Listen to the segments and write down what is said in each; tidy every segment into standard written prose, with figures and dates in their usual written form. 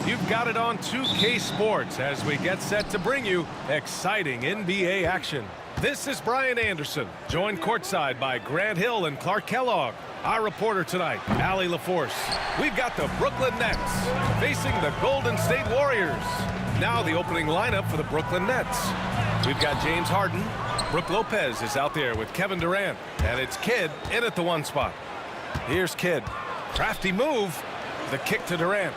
You've got it on 2K Sports as we get set to bring you exciting NBA action. This is Brian Anderson, joined courtside by Grant Hill and Clark Kellogg. Our reporter tonight, Allie LaForce. We've got the Brooklyn Nets facing the Golden State Warriors. Now the opening lineup for the Brooklyn Nets. We've got James Harden. Brook Lopez is out there with Kevin Durant. And it's Kidd in at the 1 spot. Here's Kidd. Crafty move. The kick to Durant.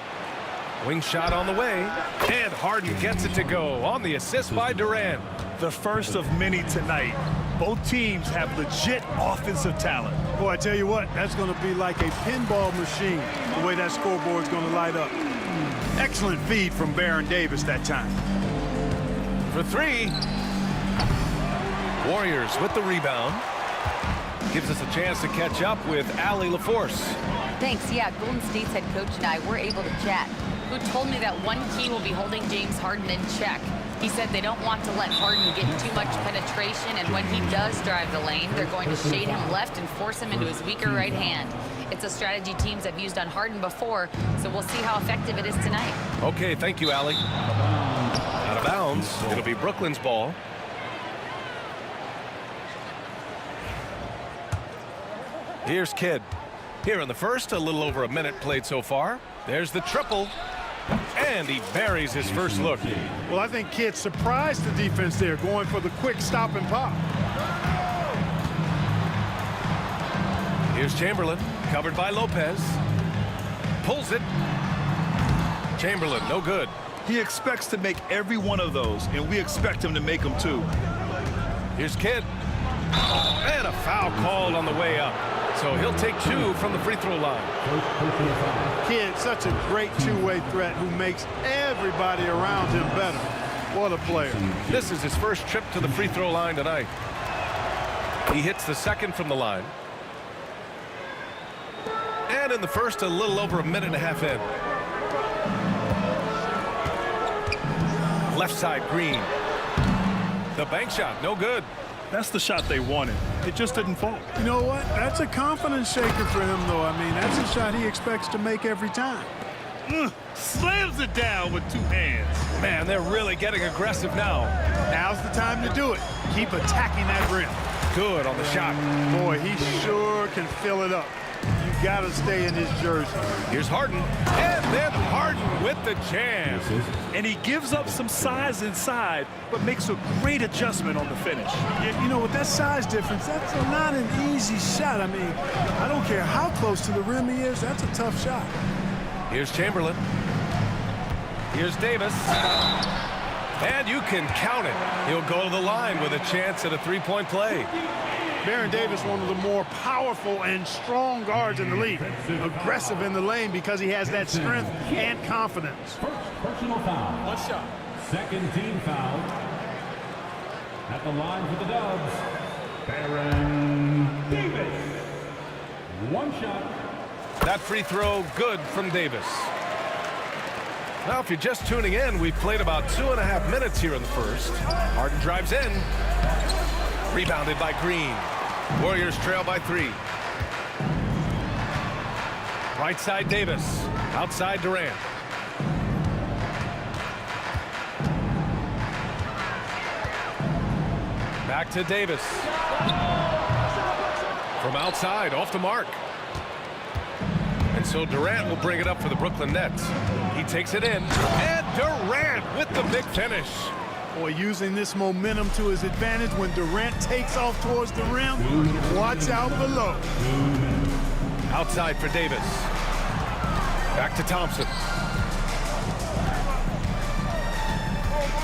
Wing shot on the way. And Harden gets it to go on the assist by Durant. The first of many tonight. Both teams have legit offensive talent. Boy, I tell you what, that's going to be like a pinball machine, the way that scoreboard's going to light up. Excellent feed from Baron Davis that time. For 3. Warriors with the rebound. Gives us a chance to catch up with Allie LaForce. Thanks. Yeah, Golden State's head coach and I were able to chat. Who told me that one key will be holding James Harden in check. He said they don't want to let Harden get too much penetration, and when he does drive the lane, they're going to shade him left and force him into his weaker right hand. It's a strategy teams have used on Harden before, so we'll see how effective it is tonight. Okay, thank you, Allie. Out of bounds. It'll be Brooklyn's ball. Here's Kidd. Here in the first, a little over a minute played so far. There's the triple. And he buries his first look. Well, I think Kidd surprised the defense there, going for the quick stop and pop. Here's Chamberlain, covered by Lopez. Pulls it. Chamberlain, no good. He expects to make every one of those, and we expect him to make them too. Here's Kidd. And a foul called on the way up. So he'll take 2 from the free throw line. Kid, such a great two-way threat who makes everybody around him better. What a player. This is his first trip to the free throw line tonight. He hits the second from the line. And in the first, a little over a minute and a half in. Left side, Green. The bank shot, no good. That's the shot they wanted. It just didn't fall. You know what? That's a confidence shaker for him, though. I mean, that's a shot he expects to make every time. Slams it down with 2 hands. Man, they're really getting aggressive now. Now's the time to do it. Keep attacking that rim. Good on the shot. Boy, he sure can fill it up. You got to stay in his jersey. Here's Harden. And then Harden with the jam. And he gives up some size inside, but makes a great adjustment on the finish. You know, with that size difference, that's not an easy shot. I mean, I don't care how close to the rim he is. That's a tough shot. Here's Chamberlain. Here's Davis. And you can count it. He'll go to the line with a chance at a three-point play. Baron Davis, one of the more powerful and strong guards in the league. Aggressive in the lane because he has that strength and confidence. First personal foul. One shot. Second team foul. At the line for the Dubs, Baron Davis. One shot. That free throw good from Davis. Now, if you're just tuning in, we've played about 2.5 minutes here in the first. Harden drives in. Rebounded by Green. Warriors trail by 3. Right side Davis. Outside Durant. Back to Davis. From outside, off the mark. And so Durant will bring it up for the Brooklyn Nets. He takes it in. And Durant with the big finish. Boy, using this momentum to his advantage when Durant takes off towards the rim. Watch out below. Outside for Davis. Back to Thompson.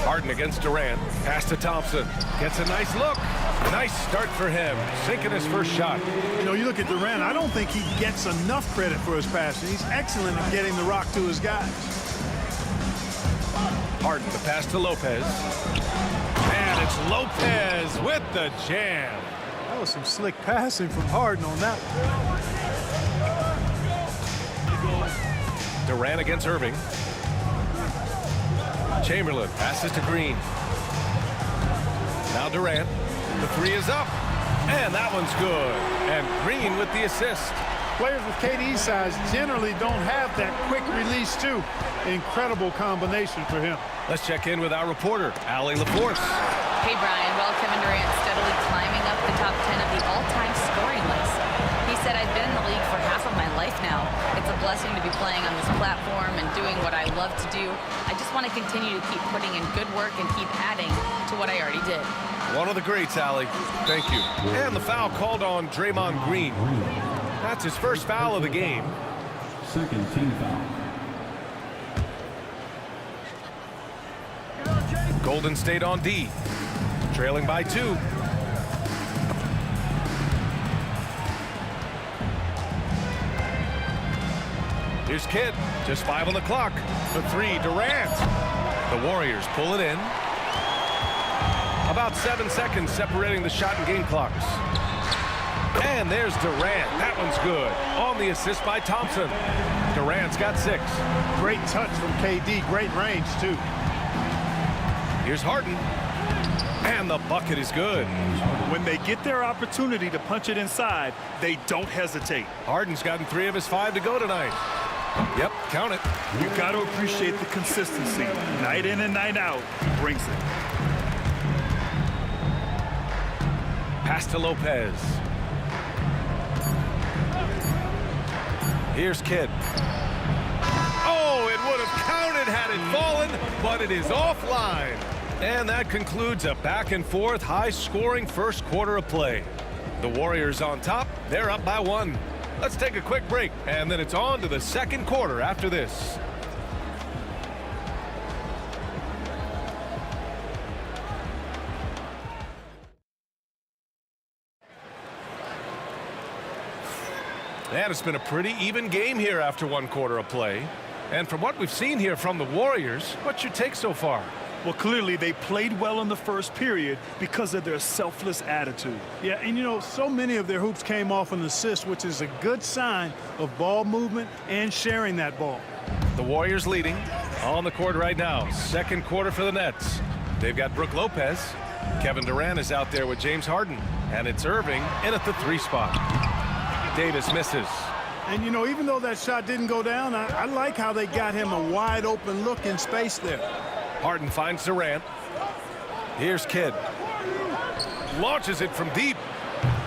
Harden against Durant. Pass to Thompson. Gets a nice look. Nice start for him. Sinking his first shot. You know, you look at Durant, I don't think he gets enough credit for his passing. He's excellent at getting the rock to his guys. Harden, the pass to Lopez. And it's Lopez with the jam. That was some slick passing from Harden on that one. Durant against Irving. Chamberlain passes to Green. Now Durant. The 3 is up. And that one's good. And Green with the assist. Players with KD's size generally don't have that quick release, too. Incredible combination for him. Let's check in with our reporter, Allie LaForce. Hey, Brian. Well, Kevin Durant steadily climbing up the top 10 of the all-time scoring list. He said, I've been in the league for half of my life now. It's a blessing to be playing on this platform and doing what I love to do. I just want to continue to keep putting in good work and keep adding to what I already did. One of the greats, Allie. Thank you. And the foul called on Draymond Green. That's his first foul of the game. Second team foul. Golden State on D. Trailing by 2. Here's Kidd. Just 5 on the clock. The 3, Durant. The Warriors pull it in. About 7 seconds separating the shot and game clocks. And there's Durant. That one's good. On the assist by Thompson. Durant's got 6. Great touch from KD. Great range, too. Here's Harden. And the bucket is good. When they get their opportunity to punch it inside, they don't hesitate. Harden's gotten 3 of his 5 to go tonight. Yep, count it. You've got to appreciate the consistency. Night in and night out, he brings it. Pass to Lopez. Here's Kidd. Oh, it would have counted had it fallen, but it is offline. And that concludes a back-and-forth, high-scoring first quarter of play. The Warriors on top. They're up by 1. Let's take a quick break, and then it's on to the second quarter after this. And it's been a pretty even game here after 1 quarter of play. And from what we've seen here from the Warriors, what's your take so far? Well, clearly they played well in the first period because of their selfless attitude. Yeah, and you know, so many of their hoops came off an assist, which is a good sign of ball movement and sharing that ball. The Warriors leading on the court right now. Second quarter for the Nets. They've got Brook Lopez. Kevin Durant is out there with James Harden. And it's Irving in at the 3 spot. Davis misses. And, you know, even though that shot didn't go down, I like how they got him a wide-open look in space there. Harden finds Durant. Here's Kidd. Launches it from deep.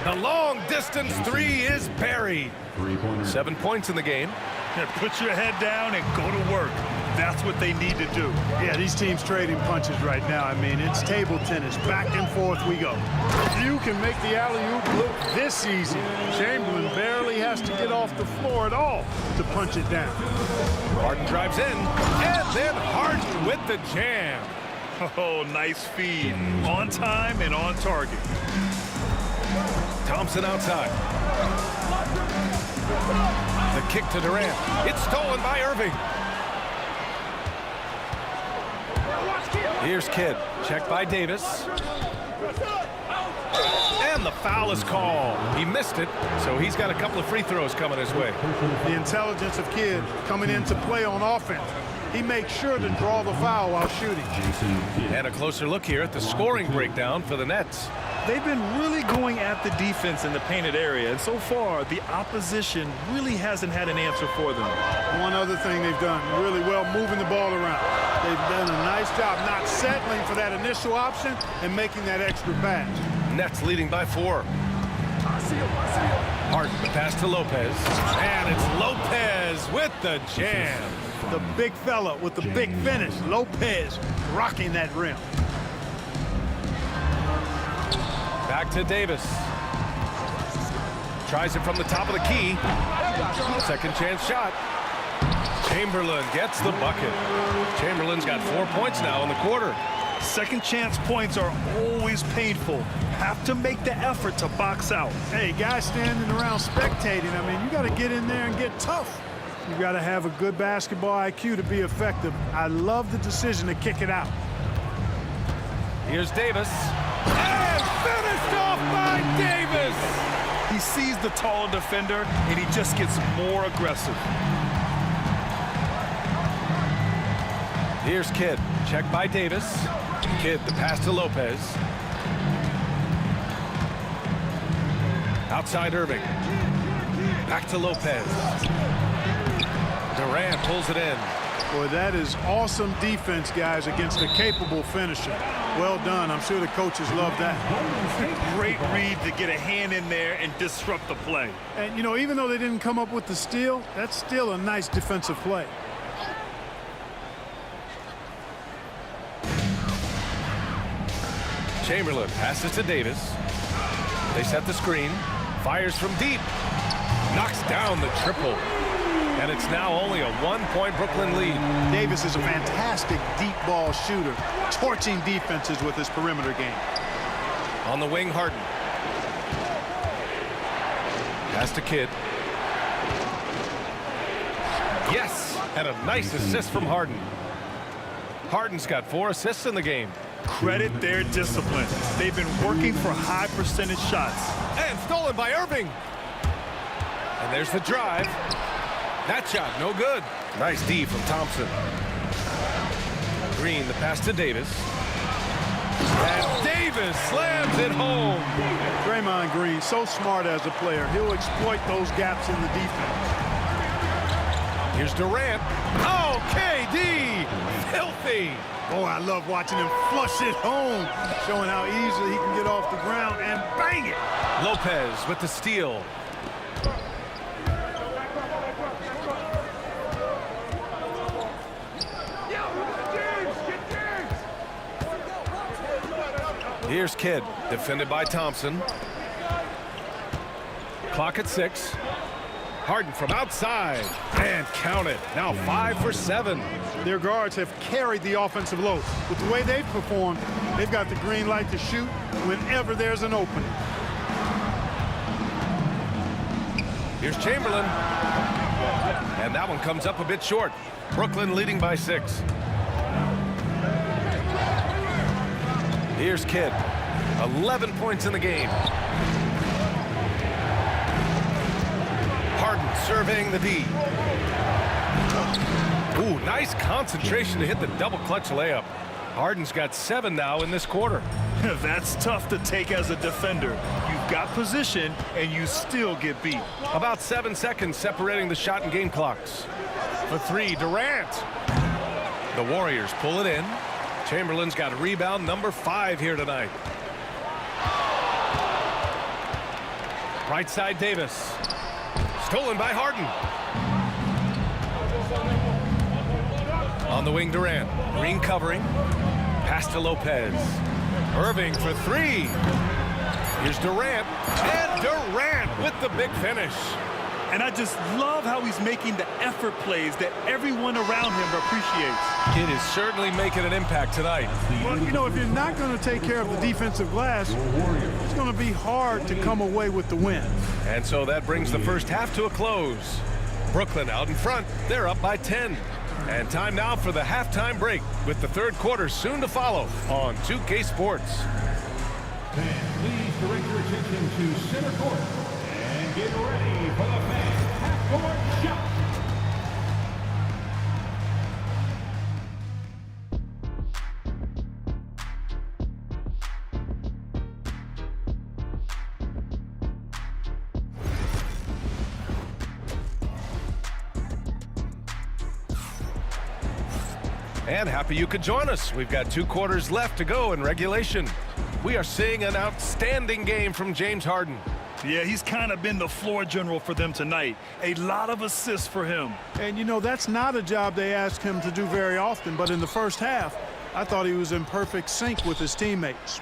The long-distance 3 is buried. 7 points in the game. Yeah, put your head down and go to work. That's what they need to do. Yeah, these teams trading punches right now. I mean, it's table tennis. Back and forth we go. If you can make the alley-oop look this easy, Chamberlain barely has to get off the floor at all to punch it down. Harden drives in, and then Harden with the jam. Oh, nice feed. On time and on target. Thompson outside. The kick to Durant. It's stolen by Irving. Here's Kidd. Checked by Davis. And the foul is called. He missed it, so he's got a couple of free throws coming his way. The intelligence of Kidd coming into play on offense. He makes sure to draw the foul while shooting. And a closer look here at the scoring breakdown for the Nets. They've been really going at the defense in the painted area, and so far the opposition really hasn't had an answer for them. One other thing they've done really well, moving the ball around. They've done a nice job not settling for that initial option and making that extra pass. Nets leading by 4. Harden, the pass to Lopez. And it's Lopez with the jam. The big fella with the big finish, Lopez, rocking that rim. Back to Davis. Tries it from the top of the key. Second chance shot. Chamberlain gets the bucket. Chamberlain's got 4 points now in the quarter. Second chance points are always painful. Have to make the effort to box out. Hey, guys standing around spectating, I mean, you got to get in there and get tough. You got to have a good basketball IQ to be effective. I love the decision to kick it out. Here's Davis. And finished off by Davis. He sees the taller defender, and he just gets more aggressive. Here's Kidd. Checked by Davis. Kidd, the pass to Lopez. Outside Irving. Back to Lopez. Durant pulls it in. Boy, that is awesome defense, guys, against a capable finisher. Well done. I'm sure the coaches love that. Great read to get a hand in there and disrupt the play. And, you know, even though they didn't come up with the steal, that's still a nice defensive play. Chamberlain passes to Davis. They set the screen. Fires from deep. Knocks down the triple. And it's now only a 1-point Brooklyn lead. Davis is a fantastic deep ball shooter, torching defenses with his perimeter game. On the wing, Harden. Pass to Kidd. Yes! And a nice assist from Harden. Harden's got 4 assists in the game. Credit their discipline. They've been working for high percentage shots. And stolen by Irving. And there's the drive. That shot, no good. Nice D from Thompson. Green, the pass to Davis. And Davis slams it home. Draymond Green, so smart as a player. He'll exploit those gaps in the defense. Here's Durant. Oh, KD! Filthy! Oh, I love watching him flush it home, showing how easily he can get off the ground and bang it. Lopez with the steal. Here's Kidd, defended by Thompson. Clock at 6. Harden from outside, and count it. Now 5 for 7. Their guards have carried the offensive load. With the way they've performed, they've got the green light to shoot whenever there's an opening. Here's Chamberlain. And that one comes up a bit short. Brooklyn leading by 6. Here's Kidd. 11 points in the game. Harden surveying the D. Ooh, nice concentration to hit the double clutch layup. Harden's got 7 now in this quarter. That's tough to take as a defender. You've got position, and you still get beat. About 7 seconds separating the shot and game clocks. For 3, Durant. The Warriors pull it in. Chamberlain's got rebound number 5 here tonight. Right side, Davis. Stolen by Harden. On the wing, Durant. Green covering. Pass to Lopez. Irving for 3. Here's Durant. And Durant with the big finish. And I just love how he's making the effort plays that everyone around him appreciates. It is certainly making an impact tonight. Well, you know, if you're not going to take care of the defensive glass, it's going to be hard to come away with the win. And so that brings the first half to a close. Brooklyn out in front. They're up by 10. And time now for the halftime break with the third quarter soon to follow on 2K Sports. Fans, please direct your attention to center court and get ready for the fans half-court shot. And happy you could join us. We've got 2 quarters left to go in regulation. We are seeing an outstanding game from James Harden. Yeah, he's kind of been the floor general for them tonight. A lot of assists for him. And, you know, that's not a job they ask him to do very often. But in the first half, I thought he was in perfect sync with his teammates.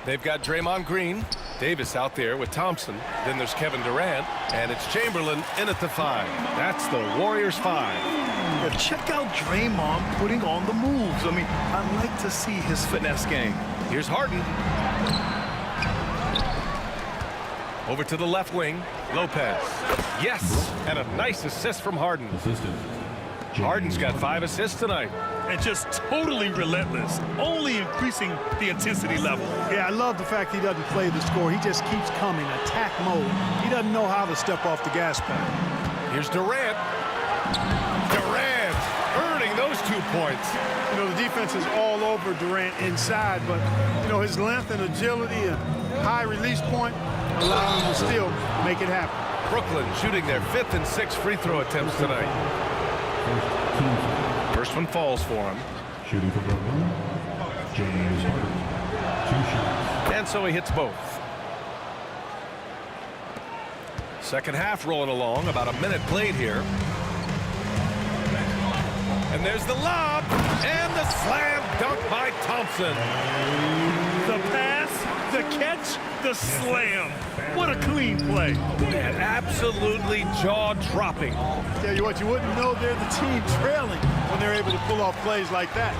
They've got Draymond Green, Davis out there with Thompson. Then there's Kevin Durant, and it's Chamberlain in at the 5. That's the Warriors 5. Yeah, check out Draymond putting on the moves. I mean, I like to see his finesse game. Here's Harden. Over to the left wing, Lopez. Yes, and a nice assist from Harden. Harden's got 5 assists tonight. And just totally relentless, only increasing the intensity level. Yeah, I love the fact he doesn't play the score. He just keeps coming, attack mode. He doesn't know how to step off the gas pedal. Here's Durant. Durant earning those 2 points. You know, the defense is all over Durant inside, but, you know, his length and agility and high release point allow him to still make it happen. Brooklyn shooting their 5th and 6th free throw attempts tonight. First one falls for him. Shooting for Brooklyn, James Harden. 2 shots. And so he hits both. Second half rolling along, about a minute played here. And there's the lob, and the slam dunk by Thompson. The pass, the catch, the slam. What a clean play. Man, absolutely jaw-dropping. Tell you what, you wouldn't know they're the team trailing when they're able to pull off plays like that.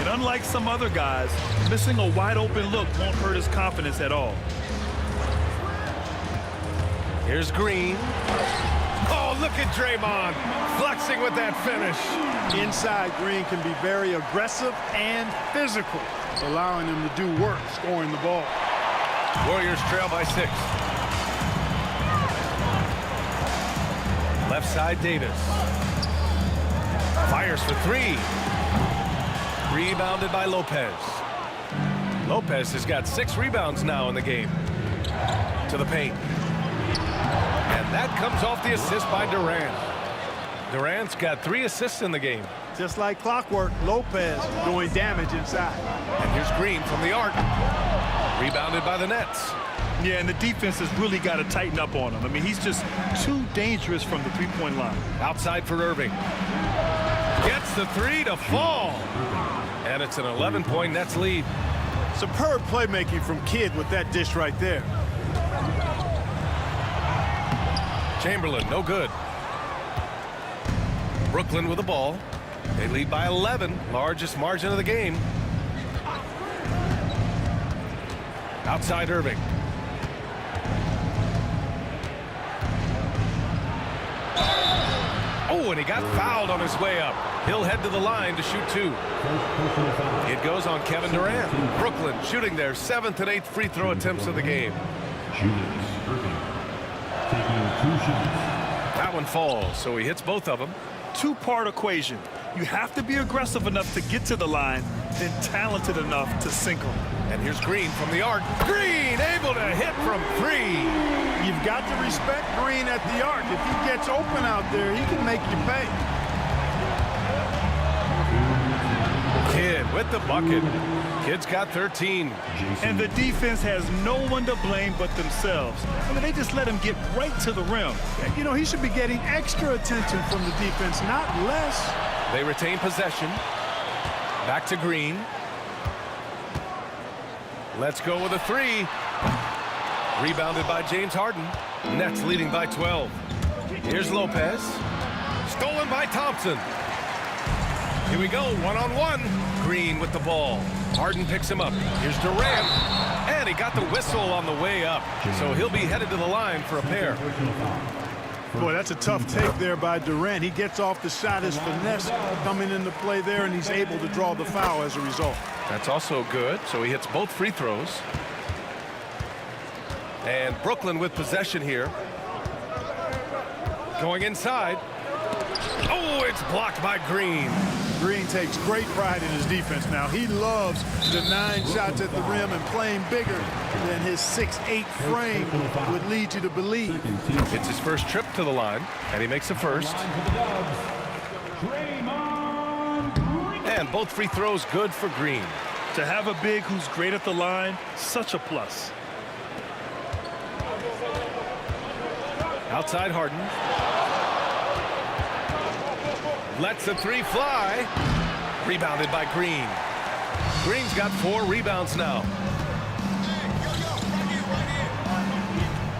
And unlike some other guys, missing a wide-open look won't hurt his confidence at all. Here's Green. Oh, look at Draymond flexing with that finish. Inside, Green can be very aggressive and physical, allowing him to do work scoring the ball. Warriors trail by 6. Left side, Davis. Fires for 3. Rebounded by Lopez. Lopez has got 6 rebounds now in the game. To the paint. And that comes off the assist by Durant. Durant's got 3 assists in the game. Just like clockwork, Lopez doing damage inside. And here's Green from the arc. Rebounded by the Nets. Yeah, and the defense has really got to tighten up on him. I mean, he's just too dangerous from the three-point line. Outside for Irving. Gets the 3 to fall. And it's an 11-point Nets lead. Superb playmaking from Kidd with that dish right there. Chamberlain, no good. Brooklyn with the ball. They lead by 11, largest margin of the game. Outside Irving. Oh, and he got fouled on his way up. He'll head to the line to shoot 2. It goes on Kevin Durant. Brooklyn shooting their 7th and 8th free throw attempts of the game. Julius Irving taking 2 shots. That one falls, so he hits both of them. Two-part equation. You have to be aggressive enough to get to the line, then talented enough to sink them. And here's Green from the arc. Green able to hit from 3. You've got to respect Green at the arc. If he gets open out there, he can make you pay. Kidd with the bucket. Kidd's got 13. And the defense has no one to blame but themselves. I mean, they just let him get right to the rim. You know, he should be getting extra attention from the defense, not less. They retain possession. Back to Green. Let's go with a 3. Rebounded by James Harden. Nets leading by 12. Here's Lopez. Stolen by Thompson. Here we go, one-on-one. Green with the ball. Harden picks him up. Here's Durant. And he got the whistle on the way up. So he'll be headed to the line for a pair. Boy, that's a tough take there by Durant. He gets off the shot, his finesse coming into play there, and he's able to draw the foul as a result. That's also good. So he hits both free throws. And Brooklyn with possession here. Going inside. Oh, it's blocked by Green. Green takes great pride in his defense now. He loves the 9 shots at the rim and playing bigger than his 6'8" frame would lead you to believe. It's his first trip to the line, and he makes the first. And both free throws good for Green. To have a big who's great at the line, such a plus. Outside Harden. Lets the 3 fly. Rebounded by Green. Green's got 4 rebounds now.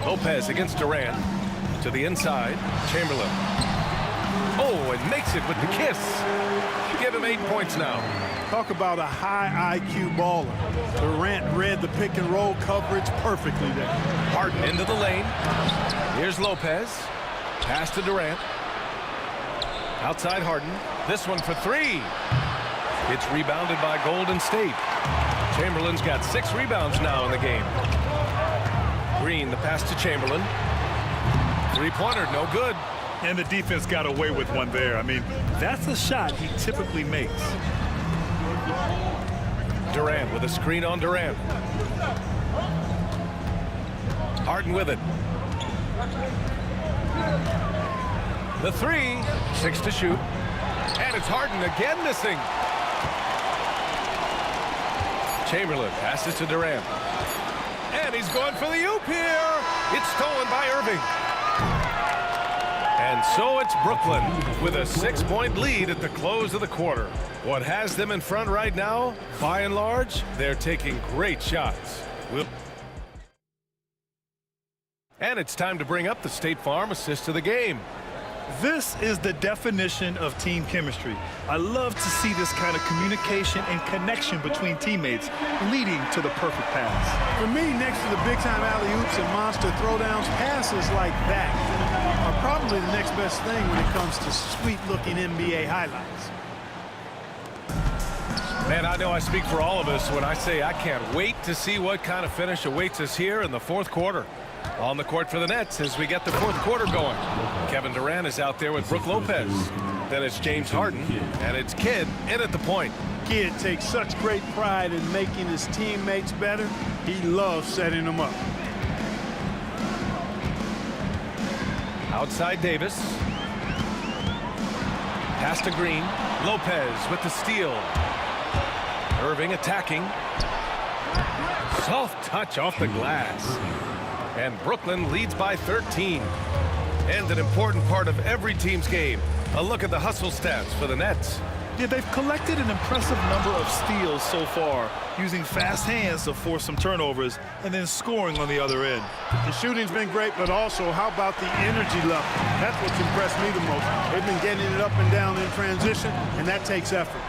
Lopez against Durant. To the inside. Chamberlain. Oh, and makes it with the kiss. Give him 8 points now. Talk about a high IQ baller. Durant read the pick and roll coverage perfectly there. Harden into the lane. Here's Lopez. Pass to Durant. Outside Harden. This one for 3. It's rebounded by Golden State. Chamberlain's got 6 rebounds now in the game. Green, the pass to Chamberlain. 3-pointer, no good. And the defense got away with one there. I mean, that's a shot he typically makes. Durant with a screen on Durant. Harden with it. The 3, 6 to shoot. And it's Harden again missing. Chamberlain passes to Durant. And he's going for the oop here. It's stolen by Irving. And so it's Brooklyn with a 6-point lead at the close of the quarter. What has them in front right now, by and large, they're taking great shots. And it's time to bring up the State Farm assist of the game. This is the definition of team chemistry. I love to see this kind of communication and connection between teammates leading to the perfect pass. For me, next to the big-time alley-oops and monster throwdowns, passes like that are probably the next best thing when it comes to sweet-looking NBA highlights. Man, I know I speak for all of us when I say I can't wait to see what kind of finish awaits us here in the 4th quarter. On the court for the Nets as we get the 4th quarter going. Kevin Durant is out there with Brook Lopez. Then it's James Harden, and it's Kidd in at the point. Kidd takes such great pride in making his teammates better. He loves setting them up. Outside Davis. Pass to Green. Lopez with the steal. Irving attacking. Soft touch off the glass. And Brooklyn leads by 13. And an important part of every team's game. A look at the hustle stats for the Nets. Yeah, they've collected an impressive number of steals so far, using fast hands to force some turnovers and then scoring on the other end. The shooting's been great, but also how about the energy level? That's what's impressed me the most. They've been getting it up and down in transition, and that takes effort.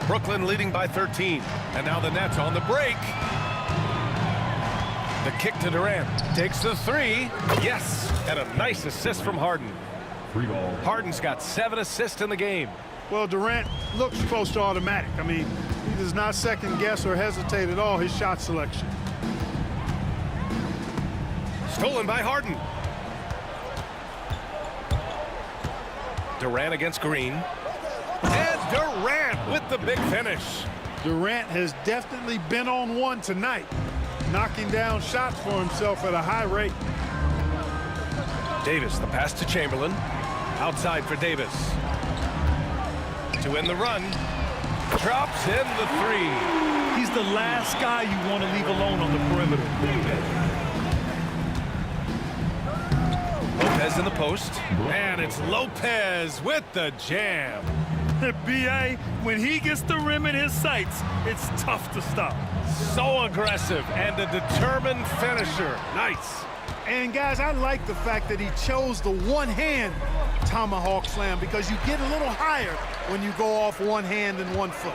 Brooklyn leading by 13. And now the Nets on the break. The kick to Durant. Takes the 3. Yes. And a nice assist from Harden. free ball. Harden's got 7 assists in the game. Well, Durant looks close to automatic. I mean, he does not second guess or hesitate at all his shot selection. Stolen by Harden. Durant against Green. And Durant with the big finish. Durant has definitely been on one tonight, knocking down shots for himself at a high rate. Davis, the pass to Chamberlain. Outside for Davis. To win the run. Drops in the 3. He's the last guy you want to leave alone on the perimeter. Lopez in the post. And it's Lopez with the jam. B.A., when he gets the rim in his sights, it's tough to stop. So aggressive and a determined finisher. Nice. And, guys, I like the fact that he chose the one-hand tomahawk slam because you get a little higher when you go off one hand and 1 foot.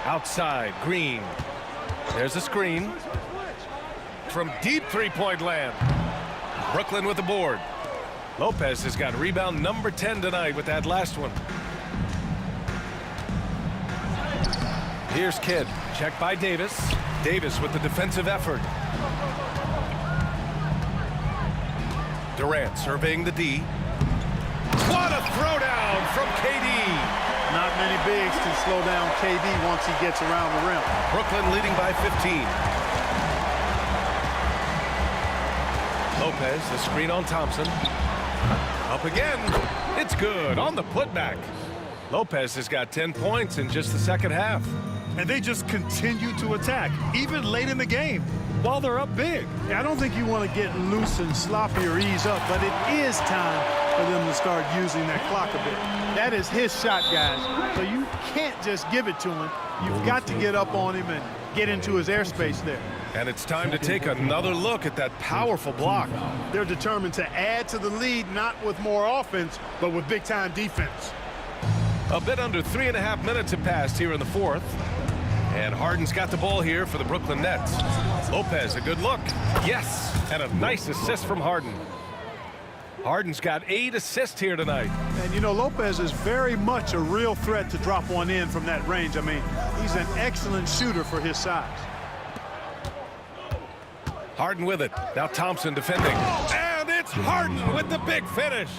Outside, Green. There's a screen. From deep three-point land. Brooklyn with the board. Lopez has got rebound number 10 tonight with that last one. Here's Kidd. Check by Davis. Davis with the defensive effort. Durant surveying the D. What a throwdown from KD. Not many bigs can slow down KD once he gets around the rim. Brooklyn leading by 15. Lopez, the screen on Thompson. Up again. It's good on the putback. Lopez has got 10 points in just the second half. And they just continue to attack, even late in the game, while they're up big. Yeah, I don't think you want to get loose and sloppy or ease up, but it is time for them to start using that clock a bit. That is his shot, guys. So you can't just give it to him. You've got to get up on him and get into his airspace there. And it's time to take another look at that powerful block. They're determined to add to the lead, not with more offense, but with big-time defense. A bit under 3.5 minutes have passed here in the fourth. And Harden's got the ball here for the Brooklyn Nets. Lopez, a good look. Yes, and a nice assist from Harden. Harden's got 8 assists here tonight. And, you know, Lopez is very much a real threat to drop one in from that range. I mean, he's an excellent shooter for his size. Harden with it. Now Thompson defending. And it's Harden with the big finish.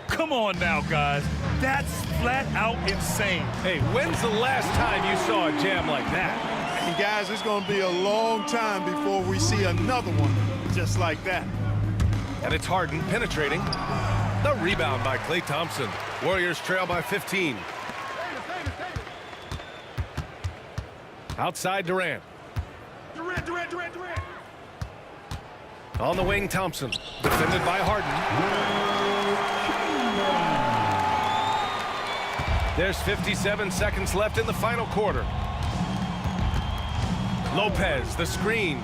Come on now, guys. That's flat out insane. Hey, when's the last time you saw a jam like that? And, guys, it's going to be a long time before we see another one just like that. And it's Harden penetrating. The rebound by Klay Thompson. Warriors trail by 15. Outside Durant. Durant. On the wing, Thompson. Defended by Harden. There's 57 seconds left in the final quarter. Lopez, the screen.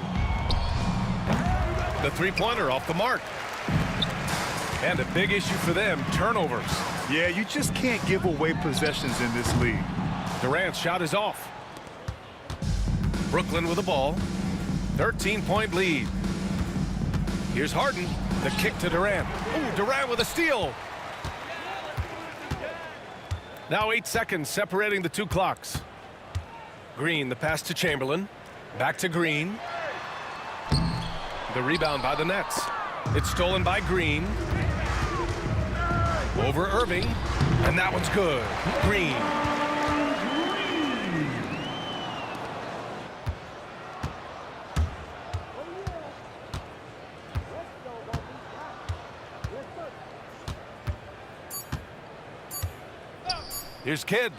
The three-pointer off the mark. And a big issue for them, turnovers. Yeah, you just can't give away possessions in this league. Durant's shot is off. Brooklyn with the ball. 13-point lead. Here's Harden. The kick to Durant. Ooh, Durant with a steal. Now 8 seconds separating the two clocks. Green, the pass to Chamberlain. Back to Green. The rebound by the Nets. It's stolen by Green. Over Irving. And that one's good. Green. Here's Kidd.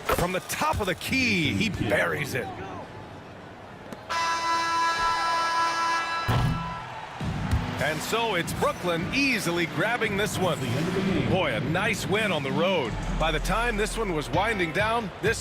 From the top of the key, he buries it. And so it's Brooklyn easily grabbing this one. Boy, a nice win on the road. By the time this one was winding down, this...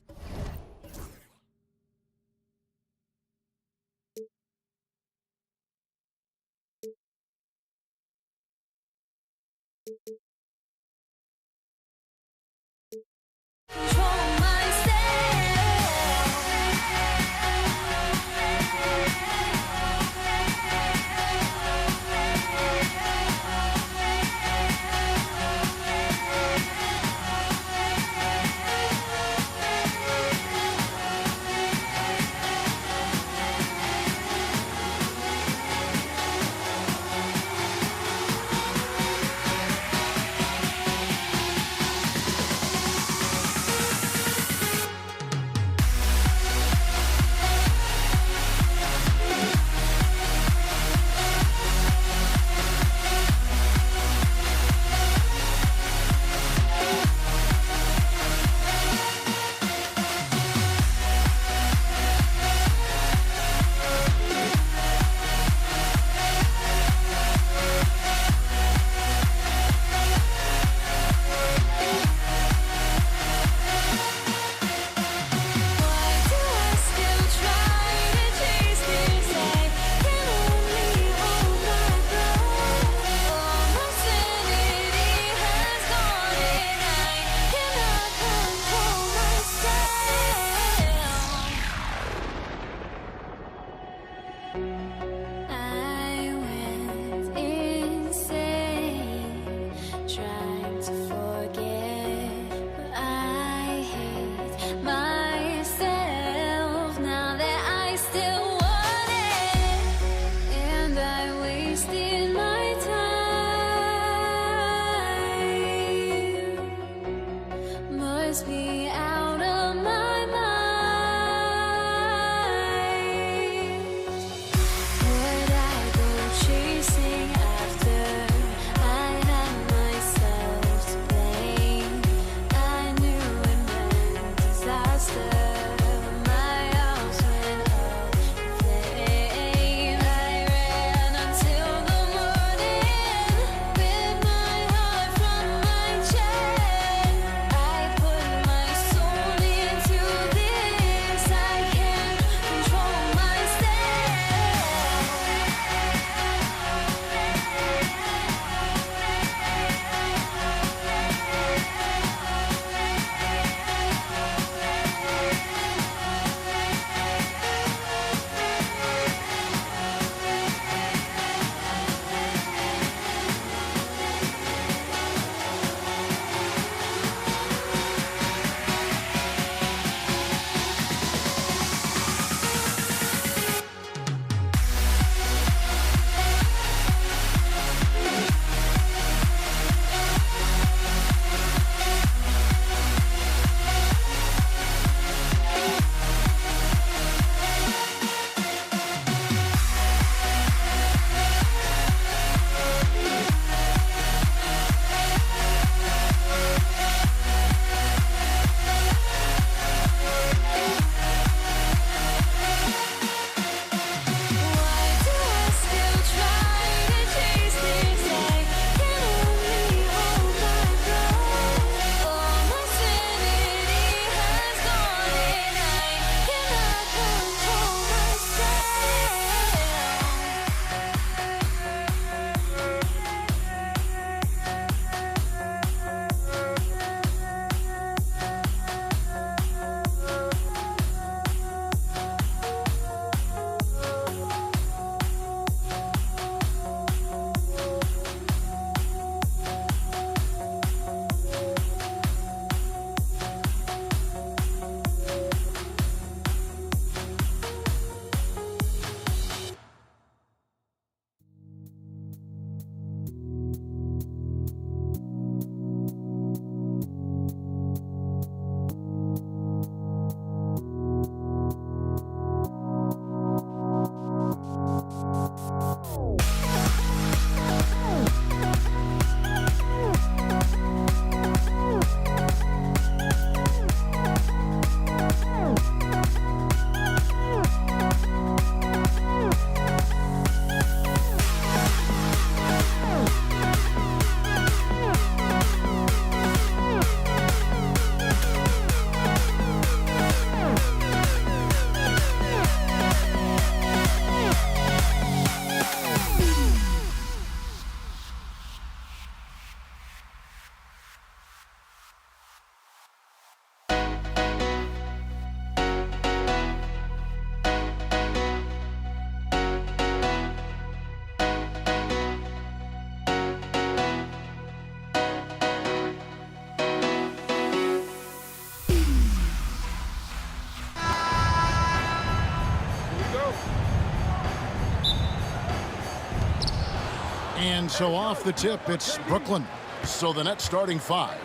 And so off the tip, it's Brooklyn. So the net starting 5.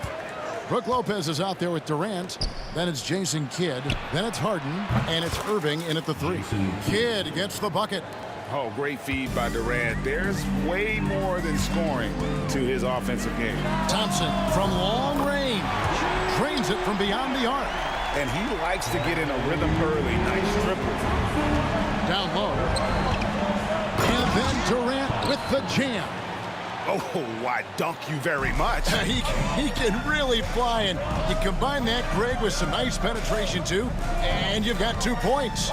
Brook Lopez is out there with Durant. Then it's Jason Kidd. Then it's Harden. And it's Irving in at the 3. Kidd gets the bucket. Oh, great feed by Durant. There's way more than scoring to his offensive game. Thompson from long range. Drains it from beyond the arc. And he likes to get in a rhythm early. Nice triple. Down low. And then Durant with the jam. Oh, I dunk you very much. He can really fly, and you combine that, Greg, with some nice penetration, too, and you've got 2 points.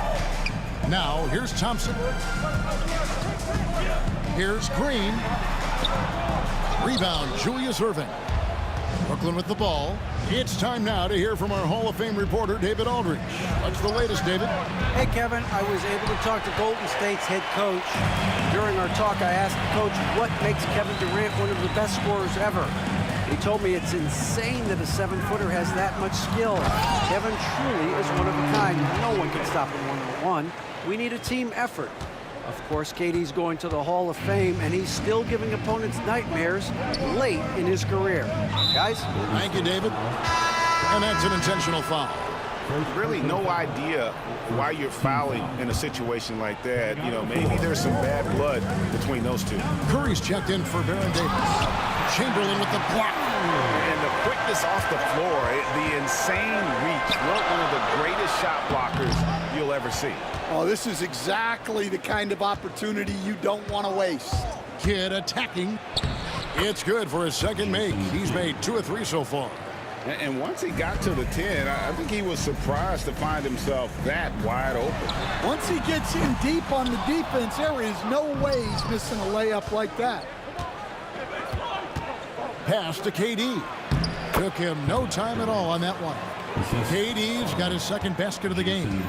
Now, here's Thompson. Here's Green. Rebound, Julius Irving. Brooklyn with the ball. It's time now to hear from our Hall of Fame reporter, David Aldridge. What's the latest, David? Hey, Kevin. I was able to talk to Golden State's head coach. During our talk, I asked the coach what makes Kevin Durant one of the best scorers ever. He told me it's insane that a 7-footer has that much skill. Kevin truly is one of a kind. No one can stop him one-on-one. We need a team effort. Of course, KD's going to the Hall of Fame, and he's still giving opponents nightmares late in his career. Guys? Thank you, David. And that's an intentional foul. Really no idea why you're fouling in a situation like that. You know, maybe there's some bad blood between those two. Curry's checked in for Baron Davis. Chamberlain with the block. And the quickness off the floor, the insane reach. One of the greatest shot blockers you'll ever see. Oh, this is exactly the kind of opportunity you don't want to waste. Kidd attacking. It's good for his second make. He's made 2 of 3 so far. And once he got to the 10, I think he was surprised to find himself that wide open. Once he gets in deep on the defense, there is no way he's missing a layup like that. Pass to KD. Took him no time at all on that one. KD's got his second basket of the game.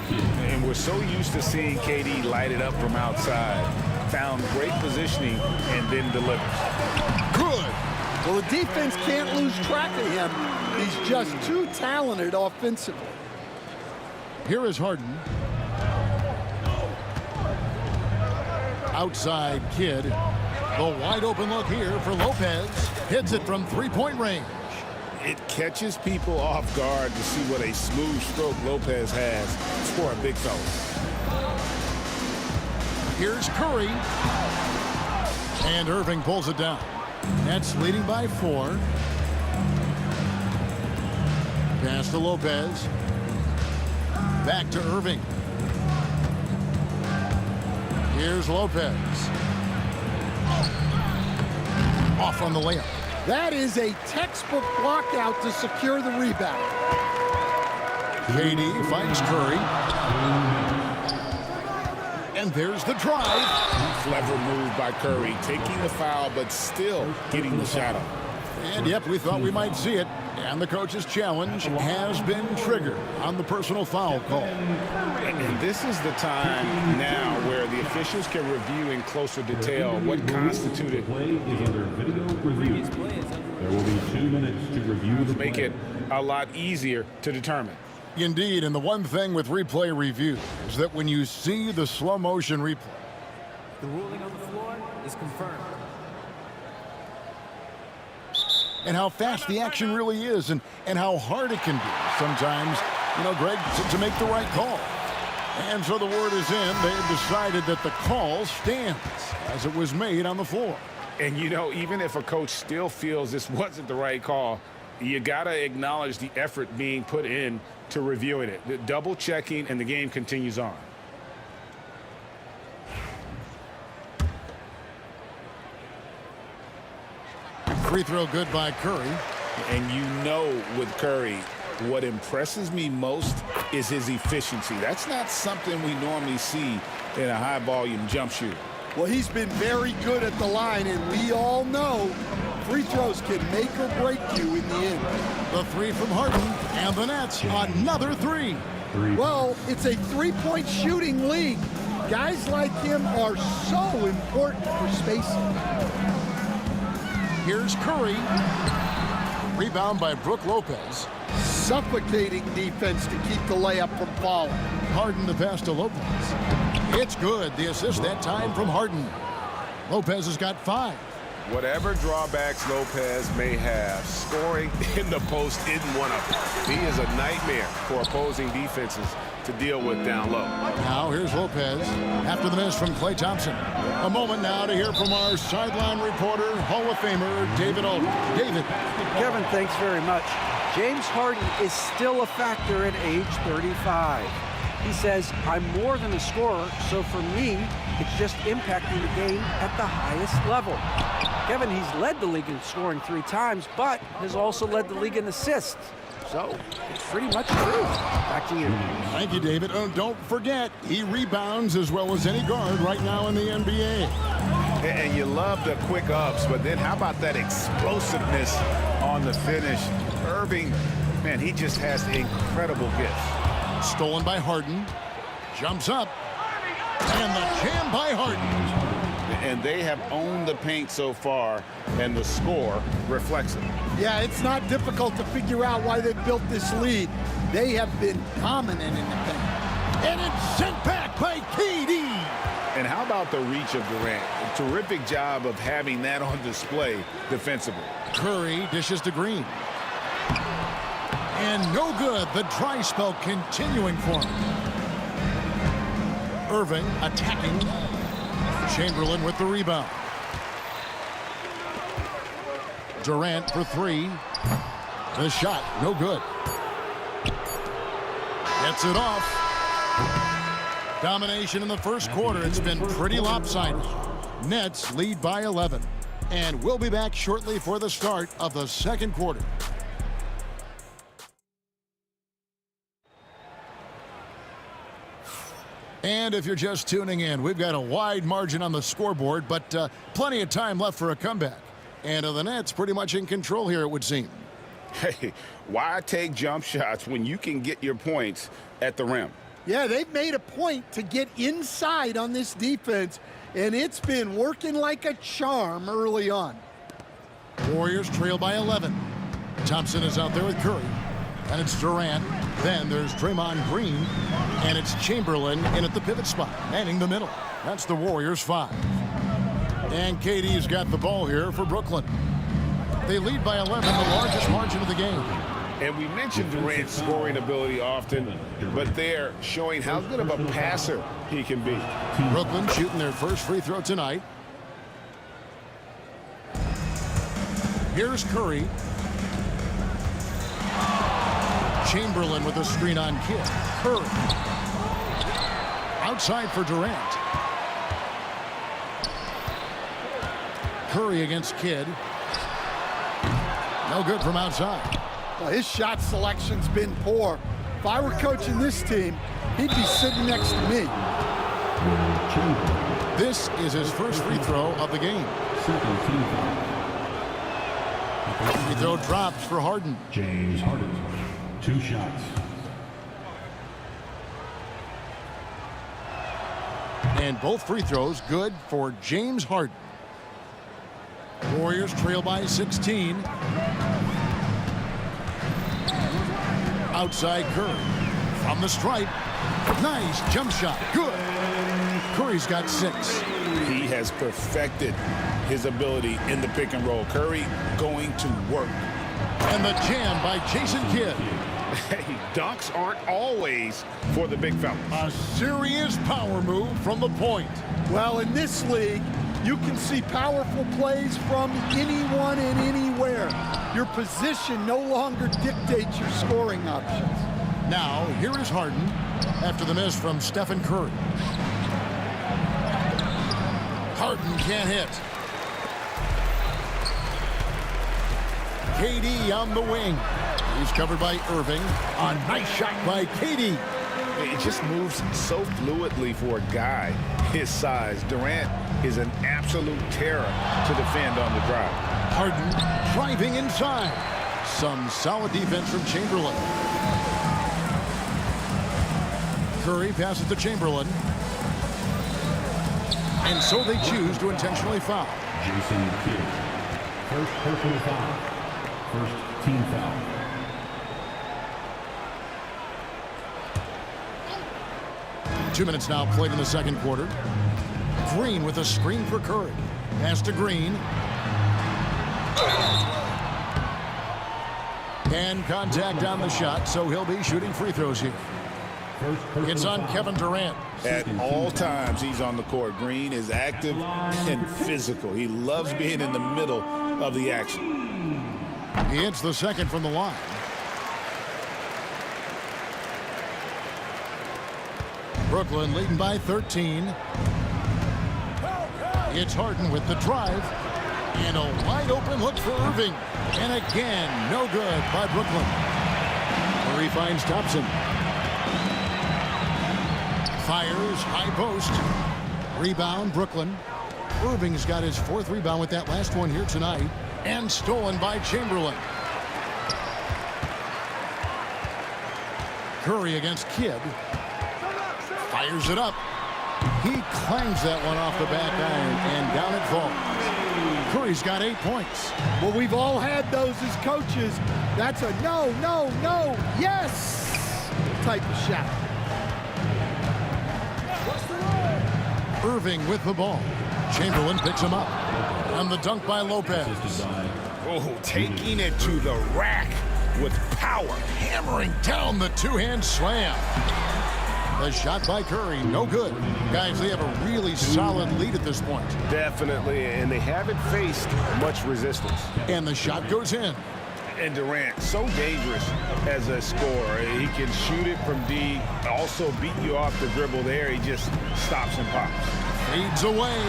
And we're so used to seeing KD light it up from outside. Found great positioning and then delivers. Good. Well, the defense can't lose track of him. He's just too talented offensively. Here is Harden. Outside Kidd. The wide open look here for Lopez. Hits it from 3-point range. It catches people off guard to see what a smooth stroke Lopez has for a big fella. Here's Curry. And Irving pulls it down. Nets leading by 4. Pass to Lopez. Back to Irving. Here's Lopez. Off on the layup. That is a textbook block out to secure the rebound. KD finds Curry. And there's the drive. Clever move by Curry, taking the foul, but still getting the shot up. And yep, we thought we might see it. And the coach's challenge has been triggered on the personal foul call. And this is the time now where the officials can review in closer detail what constituted. Play is under video review. There will be 2 minutes to review the play. Make it a lot easier to determine. Indeed, and the one thing with replay review is that when you see the slow motion replay, the ruling on the floor is confirmed. And how fast the action really is and how hard it can be sometimes, you know, Greg, to make the right call. And so the word is in. They have decided that the call stands as it was made on the floor. And, you know, even if a coach still feels this wasn't the right call, you got to acknowledge the effort being put in to reviewing it. The double checking, and the game continues on. Free throw good by Curry. And you know with Curry, what impresses me most is his efficiency. That's not something we normally see in a high-volume jump shooter. Well, he's been very good at the line, and we all know free throws can make or break you in the end. The 3 from Harden, and the Nets, another 3. Well, it's a 3-point shooting league. Guys like him are so important for spacing. Here's Curry. Rebound by Brook Lopez. Suffocating defense to keep the layup from falling. Harden the pass to Lopez. It's good. The assist that time from Harden. Lopez has got 5. Whatever drawbacks Lopez may have, scoring in the post isn't one of them. He is a nightmare for opposing defenses to deal with down low. Now here's Lopez after the miss from Klay Thompson. A moment now to hear from our sideline reporter, Hall of Famer David Alton. David. Kevin, thanks very much. James Harden is still a factor at age 35. He says, I'm more than a scorer, so for me, it's just impacting the game at the highest level. Kevin, he's led the league in scoring 3 times, but has also led the league in assists. So it's pretty much true. Back to you. Thank you, David. Oh, don't forget, he rebounds as well as any guard right now in the NBA. And you love the quick ups, but then how about that explosiveness on the finish? Irving, man, he just has incredible gifts. Stolen by Harden. Jumps up. And the jam by Harden. And they have owned the paint so far, and the score reflects it. Yeah, it's not difficult to figure out why they built this lead. They have been dominant in the paint. And it's sent back by KD. And how about the reach of Durant? A terrific job of having that on display defensively. Curry dishes to Green. And no good. The dry spell continuing for him. Irving attacking. Chamberlain with the rebound. Durant for 3. The shot, no good. Gets it off. Domination in the first quarter. It's been pretty lopsided. Nets lead by 11. And we'll be back shortly for the start of the second quarter. And if you're just tuning in, we've got a wide margin on the scoreboard, but plenty of time left for a comeback. And the Nets pretty much in control here, it would seem. Hey, why take jump shots when you can get your points at the rim? Yeah, they've made a point to get inside on this defense, and it's been working like a charm early on. Warriors trail by 11. Thompson is out there with Curry. And it's Durant. Then there's Draymond Green. And it's Chamberlain in at the pivot spot, manning the middle. That's the Warriors 5. And KD's got the ball here for Brooklyn. They lead by 11, the largest margin of the game. And we mentioned Durant's scoring ability often, but they're showing how good of a passer he can be. Brooklyn shooting their first free throw tonight. Here's Curry. Chamberlain with a screen on Kidd. Curry. Outside for Durant. Curry against Kidd. No good from outside. Well, his shot selection's been poor. If I were coaching this team, he'd be sitting next to me. This is his first free throw of the game. Free throw drops for Harden. James Harden, 2 shots. And both free throws good for James Harden. Warriors trail by 16. Outside Curry. From the stripe. Nice jump shot. Good. Curry's got 6. He has perfected his ability in the pick and roll. Curry going to work. And the jam by Jason Kidd. Hey, dunks aren't always for the big fella. A serious power move from the point. Well, in this league, you can see powerful plays from anyone and anywhere. Your position no longer dictates your scoring options. Now, here is Harden after the miss from Stephen Curry. Harden can't hit. KD on the wing. He's covered by Irving. A nice shot by KD. It just moves so fluidly for a guy his size. Durant is an absolute terror to defend on the drive. Harden driving inside. Some solid defense from Chamberlain. Curry passes to Chamberlain. And so they choose to intentionally foul. Jason Kidd, first personal foul, first team foul. Two minutes now played in the second quarter. Green with a screen for Curry. Pass to Green. And contact on the shot, so he'll be shooting free throws here. It's on Kevin Durant. At all times, he's on the court. Green is active and physical. He loves being in the middle of the action. He hits the second from the line. Brooklyn leading by 13. It's Harden with the drive. And a wide open look for Irving. And again, no good by Brooklyn. Murray finds Thompson. Fires, high post. Rebound, Brooklyn. Irving's got his 4th rebound with that last one here tonight. And stolen by Chamberlain. Curry against Kidd. Fires it up. He clangs that one off the back iron, and down it falls. Curry's got 8 points. Well, we've all had those as coaches. That's a no, no, no, yes type of shot. Irving with the ball. Chamberlain picks him up. On the dunk by Lopez. Oh, taking it to the rack with power. Hammering down the two-hand slam. The shot by Curry, no good. Guys, they have a really solid lead at this point. Definitely, and they haven't faced much resistance. And the shot goes in. And Durant, so dangerous as a scorer. He can shoot it from D, also beat you off the dribble there. He just stops and pops. Fades away.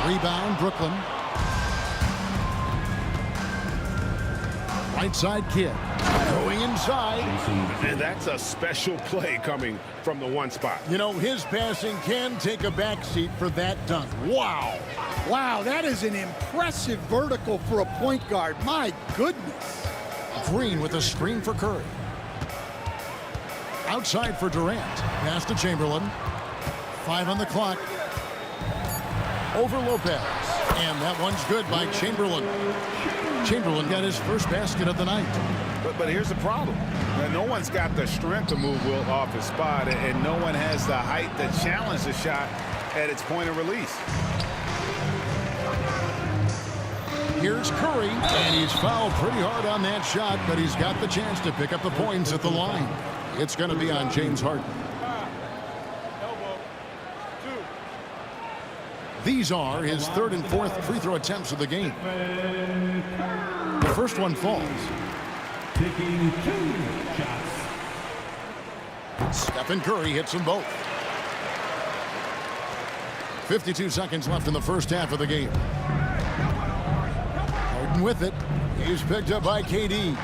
Rebound, Brooklyn. Right side Kidd. Going inside. And that's a special play coming from the one spot. You know, his passing can take a backseat for that dunk. Wow. Wow, that is an impressive vertical for a point guard. My goodness. Green with a screen for Curry. Outside for Durant. Pass to Chamberlain. 5 on the clock. Over Lopez. And that one's good by Chamberlain. Chamberlain got his first basket of the night. But here's the problem. No one's got the strength to move Wilt off his spot, and no one has the height to challenge the shot at its point of release. Here's Curry, and he's fouled pretty hard on that shot, but he's got the chance to pick up the points at the line. It's going to be on James Harden. These are his 3rd and 4th free throw attempts of the game. The first one falls. Taking 2 shots. Stephen Curry hits them both. 52 seconds left in the first half of the game. Harden with it. He's picked up by KD.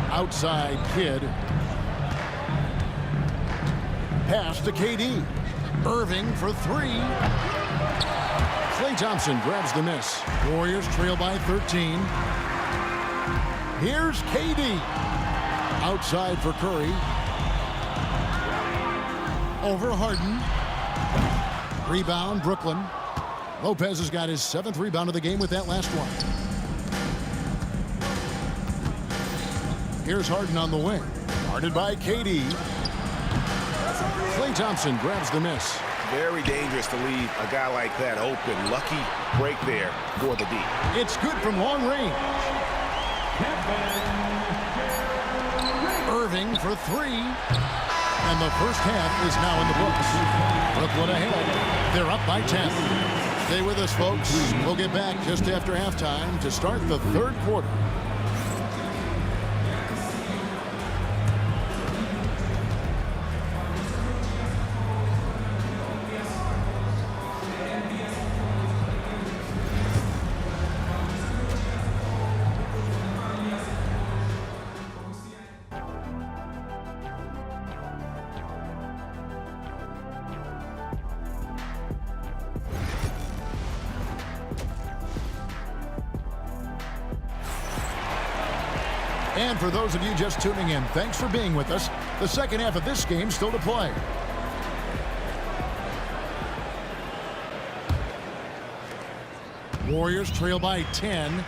Outside Kidd. Pass to KD. Irving for 3. Klay Thompson grabs the miss. Warriors trail by 13. Here's KD. Outside for Curry. Over Harden. Rebound, Brooklyn. Lopez has got his 7th rebound of the game with that last one. Here's Harden on the wing. Guarded by KD. Klay Thompson grabs the miss. Very dangerous to leave a guy like that open. Lucky break there for the D. It's good from long range. Irving for 3. And the first half is now in the books. Brooklyn ahead. They're up by 10. Stay with us, folks. We'll get back just after halftime to start the 3rd quarter. And for those of you just tuning in, thanks for being with us. The second half of this game still to play. Warriors trail by 10,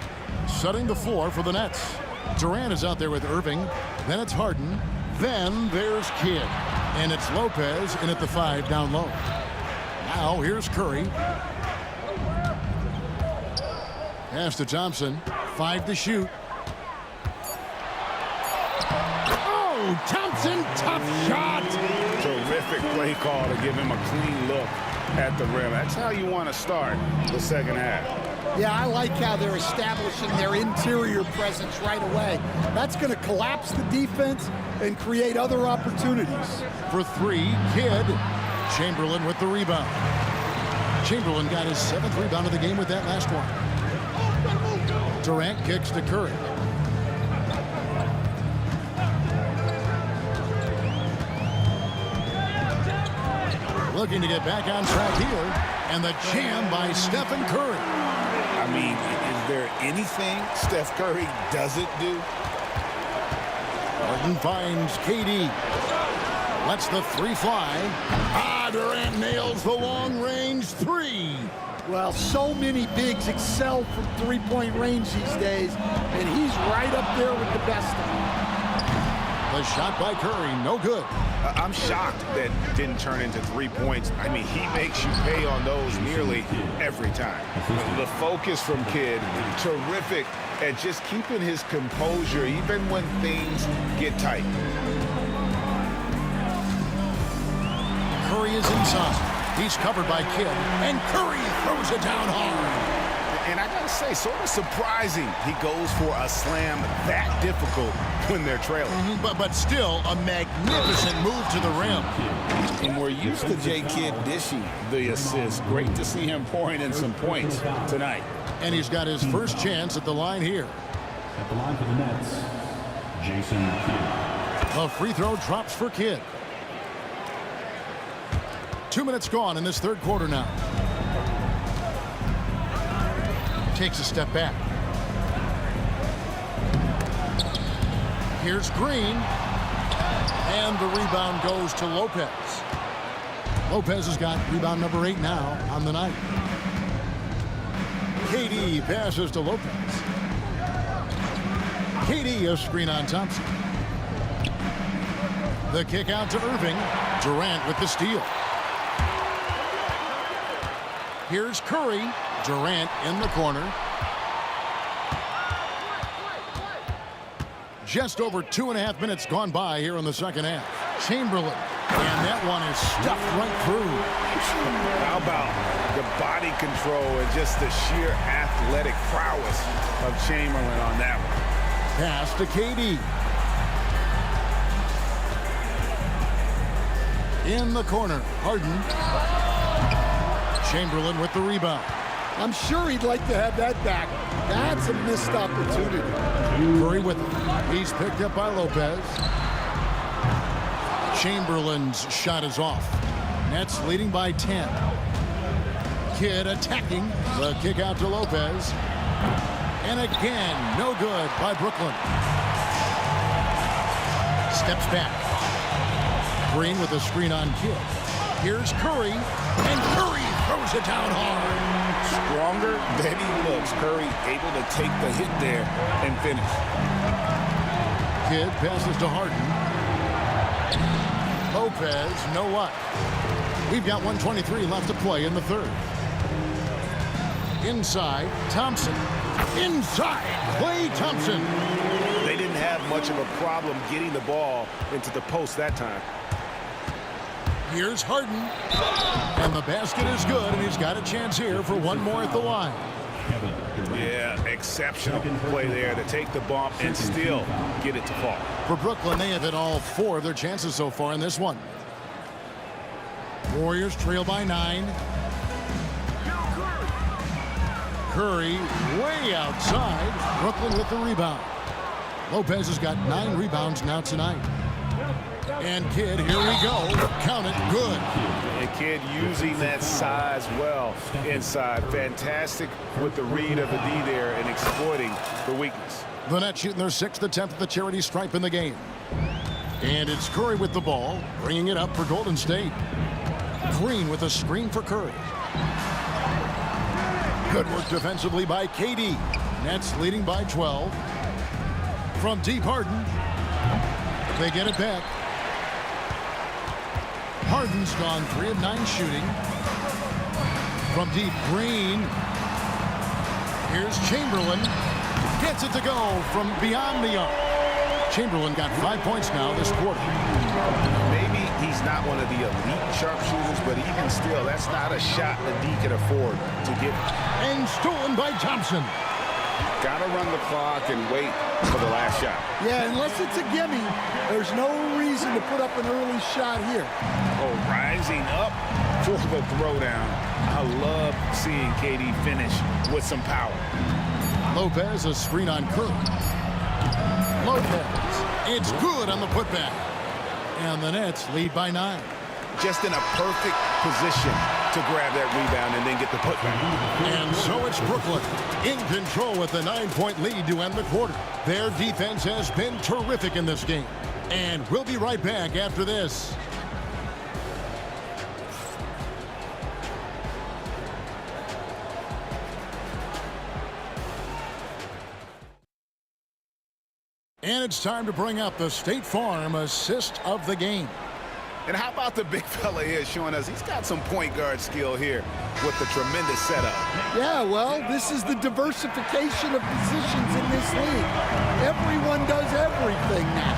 setting the floor for the Nets. Durant is out there with Irving. Then it's Harden. Then there's Kidd. And it's Lopez in at the 5 down low. Now here's Curry. Pass to Thompson. 5 to shoot. Oh, Thompson, tough shot. Terrific play call to give him a clean look at the rim. That's how you want to start the second half. Yeah, I like how they're establishing their interior presence right away. That's going to collapse the defense and create other opportunities. For 3, Kidd. Chamberlain with the rebound. Chamberlain got his 7th rebound of the game with that last one. Durant kicks to Curry. Looking to get back on track here. And the jam by Stephen Curry. I mean, is there anything Steph Curry doesn't do? Harden finds KD. Lets the 3 fly. Durant nails the long-range 3. Well, so many bigs excel from three-point range these days, and he's right up there with the best of them. The shot by Curry, no good. I'm shocked that didn't turn into 3 points. I mean, he makes you pay on those nearly every time. The focus from Kidd, terrific at just keeping his composure even when things get tight. Curry is inside. He's covered by Kidd, and Curry throws it down hard. And I gotta say, sort of surprising he goes for a slam that difficult when they're trailing. But still a magnificent move to the rim. And we're used to J. Kidd dishing the assist. Great to see him pouring in some points tonight. And he's got his first chance at the line here. At the line for the Nets, Jason Kidd. The free throw drops for Kidd. 2 minutes gone in this third quarter now. Takes a step back. Here's Green. And the rebound goes to Lopez. Lopez has got rebound number 8 now on the night. KD passes to Lopez. KD a screen on Thompson. The kick out to Irving. Durant with the steal. Here's Curry. Durant in the corner. Just over 2.5 minutes gone by here in the second half. Chamberlain. And that one is stuffed right through. How about the body control and just the sheer athletic prowess of Chamberlain on that one. Pass to KD. In the corner. Harden. Chamberlain with the rebound. I'm sure he'd like to have that back. That's a missed opportunity. Curry with it. He's picked up by Lopez. Chamberlain's shot is off. Nets leading by 10. Kidd attacking. The kick out to Lopez. And again, no good by Brooklyn. Steps back. Green with a screen on Kidd. Here's Curry. And Curry throws it down hard. Stronger than he looks. Curry able to take the hit there and finish. Kidd passes to Harden. Lopez, no luck. We've got 1:23 left to play in the third. Inside, Thompson. Inside, Klay Thompson. They didn't have much of a problem getting the ball into the post that time. Here's Harden. And the basket is good, and he's got a chance here for one more at the line. Yeah, exceptional play there to take the bump and still get it to fall. For Brooklyn, they have hit all 4 of their chances so far in this one. Warriors trail by 9. Curry way outside. Brooklyn with the rebound. Lopez has got 9 rebounds now tonight. And Kidd, here we go. Count it, good. And Kidd using that size well inside. Fantastic with the read of the D there and exploiting the weakness. The Nets shooting their 6th attempt at the charity stripe in the game. And it's Curry with the ball, bringing it up for Golden State. Green with a screen for Curry. Good work defensively by KD. Nets leading by 12. From deep, Harden. They get it back. Harden's gone 3 of 9 shooting. From deep, Green. Here's Chamberlain. Gets it to go from beyond the arc. Chamberlain got 5 points now this quarter. Maybe he's not one of the elite sharpshooters, but even still, that's not a shot that D can afford to give. And stolen by Thompson. Got to run the clock and wait for the last shot. Yeah, unless it's a gimme, there's no reason to put up an early shot here. Oh, rising up for the throwdown. I love seeing KD finish with some power. Lopez, a screen on Curry. Lopez, it's good on the putback. And the Nets lead by 9. Just in a perfect position to grab that rebound and then get the putback. And so it's Brooklyn in control with a 9-point lead to end the quarter. Their defense has been terrific in this game. And we'll be right back after this. And it's time to bring up the State Farm assist of the game. And how about the big fella here showing us he's got some point guard skill here with the tremendous setup. Yeah, well, this is the diversification of positions in this league. Everyone does everything now.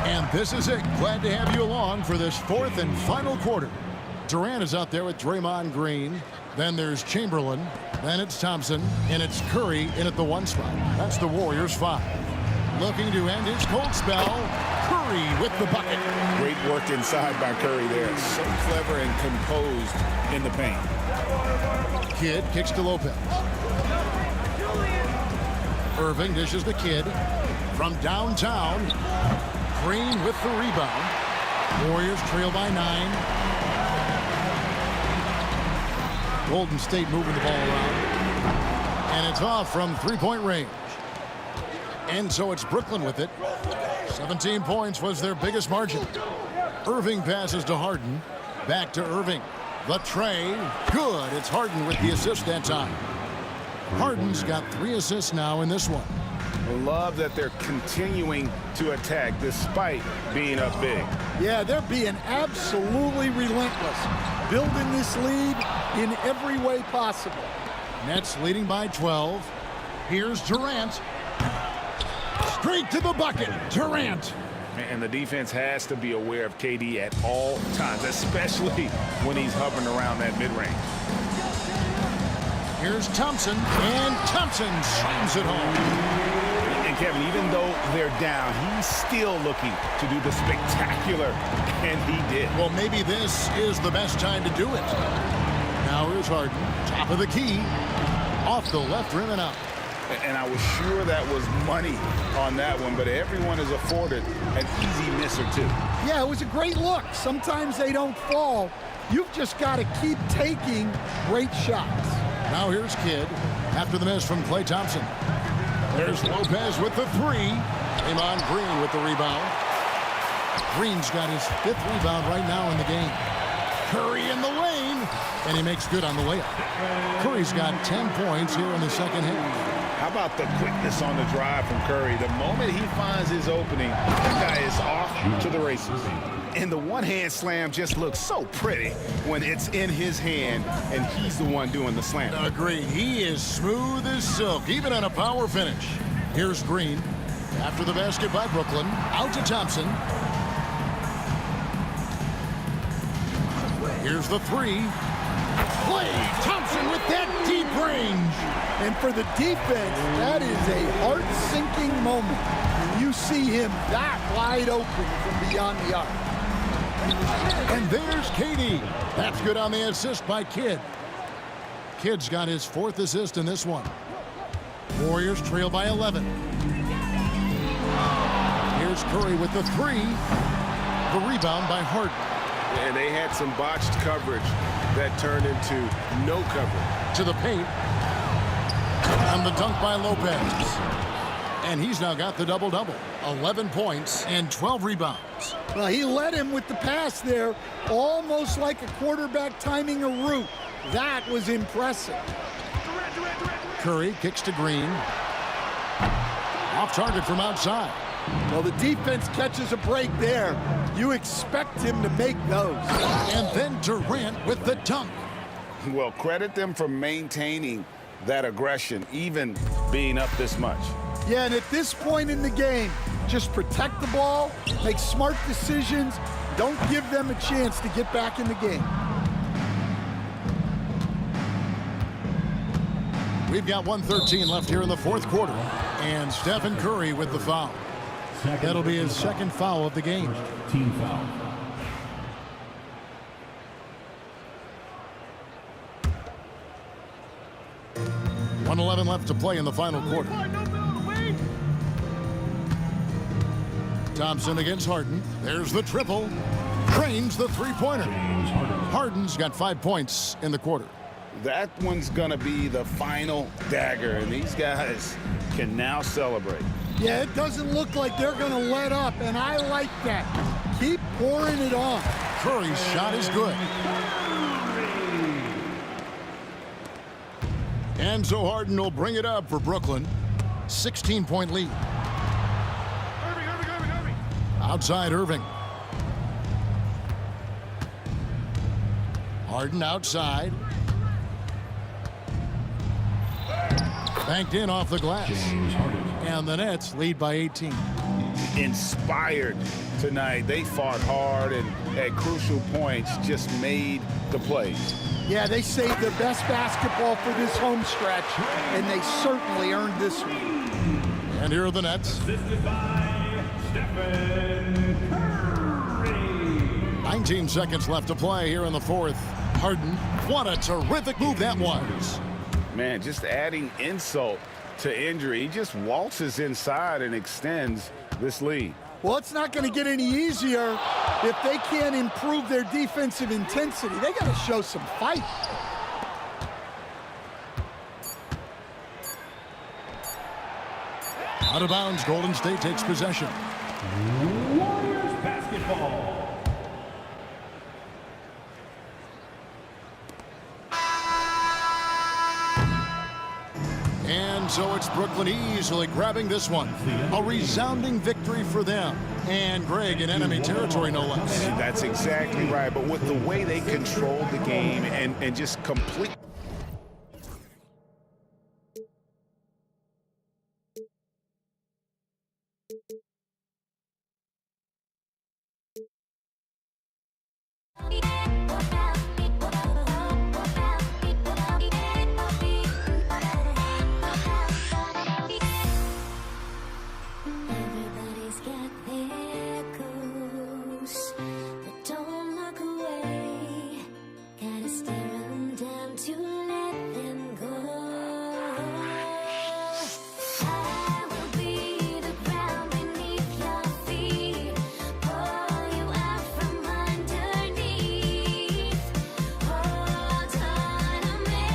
And this is it. Glad to have you along for this fourth and final quarter. Durant is out there with Draymond Green. Then there's Chamberlain. Then it's Thompson. And it's Curry in at the 1 spot. That's the Warriors 5. Looking to end his cold spell. Curry with the bucket. Great work inside by Curry there. So clever and composed in the paint. Kidd kicks to Lopez. Irving dishes the Kidd. From downtown. Green with the rebound. Warriors trail by 9. Golden State moving the ball around. And it's off from 3-point range. And so it's Brooklyn with it. 17 points was their biggest margin. Irving passes to Harden. Back to Irving. The tray. Good. It's Harden with the assist that time. Harden's got 3 assists now in this one. Love that they're continuing to attack despite being up big. Yeah, they're being absolutely relentless. Building this lead in every way possible. Nets leading by 12. Here's Durant. Straight to the bucket. Durant. And the defense has to be aware of KD at all times, especially when he's hovering around that mid-range. Here's Thompson, and Thompson slams it home. And Kevin, even though they're down, he's still looking to do the spectacular, and he did. Well, maybe this is the best time to do it. Now here's Harden, top of the key, off the left rim and out. And I was sure that was money on that one, but everyone is afforded an easy miss or two. Yeah, it was a great look. Sometimes they don't fall. You've just got to keep taking great shots. Now here's Kidd after the miss from Klay Thompson. There's Lopez with the 3. Draymond Green with the rebound. Green's got his 5th rebound right now in the game. Curry in the lane, and he makes good on the layup. Curry's got 10 points here in the second half. How about the quickness on the drive from Curry? The moment he finds his opening, that guy is off to the races. And the one-hand slam just looks so pretty when it's in his hand and he's the one doing the slam. Agreed. He is smooth as silk, even on a power finish. Here's Green. After the basket by Brooklyn. Out to Thompson. Here's the 3. Klay Thompson with that deep range. And for the defense, that is a heart-sinking moment. You see him that wide open from beyond the arc. And there's KD. That's good on the assist by Kidd. Kidd's got his 4th assist in this one. Warriors trail by 11. Here's Curry with the 3. The rebound by Harden. And they had some botched coverage that turned into no coverage. To the paint. And the dunk by Lopez. And he's now got the double-double. 11 points and 12 rebounds. Well, he led him with the pass there, almost like a quarterback timing a route. That was impressive. Curry kicks to Green. Off target from outside. Well, the defense catches a break there. You expect him to make those. And then Durant with the dunk. Well, credit them for maintaining that aggression, even being up this much. Yeah, and at this point in the game, just protect the ball, make smart decisions, don't give them a chance to get back in the game. We've got 1:13 left here in the fourth quarter, and Stephen Curry with the foul. That'll be his second foul of the game. Team foul. .111 left to play in the final quarter. Thompson against Harden. There's the triple. Drains the three-pointer. Harden's got 5 points in the quarter. That one's going to be the final dagger, and these guys can now celebrate. Yeah, it doesn't look like they're going to let up, and I like that. Keep pouring it on. Curry's shot is good. And so Harden will bring it up for Brooklyn. 16-point lead. Outside Irving. Harden outside. Banked in off the glass. And the Nets lead by 18. Inspired tonight. They fought hard and at crucial points just made the plays. Yeah, they saved their best basketball for this home stretch, and they certainly earned this one. And here are the Nets. Assisted by Stephen Curry. 19 seconds left to play here in the fourth. Harden, what a terrific move that was. Man, just adding insult to injury. He just waltzes inside and extends this lead. Well, it's not going to get any easier if they can't improve their defensive intensity. They got to show some fight. Out of bounds, Golden State takes possession. Warriors basketball. And so it's Brooklyn easily grabbing this one. A resounding victory for them. And Greg in enemy territory, no less. That's exactly right. But with the way they controlled the game and just complete. Everybody's got their goals, but don't look away. Gotta stare 'em down to let them go. I will be the ground beneath your feet, pull you out from underneath. Hold on to me.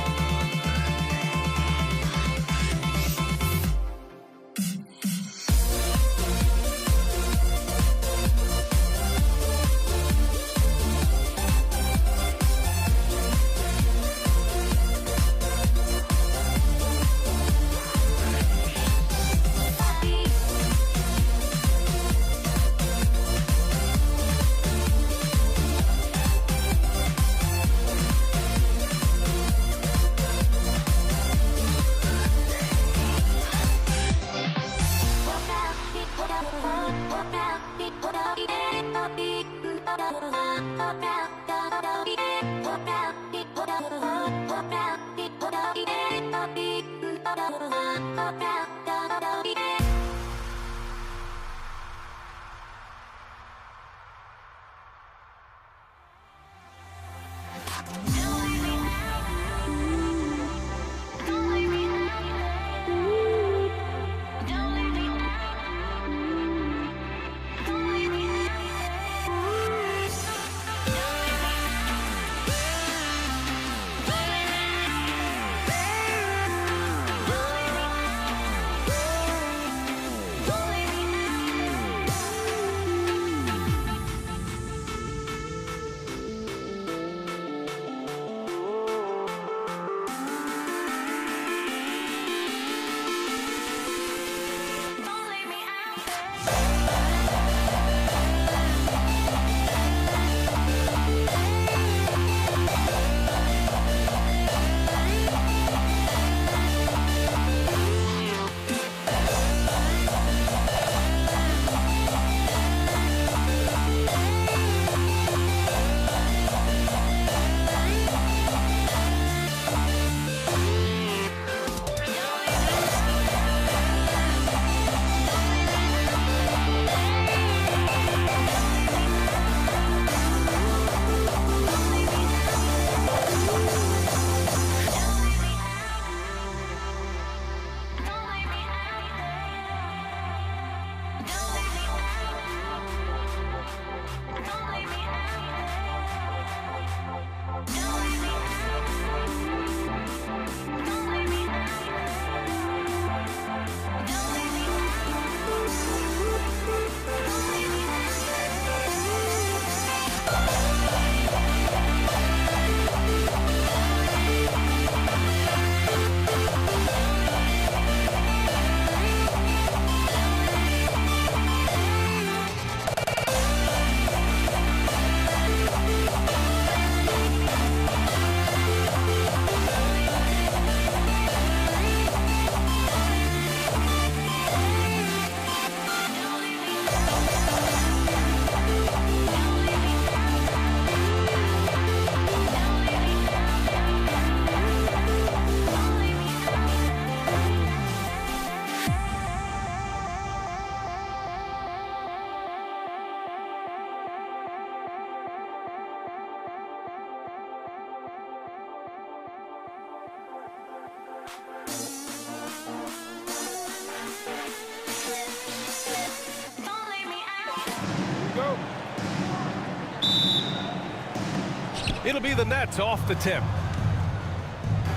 It'll be the Nets off the tip.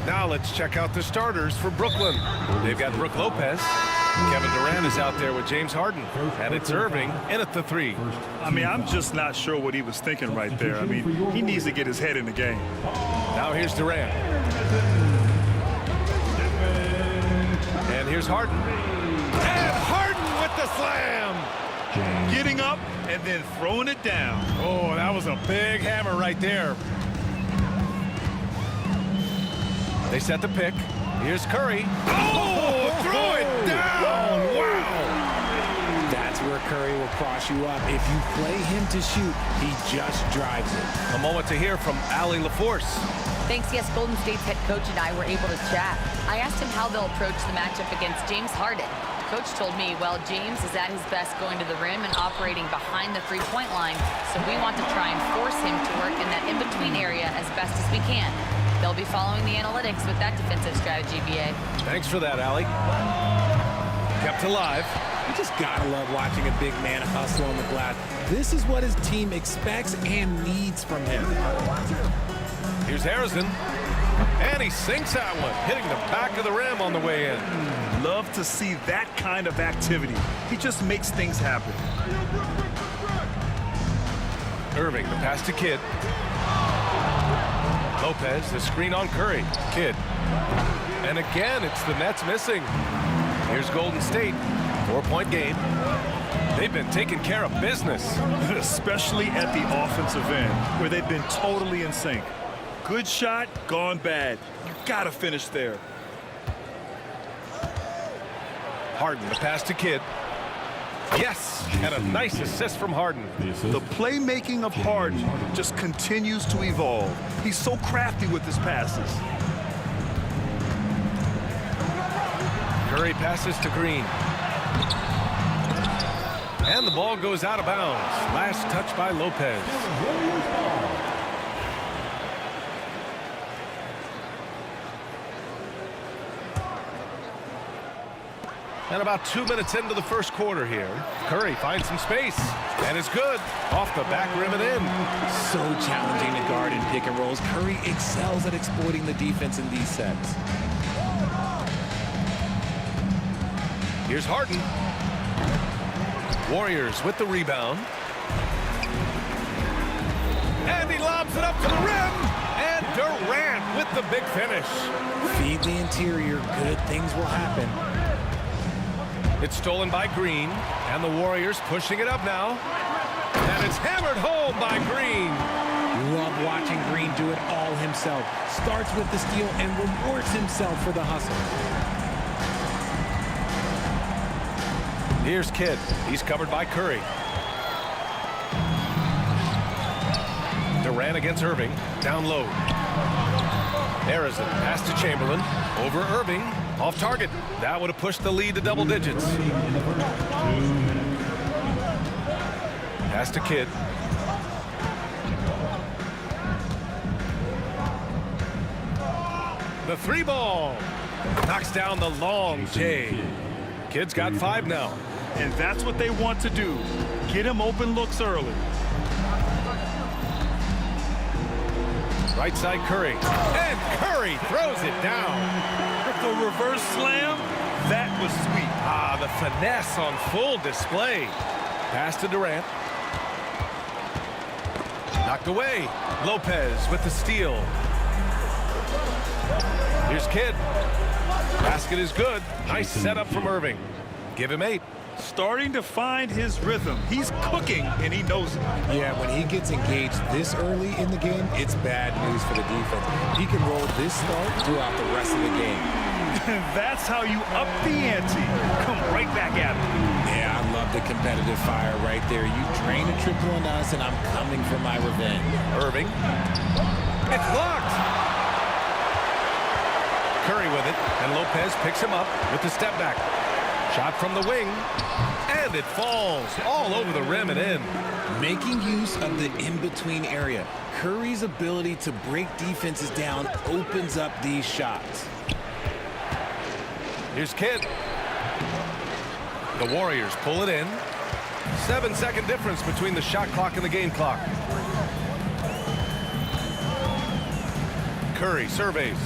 Now let's check out the starters for Brooklyn. They've got Brook Lopez. Kevin Durant is out there with James Harden. And it's Irving in at the 3. I mean, I'm just not sure what he was thinking right there. I mean, he needs to get his head in the game. Now here's Durant. And here's Harden. And Harden with the slam. Getting up and then throwing it down. Oh, that was a big hammer right there. They set the pick. Here's Curry. Oh, throw it down. Wow. That's where Curry will cross you up. If you play him to shoot, he just drives it. A moment to hear from Allie LaForce. Thanks, yes, Golden State's head coach and I were able to chat. I asked him how they'll approach the matchup against James Harden. Coach told me, well, James is at his best going to the rim and operating behind the three-point line, so we want to try and force him to work in that in-between area as best as we can. They'll be following the analytics with that defensive strategy, BA. Thanks for that, Allie. Kept alive. You just gotta love watching a big man hustle on the glass. This is what his team expects and needs from him. Here's Harrison. And he sinks that one, hitting the back of the rim on the way in. Love to see that kind of activity. He just makes things happen. Irving, the pass to Kidd. Lopez, the screen on Curry. Kidd. And again, it's the Nets missing. Here's Golden State. 4-point game. They've been taking care of business. Especially at the offensive end, where they've been totally in sync. Good shot, gone bad. You gotta finish there. Harden, the pass to Kidd. Yes, and a nice assist from Harden. The playmaking of Harden just continues to evolve. He's so crafty with his passes. Curry passes to Green. And the ball goes out of bounds. Last touch by Lopez. And about 2 minutes into the first quarter here. Curry finds some space. And it's good. Off the back rim and in. So challenging to guard in pick and rolls. Curry excels at exploiting the defense in these sets. Here's Harden. Warriors with the rebound. And he lobs it up to the rim. And Durant with the big finish. Feed the interior. Good things will happen. It's stolen by Green, and the Warriors pushing it up now. And it's hammered home by Green. Love watching Green do it all himself. Starts with the steal and rewards himself for the hustle. Here's Kidd. He's covered by Curry. Durant against Irving. Down low. Harrison pass to Chamberlain. Over Irving. Off target. That would have pushed the lead to double digits. Pass to Kidd. The 3 ball. Knocks down the long J. Kidd's got 5 now. And that's what they want to do. Get him open looks early. Right side Curry. And Curry throws it down. The reverse slam, that was sweet. Ah, the finesse on full display. Pass to Durant. Knocked away. Lopez with the steal. Here's Kidd. Basket is good. Nice setup from Irving. Give him 8. Starting to find his rhythm. He's cooking, and he knows it. Yeah, when he gets engaged this early in the game, it's bad news for the defense. He can roll this start throughout the rest of the game. That's how you up the ante. Come right back at him. Yeah, I love the competitive fire right there. You drain a triple on us, and I'm coming for my revenge. Irving. It's blocked. Curry with it, and Lopez picks him up with the step back. Shot from the wing, and it falls all over the rim and in. Making use of the in-between area. Curry's ability to break defenses down opens up these shots. Here's Kidd. The Warriors pull it in. 7-second difference between the shot clock and the game clock. Curry surveys.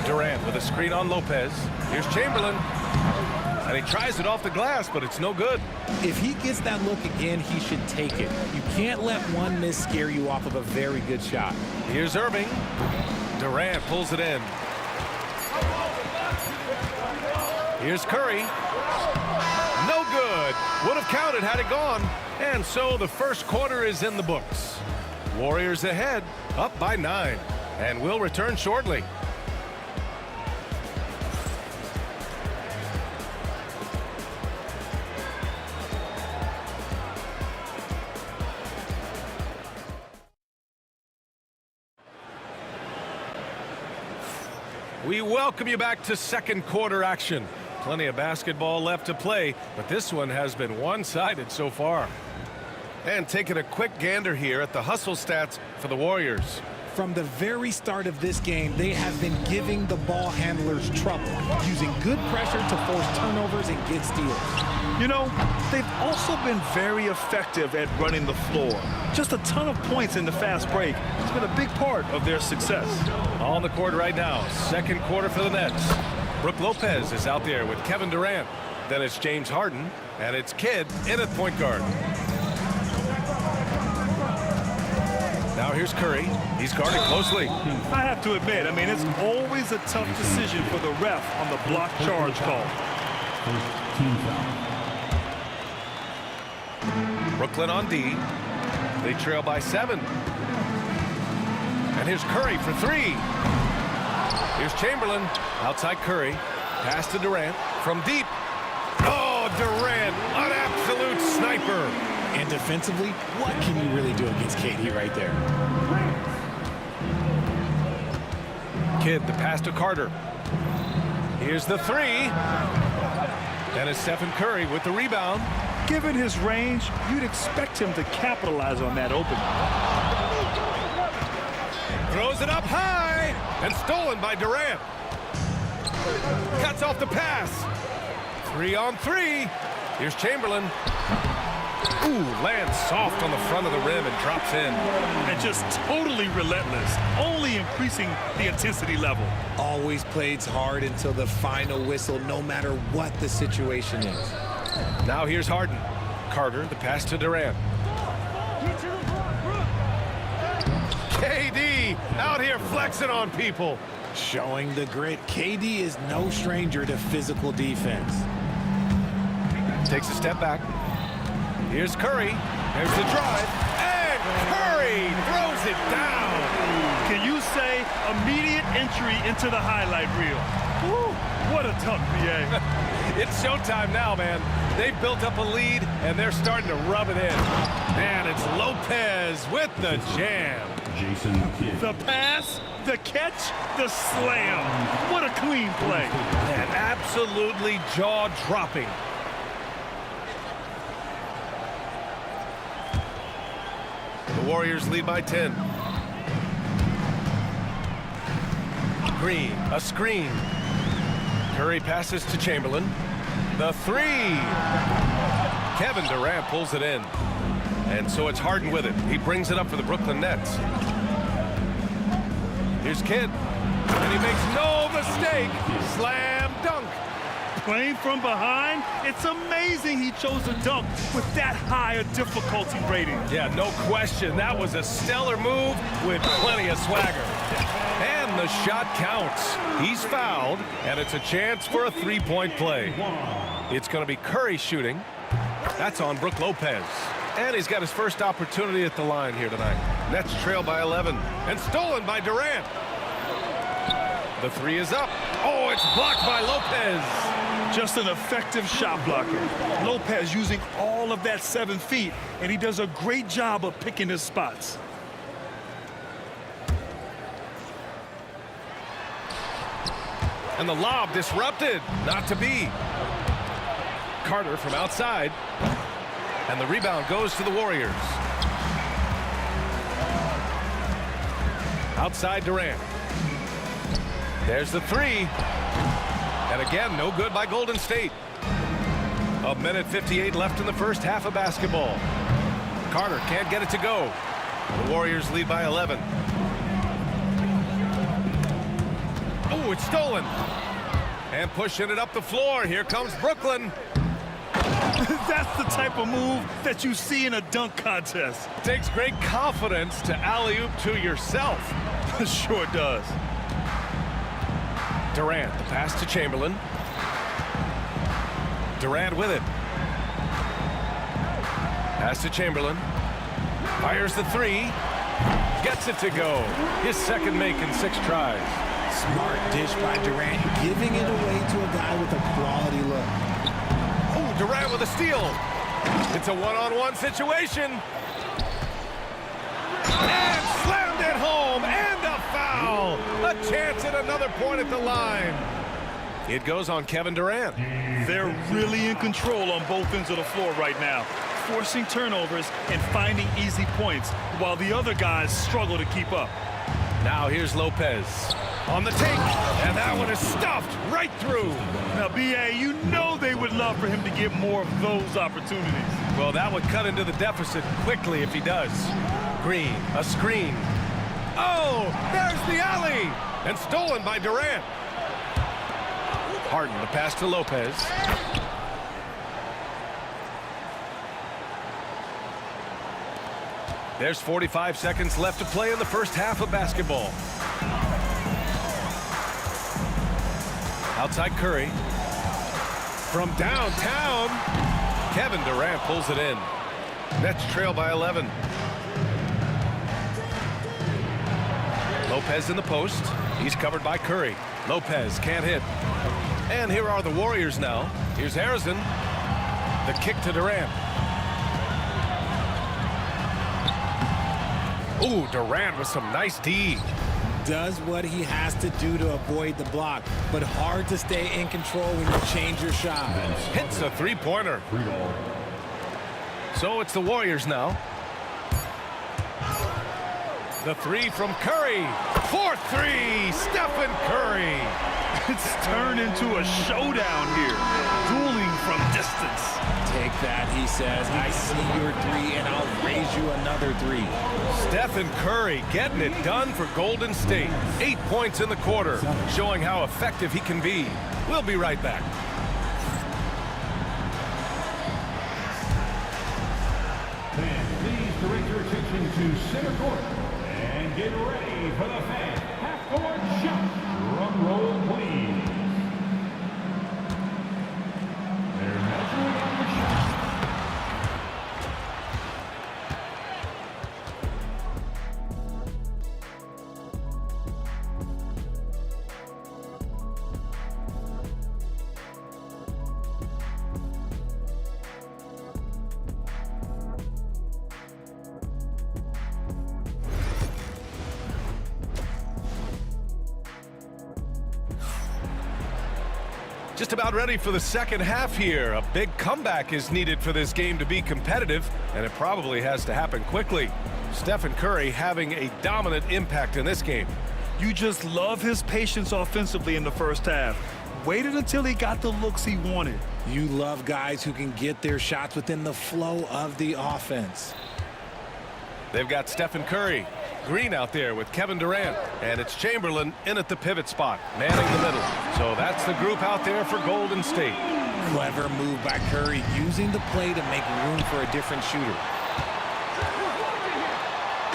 Durant with a screen on Lopez. Here's Chamberlain. And he tries it off the glass, but it's no good. If he gets that look again, he should take it. You can't let one miss scare you off of a very good shot. Here's Irving. Durant pulls it in. Here's Curry. No good. Would have counted had it gone. And so the first quarter is in the books. Warriors ahead, up by 9. And we'll return shortly. We welcome you back to second quarter action. Plenty of basketball left to play, but this one has been one-sided so far. And taking a quick gander here at the hustle stats for the Warriors. From the very start of this game, they have been giving the ball handlers trouble, using good pressure to force turnovers and get steals. You know, they've also been very effective at running the floor. Just a ton of points in the fast break. It's been a big part of their success. On the court right now, second quarter for the Nets. Brook Lopez is out there with Kevin Durant. Then it's James Harden, and it's Kidd in at point guard. Now here's Curry. He's guarded closely. I have to admit, it's always a tough decision for the ref on the block charge call. Brooklyn on D. They trail by 7. And here's Curry for 3. Here's Chamberlain. Outside Curry. Pass to Durant. From deep. Oh, Durant. An absolute sniper. And defensively, what can you really do against KD right there? Kidd, the pass to Carter. Here's the 3. And it's Stephen Curry with the rebound. Given his range, you'd expect him to capitalize on that opening. Throws it up high and stolen by Durant. Cuts off the pass. 3 on 3. Here's Chamberlain. Ooh, lands soft on the front of the rim and drops in. And just totally relentless, only increasing the intensity level. Always plays hard until the final whistle, no matter what the situation is. Now here's Harden. Carter, the pass to Durant. KD out here flexing on people. Showing the grit. KD is no stranger to physical defense. Takes a step back. Here's Curry. There's the drive. And Curry throws it down. Can you say immediate entry into the highlight reel? Woo, what a tough PA. It's showtime now, man. They've built up a lead, and they're starting to rub it in. And it's Lopez with the jam. The pass, the catch, the slam. What a clean play. And absolutely jaw-dropping. The Warriors lead by 10. Green, a screen. Curry passes to Chamberlain. The 3. Kevin Durant pulls it in. And so it's Harden with it. He brings it up for the Brooklyn Nets. Here's Kidd. And he makes no mistake. Slam dunk. Playing from behind, it's amazing he chose to dunk with that high a difficulty rating. Yeah, no question. That was a stellar move with plenty of swagger. And the shot counts. He's fouled, and it's a chance for a three-point play. It's going to be Curry shooting. That's on Brook Lopez. And he's got his first opportunity at the line here tonight. Nets trail by 11. And stolen by Durant. The 3 is up. Oh, it's blocked by Lopez. Just an effective shot blocker. Lopez using all of that 7 feet, and he does a great job of picking his spots. And the lob disrupted. Not to be. Carter from outside. And the rebound goes to the Warriors. Outside Durant. There's the 3. And again, no good by Golden State. 1:58 left in the first half of basketball. Carter can't get it to go. The Warriors lead by 11. Oh, it's stolen. And pushing it up the floor. Here comes Brooklyn. That's the type of move that you see in a dunk contest. Takes great confidence to alley-oop to yourself. Sure does. Durant, the pass to Chamberlain. Durant with it. Pass to Chamberlain. Fires the three. Gets it to go. His second make in 6 tries. Smart dish by Durant, giving it away to a guy with a quality look. Oh, Durant with a steal. It's a one-on-one situation. And slammed it home. And a foul. A chance at another point at the line. It goes on Kevin Durant. They're really in control on both ends of the floor right now, forcing turnovers and finding easy points while the other guys struggle to keep up. Now here's Lopez on the take, and that one is stuffed right through. Now, B.A., you know they would love for him to get more of those opportunities. Well, that would cut into the deficit quickly if he does. Green, a screen. Oh, there's the alley, and stolen by Durant. Harden, the pass to Lopez. There's 45 seconds left to play in the first half of basketball. Outside Curry. From downtown, Kevin Durant pulls it in. Nets trail by 11. Lopez in the post. He's covered by Curry. Lopez can't hit. And here are the Warriors now. Here's Harrison. The kick to Durant. Ooh, Durant with some nice D. Does what he has to do to avoid the block, but hard to stay in control when you change your shot. Hits a three-pointer. So it's the Warriors now. The three from Curry. 4-3, Stephen Curry. It's turned into a showdown here, dueling from distance. Take that, he says. I see your three, and I'll raise you another three. Stephen Curry getting it done for Golden State. 8 points in the quarter, showing how effective he can be. We'll be right back. Fans, please direct your attention to center court and get ready for the fan half-court shot. Drum roll, please. They're measuring on the shot. Just about ready for the second half here. A big comeback is needed for this game to be competitive, and it probably has to happen quickly. Stephen Curry having a dominant impact in this game. You just love his patience offensively in the first half. Waited until he got the looks he wanted. You love guys who can get their shots within the flow of the offense. They've got Stephen Curry. Green out there with Kevin Durant, and it's Chamberlain in at the pivot spot, manning the middle. So that's the group out there for Golden State. Clever move by Curry, using the play to make room for a different shooter.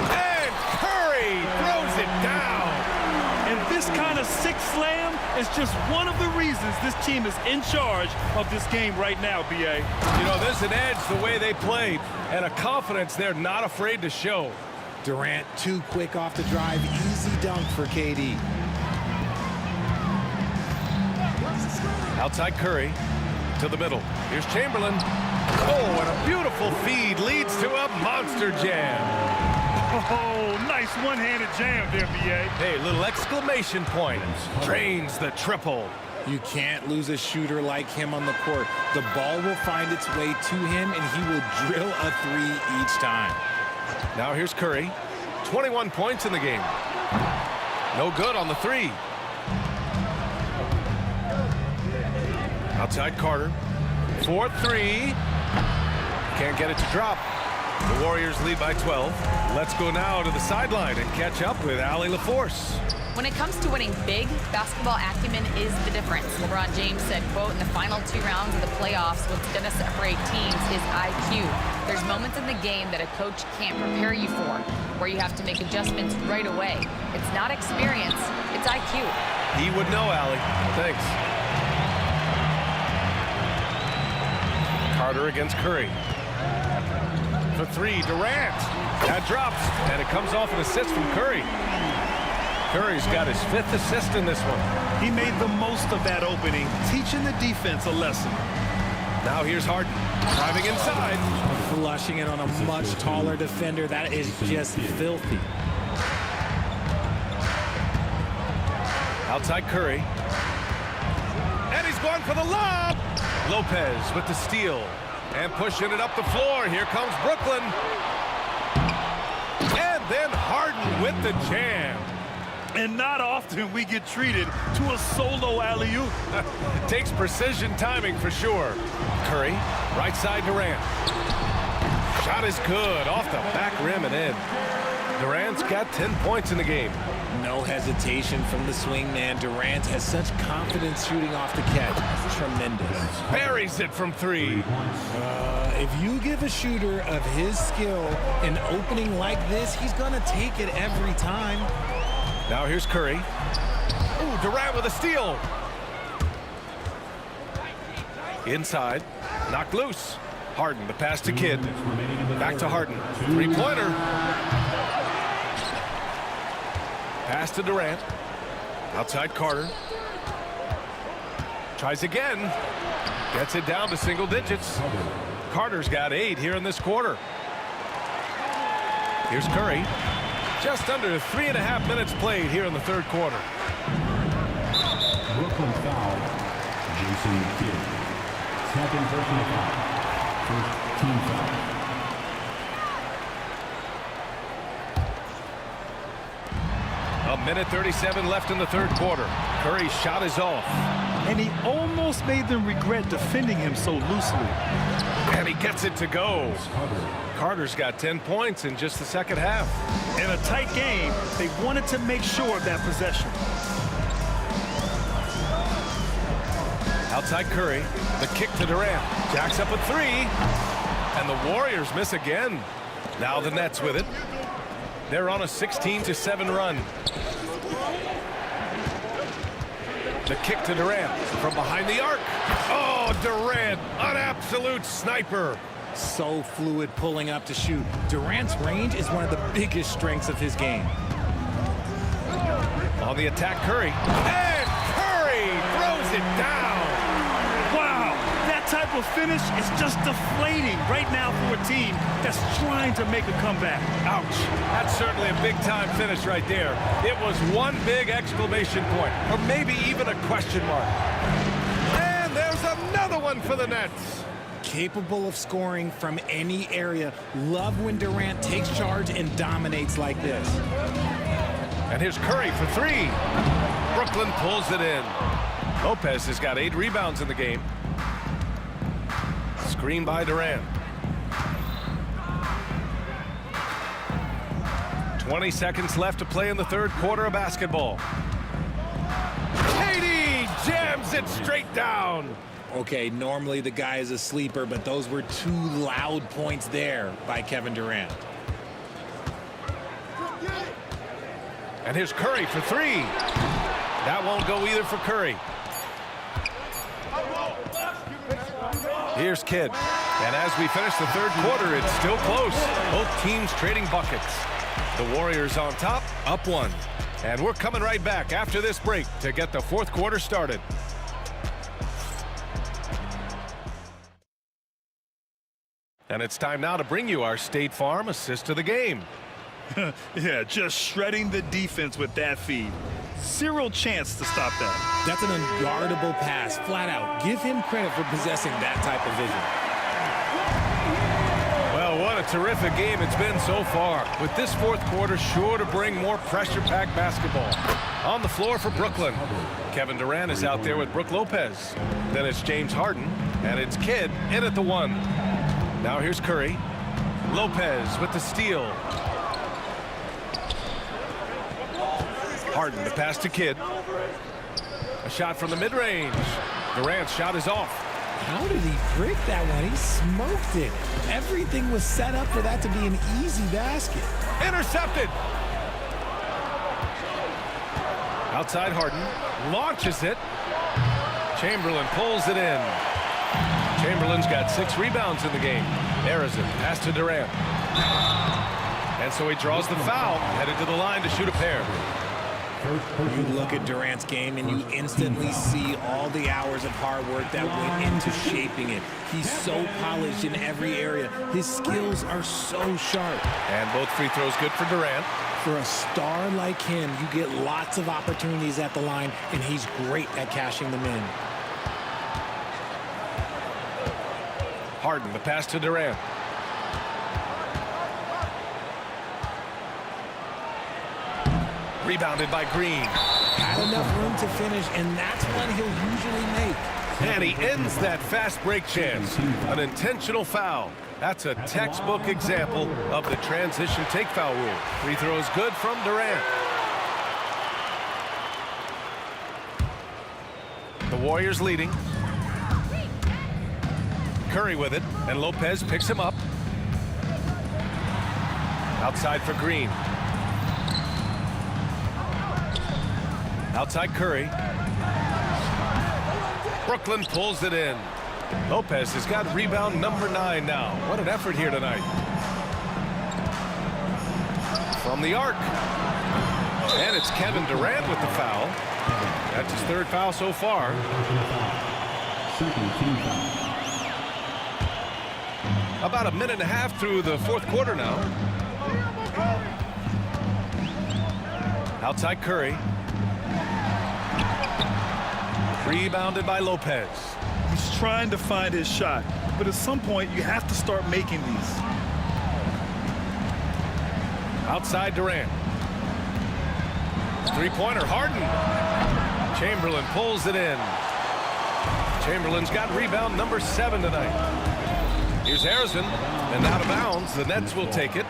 And Curry throws it down. And this kind of sick slam is just one of the reasons this team is in charge of this game right now, B.A. You know, there's an edge the way they play, and a confidence they're not afraid to show. Durant too quick off the drive. Easy dunk for KD. Outside Curry to the middle. Here's Chamberlain. Oh, and a beautiful feed leads to a monster jam. Oh, nice one-handed jam there, B.A. Hey, little exclamation point. Drains the triple. You can't lose a shooter like him on the court. The ball will find its way to him, and he will drill a three each time. Now here's Curry. 21 points in the game. No good on the three. Outside Carter. 4-3. Can't get it to drop. The Warriors lead by 12. Let's go now to the sideline and catch up with Allie LaForce. When it comes to winning big, basketball acumen is the difference. LeBron James said, quote, in the final 2 rounds of the playoffs, what's going to separate teams is IQ. There's moments in the game that a coach can't prepare you for, where you have to make adjustments right away. It's not experience, it's IQ. He would know, Allie. Thanks. Carter against Curry. For 3, Durant. That drops, and it comes off an assist from Curry. Curry's got his 5th assist in this one. He made the most of that opening, teaching the defense a lesson. Now here's Harden, driving inside. Flushing it on a much taller defender. That is just filthy. Outside Curry. And he's going for the lob. Lopez with the steal. And pushing it up the floor. Here comes Brooklyn. And then Harden with the jam. And not often we get treated to a solo alley-oop. Takes precision timing for sure. Curry, right side Durant. Shot is good, off the back rim and in. Durant's got 10 points in the game. No hesitation from the swingman. Durant has such confidence shooting off the catch. Tremendous. Buries it from 3. If you give a shooter of his skill an opening like this, he's going to take it every time. Now here's Curry. Ooh, Durant with a steal. Inside, knocked loose. Harden, the pass to Kidd. Back to Harden. 3-pointer. Pass to Durant. Outside Carter. Tries again. Gets it down to single digits. Carter's got 8 here in this quarter. Here's Curry. Just under 3.5 minutes played here in the 3rd quarter. Brooklyn foul. Jason Kidd. 2nd personal foul. 1st team foul. A minute 37 left in the 3rd quarter. Curry's shot is off. And he almost made them regret defending him so loosely. And he gets it to go. Carter's got 10 points in just the 2nd half. In a tight game, they wanted to make sure of that possession. Outside Curry, the kick to Durant. Jacks up a 3. And the Warriors miss again. Now the Nets with it. They're on a 16-7 run. The kick to Durant from behind the arc. Oh, Durant, an absolute sniper. So fluid pulling up to shoot. Durant's range is one of the biggest strengths of his game. On the attack, Curry. And Curry throws it down. Wow, that type of finish is just deflating right now for a team that's trying to make a comeback. Ouch. That's certainly a big-time finish right there. It was one big exclamation point, or maybe even a question mark. And there's another one for the Nets. Capable of scoring from any area. Love when Durant takes charge and dominates like this. And here's Curry for 3. Brooklyn pulls it in. Lopez has got 8 rebounds in the game. Screen by Durant. 20 seconds left to play in the 3rd quarter of basketball. KD jams it straight down. Okay, normally the guy is a sleeper, but those were 2 loud points there by Kevin Durant. And here's Curry for 3. That won't go either for Curry. Here's Kidd. And as we finish the 3rd quarter, it's still close. Both teams trading buckets. The Warriors on top, up 1. And we're coming right back after this break to get the 4th quarter started. And it's time now to bring you our State Farm assist of the game. Yeah, just shredding the defense with that feed. Zero chance to stop that. That's an unguardable pass, flat out. Give him credit for possessing that type of vision. Well, what a terrific game it's been so far. With this 4th quarter sure to bring more pressure-packed basketball. On the floor for Brooklyn, Kevin Durant is out there with Brook Lopez. Then it's James Harden, and it's Kidd in at the 1. Now here's Curry. Lopez with the steal. Harden, the pass to Kidd. A shot from the mid-range. Durant's shot is off. How did he break that one? He smoked it. Everything was set up for that to be an easy basket. Intercepted. Outside Harden. Launches it. Chamberlain pulls it in. Chamberlain's got 6 rebounds in the game. Harrison, pass to Durant. And so he draws the foul, headed to the line to shoot a pair. You look at Durant's game and you instantly see all the hours of hard work that went into shaping it. He's so polished in every area. His skills are so sharp. And both free throws good for Durant. For a star like him, you get lots of opportunities at the line, and he's great at cashing them in. Harden, the pass to Durant. Rebounded by Green. Had enough room to finish, and that's what he'll usually make. And he ends that fast break chance. An intentional foul. That's a textbook example of the transition take foul rule. Free throw is good from Durant. The Warriors leading. Curry with it, and Lopez picks him up. Outside for Green. Outside Curry. Brooklyn pulls it in. Lopez has got rebound number 9 now. What an effort here tonight. From the arc. And it's Kevin Durant with the foul. That's his 3rd foul so far. About a minute and a half through the 4th quarter now. Outside Curry. Rebounded by Lopez. He's trying to find his shot, but at some point you have to start making these. Outside Durant. 3-pointer Harden. Chamberlain pulls it in. Chamberlain's got rebound number 7 tonight. Here's Harrison, and out of bounds. The Nets will take it.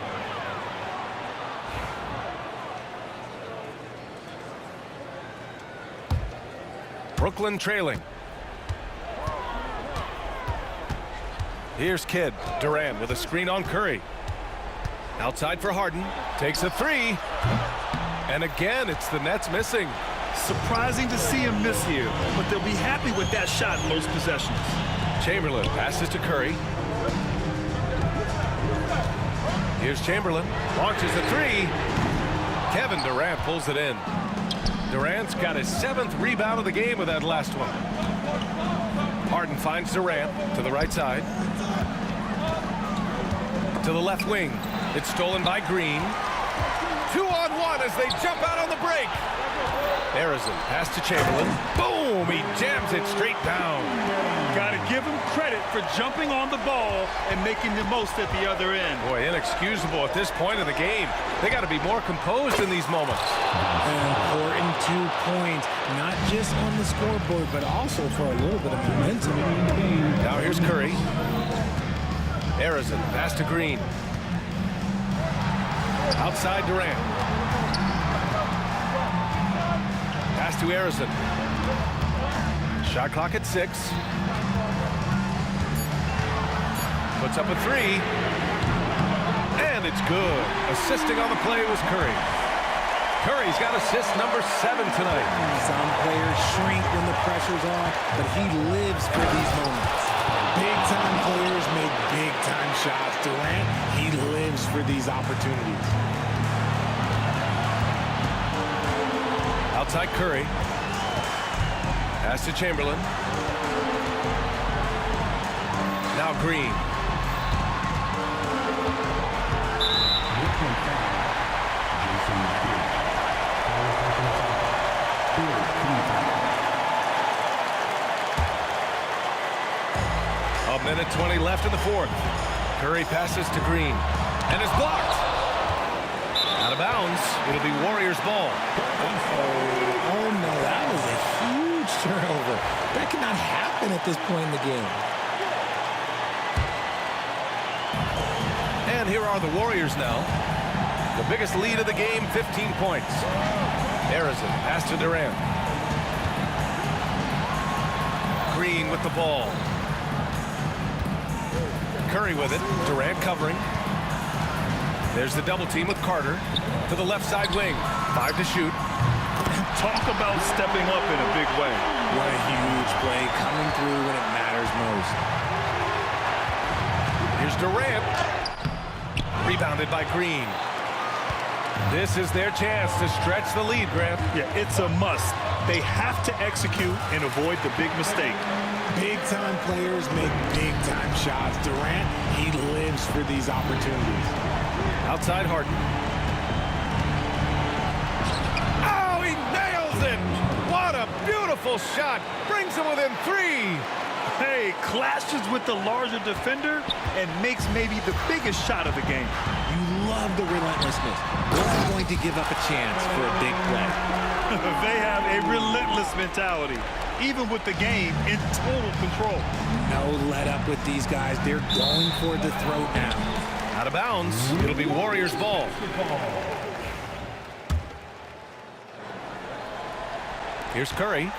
Brooklyn trailing. Here's Kidd. Durant with a screen on Curry. Outside for Harden. Takes a 3. And again, it's the Nets missing. Surprising to see him miss here, but they'll be happy with that shot most possessions. Chamberlain passes to Curry. Here's Chamberlain. Launches the 3. Kevin Durant pulls it in. Durant's got his 7th rebound of the game with that last one. Harden finds Durant to the right side. To the left wing. It's stolen by Green. 2-on-1 as they jump out on the break. Harrison pass to Chamberlain. Boom! He jams it straight down. Got to give him credit for jumping on the ball and making the most at the other end. Boy, inexcusable at this point of the game. They got to be more composed in these moments. An important 2 points, not just on the scoreboard, but also for a little bit of momentum. Now here's Curry. Harrison pass to Green. Outside Durant. Pass to Harrison. Shot clock at 6. Puts up a 3. And it's good. Assisting on the play was Curry. Curry's got assist number 7 tonight. Some players shrink when the pressure's on, but he lives for these moments. Big-time players make big-time shots. Durant, he lives for these opportunities. Outside Curry. Pass to Chamberlain. Now Green. A minute 20 left in the 4th. Curry passes to Green. And is blocked. Out of bounds. It'll be Warriors ball. Oh no, that was a huge turnover. That cannot happen at this point in the game. And And here are the Warriors now. The biggest lead of the game, 15 points. Harrison, pass to Durant. Green with the ball. Curry with it. Durant covering. There's the double team with Carter. To the left side wing. 5 to shoot. Talk about stepping up in a big way. What a huge play, coming through when it matters most. Here's Durant. Rebounded by Green. This is their chance to stretch the lead, Grant. Yeah, it's a must. They have to execute and avoid the big mistake. Big-time players make big-time shots. Durant, he lives for these opportunities. Outside Harden. Oh, he nails it! What a beautiful shot! Brings him within 3. Hey, clashes with the larger defender and makes maybe the biggest shot of the game. You love the relentlessness. They're not going to give up a chance for a big play. They have a relentless mentality, even with the game in total control. No let up with these guys. They're going for the throat now. Out of bounds. It'll be Warriors ball. Here's Curry.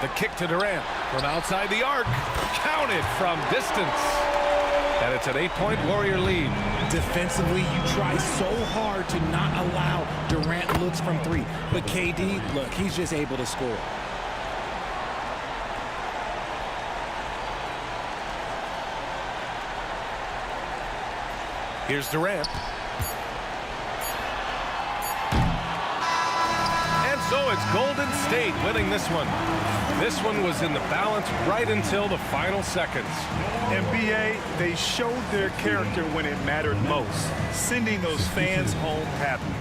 The kick to Durant from outside the arc. Counted from distance. And it's an 8-point Warrior lead. Defensively, you try so hard to not allow Durant looks from 3. But KD, look, he's just able to score. Here's Durant. And so it's Golden State winning this one. This one was in the balance right until the final seconds. NBA, they showed their character when it mattered most, sending those fans home happy.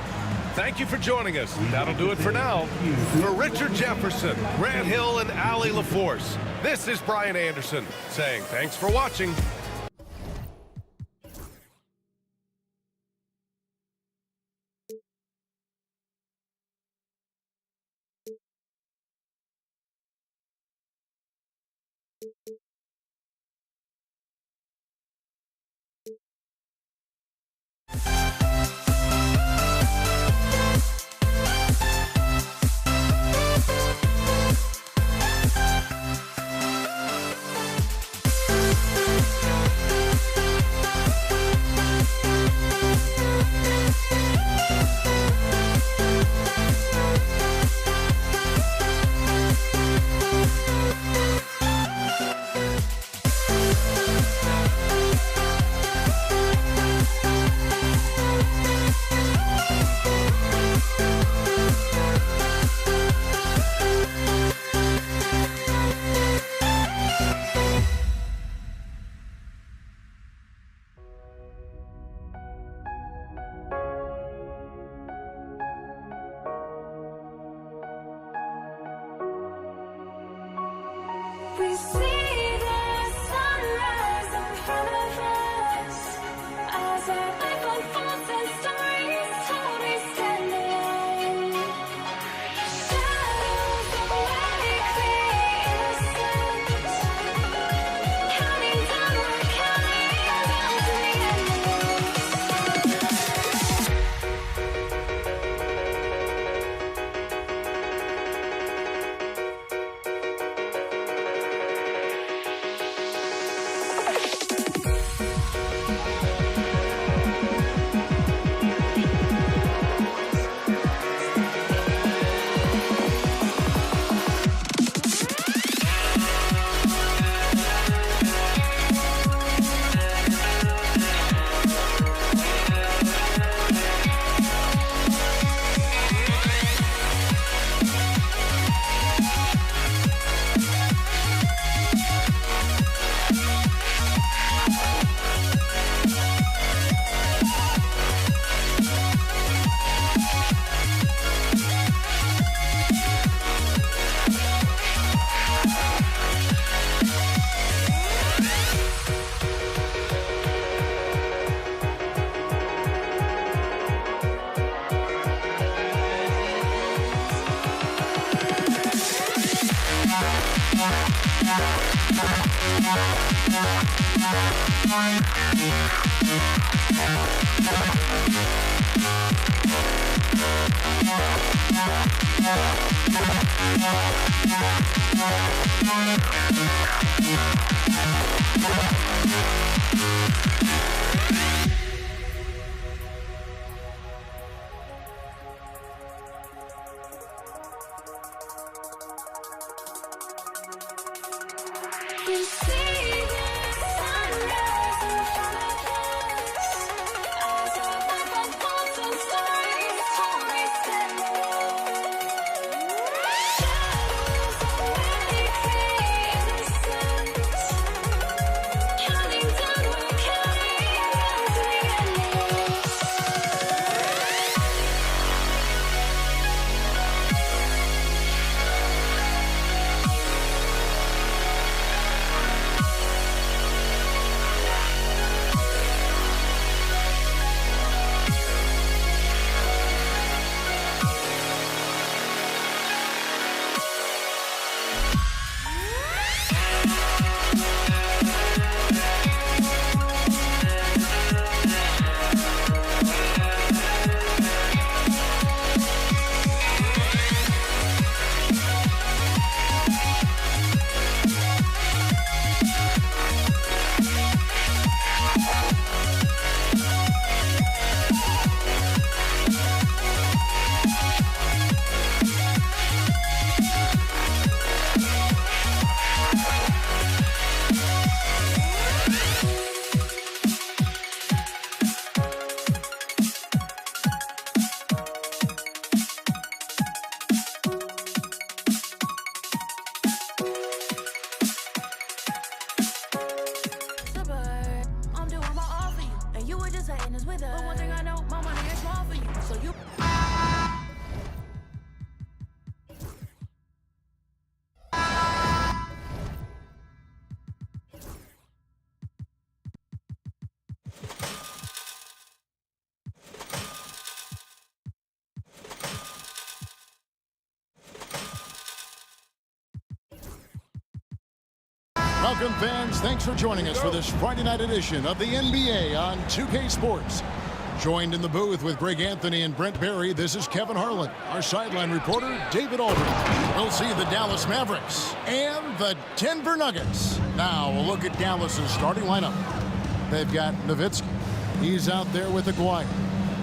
Thank you for joining us. That'll do it for now. For Richard Jefferson, Grant Hill, and Allie LaForce, this is Brian Anderson saying thanks for watching. We see the sunrise in front of us as our life unfolds and stories told we stand alone. Shadows awake the innocent, counting down, we're counting down to the Yeah. You see the sunrise in front of us as our life unfolds and stories told we stand alone. Shadows already create innocence, counting down, we're counting down to the endless. I'm doing my all for you, and you were just hating us with us. But one thing I know, my money is small for you, so you. Welcome, fans. Thanks for joining us for this Friday night edition of the NBA on 2K Sports. Joined in the booth with Greg Anthony and Brent Barry, this is Kevin Harlan. Our sideline reporter, David Aldridge. We'll see the Dallas Mavericks and the Denver Nuggets. Now, we'll look at Dallas's starting lineup. They've got Nowitzki. He's out there with Aguirre.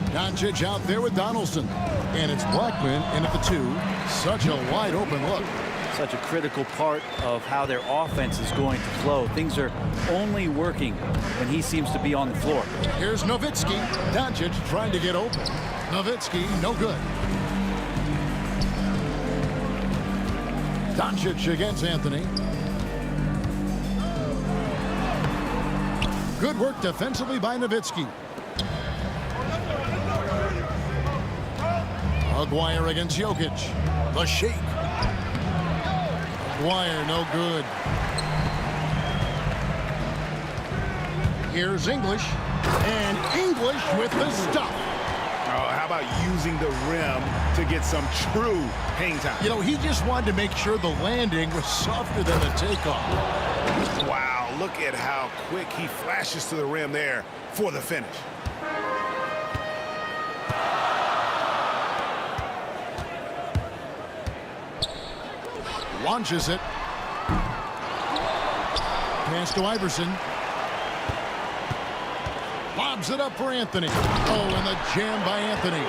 Doncic out there with Donaldson. And it's Blackman in at the 2. Such a wide open look. Such a critical part of how their offense is going to flow. Things are only working when he seems to be on the floor. Here's Nowitzki. Doncic trying to get open. Nowitzki, no good. Doncic against Anthony. Good work defensively by Nowitzki. Aguirre against Jokic. The shake. Aguirre, no good. Here's English. And English with the stop. How about using the rim to get some true hang time? You know, he just wanted to make sure the landing was softer than the takeoff. Wow, look at how quick he flashes to the rim there for the finish. Launches it. Pass to Iverson. Lobs it up for Anthony. Oh, and the jam by Anthony.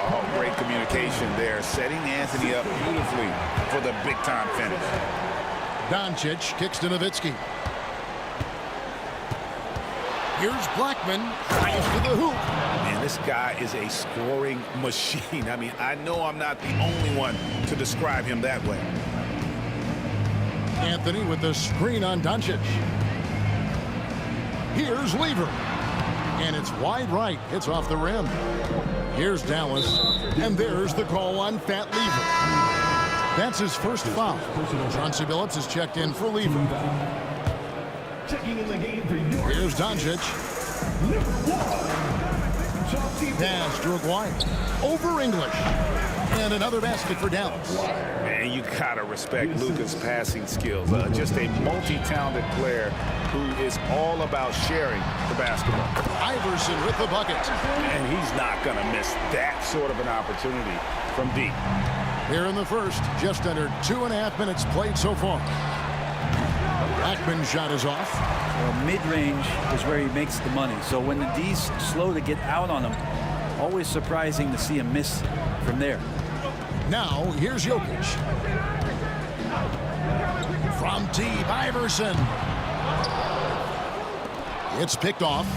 Oh, great communication there, setting Anthony up beautifully for the big-time finish. Doncic kicks to Nowitzki. Here's Blackman. Drives to the hoop. Man, this guy is a scoring machine. I mean, I know I'm not the only one to describe him that way. Anthony with the screen on Doncic. Here's Lever. And it's wide right. It's off the rim. Here's Dallas. And there's the call on Fat Lever. That's his first foul. Chauncey Billups is checked in for Lever. Here's Doncic. Pass to Aguirre. Over English. And another basket for Dallas. And you gotta respect Luka's passing skills. Just a multi-talented player who is all about sharing the basketball. Iverson with the bucket. And he's not gonna miss that sort of an opportunity from deep. Here in the first, just under 2.5 minutes played so far. Blackman's shot is off. Well, mid-range is where he makes the money. So when the D's slow to get out on him, always surprising to see him miss from there. Now, here's Jokic. From deep, Iverson. It's picked off.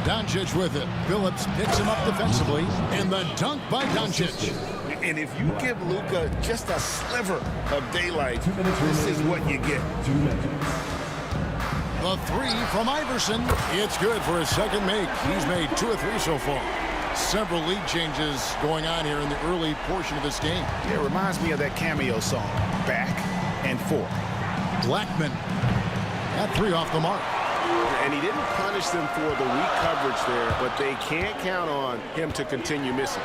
Doncic with it. Phillips picks him up defensively. And the dunk by Doncic. And if you give Luka just a sliver of daylight, this is what you get. The three from Iverson. It's good for his second make. He's made 2 of 3 so far. Several lead changes going on here in the early portion of this game. It reminds me of that cameo song, Back and Forth. Blackman. That 3 off the mark. And he didn't punish them for the weak coverage there, but they can't count on him to continue missing.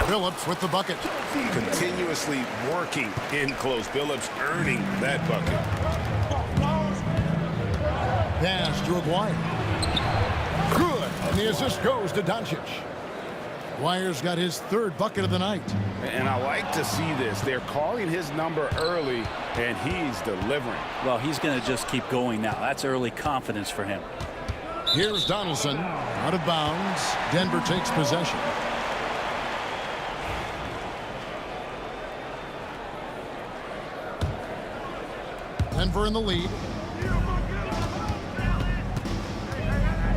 Phillips with the bucket. Continuously working in close. Phillips earning that bucket. Pass to Aguirre. Good. And the assist goes to Doncic. Aguirre's got his 3rd bucket of the night. And I like to see this. They're calling his number early, and he's delivering. Well, he's going to just keep going now. That's early confidence for him. Here's Donaldson. Out of bounds. Denver takes possession. Denver in the lead.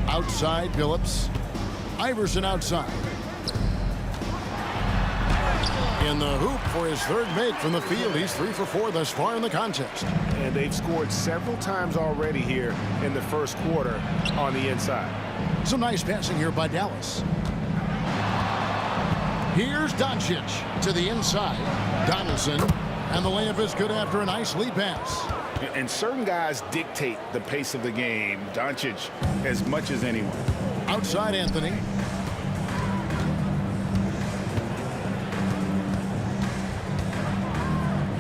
Outside, Phillips. Iverson outside. In the hoop for his 3rd make from the field. He's 3 for 4 thus far in the contest. And they've scored several times already here in the first quarter on the inside. Some nice passing here by Dallas. Here's Doncic to the inside. Donaldson. And the layup is good after a nice lead pass. And certain guys dictate the pace of the game. Doncic as much as anyone. Outside Anthony.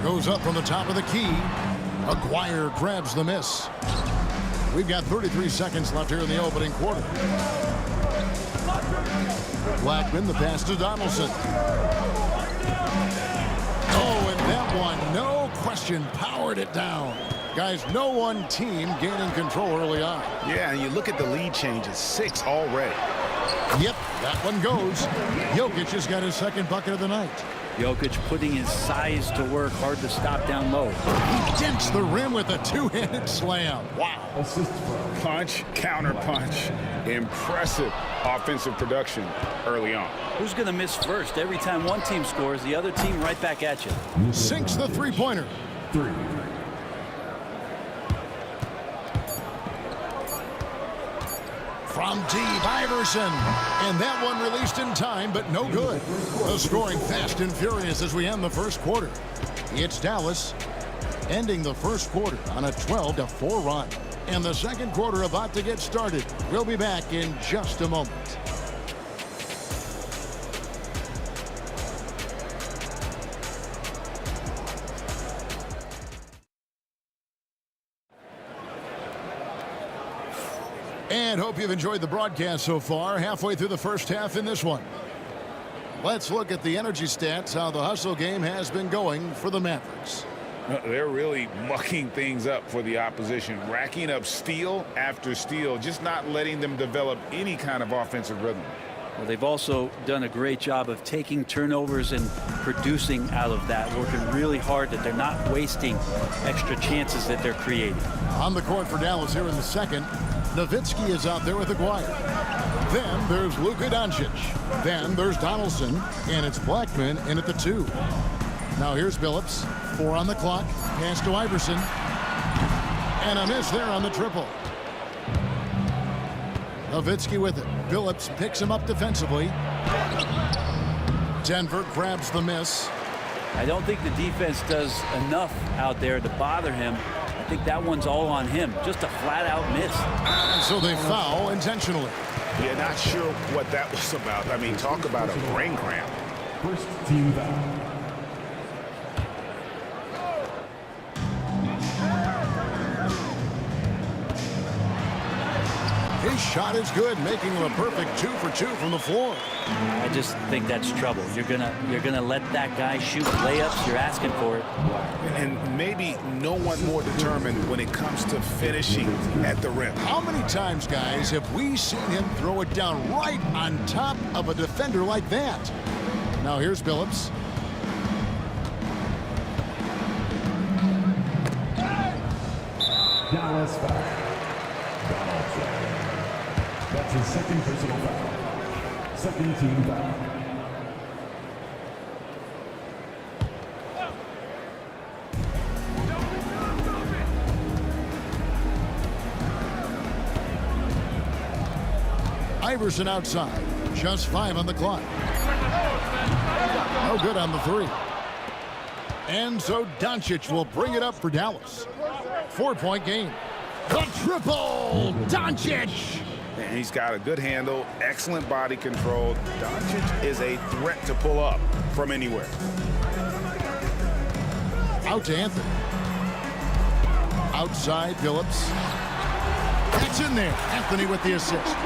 Goes up from the top of the key. Aguirre grabs the miss. We've got 33 seconds left here in the opening quarter. Blackman, the pass to Donaldson. Oh, and that one, no question, powered it down. Guys, no one team gaining control early on. Yeah, and you look at the lead changes, 6 already. Yep, that one goes. Jokic has got his 2nd bucket of the night. Jokic putting his size to work, hard to stop down low. He dents the rim with a 2-handed slam. Wow. Punch, counter punch. Impressive offensive production early on. Who's going to miss first? Every time one team scores, the other team right back at you. Sinks the 3-pointer. 3. From deep, Iverson. And that one released in time, but no good. The scoring fast and furious as we end the first quarter. It's Dallas ending the first quarter on a 12-4 run. And the second quarter about to get started. We'll be back in just a moment. And hope you've enjoyed the broadcast so far. Halfway through the first half in this one. Let's look at the energy stats, how the hustle game has been going for the Mavericks. They're really mucking things up for the opposition, racking up steal after steal, just not letting them develop any kind of offensive rhythm. Well, they've also done a great job of taking turnovers and producing out of that, working really hard that they're not wasting extra chances that they're creating. On the court for Dallas here in the second, Nowitzki is out there with Aguirre. Then there's Luka Doncic. Then there's Donaldson, and it's Blackman in at the 2. Now here's Phillips. 4 on the clock. Pass to Iverson. And a miss there on the triple. Nowitzki with it. Phillips picks him up defensively. Denver grabs the miss. I don't think the defense does enough out there to bother him. I think that one's all on him. Just a flat-out miss. And so they foul intentionally. Yeah, not sure what that was about. I mean, talk about a brain cramp. First team foul. His shot is good, making him a perfect 2 for 2 from the floor. I just think that's trouble. You're gonna let that guy shoot layups. You're asking for it. And maybe no one more determined when it comes to finishing at the rim. How many times, guys, have we seen him throw it down right on top of a defender like that? Now here's Billups. Dallas foul. Donaldson. That's his second personal foul. Second team foul. Iverson outside. Just 5 on the clock. No good on the 3. And so Doncic will bring it up for Dallas. 4-point game. The triple! Doncic! And he's got a good handle, excellent body control. Doncic is a threat to pull up from anywhere. Out to Anthony. Outside, Billups. That's in there. Anthony with the assist.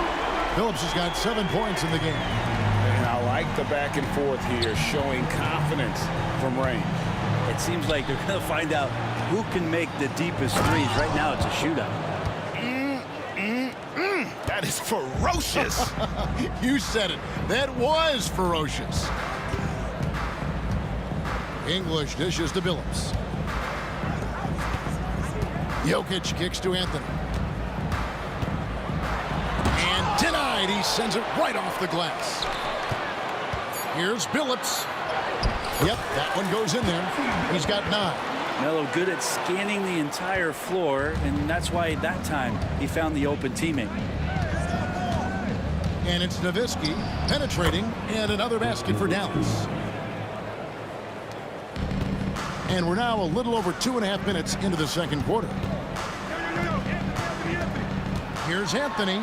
Billups has got 7 points in the game. And I like the back and forth here, showing confidence from Rain. It seems like they're going to find out who can make the deepest threes. Right now, it's a shootout. That is ferocious. You said it. That was ferocious. English dishes to Billups. Jokic kicks to Anthony. And denied. He sends it right off the glass. Here's Billups. Yep, that one goes in there. He's got 9. Melo good at scanning the entire floor, and that's why that time he found the open teammate. And it's Nowitzki penetrating, and another basket for Dallas. And we're now a little over 2.5 minutes into the second quarter. Here's Anthony.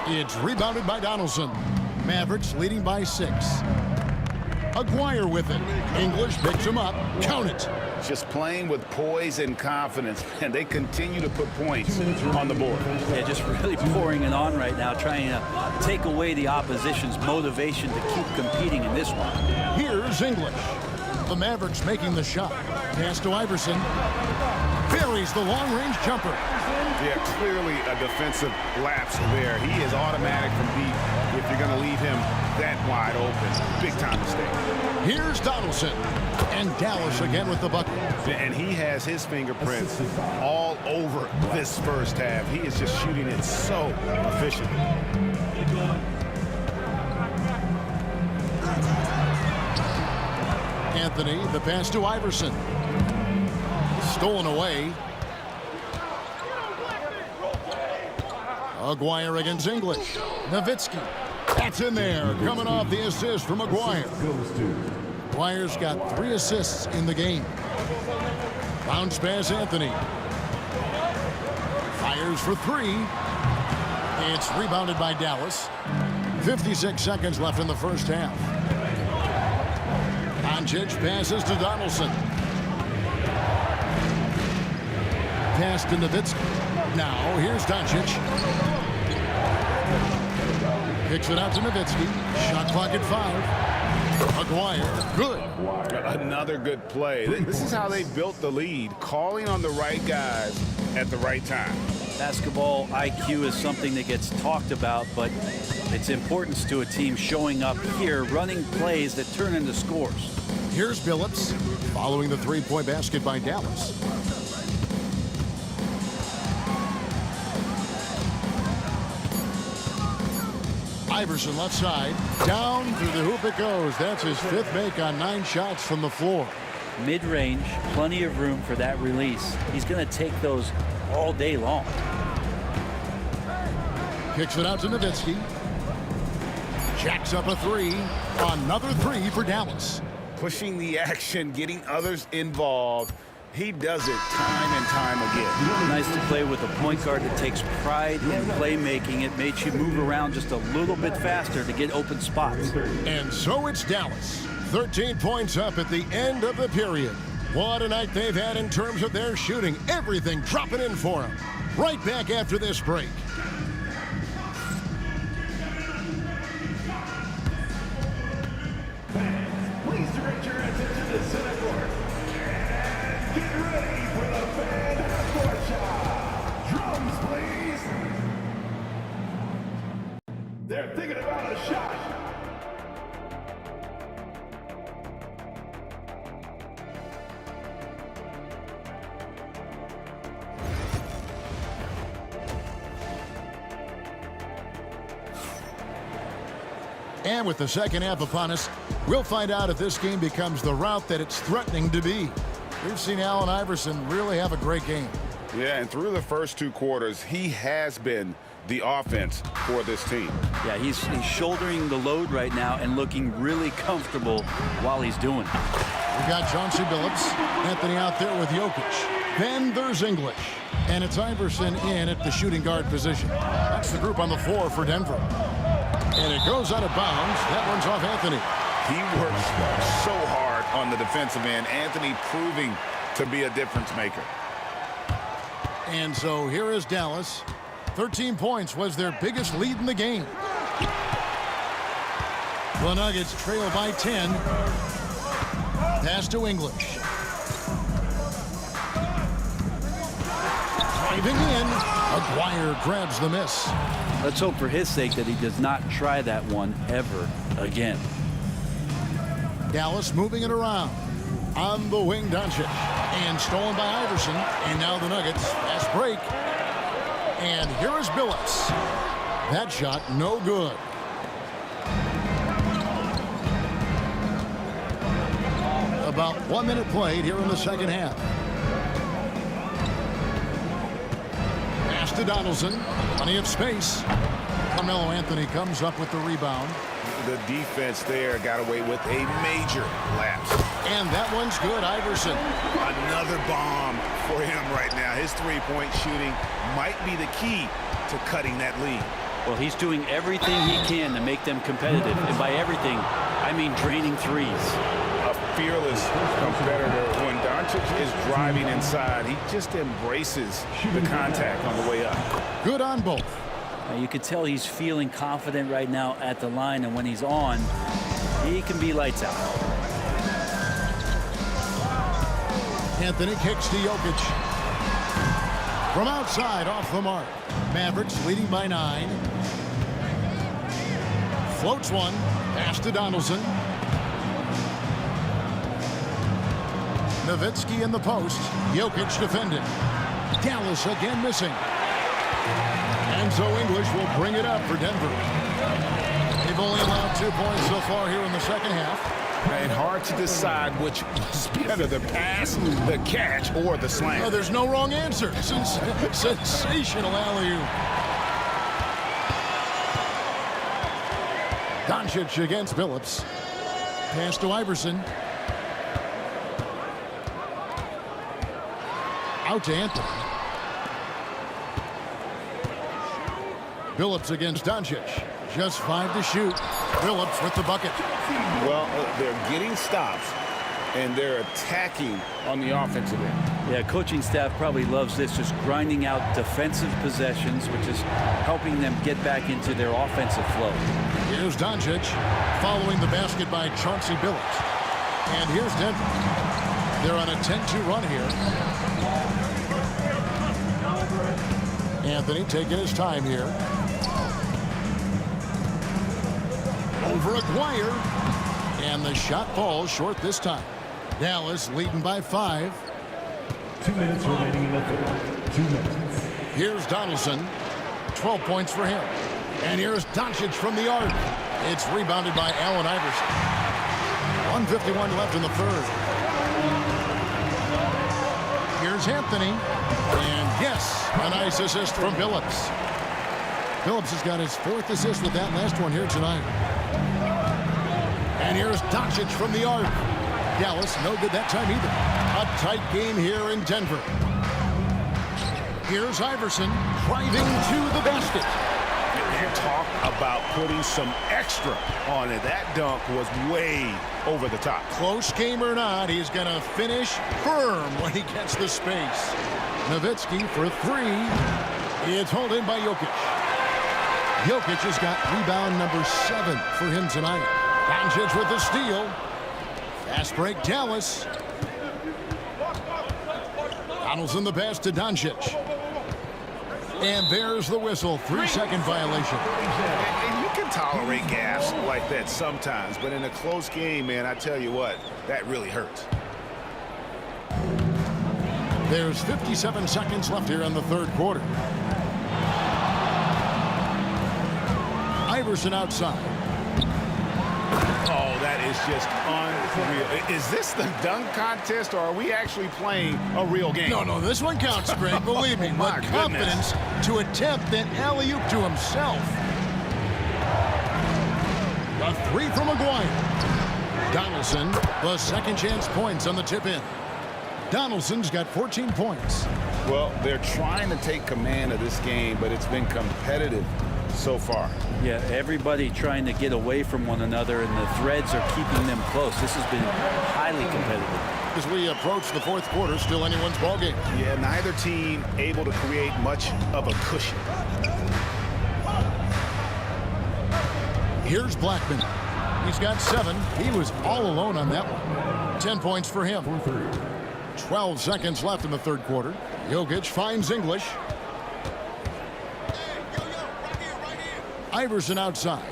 It's rebounded by Donaldson. Mavericks leading by 6. Aguirre with it. English picks him up. Count it. Just playing with poise and confidence, and they continue to put points on the board. Yeah, just really pouring it on right now, trying to take away the opposition's motivation to keep competing in this one. Here's English. The Mavericks making the shot. Pass to Iverson. Buries the long-range jumper. Yeah, clearly a defensive lapse there. He is automatic from deep if you're going to leave him that wide open. Big-time mistake. Here's Donaldson. And Dallas again with the bucket. And he has his fingerprints all over this first half. He is just shooting it so efficiently. Anthony, the pass to Iverson. Stolen away. Aguirre against English. Nowitzki. That's in there. Coming off the assist from Aguirre. Aguirre's got 3 assists in the game. Bounce pass Anthony. Fires for 3. It's rebounded by Dallas. 56 seconds left in the first half. Doncic passes to Donaldson. Pass to Nowitzki. Now here's Doncic. Kicks it out to Nowitzki. Shot clock at 5. Aguirre, good. Another good play. This is how they built the lead, calling on the right guys at the right time. Basketball IQ is something that gets talked about, but its importance to a team showing up here, running plays that turn into scores. Here's Billups following the 3-point basket by Dallas. Iverson left side. Down through the hoop it goes. That's his 5th make on 9 shots from the floor. Mid-range, plenty of room for that release. He's going to take those all day long. Kicks it out to Nowitzki. Jacks up a 3. Another 3 for Dallas. Pushing the action, getting others involved. He does it time and time again. Nice to play with a point guard that takes pride in playmaking. It makes you move around just a little bit faster to get open spots. And so it's Dallas. 13 points up at the end of the period. What a night they've had in terms of their shooting. Everything dropping in for them. Right back after this break. Please direct your attention to center court. And get ready for the fan half-court shot. Drums, please. They're thinking about a shot. And with the second half upon us, we'll find out if this game becomes the route that it's threatening to be. We've seen Allen Iverson really have a great game. Yeah, and through the first 2 quarters, he has been the offense for this team. Yeah, he's shouldering the load right now and looking really comfortable while he's doing it. We've got Chauncey Billups, Anthony out there with Jokic. Then there's English. And it's Iverson in at the shooting guard position. That's the group on the floor for Denver. And it goes out of bounds. That one's off Anthony. He works so hard on the defensive end. Anthony proving to be a difference maker. And so here is Dallas. 13 points was their biggest lead in the game. The Nuggets trail by 10. Pass to English. Driving in. Aguirre grabs the miss. Let's hope for his sake that he does not try that one ever again. Dallas moving it around. On the wing, Doncic. And stolen by Iverson. And now the Nuggets. Fast break. And here is Billups. That shot, no good. About 1 minute played here in the second half. Pass to Donaldson. Plenty of space. Carmelo Anthony comes up with the rebound. The defense there got away with a major lapse. And that one's good, Iverson. Another bomb for him right now. His three-point shooting might be the key to cutting that lead. Well, he's doing everything he can to make them competitive. And by everything, I mean draining threes. A fearless competitor. When Doncic is driving inside, he just embraces the contact on the way up. Good on both. You can tell he's feeling confident right now at the line, and when he's on, he can be lights out. Anthony kicks to Jokic. From outside, off the mark. Mavericks leading by 9. Floats one. Pass to Donaldson. Nowitzki in the post. Jokic defended. Dallas again missing. And so English will bring it up for Denver. They've only allowed 2 points so far here in the second half. And hard to decide which was better, the pass, the catch, or the slam. Oh, there's no wrong answer. Sensational alley-oop. Doncic against Billups. Pass to Iverson. Out to Anthony. Billups against Doncic. Just 5 to shoot. Billups with the bucket. Well, they're getting stops, and they're attacking on the offensive end. Yeah, coaching staff probably loves this, just grinding out defensive possessions, which is helping them get back into their offensive flow. Here's Doncic following the basket by Chauncey Billups. And here's Denver. They're on a 10-2 run here. Anthony taking his time here. Over Aguirre. And the shot falls short this time. Dallas leading by 5. 2 minutes remaining in the third. 2 minutes. Here's Donaldson. 12 points for him. And here's Doncic from the arc. It's rebounded by Allen Iverson. 1:51 left in the third. Here's Anthony. And yes, a nice assist from Billups. Billups has got his 4th assist with that last one here tonight. And here's Doncic from the arc. Dallas, no good that time either. A tight game here in Denver. Here's Iverson driving to the basket. And talk about putting some extra on it. That dunk was way over the top. Close game or not, he's going to finish firm when he gets the space. Nowitzki for three. It's held in by Jokic. Jokic has got rebound number 7 for him tonight. Doncic with the steal. Fast break, Dallas. Donaldson the pass to Doncic. And there's the whistle. 3-second violation. And you can tolerate gaffes like that sometimes, but in a close game, man, I tell you what, that really hurts. There's 57 seconds left here in the third quarter. Iverson outside. Oh, that is just unreal. Is this the dunk contest, or are we actually playing a real game? No, this one counts, Greg. Believe me. My But confidence to attempt an alley-oop to himself. A three from McGuire. Donaldson, the second chance points on the tip-in. Donaldson's got 14 points. Well, they're trying to take command of this game, but it's been competitive so far. Yeah, everybody trying to get away from one another, and the threads are keeping them close. This has been highly competitive. As we approach the fourth quarter, still anyone's ballgame. Yeah, neither team able to create much of a cushion. Here's Blackman. He's got 7. He was all alone on that one. 10 points for him. 12 seconds left in the third quarter. Jokic finds English. Iverson outside.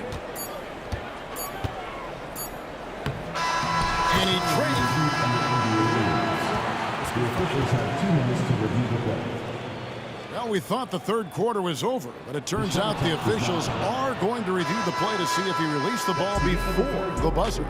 And he trades. The officials have 2 minutes to review the play. Well, we thought the third quarter was over, but it turns out the officials are going to review the play to see if he released the ball before the buzzer.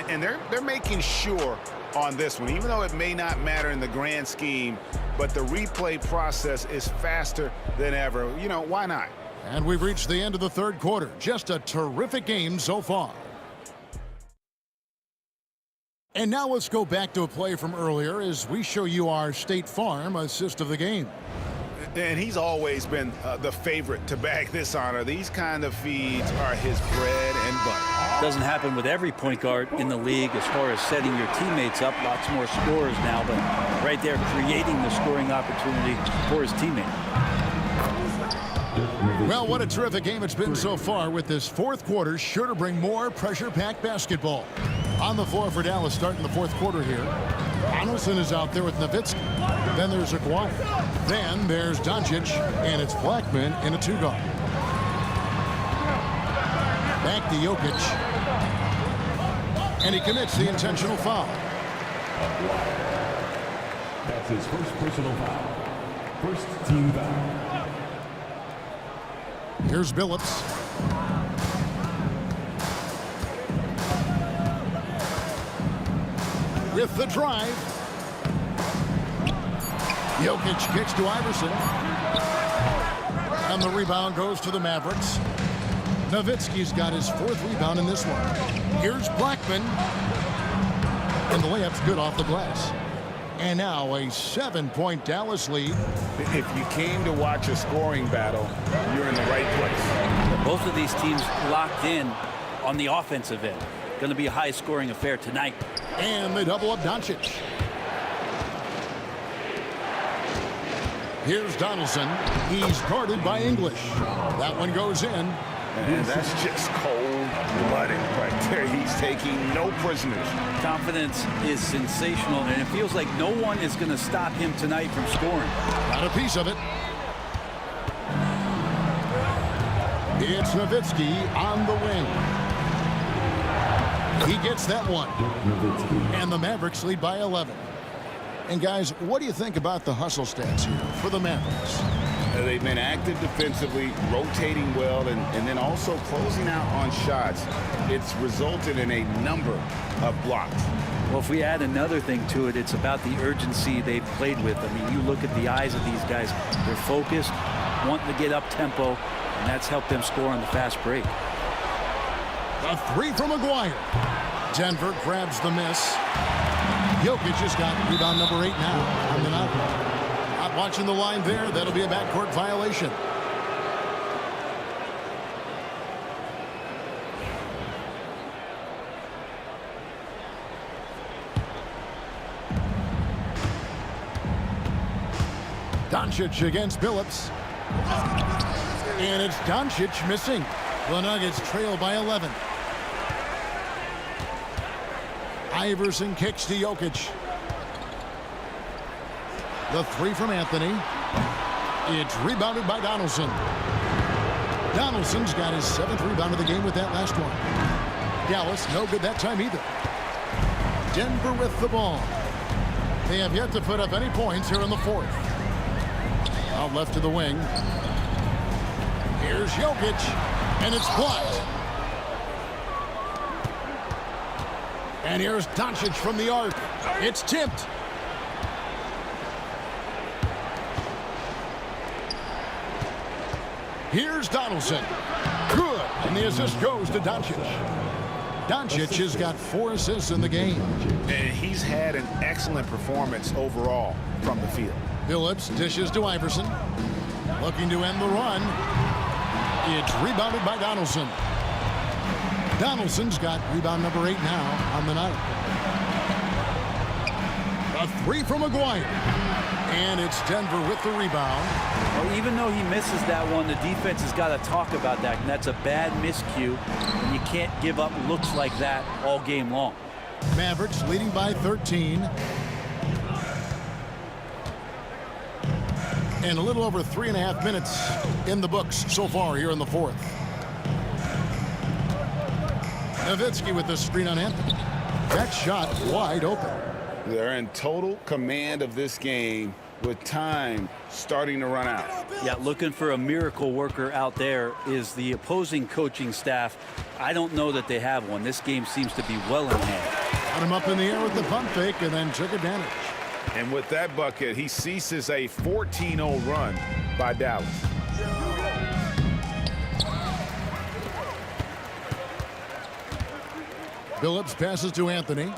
And they're making sure on this one, even though it may not matter in the grand scheme, but the replay process is faster than ever. You know, why not? And we've reached the end of the third quarter. Just a terrific game so far. And now let's go back to a play from earlier as we show you our State Farm assist of the game. And he's always been the favorite to bag this honor. These kind of feeds are his bread and butter. Doesn't happen with every point guard in the league as far as setting your teammates up. Lots more scorers now, but right there creating the scoring opportunity for his teammate. Well, what a terrific game it's been so far, with this fourth quarter sure to bring more pressure-packed basketball. On the floor for Dallas starting the fourth quarter here. Donaldson is out there with Nowitzki. Then there's Aguirre. Then there's Doncic, and it's Blackman in a 2-guard. Back to Jokic. And he commits the intentional foul. That's his first personal foul. First team foul. Here's Billups. With the drive. Jokic kicks to Iverson. And the rebound goes to the Mavericks. Nowitzki's got his 4th rebound in this one. Here's Blackman. And the layup's good off the glass. And now a 7-point Dallas lead. If you came to watch a scoring battle, you're in the right place. Both of these teams locked in on the offensive end. Going to be a high-scoring affair tonight. And they double up Doncic. Here's Donaldson. He's guarded by English. That one goes in. And that's just cold-blooded right there. He's taking no prisoners. Confidence is sensational, and it feels like no one is going to stop him tonight from scoring. Got a piece of it. It's Nowitzki on the wing. He gets that one. And the Mavericks lead by 11. And guys, what do you think about the hustle stats here for the Mavericks? They've been active defensively, rotating well, and then also closing out on shots. It's resulted in a number of blocks. Well, if we add another thing to it, it's about the urgency they've played with. I mean, you look at the eyes of these guys. They're focused, wanting to get up tempo, and that's helped them score on the fast break. A 3 from Aguirre. Denver grabs the miss. Jokic has got rebound number 8 now on the night. Not watching the line there. That'll be a backcourt violation. Doncic against Billups. And it's Doncic missing. The Nuggets trail by 11. Iverson kicks to Jokic. The three from Anthony. It's rebounded by Donaldson. Donaldson's got his 7th rebound of the game with that last one. Dallas, no good that time either. Denver with the ball. They have yet to put up any points here in the 4th. Out left to the wing. Here's Jokic, and it's blocked. And here's Doncic from the arc. It's tipped. Here's Donaldson. Good. And the assist goes to Doncic. Doncic has got 4 assists in the game. And he's had an excellent performance overall from the field. Billups dishes to Iverson. Looking to end the run. It's rebounded by Donaldson. Donaldson's got rebound number 8 now on the night. A 3 from McGuire. And it's Denver with the rebound. Well, even though he misses that one, the defense has got to talk about that. And that's a bad miscue. And you can't give up looks like that all game long. Mavericks leading by 13. And a little over 3.5 minutes in the books so far here in the 4th. Nowitzki with the screen on Anthony. That shot wide open. They're in total command of this game with time starting to run out. Yeah, looking for a miracle worker out there is the opposing coaching staff. I don't know that they have one. This game seems to be well in hand. Got him up in the air with the pump fake and then took advantage. And with that bucket, he ceases a 14-0 run by Dallas. Billups passes to Anthony.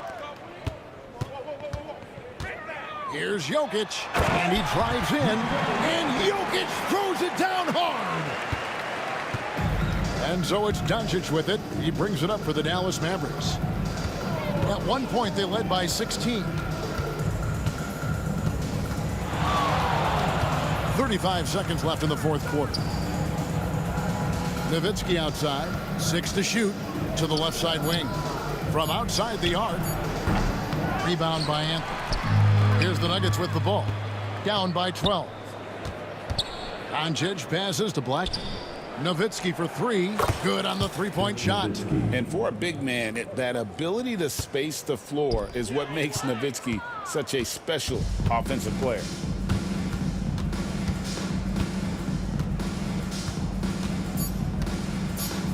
Here's Jokic, and he drives in, and Jokic throws it down hard. And so it's Doncic with it. He brings it up for the Dallas Mavericks. At one point, they led by 16. 35 seconds left in the 4th quarter. Nowitzki outside, 6 to shoot, to the left side wing. From outside the arc, rebound by Anthony. Here's the Nuggets with the ball, down by 12. Doncic passes to Blackman. Nowitzki for 3, good on the 3-point shot. And for a big man, that ability to space the floor is what makes Nowitzki such a special offensive player.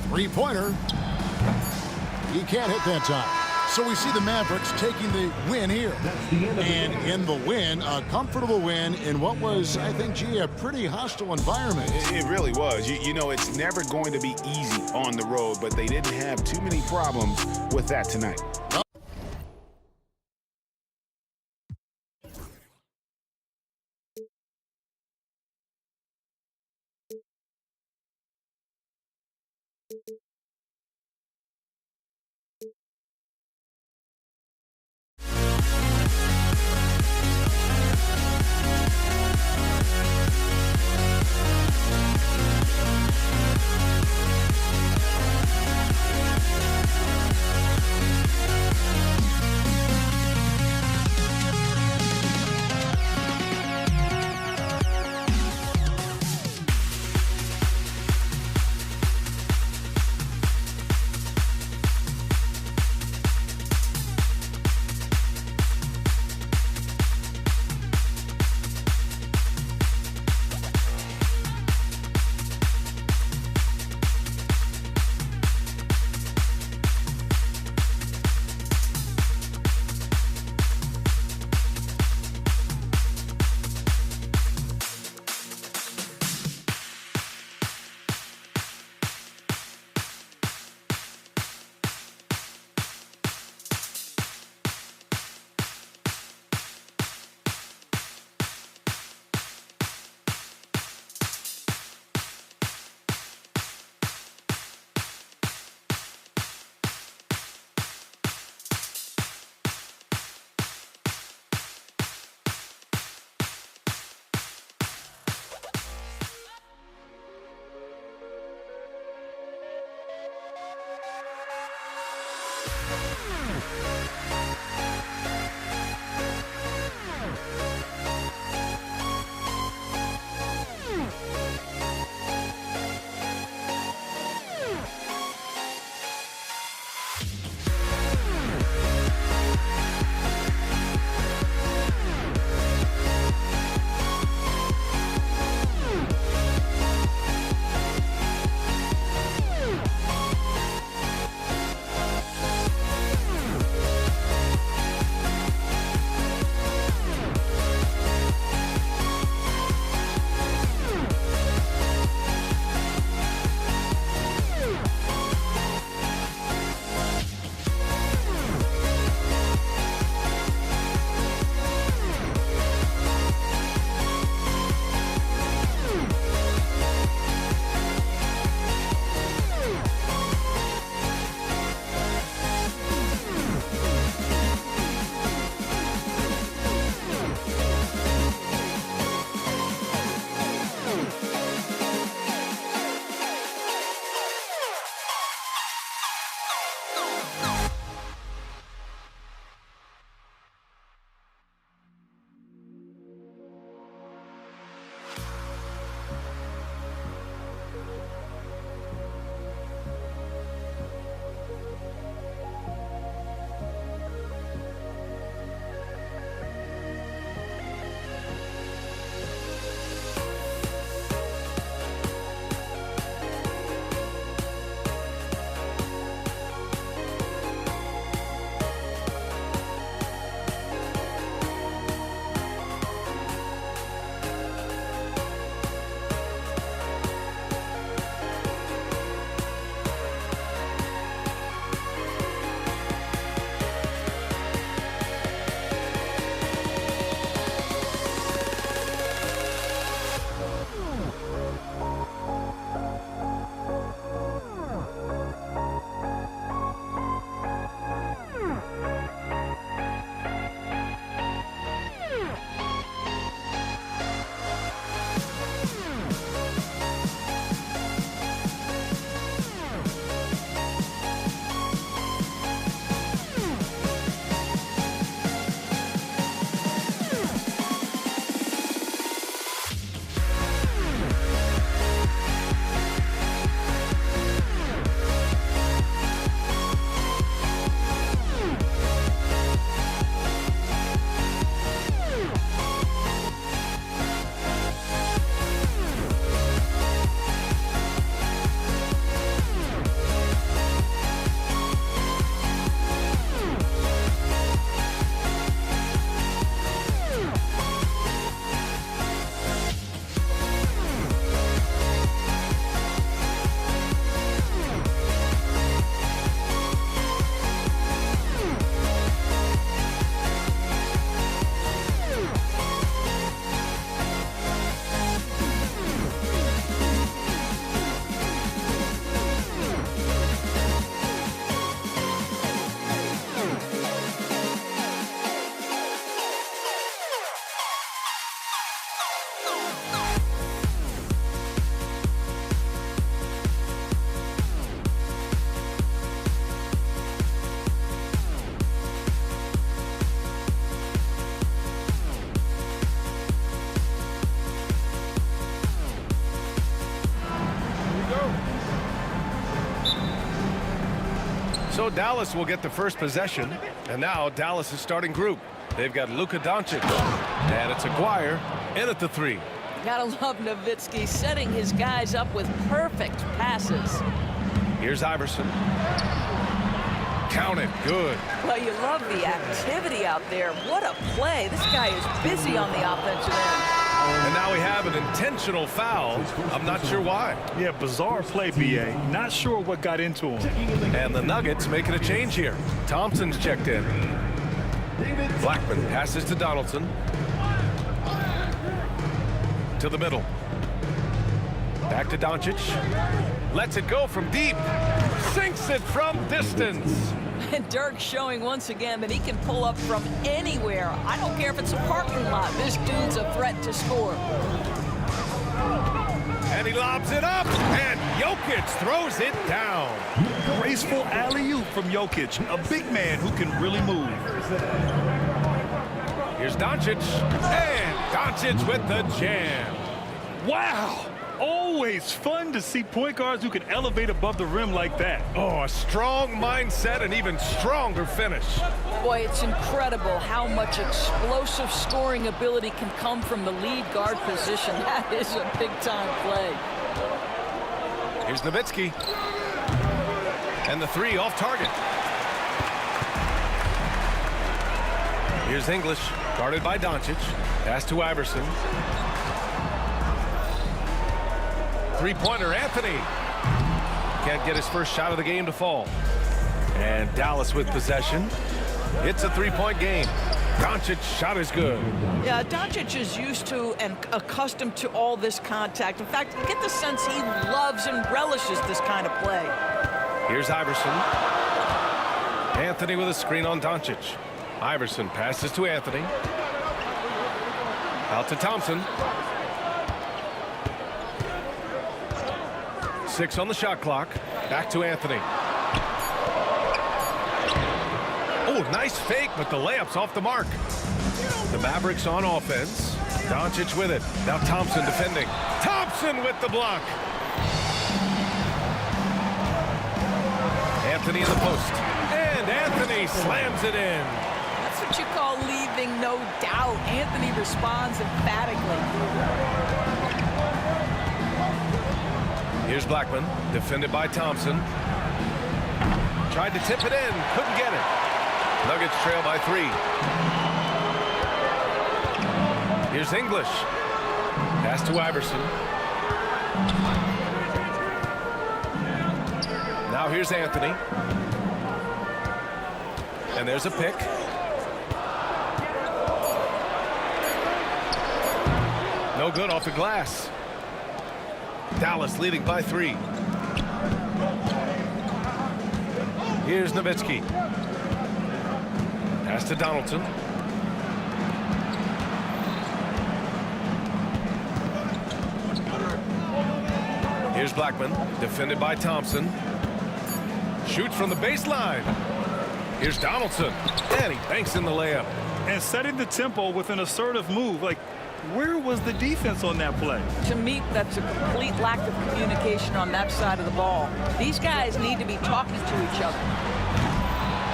Three-pointer. He can't hit that time. So we see the Mavericks taking the win here. And in the win, a comfortable win in what was, I think, a pretty hostile environment. It really was. You know, it's never going to be easy on the road, but they didn't have too many problems with that tonight. So Dallas will get the first possession. And now Dallas' starting group. They've got Luka Doncic. And it's Aguirre in at the three. Gotta love Nowitzki setting his guys up with perfect passes. Here's Iverson. Count it. Good. Well, you love the activity out there. What a play. This guy is busy on the offensive end. And now we have an intentional foul. I'm not sure why. Yeah, bizarre play, B.A. Not sure what got into him. And the Nuggets making a change here. Thompson's checked in. Blackman passes to Donaldson. To the middle. Back to Doncic. Lets it go from deep. Sinks it from distance. And Dirk showing once again that he can pull up from anywhere. I don't care if it's a parking lot. This dude's a threat to score. And he lobs it up, and Jokic throws it down. Graceful alley-oop from Jokic, a big man who can really move. Here's Doncic, and Doncic with the jam. Wow! Always fun to see point guards who can elevate above the rim like that. Oh, a strong mindset and even stronger finish. Boy, it's incredible how much explosive scoring ability can come from the lead guard position. That is a big-time play. Here's Nowitzki. And the three off target. Here's English, guarded by Doncic. Pass to Iverson. Three-pointer, Anthony. Can't get his first shot of the game to fall. And Dallas with possession. It's a three-point game. Doncic's shot is good. Yeah, Doncic is used to and accustomed to all this contact. In fact, you get the sense he loves and relishes this kind of play. Here's Iverson. Anthony with a screen on Doncic. Iverson passes to Anthony. Out to Thompson. 6 on the shot clock. Back to Anthony. Oh, nice fake, but the layup's off the mark. The Mavericks on offense. Doncic with it. Now Thompson defending. Thompson with the block. Anthony in the post. And Anthony slams it in. That's what you call leaving no doubt. Anthony responds emphatically. Here's Blackman, defended by Thompson. Tried to tip it in, couldn't get it. Nuggets trail by 3. Here's English. Pass to Iverson. Now here's Anthony. And there's a pick. No good off the glass. Dallas leading by 3. Here's Nowitzki. Pass to Donaldson. Here's Blackman, defended by Thompson. Shoots from the baseline. Here's Donaldson, and he banks in the layup. And setting the tempo with an assertive move. Like, where was the defense on that play? To me, that's a complete lack of communication on that side of the ball. These guys need to be talking to each other.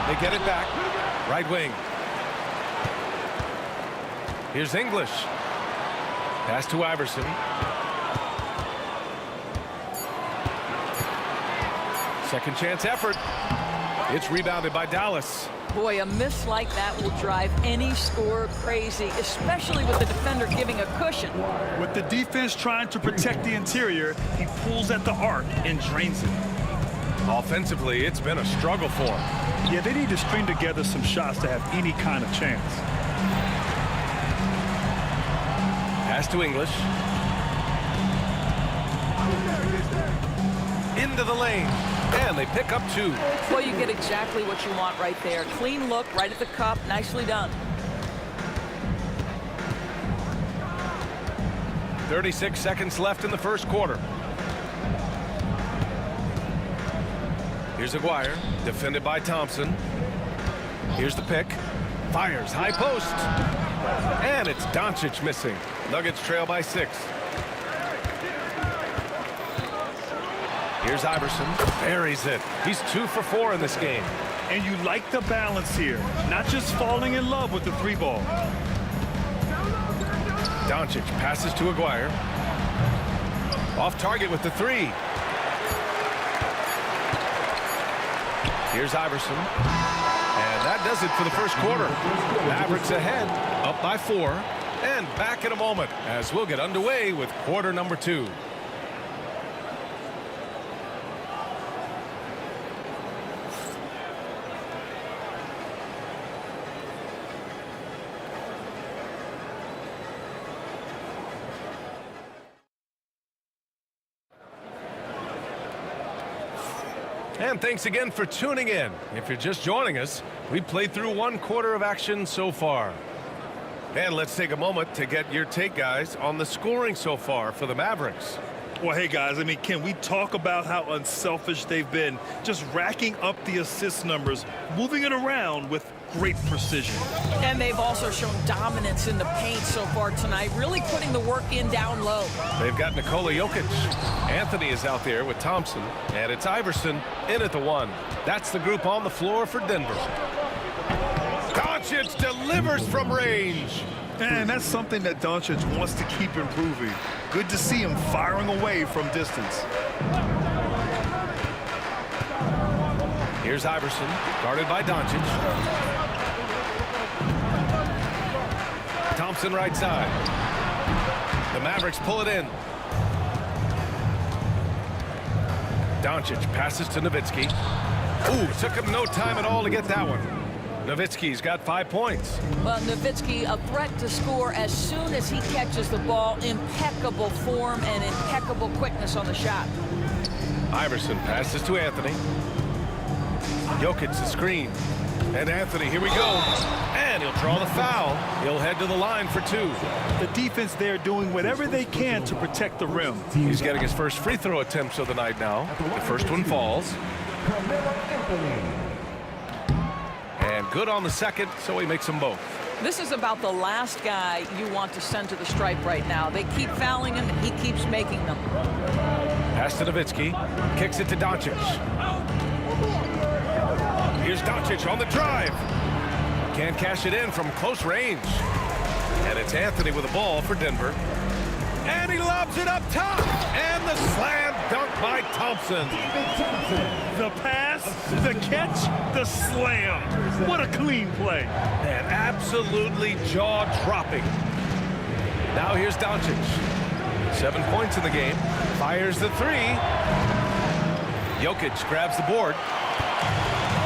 They get it back. Right wing. Here's English. Pass to Iverson. Second chance effort. It's rebounded by Dallas. Boy, a miss like that will drive any scorer crazy, especially with the defender giving a cushion. With the defense trying to protect the interior, he pulls at the arc and drains it. Offensively, it's been a struggle for him. Yeah, they need to string together some shots to have any kind of chance. Pass to English. Into the lane. And they pick up 2. Well, you get exactly what you want right there. Clean look, right at the cup. Nicely done. 36 seconds left in the first quarter. Here's Aguirre, defended by Thompson. Here's the pick. Fires, high post. And it's Doncic missing. Nuggets trail by 6. Here's Iverson. Buries it. He's 2 for 4 in this game. And you like the balance here. Not just falling in love with the 3 ball. Doncic passes to Aguirre. Off target with the 3. Here's Iverson. And that does it for the first quarter. Mavericks ahead, up by 4. And back in a moment as we'll get underway with quarter number 2. And thanks again for tuning in. If you're just joining us, we played through 1 quarter of action so far. And let's take a moment to get your take, guys, on the scoring so far for the Mavericks. Well, hey, guys, I mean, can we talk about how unselfish they've been? Just racking up the assist numbers, moving it around with great precision. And they've also shown dominance in the paint so far tonight, really putting the work in down low. They've got Nikola Jokic. Anthony is out there with Thompson, and it's Iverson in at the 1. That's the group on the floor for Denver. Doncic delivers from range. And that's something that Doncic wants to keep improving. Good to see him firing away from distance. Here's Iverson, guarded by Doncic. Thompson right side. The Mavericks pull it in. Doncic passes to Nowitzki. Ooh, took him no time at all to get that one. Nowitzki's got 5 points. Well, Nowitzki, a threat to score as soon as he catches the ball. Impeccable form and impeccable quickness on the shot. Iverson passes to Anthony. Jokic the screen. And Anthony, here we go. And he'll draw the foul. He'll head to the line for 2. The defense there doing whatever they can to protect the rim. He's getting his first free throw attempts of the night now. The first one falls. And good on the second, so he makes them both. This is about the last guy you want to send to the stripe right now. They keep fouling him, and he keeps making them. Pass to Nowitzki. Kicks it to Doncic. Here's Doncic on the drive. Can't cash it in from close range. And it's Anthony with the ball for Denver. And he lobs it up top. And the slam dunk by Thompson. The pass, the catch, the slam. What a clean play. And absolutely jaw-dropping. Now here's Doncic. 7 points in the game. Fires the 3. Jokic grabs the board.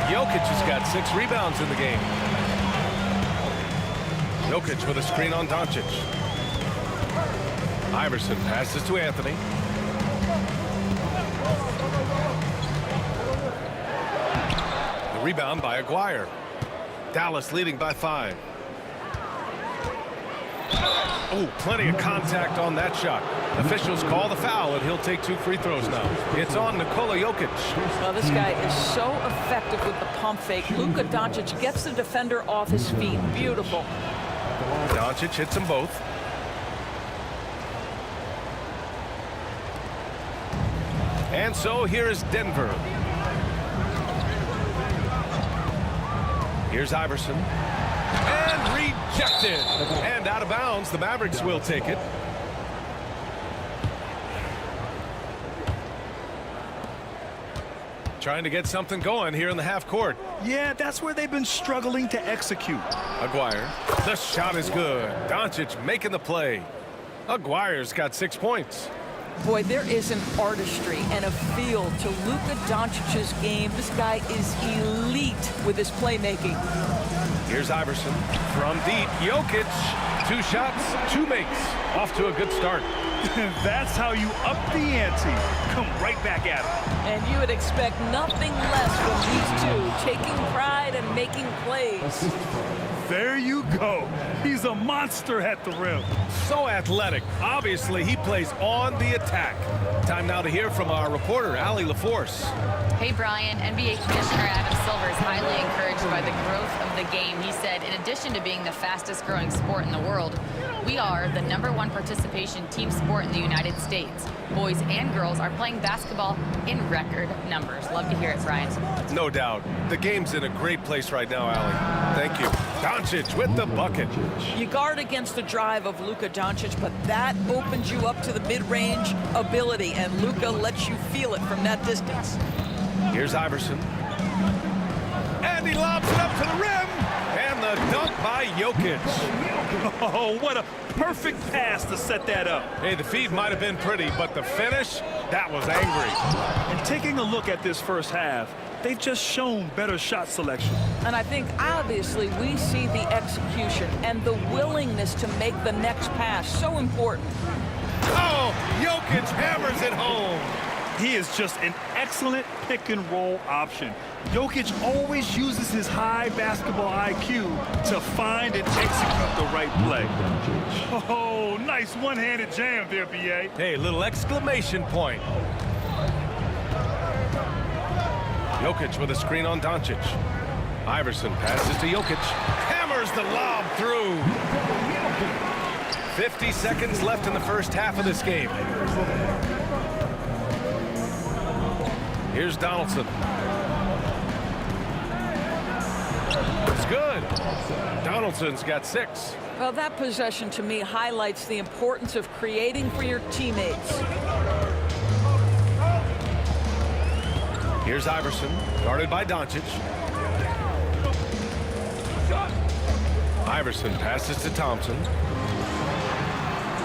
Jokic has got 6 rebounds in the game. Jokic with a screen on Doncic. Iverson passes to Anthony. The rebound by Aguirre. Dallas leading by 5. Oh, plenty of contact on that shot. Officials call the foul, and he'll take 2 free throws now. It's on Nikola Jokic. Well, this guy is so effective with the pump fake. Luka Doncic gets the defender off his feet. Beautiful. Doncic hits them both. And so here is Denver. Here's Iverson. And rejected. And out of bounds. The Mavericks will take it. Trying to get something going here in the half court. Yeah, that's where they've been struggling to execute. Aguirre. The shot is good. Doncic making the play. Aguirre's got 6 points. Boy, there is an artistry and a feel to Luka Doncic's game. This guy is elite with his playmaking. Here's Iverson from deep. Jokic, 2 shots, 2 makes. Off to a good start. That's how you up the ante. Come right back at him. And you would expect nothing less from these two, taking pride and making plays. There you go. He's a monster at the rim. So athletic. Obviously, he plays on the attack. Time now to hear from our reporter, Allie LaForce. Hey, Brian. NBA Commissioner Adam Silver is highly encouraged by the growth of the game. He said, in addition to being the fastest growing sport in the world, we are the #1 participation team sport in the United States. Boys and girls are playing basketball in record numbers. Love to hear it, Brian. No doubt. The game's in a great place right now, Allie. Thank you. Doncic with the bucket. You guard against the drive of Luka Doncic, but that opens you up to the mid-range ability, and Luka lets you feel it from that distance. Here's Iverson. And he lobs it up to the rim. And the dunk by Jokic. Oh, what a perfect pass to set that up. Hey, the feed might have been pretty, but the finish, that was angry. And taking a look at this first half, they've just shown better shot selection. And I think, obviously, we see the execution and the willingness to make the next pass so important. Oh, Jokic hammers it home. He is just an excellent pick-and-roll option. Jokic always uses his high basketball IQ to find and execute the right play. Oh, nice one-handed jam there, B.A. Hey, little exclamation point. Jokic with a screen on Doncic. Iverson passes to Jokic. Hammers the lob through. 50 seconds left in the first half of this game. Here's Donaldson. It's good. Donaldson's got 6. Well, that possession to me highlights the importance of creating for your teammates. Here's Iverson, guarded by Doncic. Iverson passes to Thompson.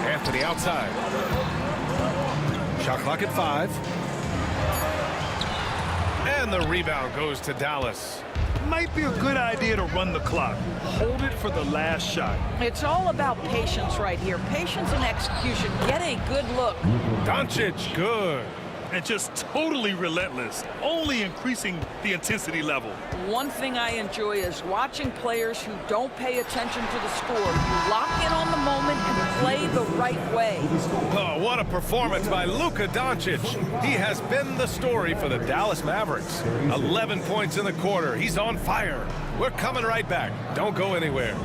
Anthony outside. Shot clock at 5. And the rebound goes to Dallas. Might be a good idea to run the clock. Hold it for the last shot. It's all about patience right here. Patience and execution. Get a good look. Doncic, good. And just totally relentless, only increasing the intensity level. One thing I enjoy is watching players who don't pay attention to the score. You lock in on the moment and play the right way. Oh, what a performance by Luka Doncic. He has been the story for the Dallas Mavericks. 11 points in the quarter. He's on fire. We're coming right back. Don't go anywhere.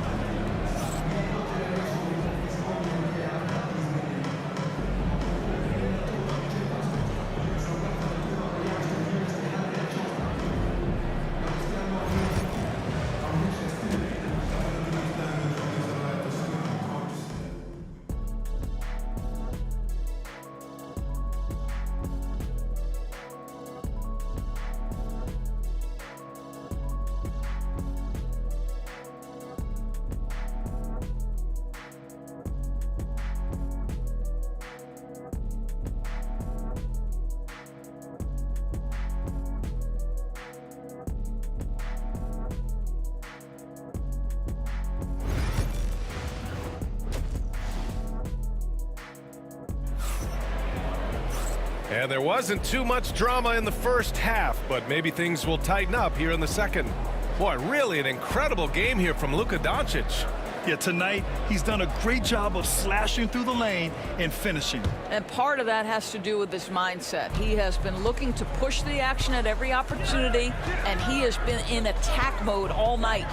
And there wasn't too much drama in the first half, but maybe things will tighten up here in the second. Boy, really an incredible game here from Luka Doncic. Yeah, tonight he's done a great job of slashing through the lane and finishing. And part of that has to do with his mindset. He has been looking to push the action at every opportunity, and he has been in attack mode all night.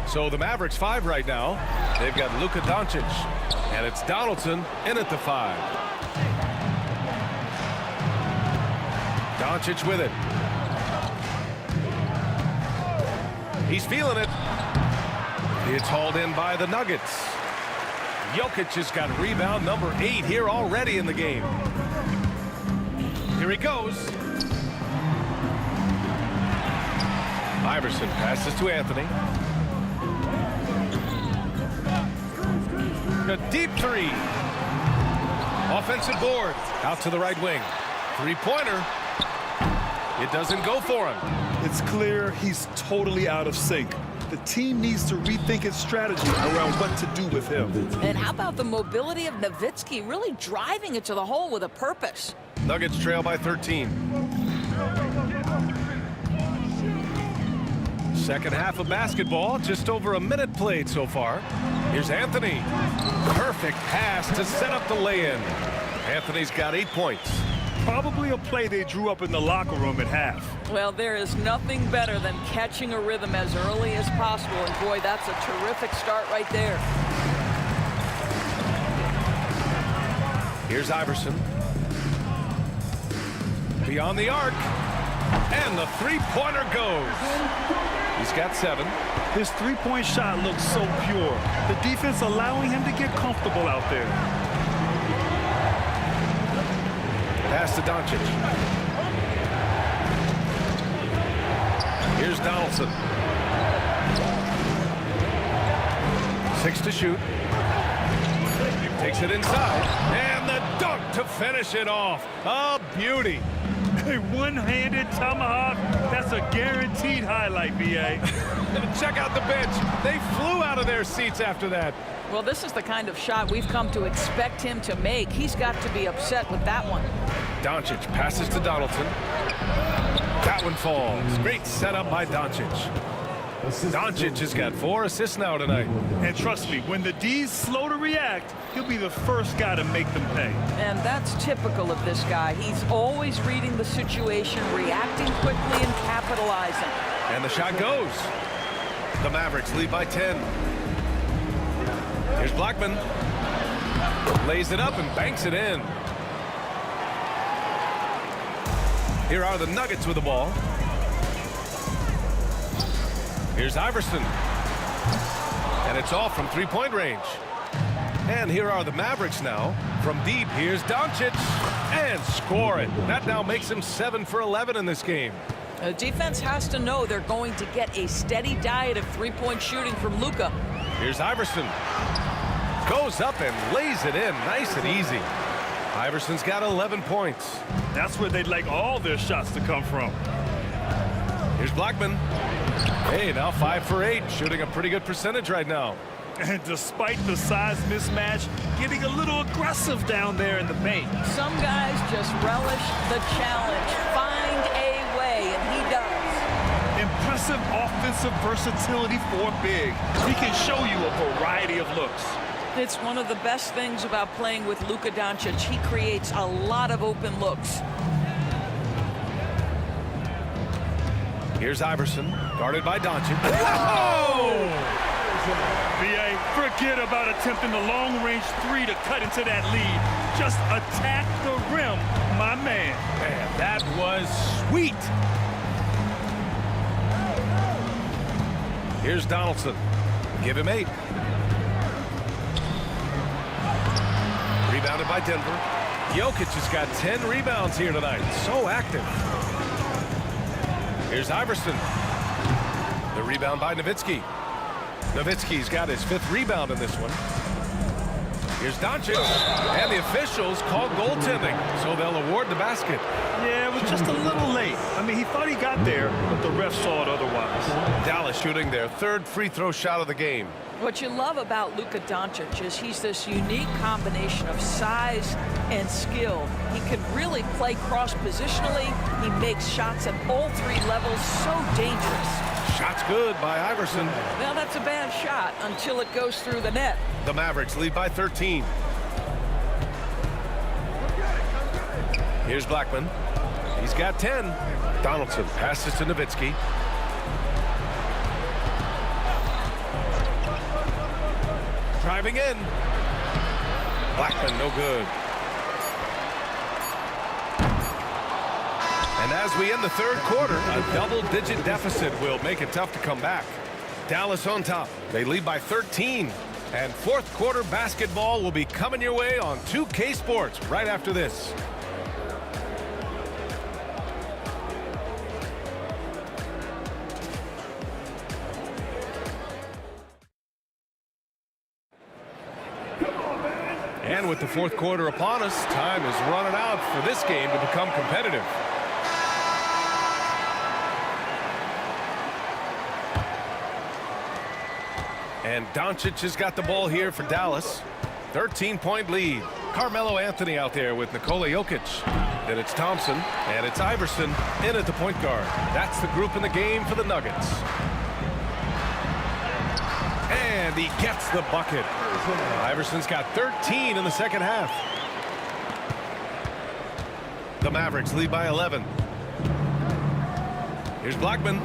So the Mavericks 5 right now. They've got Luka Doncic, and it's Donaldson in at the 5. Doncic with it. He's feeling it. It's hauled in by the Nuggets. Jokic has got rebound number 8 here already in the game. Here he goes. Iverson passes to Anthony. A deep 3. Offensive board. Out to the right wing. 3-pointer. It doesn't go for him. It's clear he's totally out of sync. The team needs to rethink its strategy around what to do with him. And how about the mobility of Nowitzki, really driving it to the hole with a purpose? Nuggets trail by 13. Second half of basketball, just over a minute played so far. Here's Anthony. Perfect pass to set up the lay-in. Anthony's got 8 points. Probably a play they drew up in the locker room at half. Well, there is nothing better than catching a rhythm as early as possible. And boy, that's a terrific start right there. Here's Iverson. Beyond the arc. And the 3-pointer goes. He's got 7. His 3-point shot looks so pure. The defense allowing him to get comfortable out there. Pass to Doncic. Here's Donaldson. 6 to shoot. Takes it inside. And the dunk to finish it off. A beauty. A one-handed tomahawk. That's a guaranteed highlight, B.A. Check out the bench. They flew out of their seats after that. Well, this is the kind of shot we've come to expect him to make. He's got to be upset with that one. Doncic passes to Donaldson. That one falls. Great setup by Doncic. Doncic has got 4 assists now tonight. And trust me, when the D's slow to react, he'll be the first guy to make them pay. And that's typical of this guy. He's always reading the situation, reacting quickly, and capitalizing. And the shot goes. The Mavericks lead by 10. Here's Blackman. Lays it up and banks it in. Here are the Nuggets with the ball. Here's Iverson. And it's off from three-point range. And here are the Mavericks now. From deep, here's Doncic. And score it. That now makes him 7 for 11 in this game. The defense has to know they're going to get a steady diet of three-point shooting from Luka. Here's Iverson. Goes up and lays it in. Nice and easy. Iverson's got 11 points. That's where they'd like all their shots to come from. Here's Blackman. Hey, now 5 for 8. Shooting a pretty good percentage right now. And despite the size mismatch, getting a little aggressive down there in the paint. Some guys just relish the challenge. Find a way, and he does. Impressive offensive versatility for big. He can show you a variety of looks. It's one of the best things about playing with Luka Doncic. He creates a lot of open looks. Here's Iverson, guarded by Doncic. Oh! B.A., forget about attempting the long-range 3 to cut into that lead. Just attack the rim, my man. Man, that was sweet. Here's Donaldson. Give him 8. Rebounded by Denver. Jokic has got 10 rebounds here tonight. So active. Here's Iverson. The rebound by Nowitzki. Nowitzki's got his 5th rebound in this one. Here's Doncic. And the officials call goaltending, so they'll award the basket. Yeah, it was just a little late. I mean, he thought he got there, but the ref saw it otherwise. Dallas shooting their 3rd free throw shot of the game. What you love about Luka Doncic is he's this unique combination of size and skill. He can really play cross-positionally. He makes shots at all 3 levels, so dangerous. Shot's good by Iverson. Well, that's a bad shot until it goes through the net. The Mavericks lead by 13. Here's Blackman. He's got 10. Donaldson passes to Nowitzki. Driving in. Blackman, no good. And as we end the 3rd quarter, a double-digit deficit will make it tough to come back. Dallas on top. They lead by 13. And 4th quarter basketball will be coming your way on 2K Sports right after this. And with the 4th quarter upon us, time is running out for this game to become competitive. And Doncic has got the ball here for Dallas. 13-point lead. Carmelo Anthony out there with Nikola Jokic. Then it's Thompson, and it's Iverson in at the point guard. That's the group in the game for the Nuggets. And he gets the bucket. Iverson's got 13 in the 2nd half. The Mavericks lead by 11. Here's Blackman.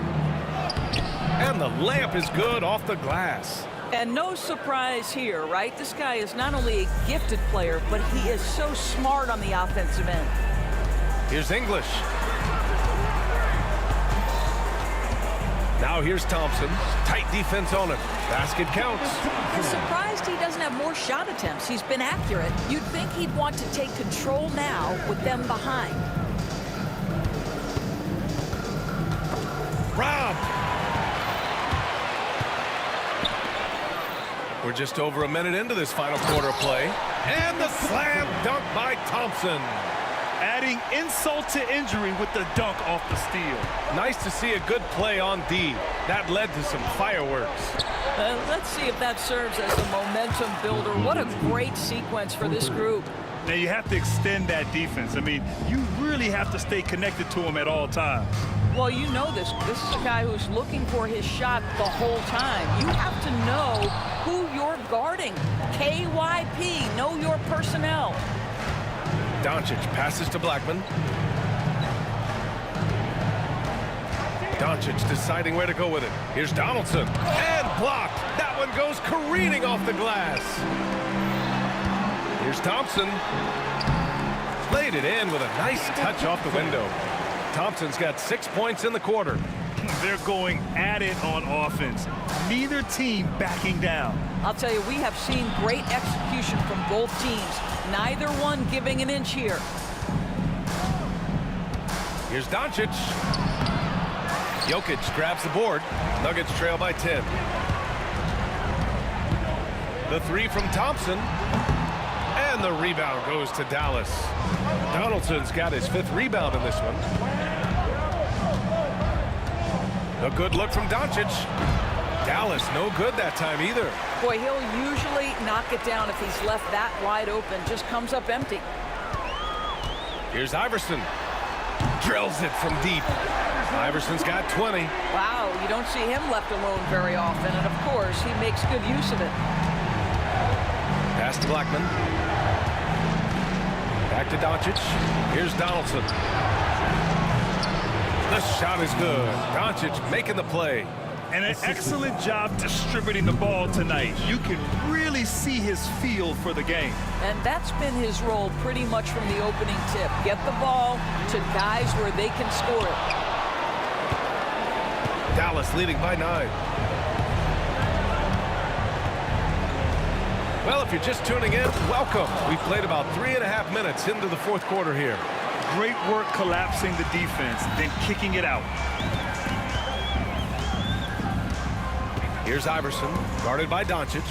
And the layup is good off the glass. And no surprise here, right? This guy is not only a gifted player, but he is so smart on the offensive end. Here's English. Now here's Thompson. Tight defense on him. Basket counts. I'm surprised he doesn't have more shot attempts. He's been accurate. You'd think he'd want to take control now with them behind. Rob. We're just over a minute into this final quarter of play. And the slam dunk by Thompson. Adding insult to injury with the dunk off the steal. Nice to see a good play on D. That led to some fireworks. Let's see if that serves as a momentum builder. What a great sequence for this group. Now you have to extend that defense. I mean, you really have to stay connected to him at all times. Well, you know this. This is a guy who's looking for his shot the whole time. You have to know who you're guarding. KYP, know your personnel. Doncic passes to Blackman. Doncic deciding where to go with it. Here's Donaldson. And blocked. That one goes careening off the glass. Here's Thompson. Laid it in with a nice touch off the window. Thompson's got 6 points in the quarter. They're going at it on offense. Neither team backing down. I'll tell you, we have seen great execution from both teams. Neither one giving an inch here. Here's Doncic. Jokic grabs the board. Nuggets trail by 10. The three from Thompson. And the rebound goes to Dallas. Donaldson's got his 5th rebound in this one. A good look from Doncic. Dallas no good that time either. Boy, he'll usually knock it down if he's left that wide open. Just comes up empty. Here's Iverson. Drills it from deep. Iverson's got 20. Wow, you don't see him left alone very often. And, of course, he makes good use of it. Pass to Blackman. Back to Doncic. Here's Donaldson. The shot is good. Doncic making the play. And an excellent job distributing the ball tonight. You can really see his feel for the game. And that's been his role pretty much from the opening tip. Get the ball to guys where they can score it. Dallas leading by 9. Well, if you're just tuning in, welcome. We've played about 3.5 minutes into the 4th quarter here. Great work collapsing the defense, then kicking it out. Here's Iverson, guarded by Doncic.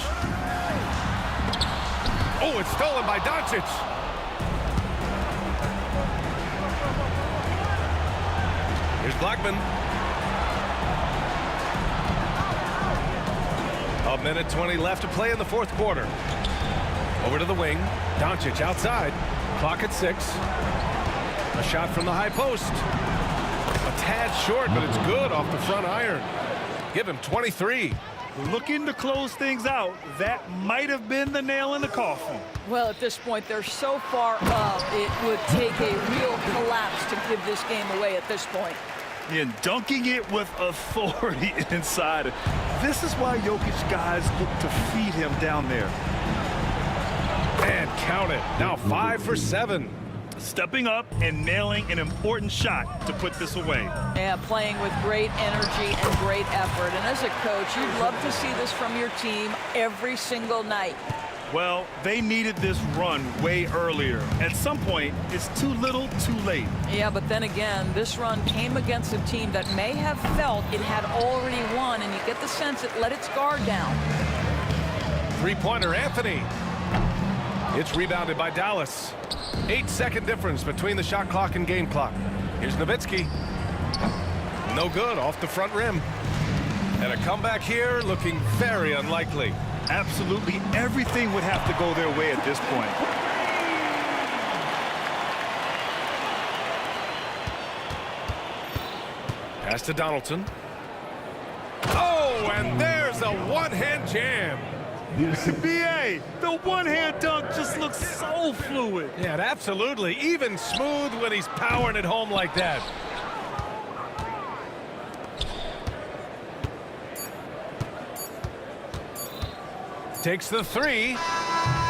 Oh, it's stolen by Doncic. Here's Blackman. 1:20 left to play in the 4th quarter. Over to the wing. Doncic outside. Clock at 6. A shot from the high post. A tad short, but it's good off the front iron. Give him 23. Looking to close things out. That might have been the nail in the coffin. Well, at this point, they're so far up, it would take a real collapse to give this game away at this point. And dunking it with authority inside. This is why Jokic guys look to feed him down there. And count it. Now 5 for 7. Stepping up and nailing an important shot to put this away. Yeah, playing with great energy and great effort. And as a coach, you'd love to see this from your team every single night. Well, they needed this run way earlier. At some point, it's too little, too late. Yeah, but then again, this run came against a team that may have felt it had already won, and you get the sense it let its guard down. 3-pointer, Anthony. It's rebounded by Dallas. 8-second difference between the shot clock and game clock. Here's Nowitzki. No good, off the front rim. And a comeback here looking very unlikely. Absolutely everything would have to go their way at this point. Pass to Donaldson. Oh, and there's a one-hand jam. BA, the one-hand dunk just looks so fluid. Yeah, absolutely. Even smooth when he's powering it home like that. Takes the 3.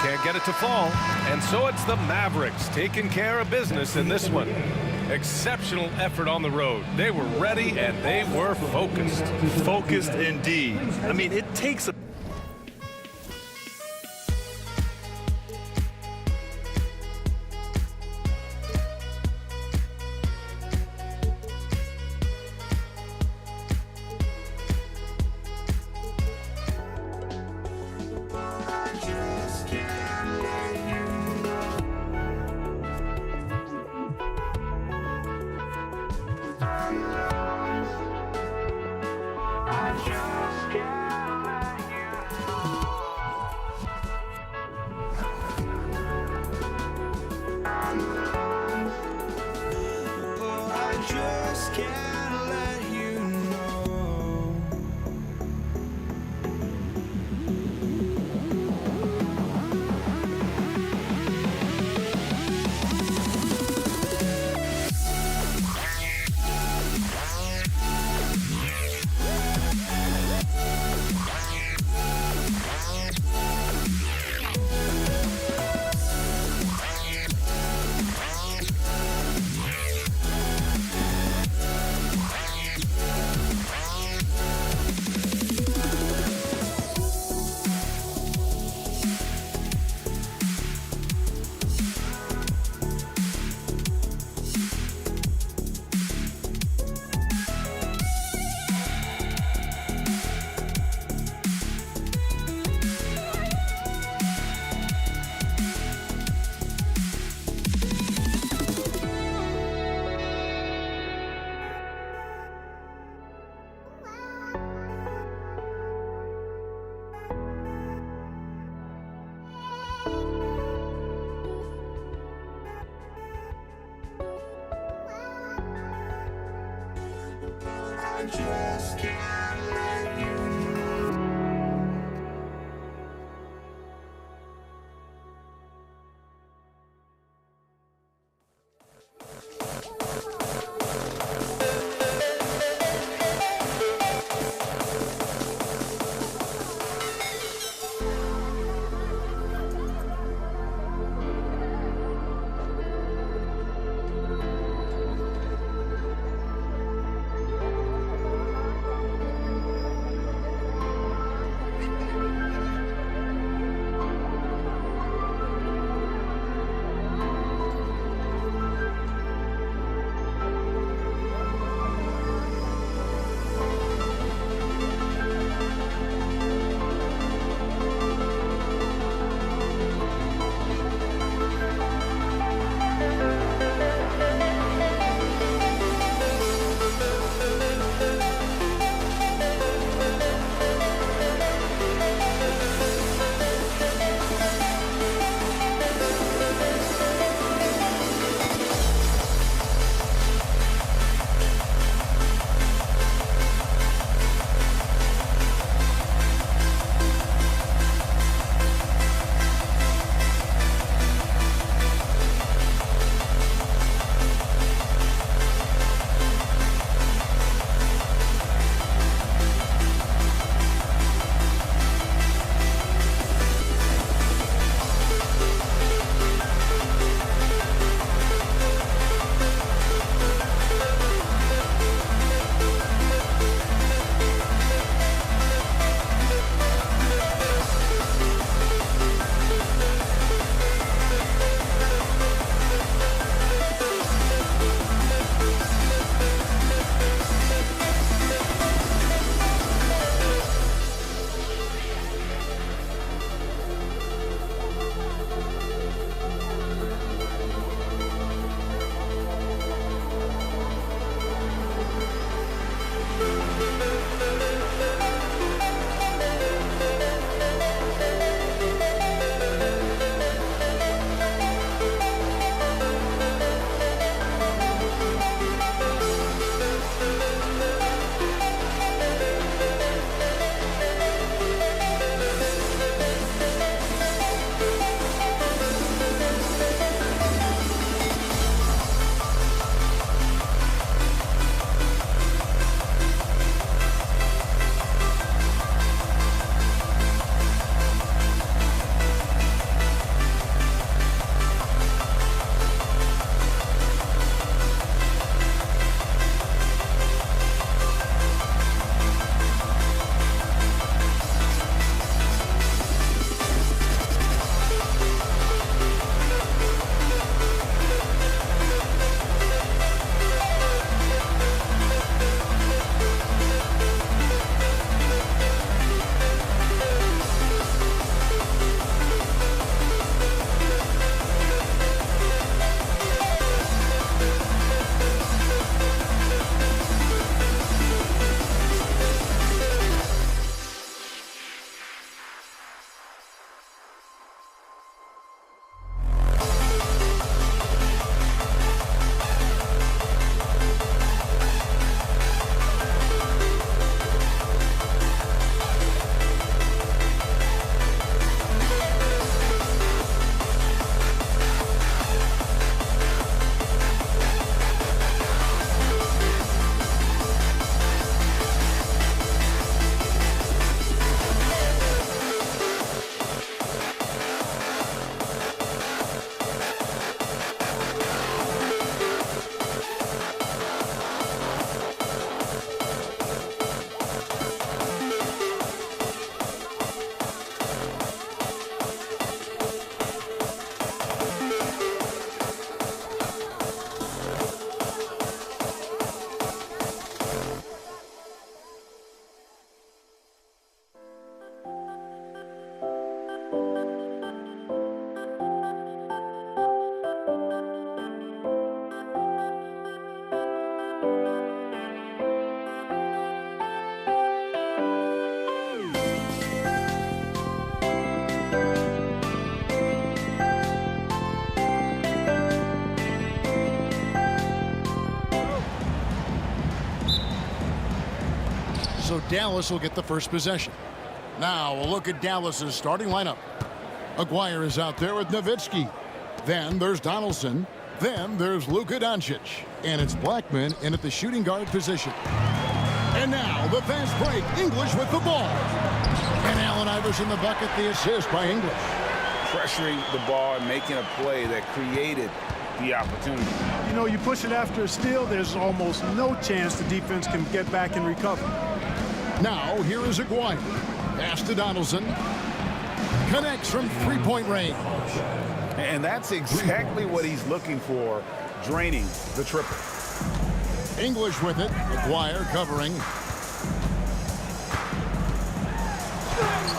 Can't get it to fall. And so it's the Mavericks taking care of business in this one. Exceptional effort on the road. They were ready and they were focused. Focused indeed. I mean, it takes a can't let you know. Dallas will get the first possession. Now a look at Dallas's starting lineup. Aguirre is out there with Nowitzki. Then there's Donaldson. Then there's Luka Doncic. And it's Blackman in at the shooting guard position. And now the fast break. English with the ball. And Allen Iverson the bucket, the assist by English. Pressuring the ball and making a play that created the opportunity. You know, you push it after a steal, there's almost no chance the defense can get back and recover. Now here is Aguirre. Pass to Donaldson. Connects from three-point range. And that's exactly what he's looking for, draining the triple. English with it. Aguirre covering.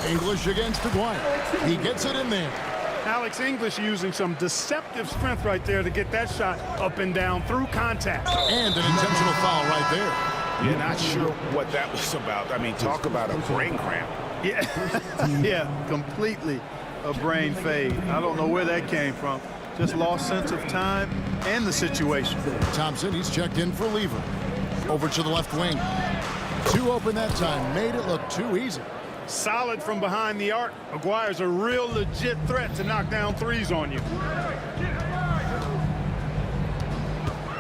English against Aguirre. He gets it in there. Alex English using some deceptive strength right there to get that shot up and down through contact. And an intentional foul right there. You're not sure what that was about. I mean, talk about a brain cramp. Yeah, yeah, completely a brain fade. I don't know where that came from. Just lost sense of time and the situation. Thompson, he's checked in for Lever. Over to the left wing. Two open that time. Made it look too easy. Solid from behind the arc. Aguirre's a real legit threat to knock down threes on you.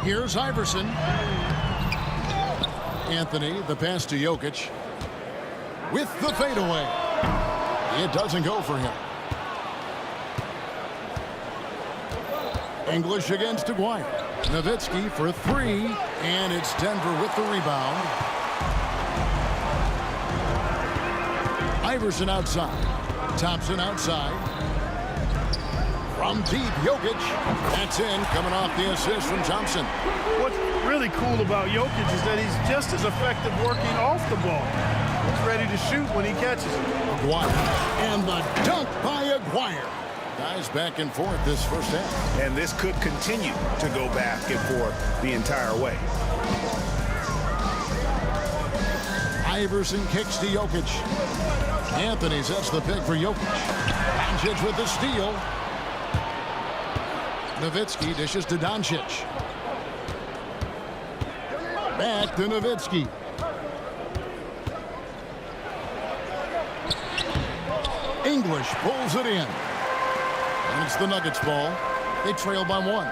Here's Iverson. Anthony, the pass to Jokic. With the fadeaway. It doesn't go for him. English against Aguirre. Nowitzki for three. And it's Denver with the rebound. Iverson outside. Thompson outside. From deep, Jokic. That's in, coming off the assist from Thompson. What's really cool about Jokic is that he's just as effective working off the ball. He's ready to shoot when he catches it. Aguirre. And the dunk by Aguirre. Guys back and forth this first half. And this could continue to go back and forth the entire way. Iverson kicks to Jokic. Anthony sets the pick for Jokic. Doncic with the steal. Nowitzki dishes to Doncic. Back to Nowitzki. English pulls it in. And it's the Nuggets ball. They trail by one.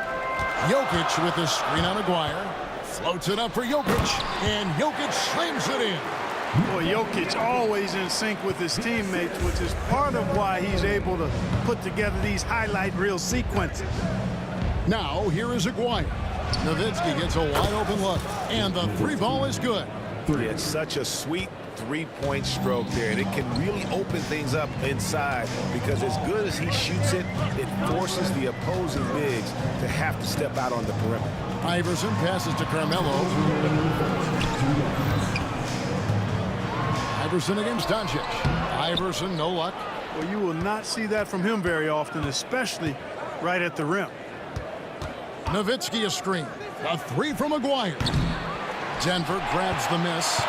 Jokic with the screen on Aguirre. Floats it up for Jokic. And Jokic slams it in. Boy, Jokic always in sync with his teammates, which is part of why he's able to put together these highlight reel sequences. Now, here is Aguirre. Nowitzki gets a wide open look. And the three ball is good. It's such a sweet three-point stroke there, and it can really open things up inside because as good as he shoots it, it forces the opposing bigs to have to step out on the perimeter. Iverson passes to Carmelo. Iverson against Doncic. Iverson, no luck. Well, you will not see that from him very often, especially right at the rim. Nowitzki a screen. A three from Aguirre. Denver grabs the miss.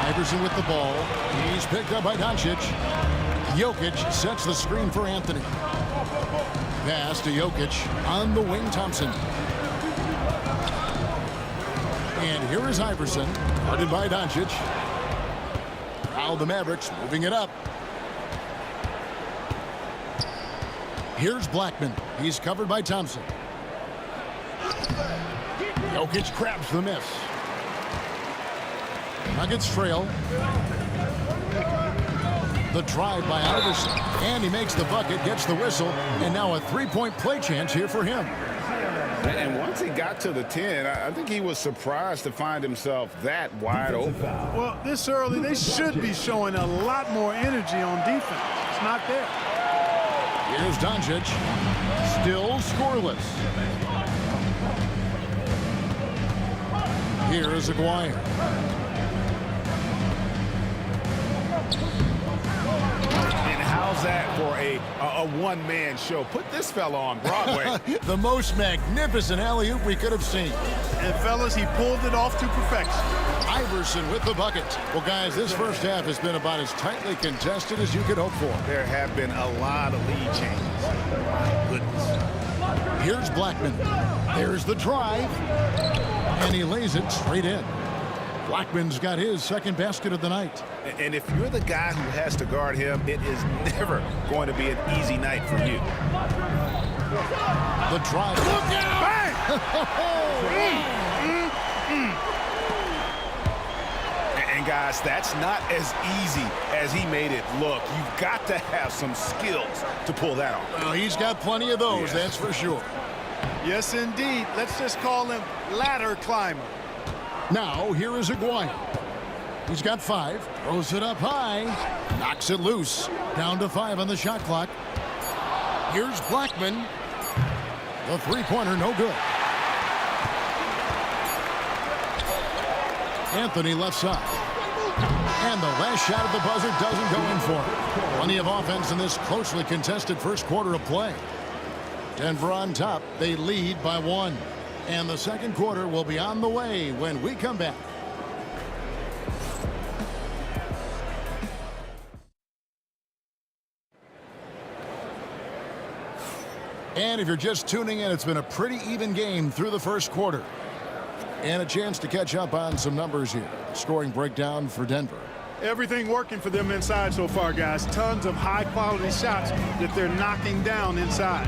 Iverson with the ball. He's picked up by Doncic. Jokic sets the screen for Anthony. Pass to Jokic on the wing, Thompson. And here is Iverson, guarded by Doncic. Now the Mavericks moving it up. Here's Blackman. He's covered by Thompson. Jokic grabs the miss. Nuggets trail. The drive by Iverson. And he makes the bucket, gets the whistle, and now a three-point play chance here for him. And once he got to the 10, I think he was surprised to find himself that wide open. Well, this early, they should be showing a lot more energy on defense. It's not there. Here's Doncic. Still scoreless. Here is Aguirre. And how's that for a one-man show? Put this fella on Broadway. The most magnificent alley-oop we could have seen. And fellas, he pulled it off to perfection. Iverson with the bucket. Well, guys, this first half has been about as tightly contested as you could hope for. There have been a lot of lead changes. My goodness. Here's Blackman. There's the drive. And he lays it straight in. Blackman's got his second basket of the night. And if you're the guy who has to guard him, it is never going to be an easy night for you. The drive. Look out! And guys, that's not as easy as he made it look. You've got to have some skills to pull that off. Well, he's got plenty of those, that's for sure. Yes, indeed. Let's just call him ladder climber. Now, here is Aguayo. He's got 5. Throws it up high. Knocks it loose. Down to 5 on the shot clock. Here's Blackman. The three-pointer, no good. Anthony left side. And the last shot at the buzzer doesn't go in for him. Plenty of offense in this closely contested first quarter of play. Denver on top. They lead by 1. And the second quarter will be on the way when we come back. And if you're just tuning in, it's been a pretty even game through the first quarter. And a chance to catch up on some numbers here. Scoring breakdown for Denver. Everything working for them inside so far, guys. Tons of high-quality shots that they're knocking down inside.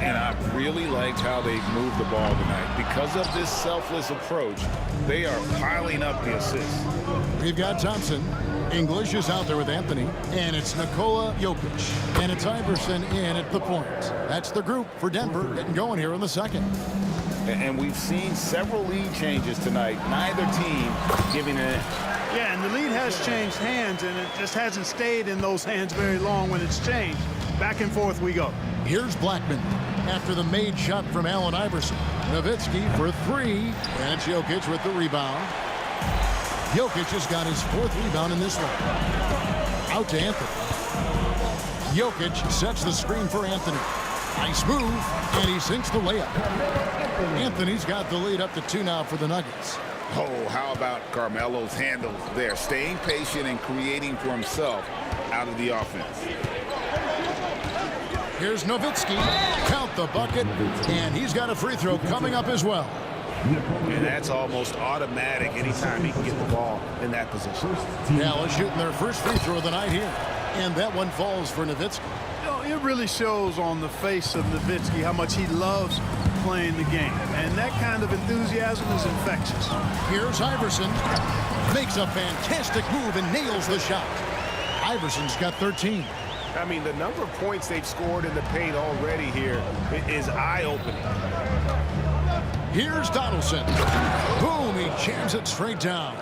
And I really liked how they moved the ball tonight. Because of this selfless approach, they are piling up the assists. We've got Thompson. English is out there with Anthony. And it's Nikola Jokic. And it's Iverson in at the point. That's the group for Denver getting going here in the second. And we've seen several lead changes tonight. Neither team giving it. Yeah, and the lead has changed hands, and it just hasn't stayed in those hands very long when it's changed. Back and forth we go. Here's Blackman after the made shot from Allen Iverson. Nowitzki for 3, and it's Jokic with the rebound. Jokic has got his 4th rebound in this one. Out to Anthony. Jokic sets the screen for Anthony. Nice move, and he sinks the layup. Anthony's got the lead up to 2 now for the Nuggets. Oh, how about Carmelo's handles there? Staying patient and creating for himself out of the offense. Here's Nowitzki. Count the bucket, and he's got a free throw coming up as well. And that's almost automatic anytime he can get the ball in that position. Dallas shooting their first free throw of the night here. And that one falls for Nowitzki. You know, it really shows on the face of Nowitzki how much he loves playing the game. And that kind of enthusiasm is infectious. Here's Iverson. Makes a fantastic move and nails the shot. Iverson's got 13. I mean, the number of points they've scored in the paint already here is eye-opening. Here's Donaldson. Boom, he jams it straight down.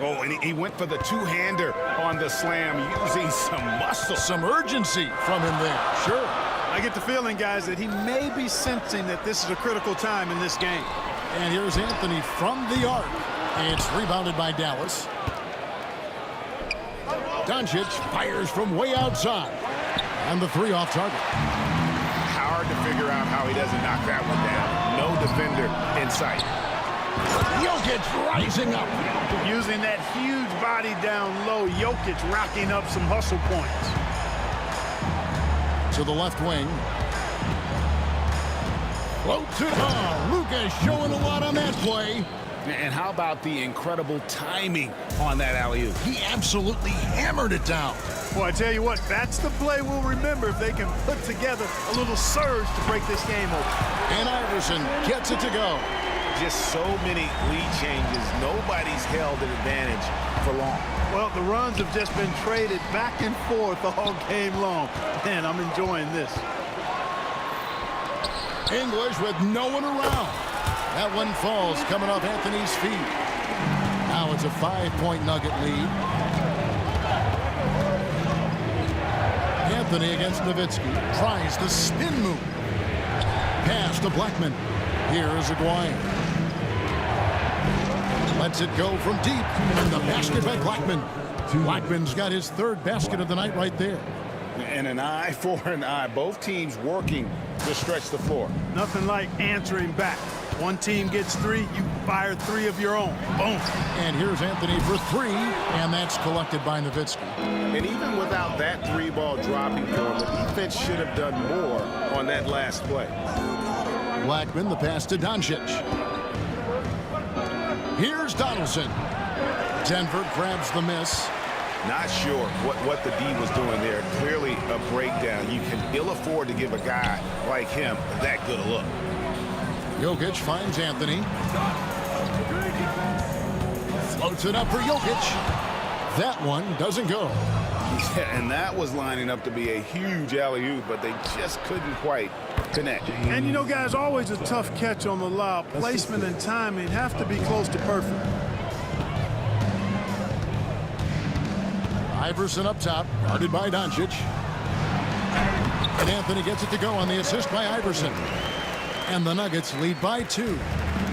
Oh, and he went for the two-hander on the slam, using some muscle. Some urgency from him there, sure. I get the feeling, guys, that he may be sensing that this is a critical time in this game. And here's Anthony from the arc. And it's rebounded by Dallas. Doncic fires from way outside. And the 3 off target. Hard to figure out how he doesn't knock that one down. No defender in sight. Jokic rising up. Using that huge body down low, Jokic racking up some hustle points. To the left wing. Floats it on. Lucas showing a lot on that play. And how about the incredible timing on that alley-oop? He absolutely hammered it down. Well, I tell you what, that's the play we'll remember if they can put together a little surge to break this game open. And Iverson gets it to go. Just so many lead changes. Nobody's held an advantage for long. Well, the runs have just been traded back and forth all game long. Man, I'm enjoying this. English with no one around. That one falls coming off Anthony's feet. Now it's a 5-point Nugget lead. Anthony against Nowitzki. Tries the spin move. Pass to Blackman. Here is Aguayo. Lets it go from deep. And the basket by Blackman. Blackman's got his 3rd basket of the night right there. And an eye for an eye. Both teams working to stretch the floor. Nothing like answering back. One team gets 3, you fire 3 of your own. Boom. And here's Anthony for 3, and that's collected by Nowitzki. And even without that 3-ball dropping for him, the defense should have done more on that last play. Blackman, the pass to Doncic. Here's Donaldson. Denver grabs the miss. Not sure what the D was doing there. Clearly a breakdown. You can ill afford to give a guy like him that good a look. Jokic finds Anthony. Floats it up for Jokic. That one doesn't go. Yeah, and that was lining up to be a huge alley-oop, but they just couldn't quite connect. And you know, guys, always a tough catch on the lob. Placement and timing have to be close to perfect. Iverson up top, guarded by Doncic. And Anthony gets it to go on the assist by Iverson. And the Nuggets lead by 2.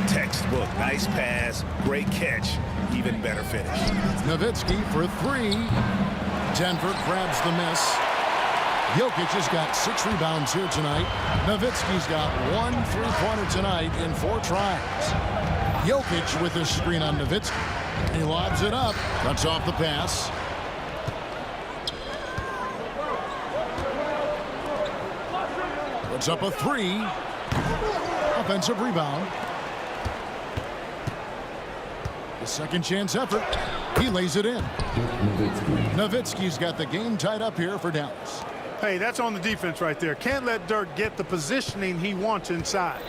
Textbook, nice pass, great catch, even better finish. Nowitzki for 3. Denver grabs the miss. Jokic has got 6 rebounds here tonight. Nowitzki's got 1 3-pointer tonight in 4 tries. Jokic with his screen on Nowitzki. He lobs it up, cuts off the pass. Puts up a 3. Offensive rebound. The second chance effort. He lays it in. Nowitzki's got the game tied up here for Dallas. Hey, that's on the defense right there. Can't let Dirk get the positioning he wants inside.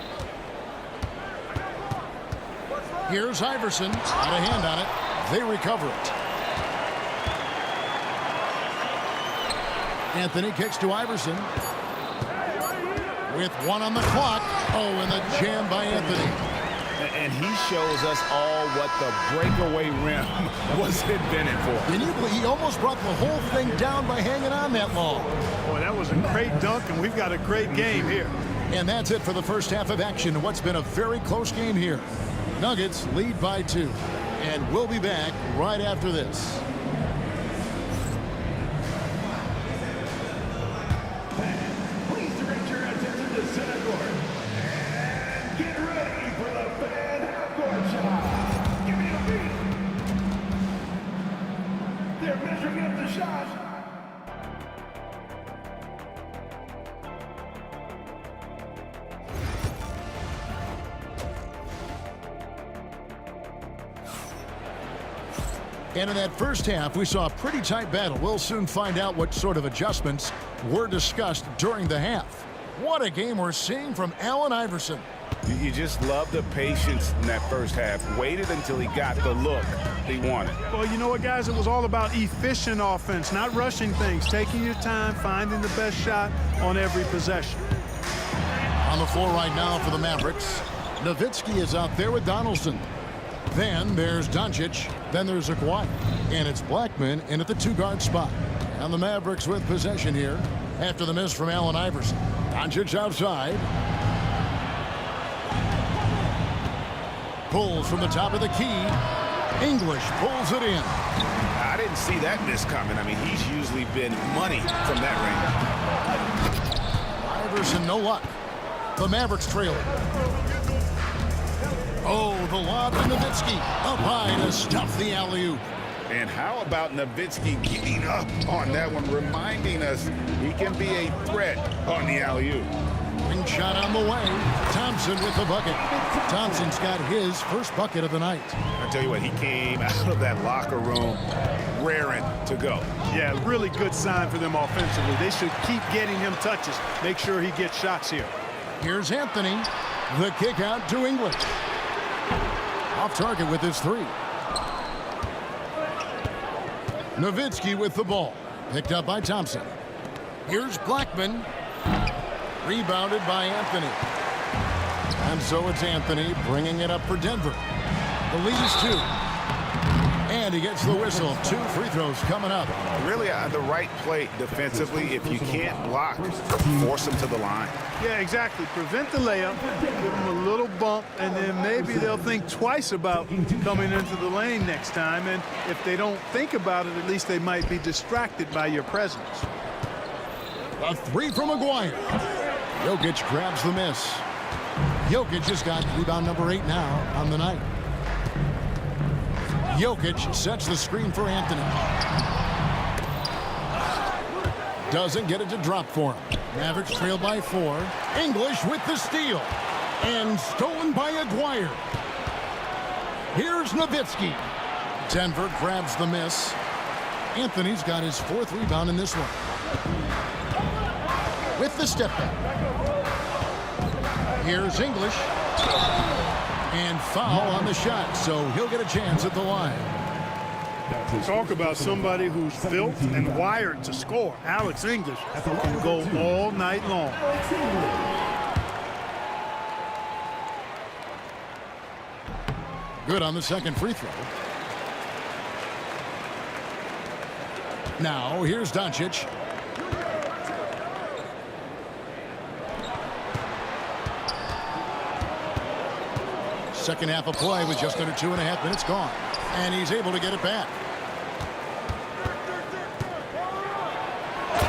Here's Iverson. Out of hand on it. They recover it. Anthony kicks to Iverson. With 1 on the clock. Oh, and the jam by Anthony. And he shows us all what the breakaway rim was invented for. Can you believe he almost brought the whole thing down by hanging on that long? Boy, that was a great dunk, and we've got a great game here. And that's it for the first half of action. What's been a very close game here. Nuggets lead by 2. And we'll be back right after this. Please direct your attention to center court. And get ready for the fan half-court shot. Give me a beat. They're measuring up the shot. And in that first half, we saw a pretty tight battle. We'll soon find out what sort of adjustments were discussed during the half. What a game we're seeing from Allen Iverson. You just love the patience in that first half. Waited until he got the look he wanted. Well, you know what, guys? It was all about efficient offense, not rushing things, taking your time, finding the best shot on every possession. On the floor right now for the Mavericks, Nowitzki is out there with Donaldson. Then there's Doncic. Then there's Aguirre. And it's Blackman in at the 2-guard spot. And the Mavericks with possession here after the miss from Allen Iverson. Doncic outside. Pulls from the top of the key. English pulls it in. I didn't see that miss coming. I mean, he's usually been money from that range. Iverson, no luck. The Mavericks trail it. Oh, the lob to Nowitzki. Up high to stuff the alley-oop. And how about Nowitzki getting up on that one, reminding us he can be a threat on the alley-oop. Ring shot on the way. Thompson with the bucket. Thompson's got his first bucket of the night. I tell you what, he came out of that locker room raring to go. Yeah, really good sign for them offensively. They should keep getting him touches. Make sure he gets shots here. Here's Anthony. The kick out to English. Off target with his 3. Nowitzki with the ball. Picked up by Thompson. Here's Blackman. Rebounded by Anthony. And so it's Anthony bringing it up for Denver. The lead is 2. And he gets the whistle. 2 free throws coming up. Really the right play defensively. If you can't block, force him to the line. Yeah, exactly. Prevent the layup, give them a little bump, and then maybe they'll think twice about coming into the lane next time. And if they don't think about it, at least they might be distracted by your presence. A 3 from Aguirre. Jokic grabs the miss. Jokic has got rebound number 8 now on the night. Jokic sets the screen for Anthony. Doesn't get it to drop for him. Mavericks trail by 4. English with the steal. And stolen by Aguirre. Here's Nowitzki. Denver grabs the miss. Anthony's got his 4th rebound in this one. With the step back. Here's English. And foul on the shot, so he'll get a chance at the line. Talk about somebody who's built and wired to score. Alex English can go all night long. Good on the second free throw. Now, here's Doncic. Second half of play with just under 2.5 minutes gone. And he's able to get it back.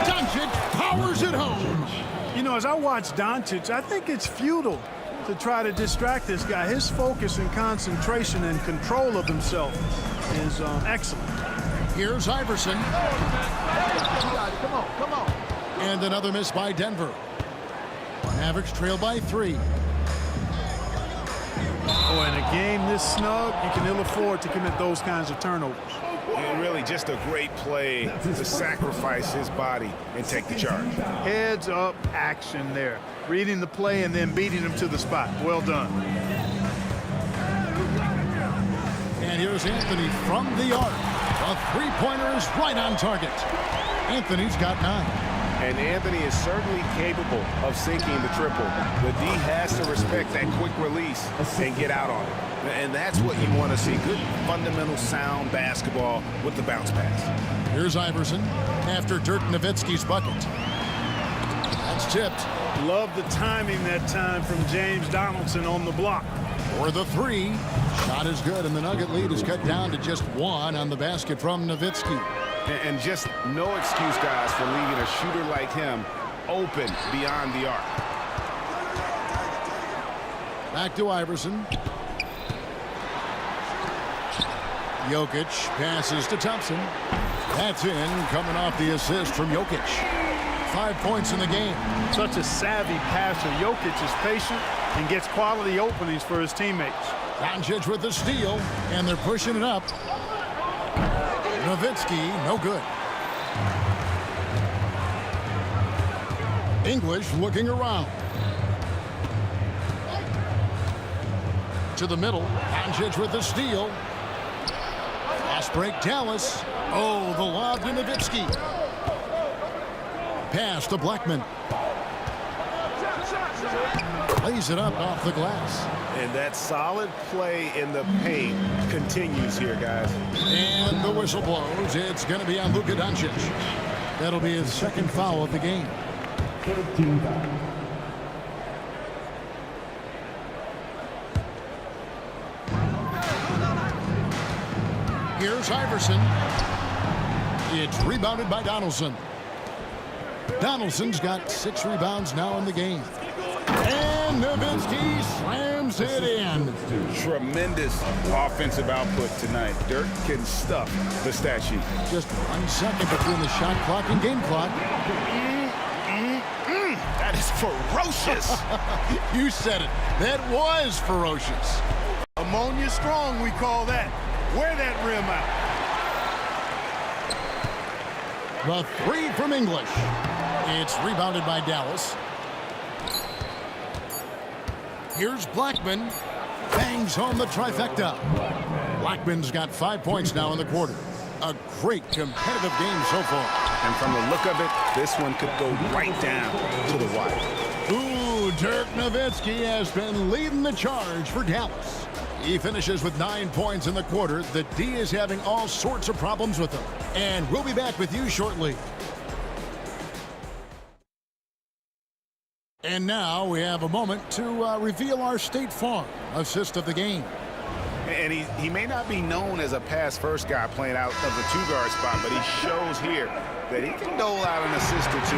Doncic powers it home. You know, as I watch Doncic, I think it's futile to try to distract this guy. His focus and concentration and control of himself is excellent. Here's Iverson. Come on. And another miss by Denver. Mavericks trail by 3. Oh, in a game this snug, you can ill afford to commit those kinds of turnovers. And really just a great play to sacrifice his body and take the charge. Heads up action there. Reading the play and then beating him to the spot. Well done. And here's Anthony from the arc. A three-pointer is right on target. Anthony's got 9. And Anthony is certainly capable of sinking the triple, but D has to respect that quick release and get out on it. And that's what you want to see. Good, fundamental, sound basketball with the bounce pass. Here's Iverson after Dirk Nowitzki's bucket. That's tipped. Love the timing that time from James Donaldson on the block. For the 3. Shot is good, and the Nugget lead is cut down to just 1 on the basket from Nowitzki. And just no excuse, guys, for leaving a shooter like him open beyond the arc. Back to Iverson. Jokic passes to Thompson. That's in, coming off the assist from Jokic. 5 points in the game. Such a savvy passer. Jokic is patient and gets quality openings for his teammates. Doncic with the steal, and they're pushing it up. Nowitzki, no good. English looking around. To the middle. Doncic with the steal. Fast break, Dallas. Oh, the lob to Nowitzki. Pass to Blackman. Lays it up off the glass. And that solid play in the paint continues here, guys. And the whistle blows. It's going to be on Luka Doncic. That'll be his second foul of the game. 13 foul. Here's Iverson. It's rebounded by Donaldson. Donaldson's got 6 rebounds now in the game. And Nowitzki slams it in. Tremendous offensive output tonight. Dirk can stuff the stat sheet. Just 1 second between the shot clock and game clock. That is ferocious. You said it. That was ferocious. Ammonia strong, we call that. Wear that rim out. The 3 from English. It's rebounded by Dallas. Here's Blackman. Bangs home the trifecta. Blackman's got 5 points now in the quarter. A great competitive game so far. And from the look of it, this one could go right down to the wire. Ooh, Dirk Nowitzki has been leading the charge for Dallas. He finishes with 9 points in the quarter. The D is having all sorts of problems with him. And we'll be back with you shortly. And now we have a moment to reveal our State Farm assist of the game. And he may not be known as a pass-first guy playing out of the 2-guard spot, but he shows here that he can dole out an assist or 2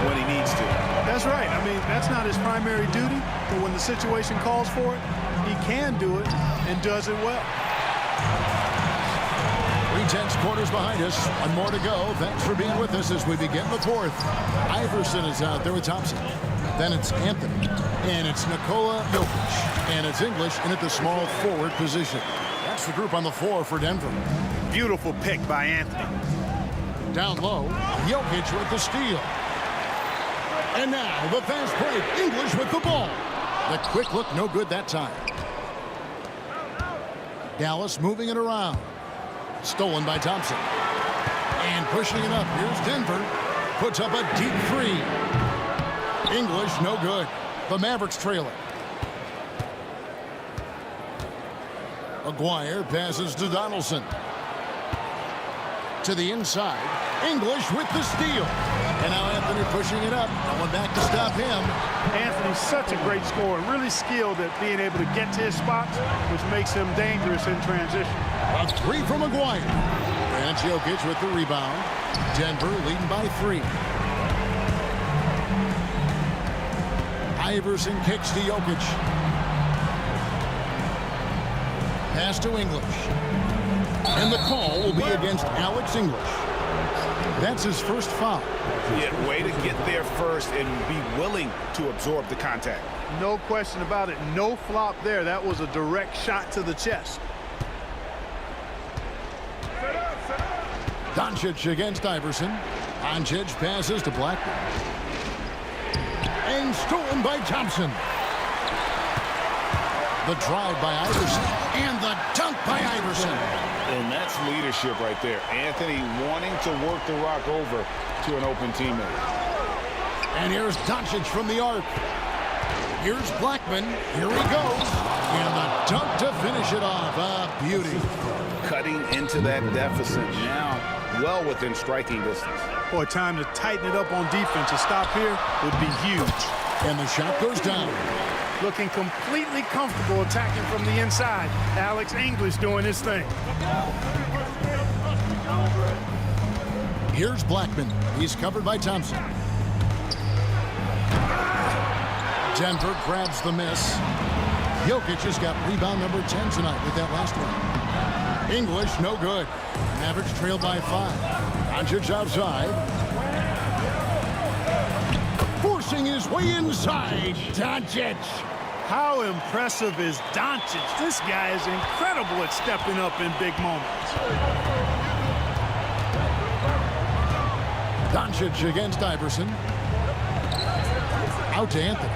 when he needs to. That's right. I mean, that's not his primary duty, but when the situation calls for it, he can do it and does it well. 3 tenths quarters behind us. 1 more to go. Thanks for being with us as we begin the 4th. Iverson is out there with Thompson. Then it's Anthony. And it's Nikola Jokic. And it's English in at the small forward position. Across the group on the floor for Denver. Beautiful pick by Anthony. Down low, Jokic with the steal. And now the fast break. English with the ball. The quick look, no good that time. Dallas moving it around. Stolen by Thompson. And pushing it up. Here's Denver. Puts up a deep three. English, no good. The Mavericks trail it. Aguirre passes to Donaldson. To the inside. English with the steal. And now Anthony pushing it up. No one back to stop him. Anthony's such a great scorer. Really skilled at being able to get to his spots, which makes him dangerous in transition. A three from Aguirre. And Jokic with the rebound. Denver leading by 3. Iverson kicks to Jokic. Pass to English. And the call will be against Alex English. That's his first foul. Yeah, way to get there first and be willing to absorb the contact. No question about it. No flop there. That was a direct shot to the chest. Doncic against Iverson. Doncic passes to Blackman. And stolen by Thompson. The drive by Iverson. And the dunk by Iverson. And that's leadership right there. Anthony wanting to work the rock over to an open teammate. And here's Doncic from the arc. Here's Blackman. Here he goes. And the dunk to finish it off. A beauty. Cutting into that deficit now, well within striking distance. Boy, time to tighten it up on defense. A stop here would be huge. And the shot goes down. Looking completely comfortable attacking from the inside. Alex English doing his thing. Here's Blackman. He's covered by Thompson. Denver grabs the miss. Jokic has got rebound number 10 tonight with that last one. English, no good. Mavericks trail by 5. Doncic outside. Forcing his way inside. Doncic. How impressive is Doncic? This guy is incredible at stepping up in big moments. Doncic against Iverson. Out to Anthony.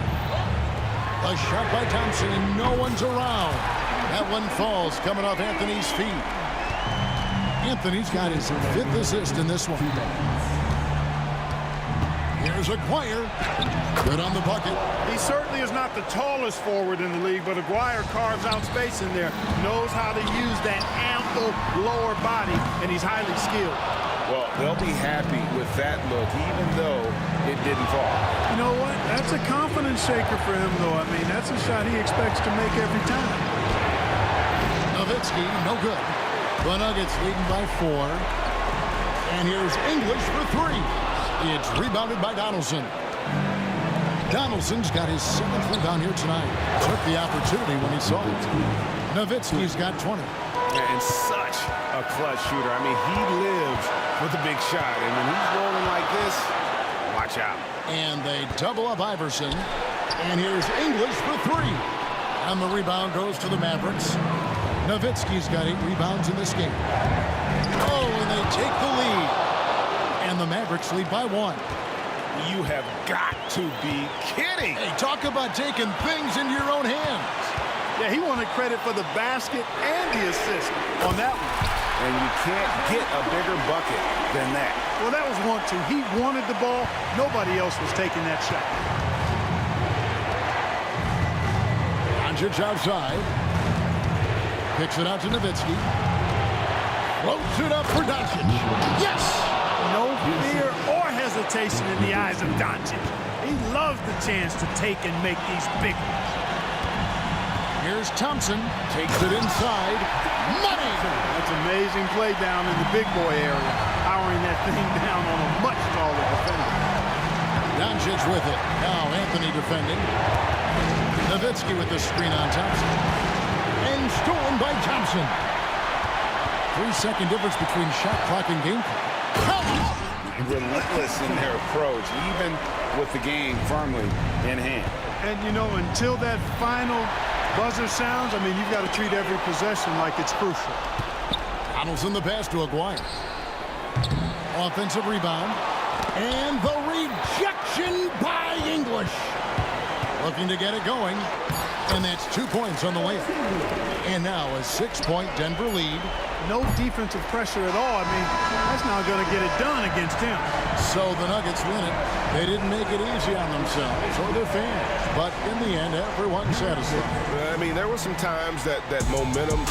A shot by Thompson, and no one's around. That one falls, coming off Anthony's feet. Anthony's got his 5th assist in this one. Here's Aguirre. Good on the bucket. He certainly is not the tallest forward in the league, but Aguirre carves out space in there. Knows how to use that ample lower body, and he's highly skilled. Well, they'll be happy with that look, even though it didn't fall. You know what? That's a confidence shaker for him, though. I mean, that's a shot he expects to make every time. Nowitzki, no good. The Nuggets leading by 4. And here's English for 3. It's rebounded by Donaldson. Donaldson's got his 7th rebound here tonight. Took the opportunity when he saw it. Nowitzki's got 20. And such a clutch shooter. I mean, he lives for the big shot. And when he's rolling like this, watch out. And they double up Iverson. And here's English for 3. And the rebound goes to the Mavericks. Nowitzki's got 8 rebounds in this game. Oh, and they take the lead. And the Mavericks lead by 1. You have got to be kidding. Hey, talk about taking things into your own hands. Yeah, he wanted credit for the basket and the assist on that one. And you can't get a bigger bucket than that. Well, that was 1-2. He wanted the ball. Nobody else was taking that shot. Doncic outside. Picks it out to Nowitzki. Floats it up for Doncic. Yes! No fear or hesitation in the eyes of Doncic. He loves the chance to take and make these big ones. Here's Thompson. Takes it inside. Money! That's amazing play down in the big boy area. Powering that thing down on a much taller defender. Doncic with it. Now Anthony defending. Nowitzki with the screen on Thompson. And stolen by Thompson. 3-second difference between shot clock and game clock. Relentless in their approach, even with the game firmly in hand. And, you know, until that final Buzzer sounds, I mean, you've got to treat every possession like it's crucial. Donaldson the pass to Aguirre. Offensive rebound. And the rejection by English. Looking to get it going. And that's 2 points on the layup. And now a 6-point Denver lead. No defensive pressure at all. I mean, that's not going to get it done against him. So the Nuggets win it. They didn't make it easy on themselves or their fans. But in the end, everyone's satisfied. I mean, there were some times that momentum...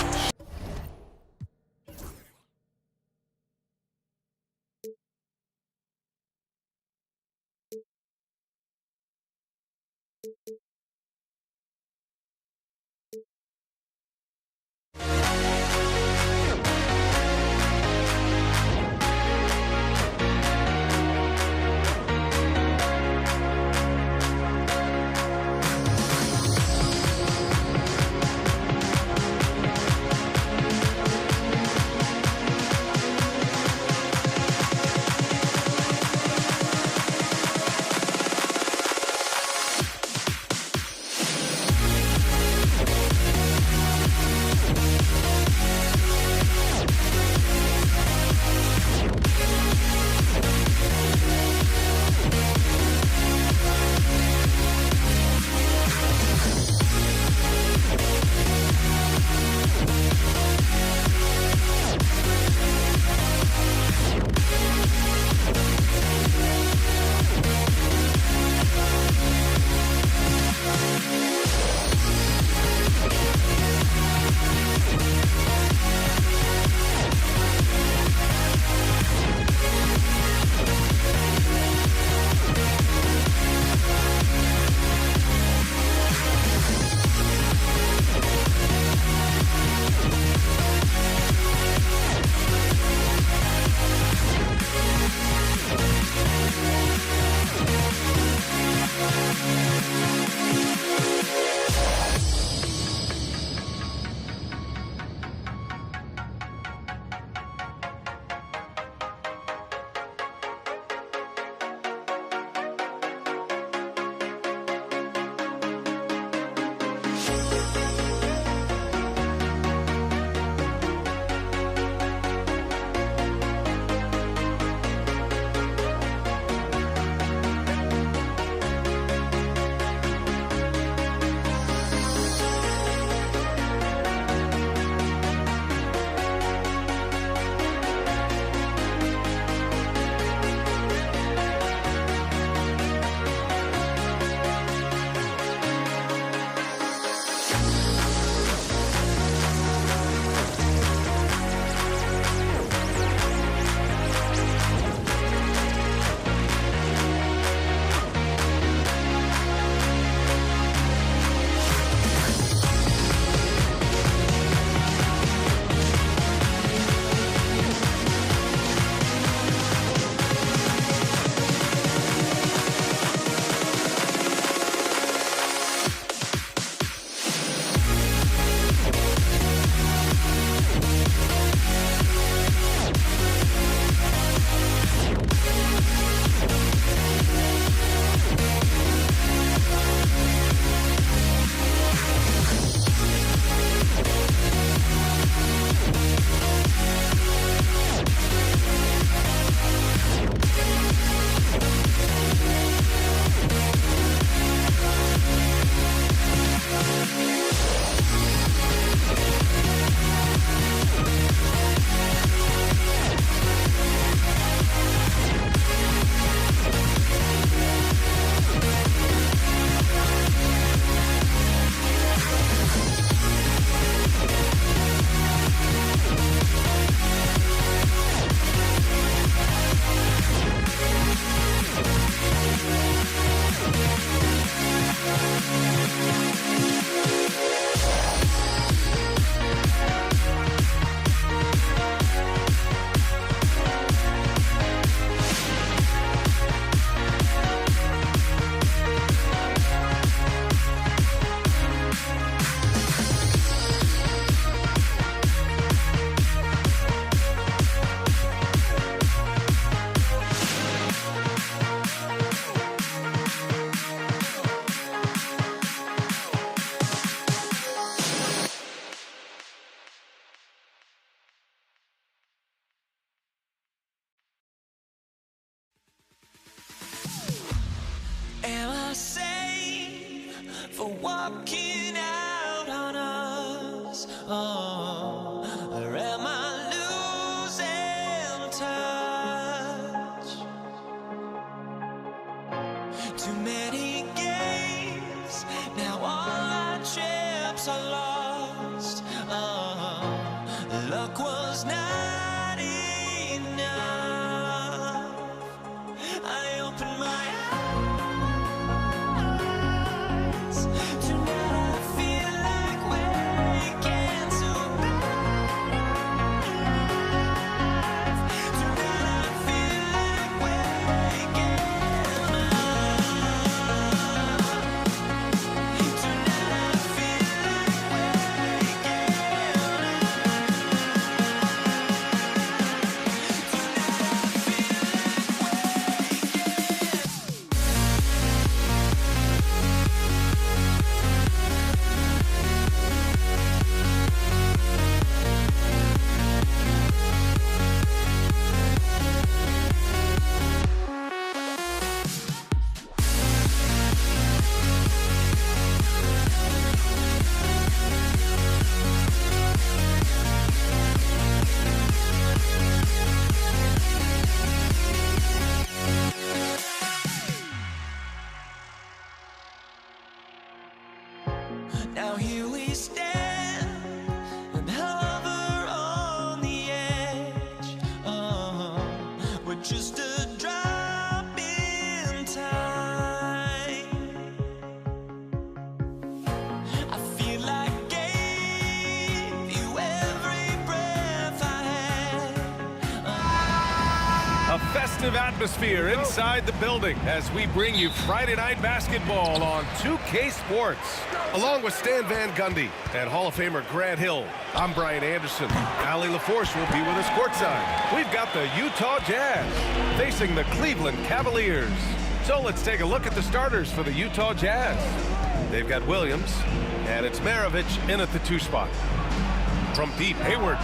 walking out on us? Oh, or am I losing touch? Too many games, now all our chips are lost. Oh, luck was not enough. I opened my eyes. Tonight I feel like waking to life. Tonight I feel like waking up. Tonight I feel like now here we stand and hover on the edge. We're just a drop in time. I feel like gave you every breath I had. A festive atmosphere inside the building as we bring you Friday Night Basketball on 2K Sports. Along with Stan Van Gundy and Hall of Famer Grant Hill, I'm Brian Anderson. Allie LaForce will be with us courtside. We've got the Utah Jazz facing the Cleveland Cavaliers. So let's take a look at the starters for the Utah Jazz. They've got Williams, and it's Maravich in at the 2 spot. From deep, Hayward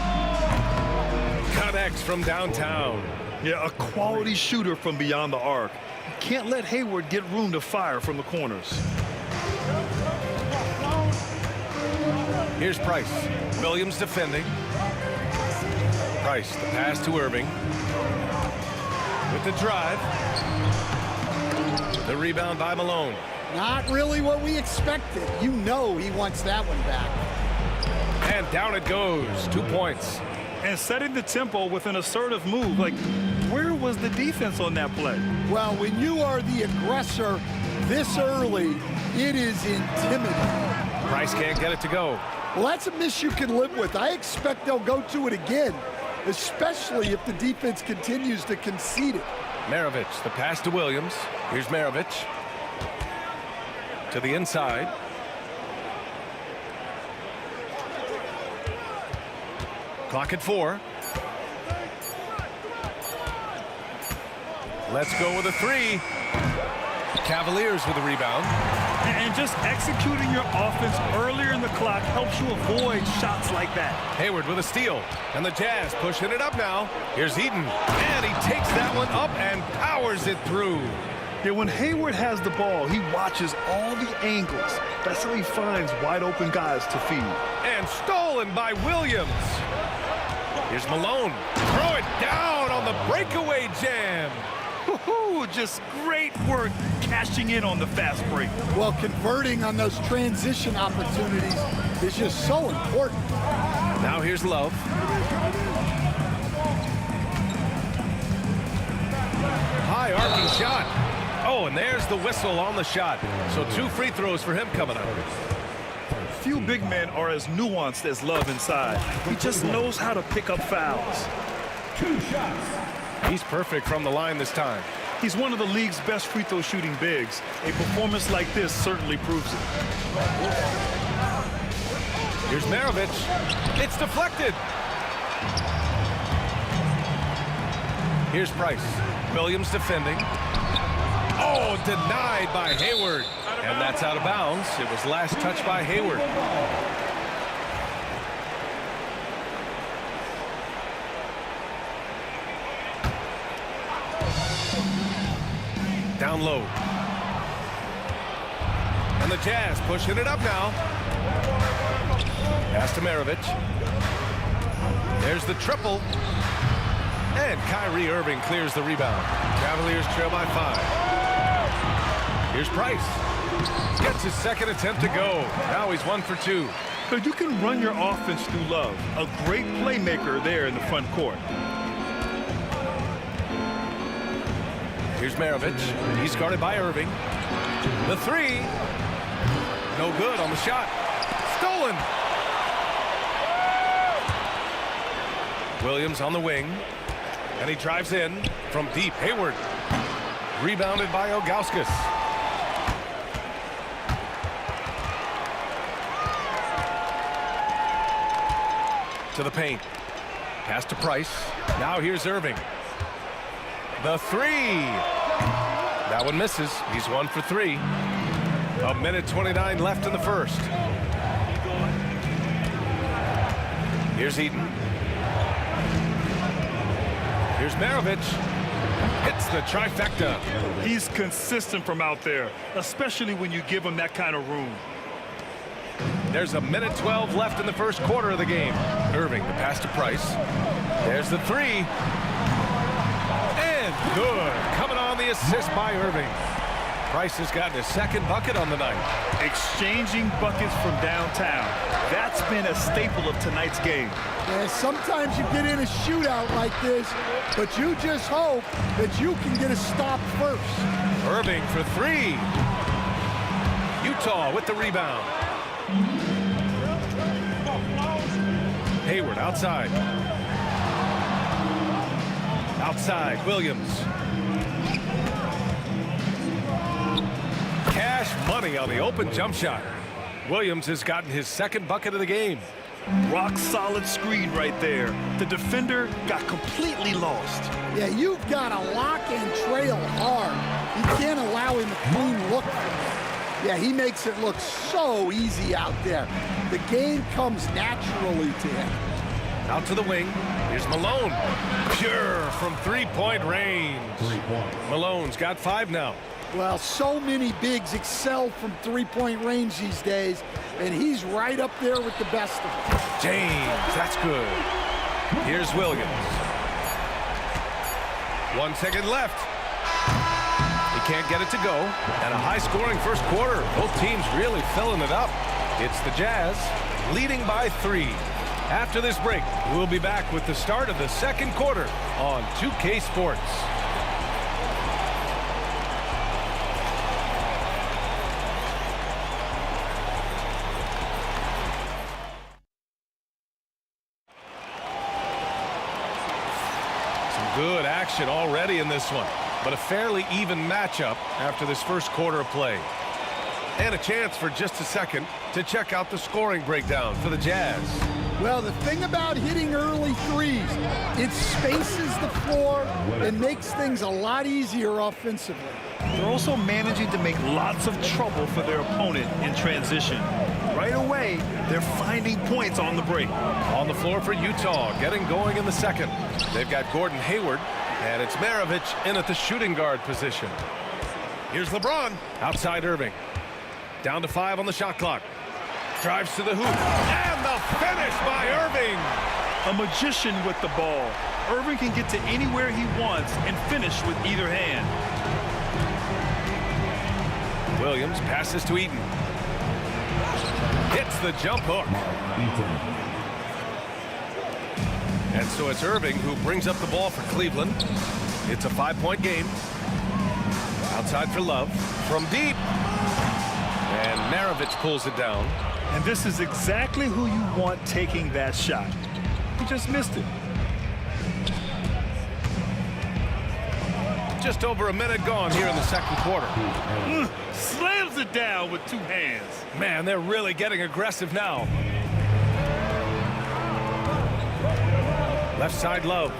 connects from downtown. Yeah, a quality shooter from beyond the arc. Can't let Hayward get room to fire from the corners. Here's Price. Williams defending. Price, the pass to Irving. With the drive. The rebound by Malone. Not really what we expected. You know he wants that one back. And down it goes. 2 points. And setting the tempo with an assertive move. Like, where was the defense on that play? Well, when you are the aggressor this early, it is intimidating. Price can't get it to go. Well, that's a miss you can live with. I expect they'll go to it again, especially if the defense continues to concede it. Maravich, the pass to Williams. Here's Maravich. To the inside. Clock at 4. Let's go with a 3. Cavaliers with the rebound. And just executing your offense earlier in the clock helps you avoid shots like that. Hayward with a steal. And the Jazz pushing it up now. Here's Eaton. And he takes that one up and powers it through. Yeah, when Hayward has the ball, he watches all the angles. That's how he finds wide open guys to feed. And stolen by Williams. Here's Malone. Throw it down on the breakaway jam. Just great work cashing in on the fast break. Well, converting on those transition opportunities is just so important. Now here's Love. High arcing shot. Oh, and there's the whistle on the shot. So 2 free throws for him coming up. Few big men are as nuanced as Love inside. He just knows how to pick up fouls. 2 shots. He's perfect from the line this time. He's one of the league's best free throw shooting bigs. A performance like this certainly proves it. Here's Maravich. It's deflected. Here's Price. Williams defending. Oh, denied by Hayward. And that's out of bounds. It was last touched by Hayward. Down low. And And the Jazz pushing it up now. Pass to Maravich. There's the triple. And Kyrie Irving clears the rebound. Cavaliers trail by 5. Here's Price. Gets his second attempt to go. Now he's 1 for 2. But you can run your offense through Love. A great playmaker there in the front court. Here's Maravich. He's guarded by Irving. The three. No good on the shot. Stolen. Williams on the wing. And he drives in from deep. Hayward. Rebounded by Ilgauskas. To the paint. Pass to Price. Now here's Irving. The three. That one misses. He's 1 for 3. A minute 29 left in the first. Here's Eaton. Here's Maravich. Hits the trifecta. He's consistent from out there, especially when you give him that kind of room. There's a minute 12 left in the first quarter of the game. Irving, the pass to Price. There's the three. And good. Coming on the assist by Irving. Price has gotten his second bucket on the night. Exchanging buckets from downtown. That's been a staple of tonight's game. Yeah, sometimes you get in a shootout like this, but you just hope that you can get a stop first. Irving for 3. Utah with the rebound. Hayward outside. Outside, Williams. Cash money on the open jump shot. Williams has gotten his second bucket of the game. Rock solid screen right there. The defender got completely lost. Yeah, you've got to lock and trail hard. You can't allow him a clean look. Yeah, he makes it look so easy out there. The game comes naturally to him. Out to the wing. Here's Malone. Pure from three-point range. Malone's got 5 now. Well, so many bigs excel from three-point range these days, and he's right up there with the best of them. James, that's good. Here's Williams. 1 second left. He can't get it to go. And a high-scoring first quarter. Both teams really filling it up. It's the Jazz leading by 3. After this break, we'll be back with the start of the second quarter on 2K Sports. Some good action already in this one, but a fairly even matchup after this first quarter of play. And a chance for just a second to check out the scoring breakdown for the Jazz. Well, the thing about hitting early threes, it spaces the floor and makes things a lot easier offensively. They're also managing to make lots of trouble for their opponent in transition. Right away, they're finding points on the break. On the floor for Utah, getting going in the second. They've got Gordon Hayward, and it's Maravich in at the shooting guard position. Here's LeBron. Outside Irving. Down to 5 on the shot clock. Drives to the hoop. And the finish by Irving. A magician with the ball. Irving can get to anywhere he wants and finish with either hand. Williams passes to Eaton. Hits the jump hook. And so it's Irving who brings up the ball for Cleveland. It's a 5-point game. Outside for Love. From deep. And Maravich pulls it down. And this is exactly who you want taking that shot. He just missed it. Just over a minute gone here in the second quarter. Slams it down with 2 hands. Man, they're really getting aggressive now. Left side Love.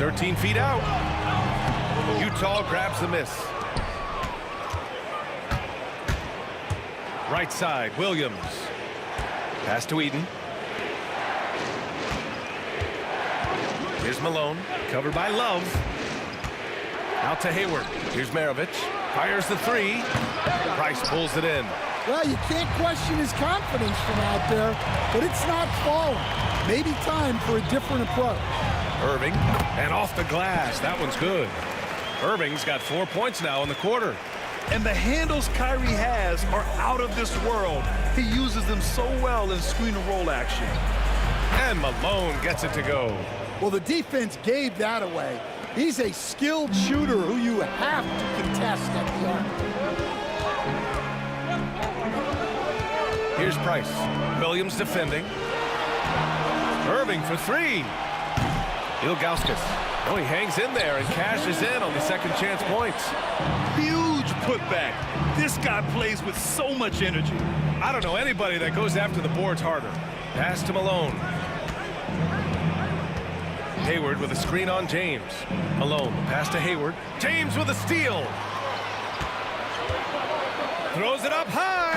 13 feet out. Utah grabs the miss. Right side, Williams. Pass to Eaton. Here's Malone, covered by Love. Out to Hayward. Here's Maravich. Fires the 3. Price pulls it in. Well, you can't question his confidence from out there, but it's not falling. Maybe time for a different approach. Irving, and off the glass. That one's good. Irving's got 4 points now in the quarter. And the handles Kyrie has are out of this world. He uses them so well in screen and roll action. And Malone gets it to go. Well, the defense gave that away. He's a skilled shooter who you have to contest at the arc. Here's Price. Williams defending. Irving for three. Ilgauskas. Oh, he hangs in there and cashes in on the second chance points. Huge putback. This guy plays with so much energy. I don't know anybody that goes after the boards harder. Pass to Malone. Hayward with a screen on James. Malone, pass to Hayward. James with a steal. Throws it up high.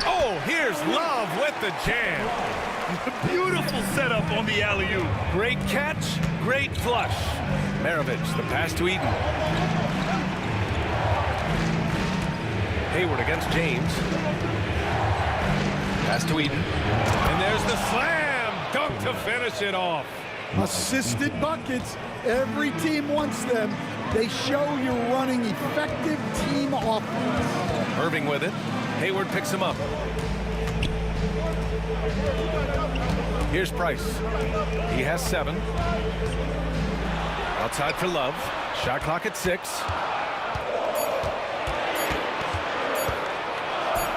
Oh, here's Love with the jam. Beautiful setup on the alley-oop. Great catch, great flush. Maravich, the pass to Eden. Hayward against James. Pass to Eden. And there's the slam dunk to finish it off. Assisted buckets. Every team wants them. They show you're running effective team offense. Irving with it. Hayward picks him up. Here's Price. He has 7. Outside for Love. Shot clock at 6.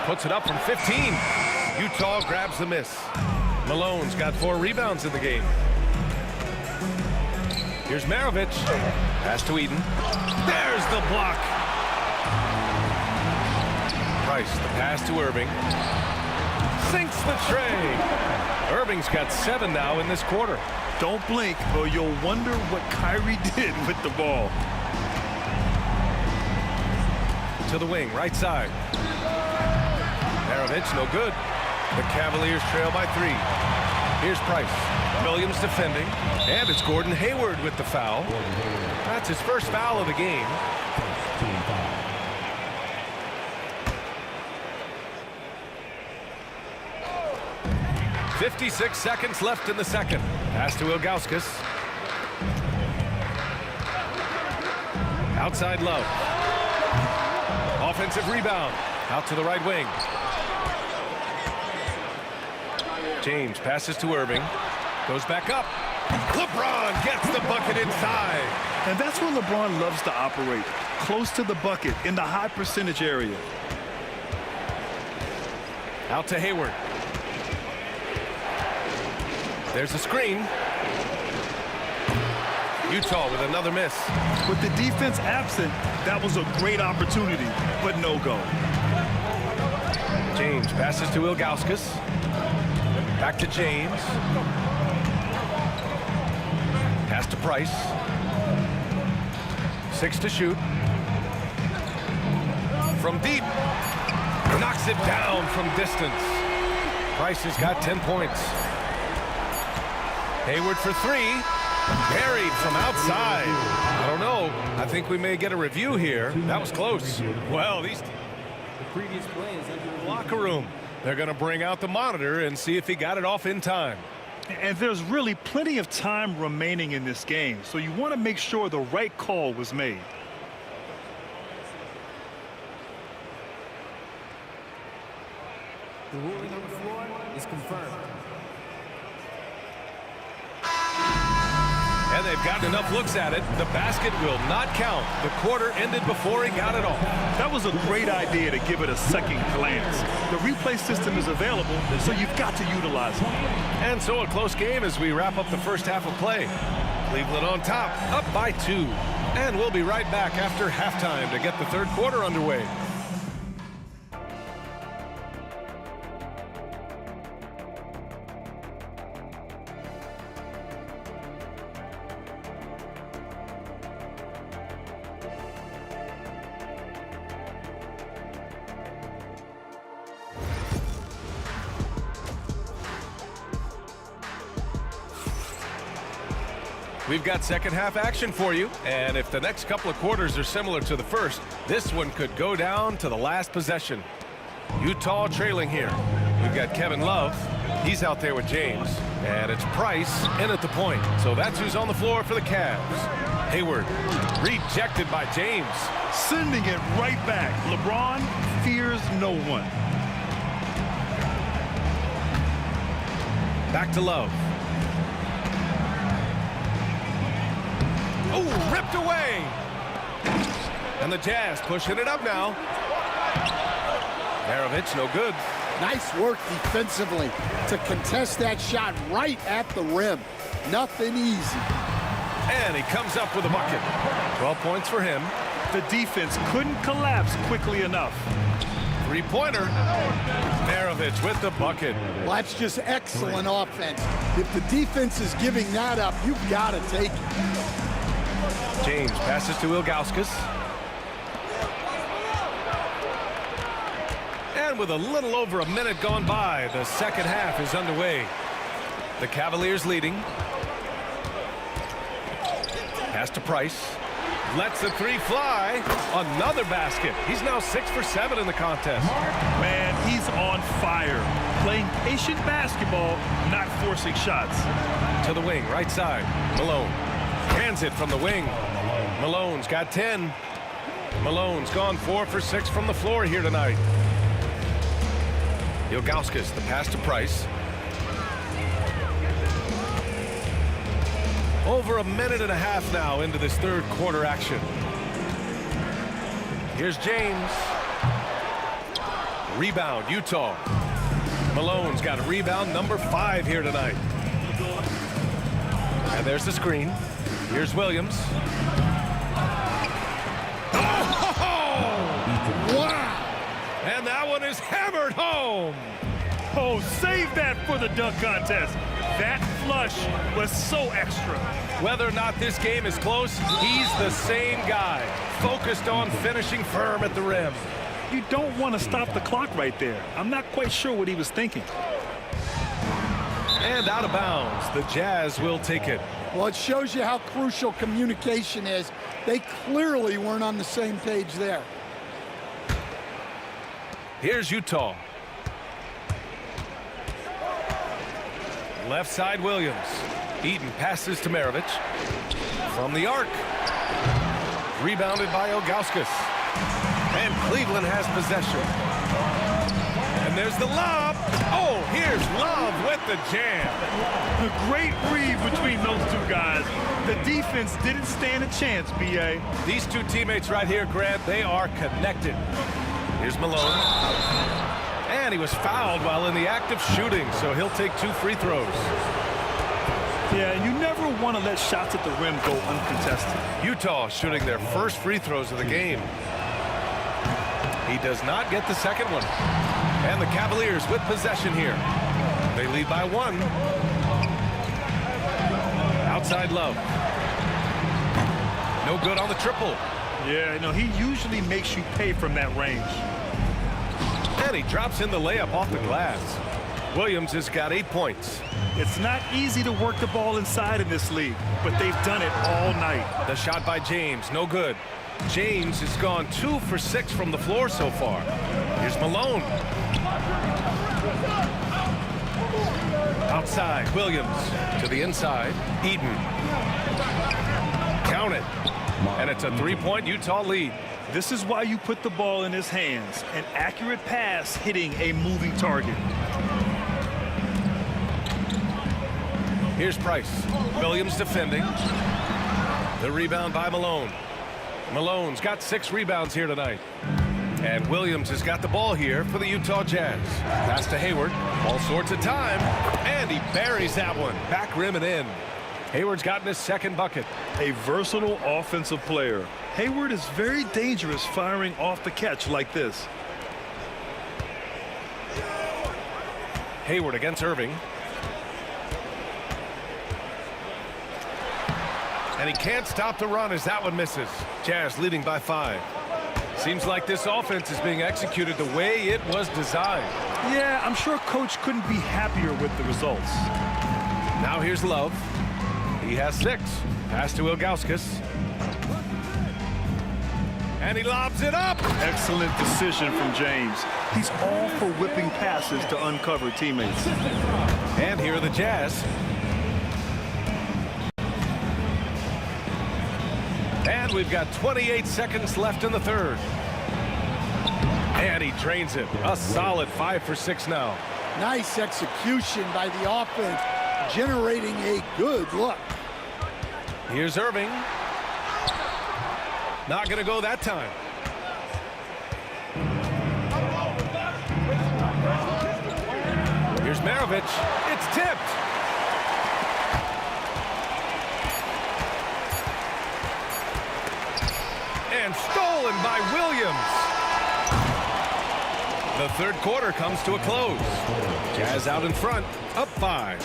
Puts it up from 15. Utah grabs the miss. Malone's got 4 rebounds in the game. Here's Maravich. Pass to Eden. There's the block. Price, the pass to Irving. Sinks the tray. Irving's got 7 now in this quarter. Don't blink or you'll wonder what Kyrie did with the ball. To the wing, right side. Maravich, no good. The Cavaliers trail by 3. Here's Price. Williams defending. And it's Gordon Hayward with the foul. That's his first foul of the game. .56 seconds left in the second. Pass to Ilgauskas. Outside Love. Offensive rebound. Out to the right wing. James passes to Irving. Goes back up. LeBron gets the bucket inside. And that's where LeBron loves to operate. Close to the bucket in the high percentage area. Out to Hayward. There's a screen. Utah with another miss. With the defense absent, that was a great opportunity, but no go. James passes to Ilgauskas. Back to James. Pass to Price. 6 to shoot. From deep. Knocks it down from distance. Price has got 10 points. Hayward for 3. Buried from outside. I don't know. I think we may get a review here. That was close. Well, these... The previous play is under the locker room. They're going to bring out the monitor and see if he got it off in time. And there's really plenty of time remaining in this game, so you want to make sure the right call was made. The ruling on the floor is confirmed. And they've gotten enough looks at it. The basket will not count. The quarter ended before he got it off. That was a great idea to give it a second glance. The replay system is available, so you've got to utilize it. And so a close game as we wrap up the first half of play. Cleveland on top, up by 2. And we'll be right back after halftime to get the third quarter underway. We've got second half action for you, and if the next couple of quarters are similar to the first, this one could go down to the last possession. Utah trailing here. We've got Kevin Love. He's out there with James. And it's Price in at the point. So that's who's on the floor for the Cavs. Hayward rejected by James. Sending it right back. LeBron fears no one. Back to Love. Oh, ripped away. And the Jazz pushing it up now. Maravich, no good. Nice work defensively to contest that shot right at the rim. Nothing easy. And he comes up with a bucket. 12 points for him. The defense couldn't collapse quickly enough. Three-pointer. Maravich with the bucket. Well, that's just excellent offense. If the defense is giving that up, you've got to take it. James passes to Ilgauskas. And with a little over a minute gone by, the second half is underway. The Cavaliers leading. Pass to Price. Lets the three fly. Another basket. He's now 6 for 7 in the contest. Man, he's on fire. Playing patient basketball, not forcing shots. To the wing, right side. Malone hands it from the wing. Malone's got 10. Malone's gone 4 for 6 from the floor here tonight. Ilgauskas, the pass to Price. Over a minute and a half now into this third quarter action. Here's James. Rebound, Utah. Malone's got a rebound, number 5 here tonight. And there's the screen. Here's Williams. Oh! Wow! And that one is hammered home. Oh, save that for the dunk contest. That flush was so extra. Whether or not this game is close, he's the same guy, focused on finishing firm at the rim. You don't want to stop the clock right there. I'm not quite sure what he was thinking. And out of bounds, the Jazz will take it. Well, it shows you how crucial communication is. They clearly weren't on the same page there. Here's Utah. Left side, Williams. Eaton passes to Maravich. From the arc. Rebounded by Ilgauskas. And Cleveland has possession. And there's the lob. Oh, here's Love with the jam. The great read between those two guys. The defense didn't stand a chance, B.A. These two teammates right here, Grant, they are connected. Here's Malone. And he was fouled while in the act of shooting, so he'll take 2 free throws. Yeah, and you never want to let shots at the rim go uncontested. Utah shooting their first free throws of the game. He does not get the second one. And the Cavaliers with possession here. They lead by 1. Outside Love. No good on the triple. Yeah, you know, he usually makes you pay from that range. And he drops in the layup off the glass. Williams has got 8 points. It's not easy to work the ball inside in this league, but they've done it all night. The shot by James, no good. James has gone 2 for 6 from the floor so far. Here's Malone. Outside, Williams to the inside. Eaton. Count it. And it's a 3-point Utah lead. This is why you put the ball in his hands. An accurate pass hitting a moving target. Here's Price. Williams defending. The rebound by Malone. Malone's got 6 rebounds here tonight. And Williams has got the ball here for the Utah Jazz. Pass to Hayward. All sorts of time. And he buries that one. Back rim and in. Hayward's gotten his second bucket. A versatile offensive player. Hayward is very dangerous firing off the catch like this. Hayward against Irving. And he can't stop the run as that one misses. Jazz leading by 5. Seems like this offense is being executed the way it was designed. Yeah, I'm sure Coach couldn't be happier with the results. Now here's Love. He has 6. Pass to Ilgauskas. And he lobs it up. Excellent decision from James. He's all for whipping passes to uncover teammates. And here are the Jazz. And we've got 28 seconds left in the third. And he drains it. A solid 5 for 6 now. Nice execution by the offense, generating a good look. Here's Irving. Not going to go that time. Here's Maravich. It's tipped. And stolen by Williams. The third quarter comes to a close. Jazz out in front, up 5.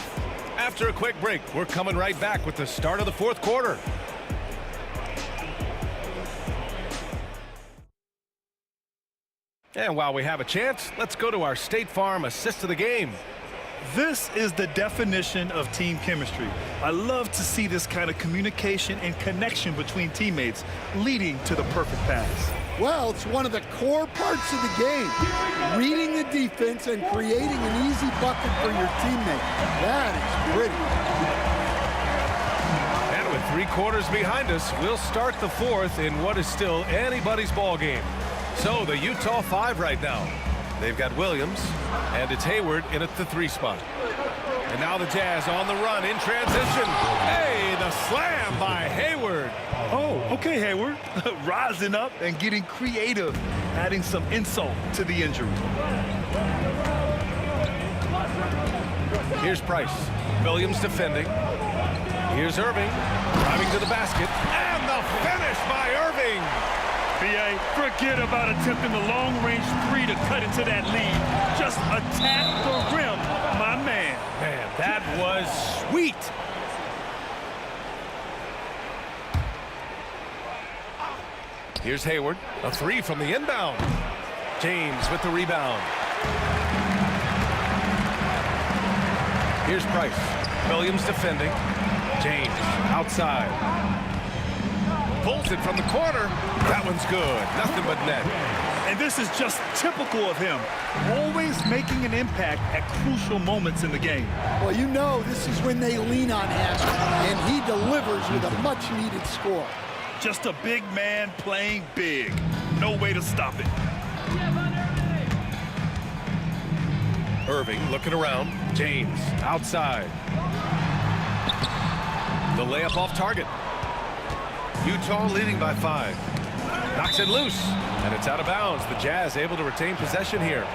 After a quick break, we're coming right back with the start of the fourth quarter. And while we have a chance, let's go to our State Farm assist of the game. This is the definition of team chemistry. I love to see this kind of communication and connection between teammates leading to the perfect pass. Well, it's one of the core parts of the game. Reading the defense and creating an easy bucket for your teammate. That is pretty. And with 3 quarters behind us, we'll start the fourth in what is still anybody's ball game. So the Utah 5 right now. They've got Williams, and it's Hayward in at the 3 spot. And now the Jazz on the run in transition. Hey, the slam by Hayward. Oh, okay, Hayward. Rising up and getting creative, adding some insult to the injury. Here's Price. Williams defending. Here's Irving. Driving to the basket. And the finish by Irving. B.A., forget about attempting the long-range 3 to cut into that lead. Just attack the rim, my man. Man, that was sweet. Here's Hayward. A 3 from the inbound. James with the rebound. Here's Price. Williams defending. James outside. Pulls it from the corner. That one's good. Nothing but net. And this is just typical of him. Always making an impact at crucial moments in the game. Well, you know this is when they lean on him, and he delivers with a much-needed score. Just a big man playing big. No way to stop it. Irving looking around. James outside. The layup off target. Utah leading by 5. Knocks it loose, and it's out of bounds. The Jazz able to retain possession here.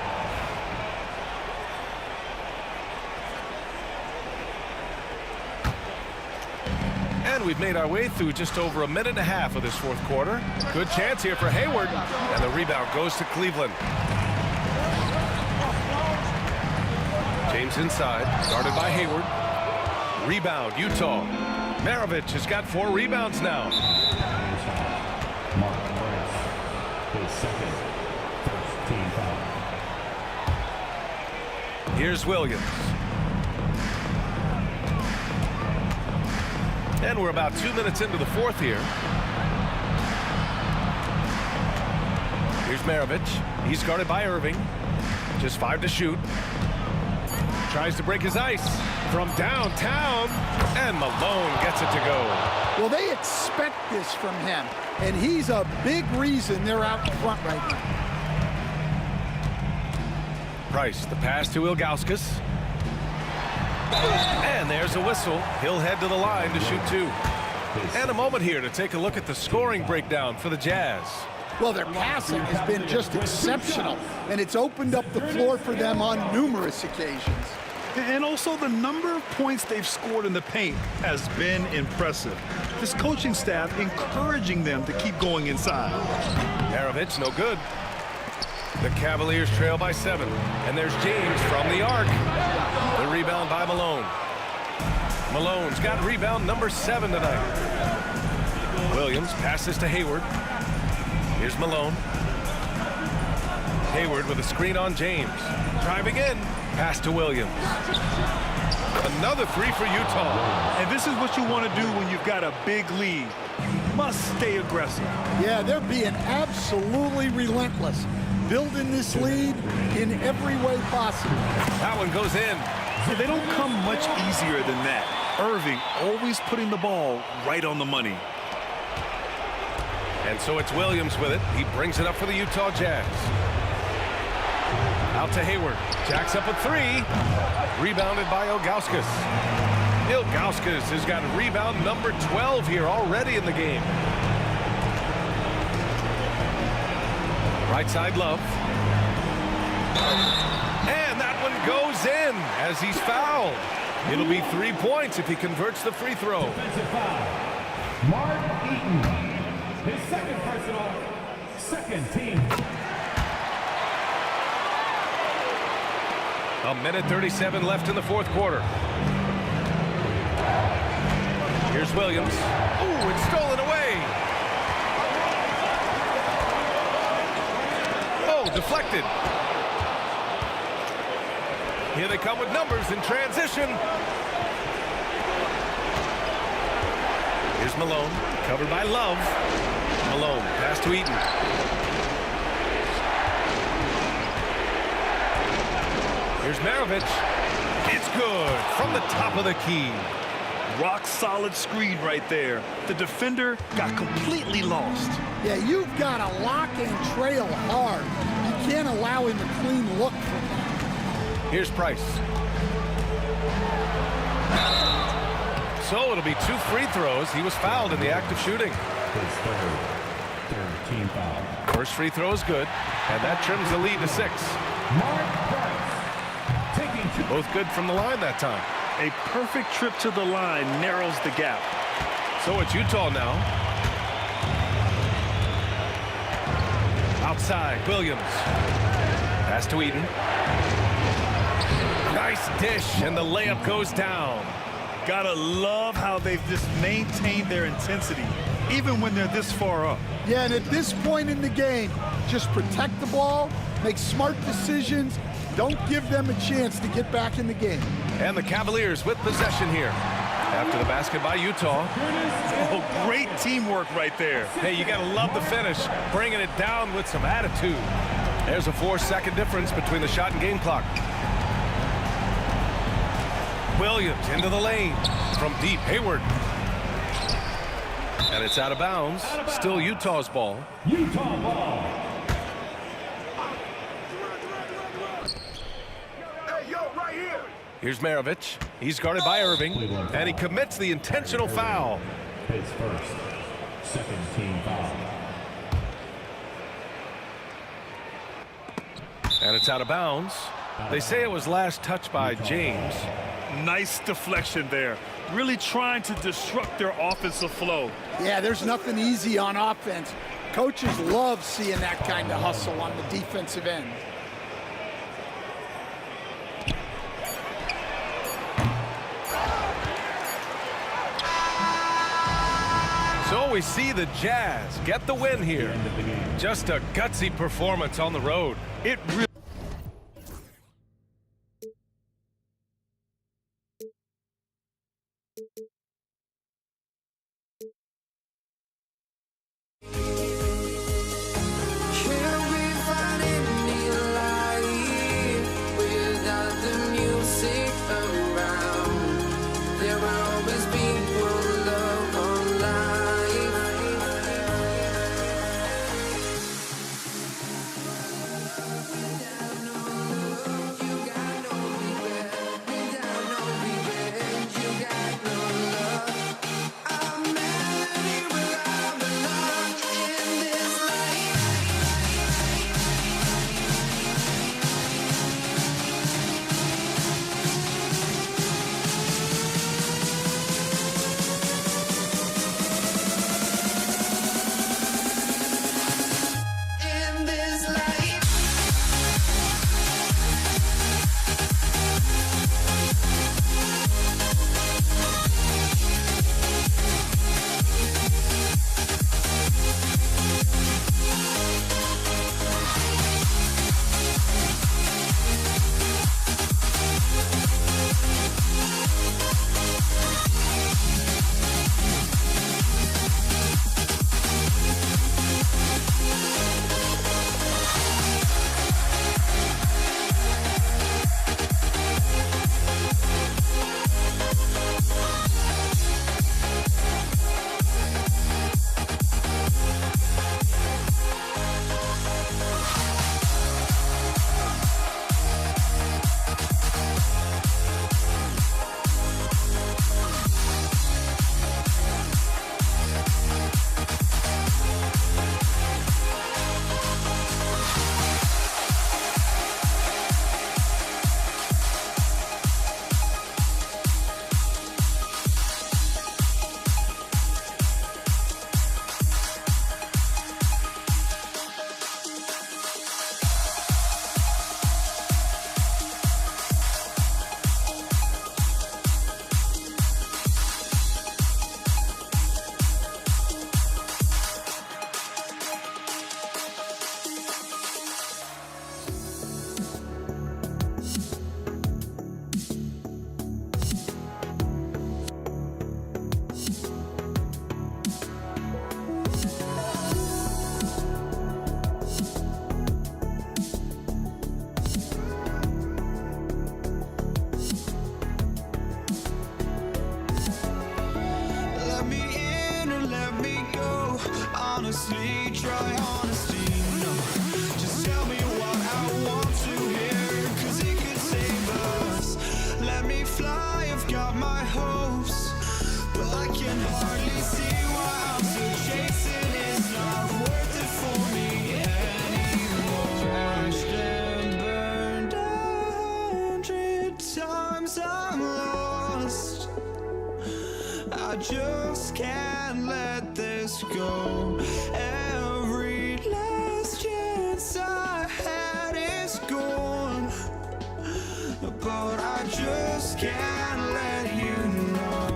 And we've made our way through just over 1.5 minutes of this fourth quarter. Good chance here for Hayward, and the rebound goes to Cleveland. James inside, guarded by Hayward. Rebound, Utah. Maravich has got 4 rebounds now. Here's Williams. And we're about 2 minutes into the fourth here. Here's Maravich. He's guarded by Irving. Just 5 to shoot. Tries to break his ice from downtown, and Malone gets it to go. Well, they expect this from him, and he's a big reason they're out in front right now. Price, the pass to Ilgauskas. And there's a whistle. He'll head to the line to shoot 2. And a moment here to take a look at the scoring breakdown for the Jazz. Well, their passing has been just exceptional, and it's opened up the floor for them on numerous occasions. And also the number of points they've scored in the paint has been impressive. This coaching staff encouraging them to keep going inside. Maravich, no good. The Cavaliers trail by 7. And there's James from the arc. The rebound by Malone. Malone's got rebound number 7 tonight. Williams passes to Hayward. Here's Malone. Hayward with a screen on James. Driving in. Pass to Williams. Another 3 for Utah. And this is what you want to do when you've got a big lead. must stay aggressive. Yeah, they're being absolutely relentless, building this lead in every way possible. That one goes in. So they don't come much easier than that. Irving always putting the ball right on the money. And so it's Williams with it. He brings it up for the Utah Jazz. Out to Hayward. Jacks up a three. Rebounded by Ilgauskas. Ilgauskas has got rebound number 12 here already in the game. Right side, Love. And that one goes in as he's fouled. It'll be 3 points if he converts the free throw. Defensive foul. Mark Eaton. His second personal, second team. A minute 37 left in the fourth quarter. Here's Williams. Ooh, it's stolen away. Oh, deflected. Here they come with numbers in transition. Here's Malone, covered by Love. Malone, pass to Eaton. Here's Maravich. It's good from the top of the key. Rock solid screen right there. The defender got completely lost. Yeah, you've got to lock and trail hard. You can't allow him a clean look from that. Here's Price. So it'll be 2 free throws. He was fouled in the act of shooting. His third team foul. First free throw is good, and that trims the lead to 6. Mark Price. Taking 2. Both good from the line that time. A perfect trip to the line narrows the gap. So it's Utah now. Outside, Williams. Pass to Eaton. Nice dish, and the layup goes down. Gotta love how they've just maintained their intensity, even when they're this far up. Yeah, and at this point in the game, just protect the ball, make smart decisions, don't give them a chance to get back in the game. And the Cavaliers with possession here. After the basket by Utah. Oh, great teamwork right there. Hey, you gotta love the finish, bringing it down with some attitude. There's a 4-second difference between the shot and game clock. Williams into the lane from deep. Hayward. And it's out of bounds. Still Utah's ball. Utah ball. Here's Maravich. He's guarded by Irving. And he commits the intentional foul. His first, second team foul. And it's out of bounds. They say it was last touched by James. Nice deflection there. Really trying to disrupt their offensive flow. Yeah, there's nothing easy on offense. Coaches love seeing that kind of hustle on the defensive end. So we see the Jazz get the win here. Just a gutsy performance on the road. It really hopes, but I can hardly see why I'm still chasing. It's not worth it for me anymore. Crashed and burned 100 times, I'm lost. I just can't let this go. Every last chance I had is gone, but I just can't let you know.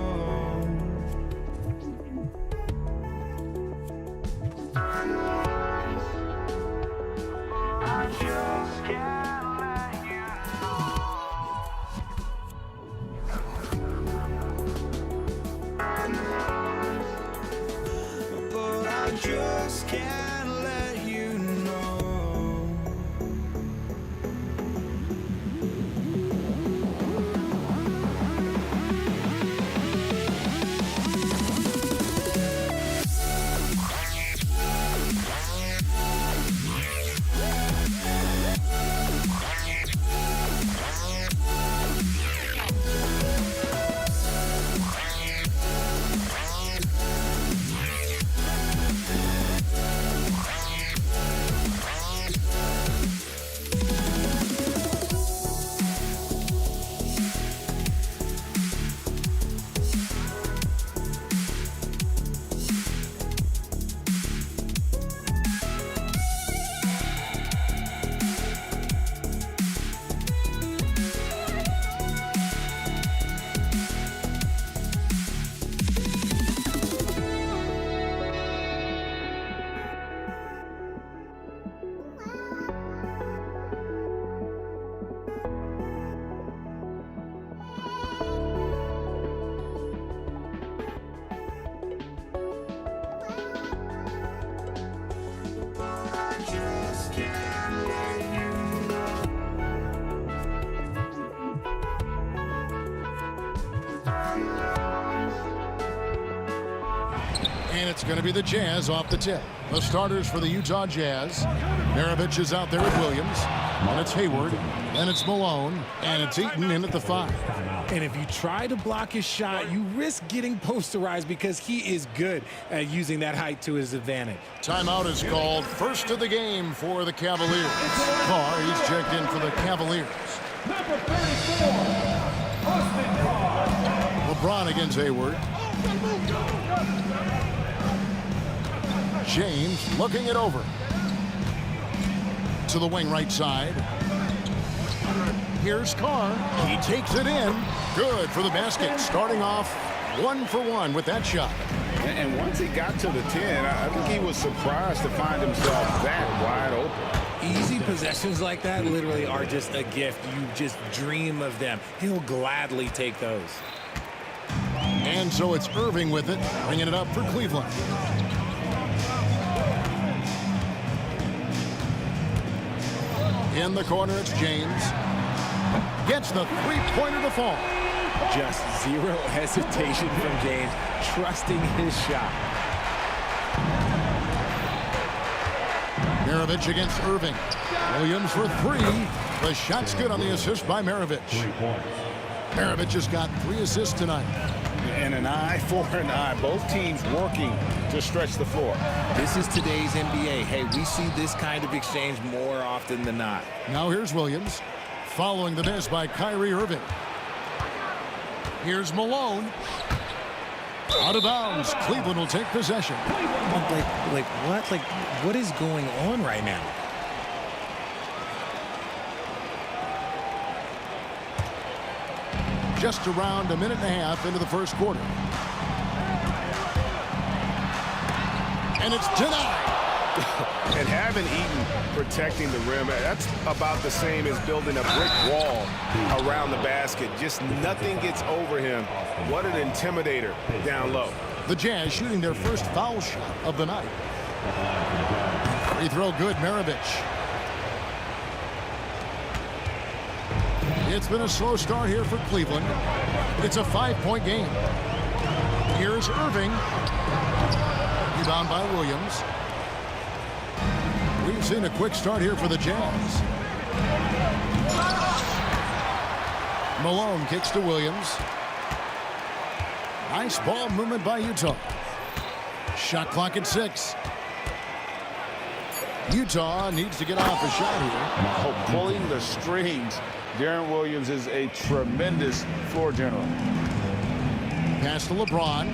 I just can't let you know. But I just can't let you know. And it's going to be the Jazz off the tip. The starters for the Utah Jazz. Maravich is out there at Williams. And it's Hayward. And it's Malone. And it's Eaton in at the 5. And if you try to block his shot, you risk getting posterized because he is good at using that height to his advantage. Timeout is called. First of the game for the Cavaliers. Carr, he's checked in for the Cavaliers. Number 34, Austin Carr. LeBron against Hayward. James looking it over. To the wing right side. Here's Carr. He takes it in. Good for the basket. Starting off 1 for 1 with that shot. And once he got to the 10, I think he was surprised to find himself that wide open. Easy possessions like that literally are just a gift. You just dream of them. He'll gladly take those. And so it's Irving with it, bringing it up for Cleveland. In the corner, it's James. Gets the three-pointer to fall. Just zero hesitation from James, trusting his shot. Maravich against Irving. Williams for 3. The shot's good on the assist by Maravich. Maravich has got 3 assists tonight. And an eye for an eye. Both teams working to stretch the floor. This is today's NBA. Hey, we see this kind of exchange more often than not. Now here's Williams. Following the miss by Kyrie Irving. Here's Malone. Out of bounds. Cleveland will take possession. Like what? Like, what is going on right now? Just around a minute and a half into the first quarter. And it's denied. And having Eaton protecting the rim, that's about the same as building a brick wall around the basket. Just nothing gets over him. What an intimidator down low. The Jazz shooting their first foul shot of the night. Free throw good, Maravich. It's been a slow start here for Cleveland. It's a 5-point game. Here's Irving. Rebound by Williams. We've seen a quick start here for the Jazz. Malone kicks to Williams. Nice ball movement by Utah. Shot clock at 6. Utah needs to get off a shot here. Oh, pulling the strings. Darren Williams is a tremendous floor general. Pass to LeBron.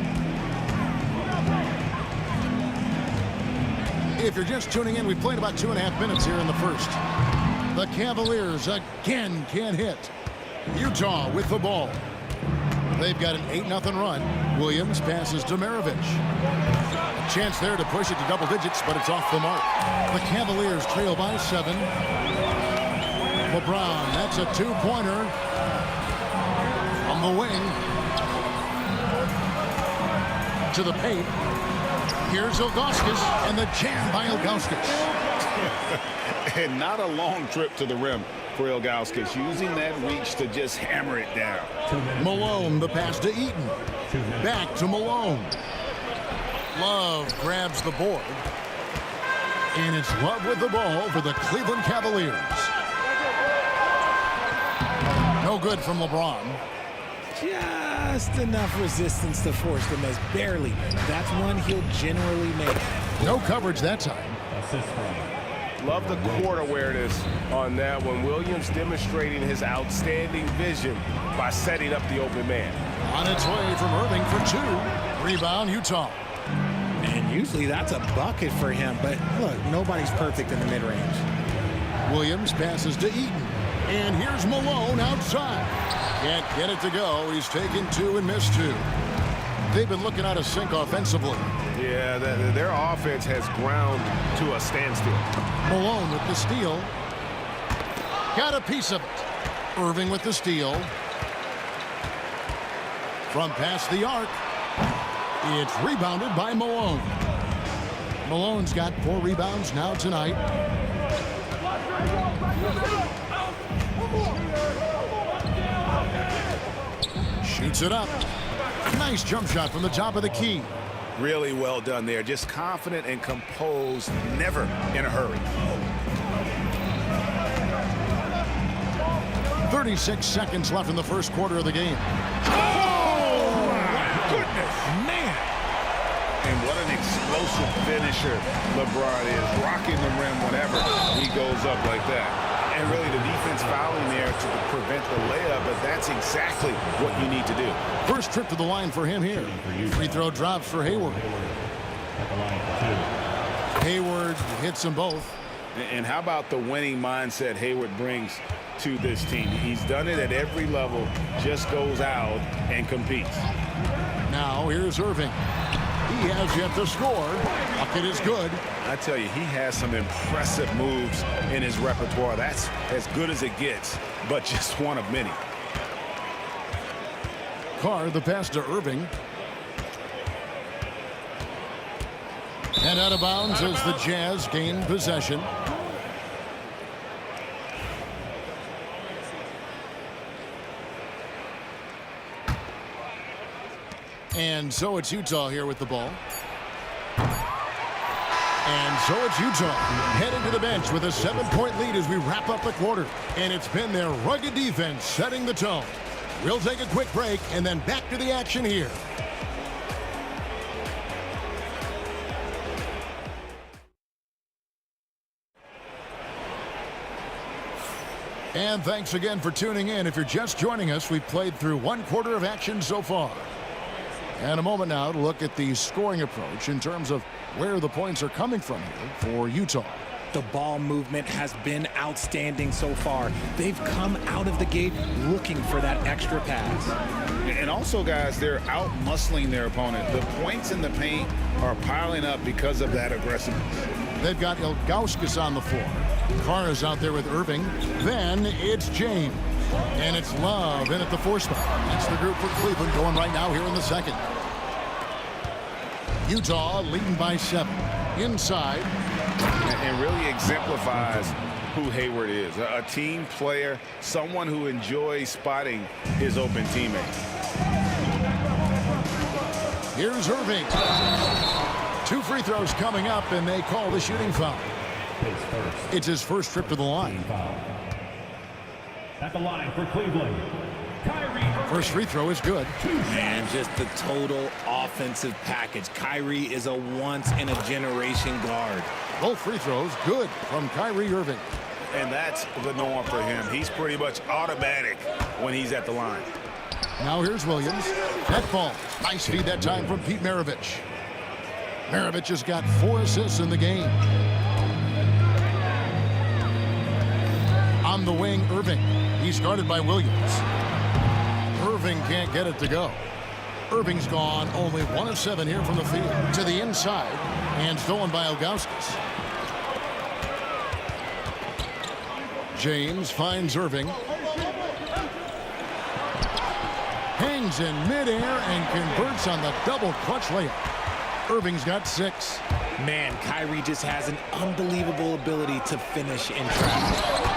If you're just tuning in, we've played about 2.5 minutes here in the first. The Cavaliers again can't hit. Utah with the ball. They've got an 8-0 run. Williams passes to Maravich. A chance there to push it to double digits, but it's off the mark. The Cavaliers trail by 7. LeBron, that's a 2-pointer from the wing to the paint. Here's Ilgauskas, and the jam by Ilgauskas. And not a long trip to the rim for Ilgauskas, using that reach to just hammer it down. Malone, the pass to Eaton. Back to Malone. Love grabs the board. And it's Love with the ball for the Cleveland Cavaliers. No good from LeBron. Just enough resistance to force the miss. Barely. That's one he'll generally make. No coverage that time. Love the court awareness on that one. Williams demonstrating his outstanding vision by setting up the open man. On its way from Irving for 2. Rebound, Utah. And usually that's a bucket for him, but look, nobody's perfect in the mid-range. Williams passes to Eaton. And here's Malone outside. Can't get it to go. He's taken 2 and missed 2. They've been looking out of sync offensively. Yeah, their offense has ground to a standstill. Malone with the steal. Got a piece of it. Irving with the steal. From past the arc. It's rebounded by Malone. Malone's got 4 rebounds now tonight. Shoots it up. Nice jump shot from the top of the key. Really well done there. Just confident and composed, never in a hurry. 36 seconds left in the first quarter of the game. Oh, my goodness, man. And what an explosive finisher LeBron is, rocking the rim whenever he goes up like that. And really the defense fouling there to prevent the layup, but that's exactly what you need to do. First trip to the line for him here. Free throw drops for Hayward. Hayward hits them both. And how about the winning mindset Hayward brings to this team? He's done it at every level, just goes out and competes. Now here's Irving. He has yet to score. Bucket is good. I tell you, he has some impressive moves in his repertoire. That's as good as it gets, but just one of many. Carr, the pass to Irving. And out of bounds as the Jazz gain possession. And so it's Utah here with the ball. And so it's Utah heading to the bench with a 7-point lead as we wrap up the quarter. And it's been their rugged defense setting the tone. We'll take a quick break and then back to the action here. And thanks again for tuning in. If you're just joining us, we've played through 1 quarter of action so far. And a moment now to look at the scoring approach in terms of where the points are coming from here for Utah. The ball movement has been outstanding so far. They've come out of the gate looking for that extra pass. And also, guys, they're out-muscling their opponent. The points in the paint are piling up because of that aggressiveness. They've got Ilgauskas on the floor. Carr is out there with Irving. Then it's James. And it's Love in at the 4 spot. That's the group for Cleveland going right now here in the second. Utah leading by 7. Inside. And really exemplifies who Hayward is. A team player, someone who enjoys spotting his open teammates. Here's Irving. 2 free throws coming up, and they call the shooting foul. It's his first trip to the line. At the line for Cleveland, Kyrie Irving. First free throw is good. And just the total offensive package. Kyrie is a once-in-a-generation guard. Both free throws good from Kyrie Irving. And that's the norm for him. He's pretty much automatic when he's at the line. Now here's Williams. That ball. Nice feed that time from Pete Maravich. Maravich has got 4 assists in the game. On the wing, Irving. He's guarded by Williams. Irving can't get it to go. Irving's gone only 1 of 7 here from the field. To the inside and stolen by Ilgauskas. James finds Irving. Hangs in midair and converts on the double clutch layup. Irving's got 6. Man, Kyrie just has an unbelievable ability to finish in traffic.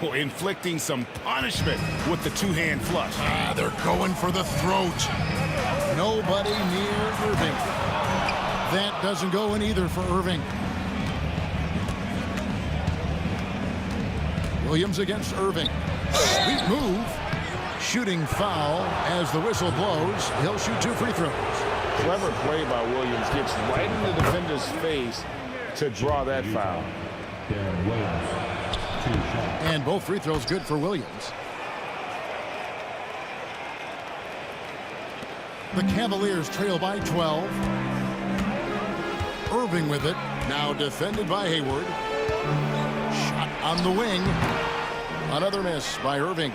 Oh, inflicting some punishment with the two-hand flush. They're going for the throat. Nobody near Irving. That doesn't go in either for Irving. Williams against Irving. Sweet move. Shooting foul as the whistle blows. He'll shoot 2 free throws. Clever play by Williams. Gets right in the defender's face to draw that foul. And both free throws good for Williams. The Cavaliers trail by 12. Irving with it. Now defended by Hayward. Shot on the wing. Another miss by Irving.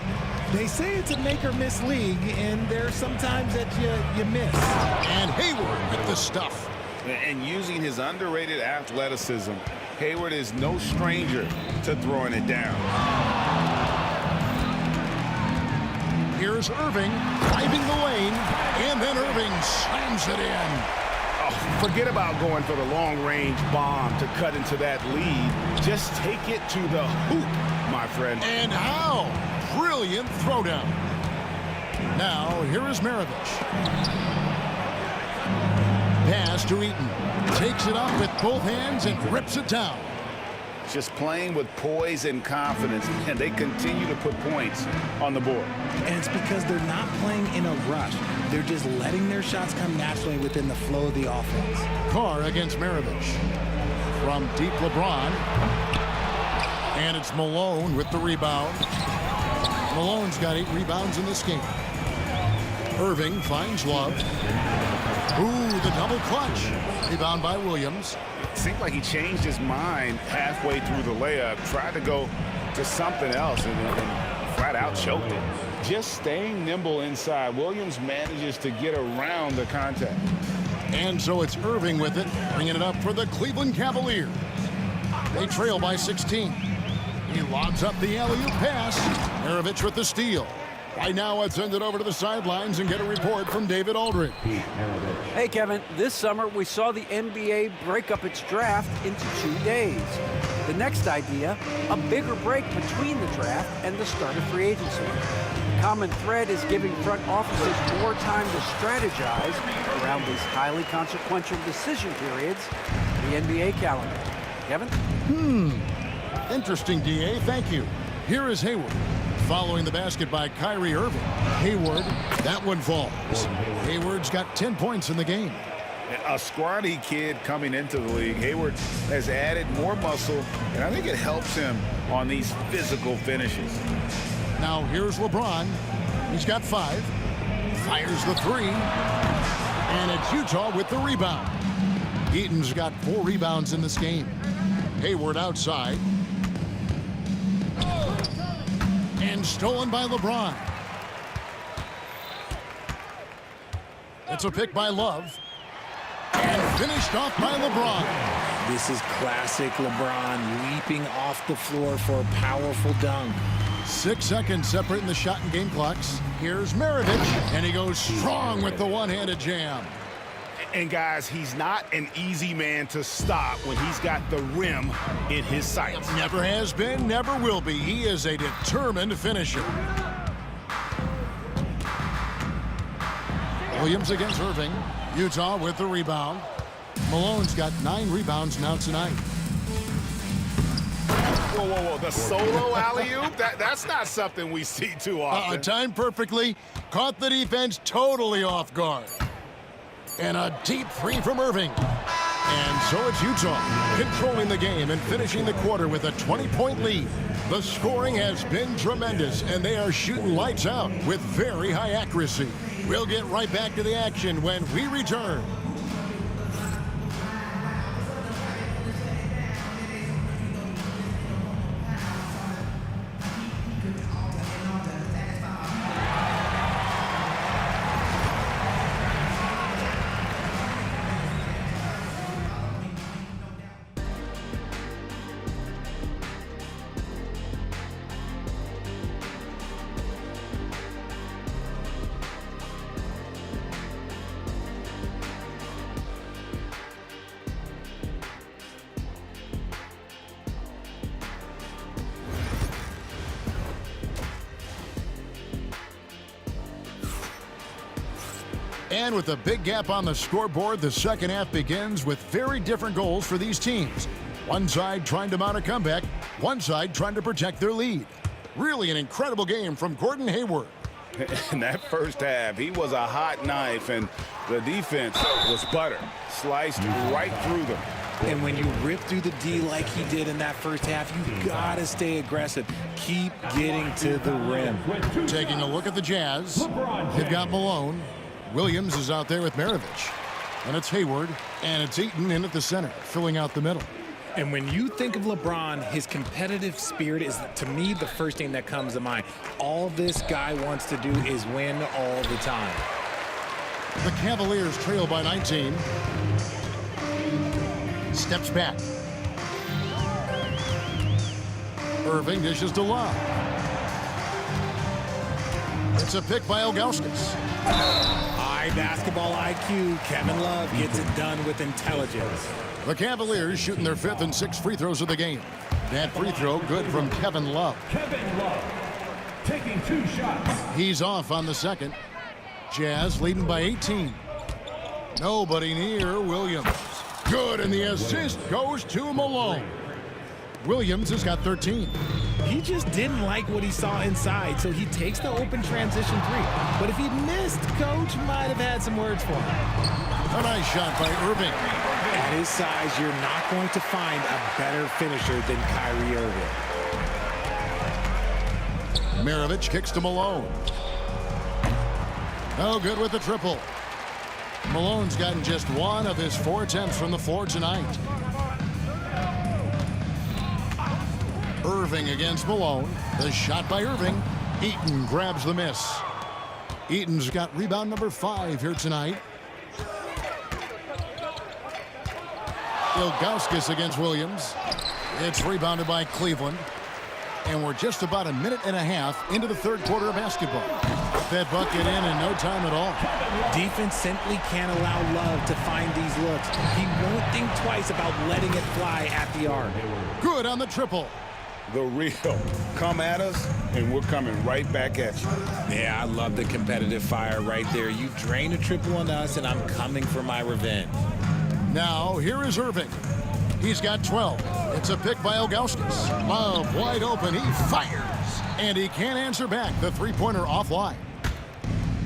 They say it's a make-or-miss league, and there's sometimes that you miss. And Hayward with the stuff. And using his underrated athleticism, Hayward is no stranger to throwing it down. Here's Irving driving the lane, and then Irving slams it in. Oh, forget about going for the long-range bomb to cut into that lead. Just take it to the hoop, my friend. And how? Brilliant throwdown. Now, here is Maravich. Pass to Eaton. Takes it up with both hands and rips it down. Just playing with poise and confidence, and they continue to put points on the board. And it's because they're not playing in a rush. They're just letting their shots come naturally within the flow of the offense. Carr against Maravich. From deep LeBron. And it's Malone with the rebound. Malone's got 8 rebounds in this game. Irving finds Love. Ooh, the double clutch. Rebound by Williams. It seemed like he changed his mind halfway through the layup, tried to go to something else, and flat out choked it. Just staying nimble inside, Williams manages to get around the contact. And so it's Irving with it, bringing it up for the Cleveland Cavaliers. They trail by 16. He lobs up the alley-oop pass. Maravich with the steal. Right now, let's send it over to the sidelines and get a report from David Aldridge. Hey, Kevin, this summer we saw the NBA break up its draft into 2 days. The next idea, a bigger break between the draft and the start of free agency. The common thread is giving front offices more time to strategize around these highly consequential decision periods in the NBA calendar. Kevin? Interesting, D.A. Thank you. Here is Hayward. Following the basket by Kyrie Irving. Hayward, that one falls. Hayward's got 10 points in the game. A scrawny kid coming into the league. Hayward has added more muscle, and I think it helps him on these physical finishes. Now here's LeBron. He's got 5. Fires the 3. And it's Utah with the rebound. Eaton's got 4 rebounds in this game. Hayward outside. And stolen by LeBron. It's a pick by Love. And finished off by LeBron. This is classic LeBron leaping off the floor for a powerful dunk. 6 seconds separating the shot and game clocks. Here's Maravich, and he goes strong with the one-handed jam. And guys, he's not an easy man to stop when he's got the rim in his sights. Never has been, never will be. He is a determined finisher. Williams against Irving. Utah with the rebound. Malone's got 9 rebounds now tonight. Whoa, whoa, whoa. The solo alley-oop? That's not something we see too often. Timed perfectly. Caught the defense totally off guard. And a deep three from Irving. And so it's Utah controlling the game and finishing the quarter with a 20-point lead. The scoring has been tremendous, and they are shooting lights out with very high accuracy. We'll get right back to the action when we return. And with a big gap on the scoreboard, the second half begins with very different goals for these teams. One side trying to mount a comeback, one side trying to protect their lead. Really an incredible game from Gordon Hayward. In that first half, he was a hot knife, and the defense was butter. Sliced right through them. And when you rip through the D like he did in that first half, you gotta stay aggressive. Keep getting to the rim. Taking a look at the Jazz, they've got Malone. Williams is out there with Maravich. And it's Hayward, and it's Eaton in at the center, filling out the middle. And when you think of LeBron, his competitive spirit is, to me, the first thing that comes to mind. All this guy wants to do is win all the time. The Cavaliers trail by 19. Steps back. Irving dishes to Love. It's a pick by Ilgauskas. High basketball IQ. Kevin Love gets it done with intelligence. The Cavaliers shooting their 5th and 6th free throws of the game. That free throw good from Kevin Love. Kevin Love taking 2 shots. He's off on the second. Jazz leading by 18. Nobody near Williams. Good, and the assist goes to Malone. Williams has got 13. He just didn't like what he saw inside, so he takes the open transition 3. But if he'd missed, Coach might have had some words for him. A nice shot by Irving. At his size, you're not going to find a better finisher than Kyrie Irving. Maravich kicks to Malone. No good with the triple. Malone's gotten just 1 of his 4 attempts from the floor tonight. Irving against Malone. The shot by Irving. Eaton grabs the miss. Eaton's got rebound number 5 here tonight. Ilgauskas against Williams. It's rebounded by Cleveland. And we're just about a minute and a half into the third quarter of basketball. That bucket in no time at all. Defense simply can't allow Love to find these looks. He won't think twice about letting it fly at the arc. Good on the triple. The real. Come at us, and we're coming right back at you. Yeah, I love the competitive fire right there. You drain a triple on us, and I'm coming for my revenge. Now, here is Irving. He's got 12. It's a pick by Ilgauskas. Love wide open. He fires. And he can't answer back. The three-pointer offline.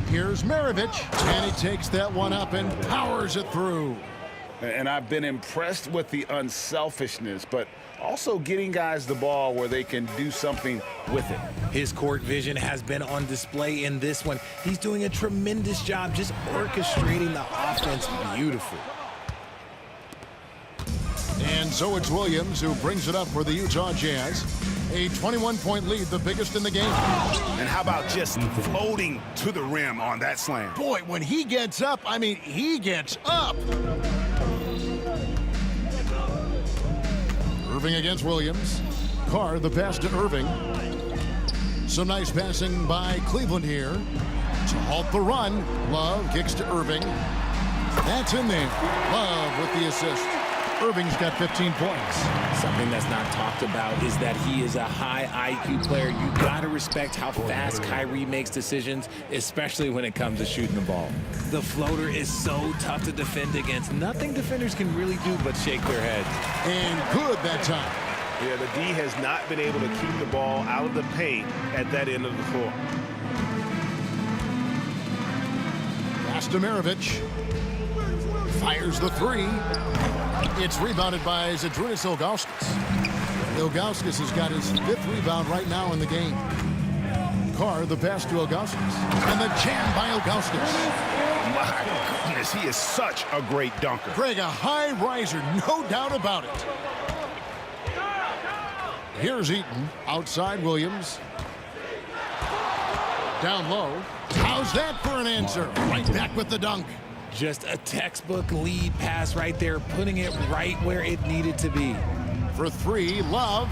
Here's Maravich. And he takes that one up and powers it through. And I've been impressed with the unselfishness, but also getting guys the ball where they can do something with it. His court vision has been on display in this one. He's doing a tremendous job just orchestrating the offense beautifully. And so it's Williams who brings it up for the Utah Jazz. A 21-point lead, the biggest in the game. And how about just floating to the rim on that slam? Boy, when he gets up, I mean, he gets up. Irving against Williams. Carr, the pass to Irving. Some nice passing by Cleveland here to halt the run. Love kicks to Irving. That's in there. Love with the assist. Irving's got 15 points. Something that's not talked about is that he is a high IQ player. You got to respect how fast Kyrie makes decisions, especially when it comes to shooting the ball. The floater is so tough to defend against. Nothing defenders can really do but shake their heads. And good that time. Yeah, the D has not been able to keep the ball out of the paint at that end of the floor. Pass to Maravich. Fires the three. It's rebounded by Zydrunas Ilgauskas. Ilgauskas has got his 5th rebound right now in the game. Carr, the pass to Ilgauskas. And the jam by Ilgauskas. My goodness, he is such a great dunker. Greg, a high riser, no doubt about it. Here's Eaton, outside Williams. Down low. How's that for an answer? Right back with the dunk. Just a textbook lead pass right there, putting it right where it needed to be. For 3, Love.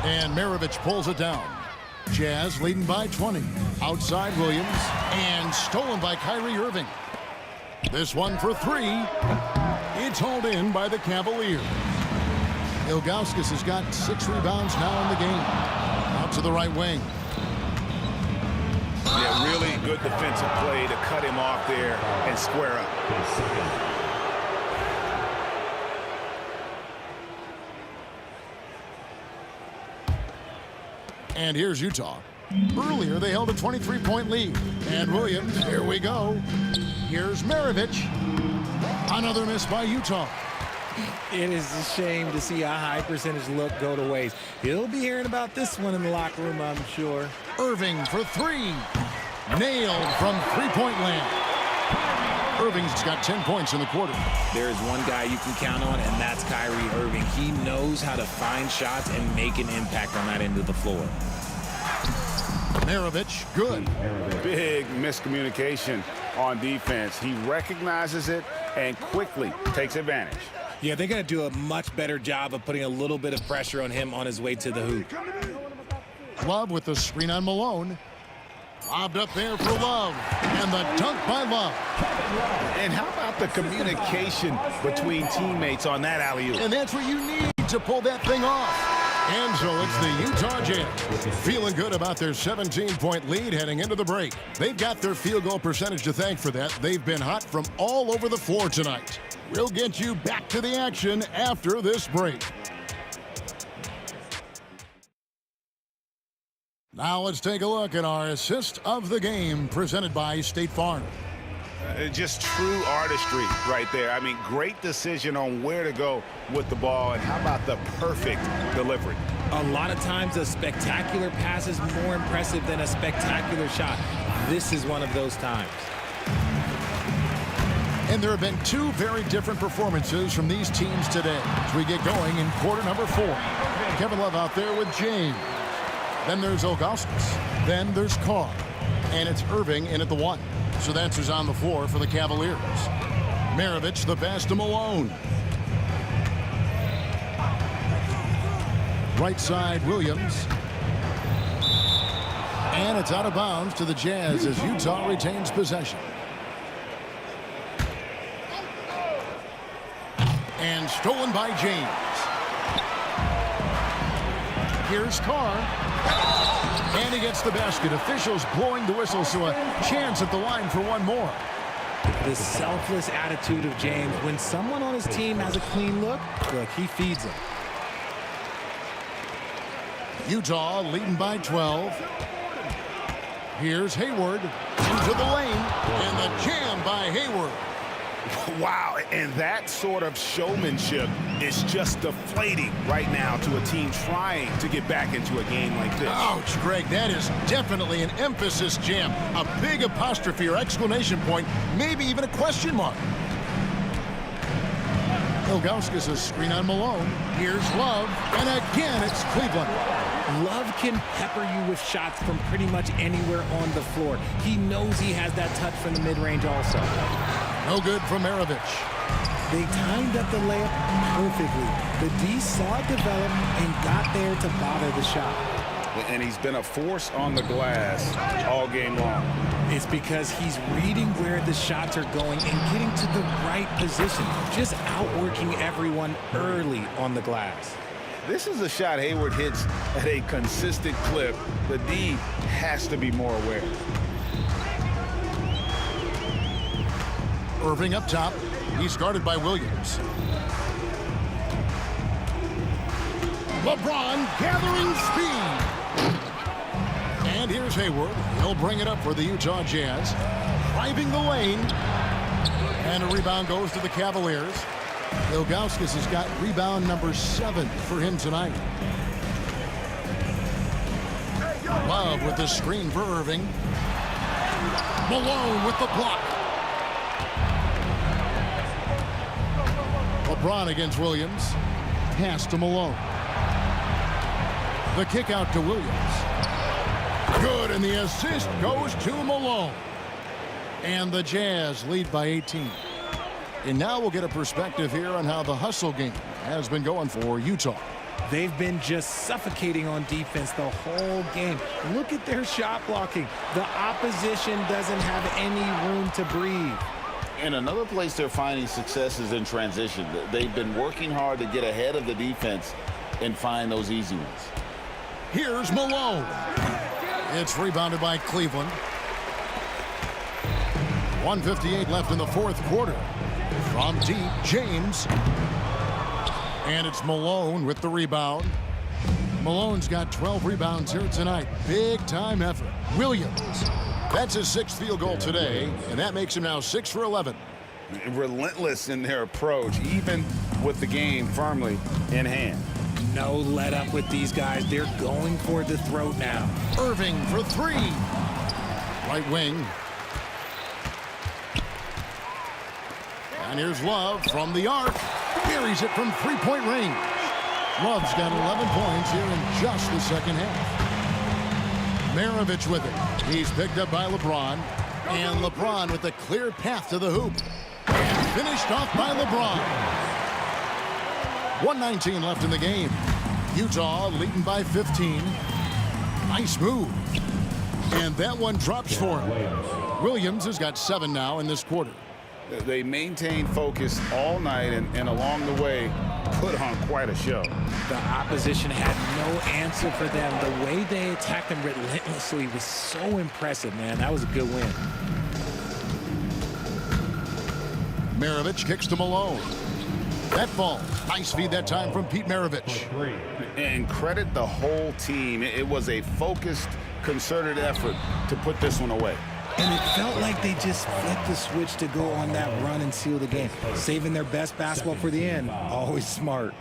And Maravich pulls it down. Jazz leading by 20. Outside Williams. And stolen by Kyrie Irving. This one for 3. It's hauled in by the Cavaliers. Ilgauskas has got 6 rebounds now in the game. Out to the right wing. Yeah, really good defensive play to cut him off there and square up. And here's Utah. Earlier, they held a 23-point lead. And Williams, here we go. Here's Maravich. Another miss by Utah. It is a shame to see a high percentage look go to waste. He'll be hearing about this one in the locker room, I'm sure. Irving for 3. Nailed from three-point land. Irving's got 10 points in the quarter. There is one guy you can count on, and that's Kyrie Irving. He knows how to find shots and make an impact on that end of the floor. Maravich, good. Big miscommunication on defense. He recognizes it and quickly takes advantage. Yeah, they're going to do a much better job of putting a little bit of pressure on him on his way to the hoop. Love with the screen on Malone. Lobbed up there for Love. And the dunk by Love. And how about the communication between teammates on that alley-oop? And that's what you need to pull that thing off. And so it's the Utah Jazz feeling good about their 17-point lead heading into the break. They've got their field goal percentage to thank for that. They've been hot from all over the floor tonight. We'll get you back to the action after this break. Now let's take a look at our assist of the game presented by State Farm. Just true artistry right there. I mean, great decision on where to go with the ball, and how about the perfect delivery? A lot of times a spectacular pass is more impressive than a spectacular shot. This is one of those times. And there have been 2 very different performances from these teams today as we get going in quarter number 4. Kevin Love out there with James. Then there's Ilgauskas. Then there's Carr. And it's Irving in at the 1. So that's who's on the floor for the Cavaliers. Maravich, the pass to Malone. Right side, Williams. And it's out of bounds to the Jazz as Utah retains possession. And stolen by James. Here's Carr. And he gets the basket. Officials blowing the whistle, so a chance at the line for one more. The selfless attitude of James. When someone on his team has a clean look, he feeds them. Utah leading by 12. Here's Hayward into the lane. And the jam by Hayward. Wow, and that sort of showmanship is just deflating right now to a team trying to get back into a game like this. Ouch, Greg, that is definitely an emphasis jam. A big apostrophe or exclamation point, maybe even a question mark. Ilgauskas a screen on Malone. Here's Love, and again it's Cleveland. Love can pepper you with shots from pretty much anywhere on the floor. He knows he has that touch from the mid-range also. No good from Maravich. They timed up the layup perfectly. The D saw it develop and got there to bother the shot. And he's been a force on the glass all game long. It's because he's reading where the shots are going and getting to the right position, just outworking everyone early on the glass. This is a shot Hayward hits at a consistent clip. The D has to be more aware. Irving up top. He's guarded by Williams. LeBron gathering speed. And here's Hayward. He'll bring it up for the Utah Jazz. Driving the lane. And a rebound goes to the Cavaliers. Ilgauskas has got rebound number 7 for him tonight. Love with the screen for Irving. Malone with the block. LeBron against Williams. Pass to Malone. The kick out to Williams. Good, and the assist goes to Malone. And the Jazz lead by 18. And now we'll get a perspective here on how the hustle game has been going for Utah. They've been just suffocating on defense the whole game. Look at their shot blocking. The opposition doesn't have any room to breathe. And another place they're finding success is in transition. They've been working hard to get ahead of the defense and find those easy ones. Here's Malone. It's rebounded by Cleveland. 1:58 left in the fourth quarter. From deep, James. And it's Malone with the rebound. Malone's got 12 rebounds here tonight. Big time effort. Williams. That's his 6th field goal today, and that makes him now 6 for 11. Relentless in their approach, even with the game firmly in hand. No let up with these guys. They're going for the throat now. Irving for 3. Right wing. And here's Love from the arc. Buries it from 3-point range. Love's got 11 points here in just the second half. Maravich with it. He's picked up by LeBron. And LeBron with a clear path to the hoop. And finished off by LeBron. 1:19 left in the game. Utah leading by 15. Nice move. And that one drops for him. Williams has got 7 now in this quarter. They maintained focus all night and along the way put on quite a show. The opposition had no answer for them. The way they attacked them relentlessly was so impressive, man. That was a good win. Maravich kicks to Malone. That ball. Nice feed that time from Pete Maravich. And credit the whole team. It was a focused, concerted effort to put this one away. And it felt like they just flipped the switch to go on that run and seal the game. Saving their best basketball for the end. Always smart.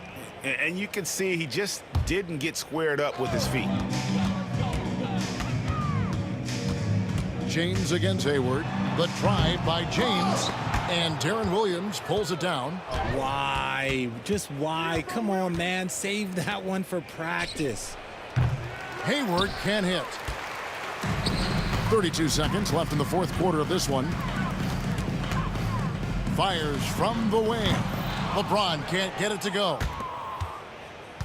And you can see he just didn't get squared up with his feet. James against Hayward. The drive by James. And Darren Williams pulls it down. Why? Just why? Come on, man. Save that one for practice. Hayward can't hit. 32 seconds left in the fourth quarter of this one. Fires from the wing. LeBron can't get it to go.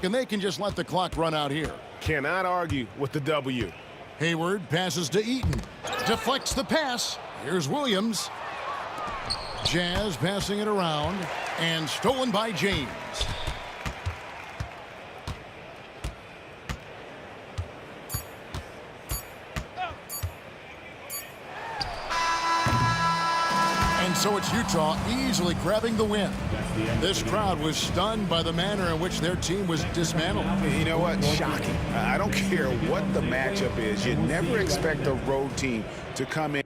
And they can just let the clock run out here. Cannot argue with the W. Hayward passes to Eaton. Deflects the pass. Here's Williams. Jazz passing it around. And stolen by James. So it's Utah easily grabbing the win. This crowd was stunned by the manner in which their team was dismantled. You know what? Shocking. I don't care what the matchup is. You never expect a road team to come in.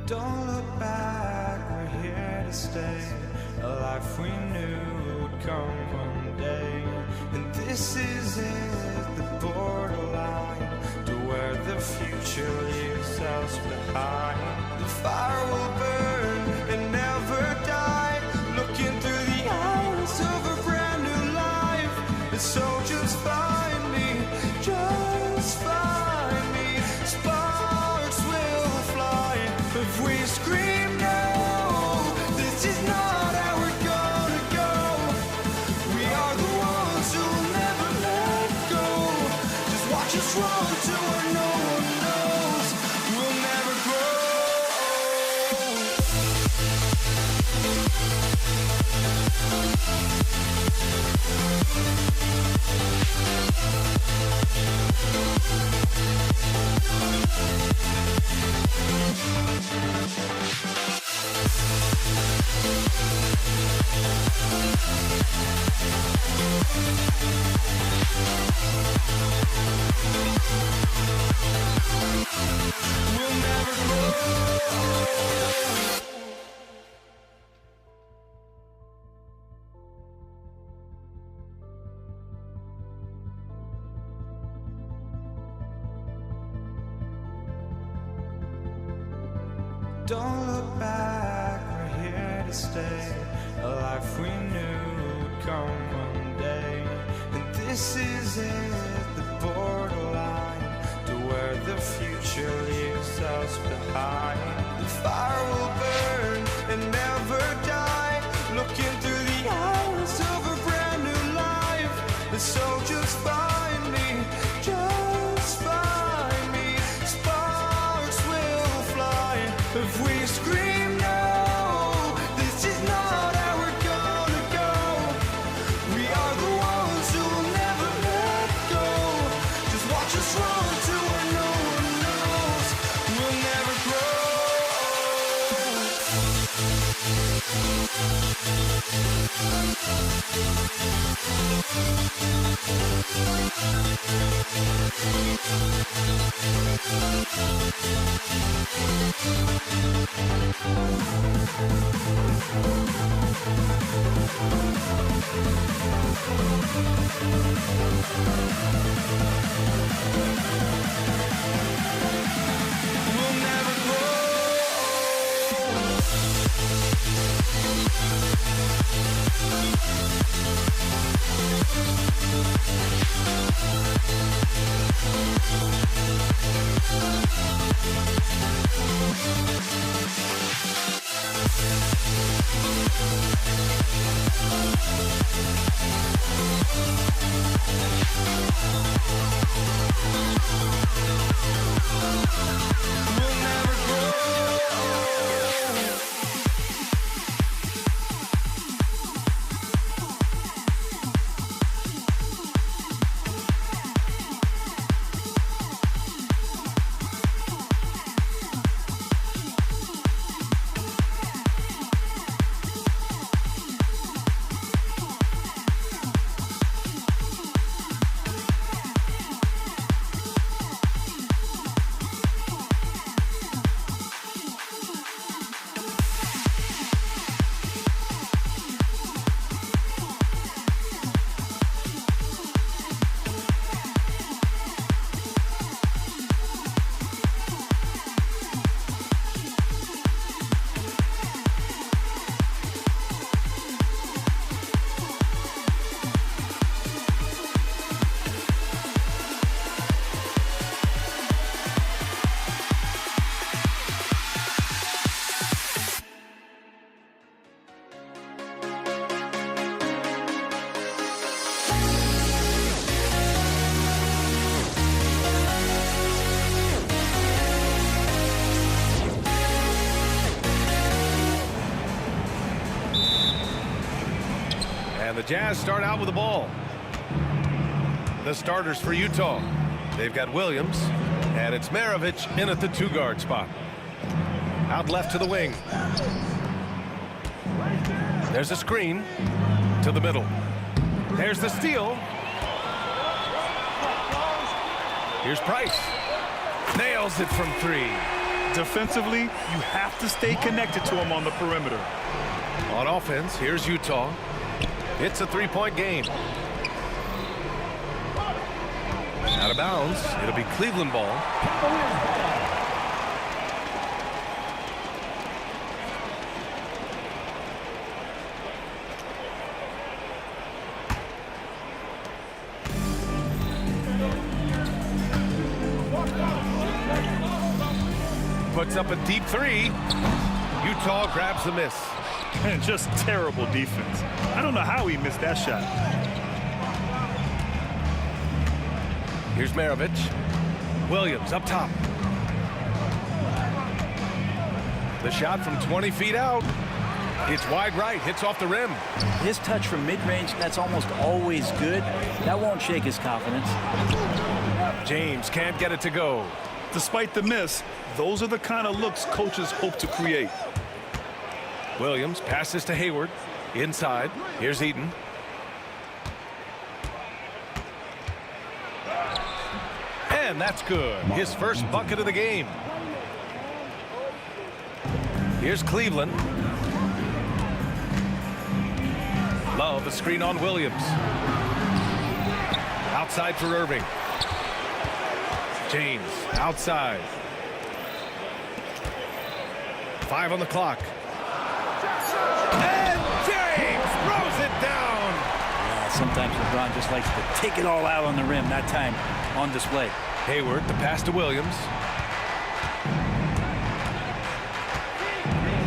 Don't look back, we're here to stay. a life we knew would come one day. And this is it, the borderline to where the future leaves us behind. The fire will burn and never die, looking through the eyes of a brand new life. And so just find me, just find me. Sparks will fly if we scream no. This is not how we're gonna go. We are the ones who will never let go. Just watch us run to where no one knows. We'll never grow. We'll never grow. Don't look back, we're here to stay. A life we knew would come one day. And this is it, the borderline to where the future leaves us behind. The fire will burn and never die, looking through the eyes of a brand new life. And so just find me, just find me. Sparks will fly if we scream no. This is not how we're gonna go. We are the ones who will never let go. Just watch us run to where no one knows. We'll never grow. We'll never grow. We'll never grow. And the Jazz start out with the ball. The starters for Utah. They've got Williams, and it's Maravich in at the 2-guard spot. Out left to the wing. There's a screen to the middle. There's the steal. Here's Price. Nails it from 3. Defensively, you have to stay connected to him on the perimeter. On offense, here's Utah. It's a three-point game. Out of bounds. It'll be Cleveland ball. Puts up a deep three. Utah grabs the miss. And just terrible defense. I don't know how he missed that shot. Here's Maravich. Williams up top. The shot from 20 feet out. It's wide right, hits off the rim. His touch from mid-range, that's almost always good. That won't shake his confidence. James can't get it to go. Despite the miss, those are the kind of looks coaches hope to create. Williams passes to Hayward. Inside. Here's Eaton. And that's good. His first bucket of the game. Here's Cleveland. Love the screen on Williams. Outside for Irving. James outside. 5 on the clock. And James throws it down. Yeah, sometimes LeBron just likes to take it all out on the rim. That time on display. Hayward, the pass to Williams.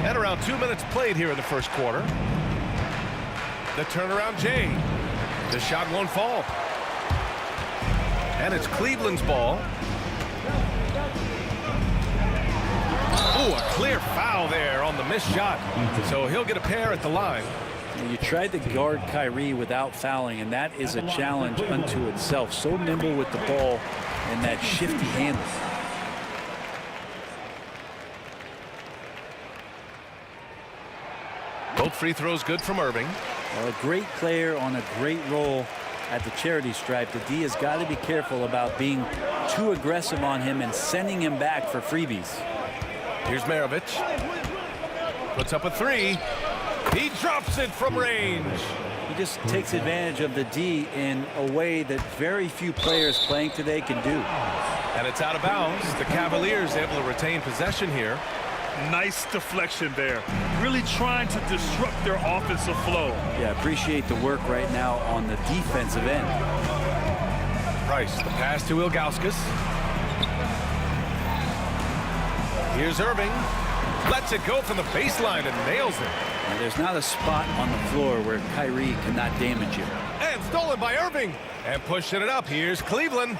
And around 2 minutes played here in the first quarter. The turnaround Jay. The shot won't fall. And it's Cleveland's ball. Ooh, a clear foul there on the missed shot. So he'll get a pair at the line. You tried to guard Kyrie without fouling, and that is a challenge unto itself. So nimble with the ball and that shifty handle. Both free throws good from Irving. Well, a great player on a great role at the charity stripe. The D has got to be careful about being too aggressive on him and sending him back for freebies. Here's Maravich. Puts up a three. He drops it from range. He just takes advantage of the D in a way that very few players playing today can do. And it's out of bounds. The Cavaliers able to retain possession here. Nice deflection there. Really trying to disrupt their offensive flow. Yeah, appreciate the work right now on the defensive end. Price, the pass to Ilgauskas. Here's Irving. Lets it go from the baseline and nails it. And there's not a spot on the floor where Kyrie cannot damage you. And stolen by Irving. And pushing it up. Here's Cleveland.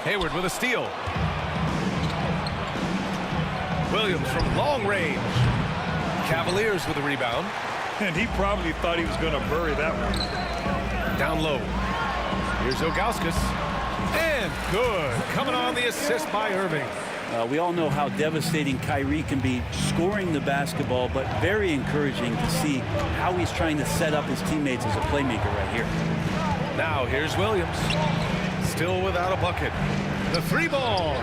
Hayward with a steal. Williams from long range. Cavaliers with a rebound. And he probably thought he was going to bury that one. Down low. Here's Ilgauskas. And good. Coming on the assist by Irving. We all know how devastating Kyrie can be scoring the basketball, but very encouraging to see how he's trying to set up his teammates as a playmaker right here. Now here's Williams. Still without a bucket. The three ball.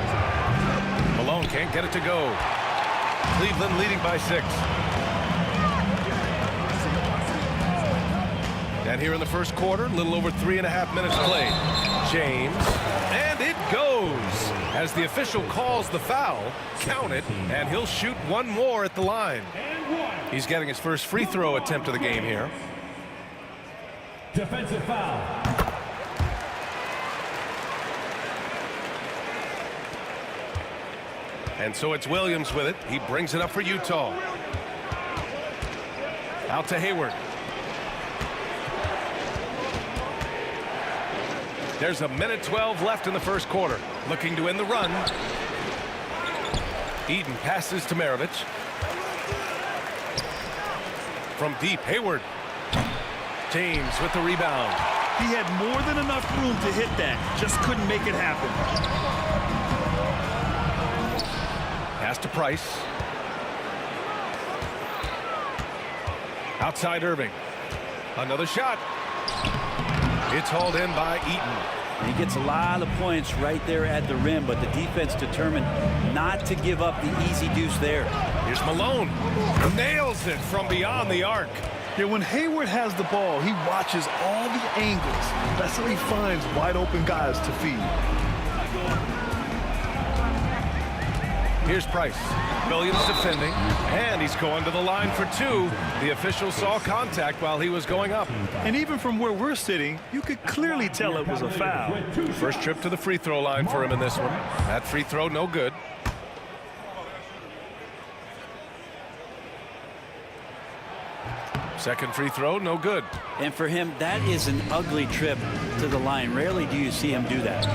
Malone can't get it to go. Cleveland leading by 6. And here in the first quarter, a little over 3.5 minutes played. James, and it goes. As the official calls the foul, count it, and he'll shoot one more at the line. He's getting his first free throw attempt of the game here. Defensive foul. And so it's Williams with it. He brings it up for Utah. Out to Hayward. There's 1:12 left in the first quarter. Looking to end the run. Eden passes to Maravich. From deep, Hayward. James with the rebound. He had more than enough room to hit that. Just couldn't make it happen. Pass to Price. Outside Irving. Another shot. It's hauled in by Eaton. He gets a lot of points right there at the rim, but the defense determined not to give up the easy deuce there. Here's Malone. Nails it from beyond the arc. Yeah, when Hayward has the ball, he watches all the angles. That's how he finds wide open guys to feed. Here's Price. Williams defending, and he's going to the line for two. The official saw contact while he was going up. And even from where we're sitting, you could clearly tell it was a foul. First trip to the free throw line for him in this one. That free throw, no good. Second free throw, no good. And for him, that is an ugly trip to the line. Rarely do you see him do that.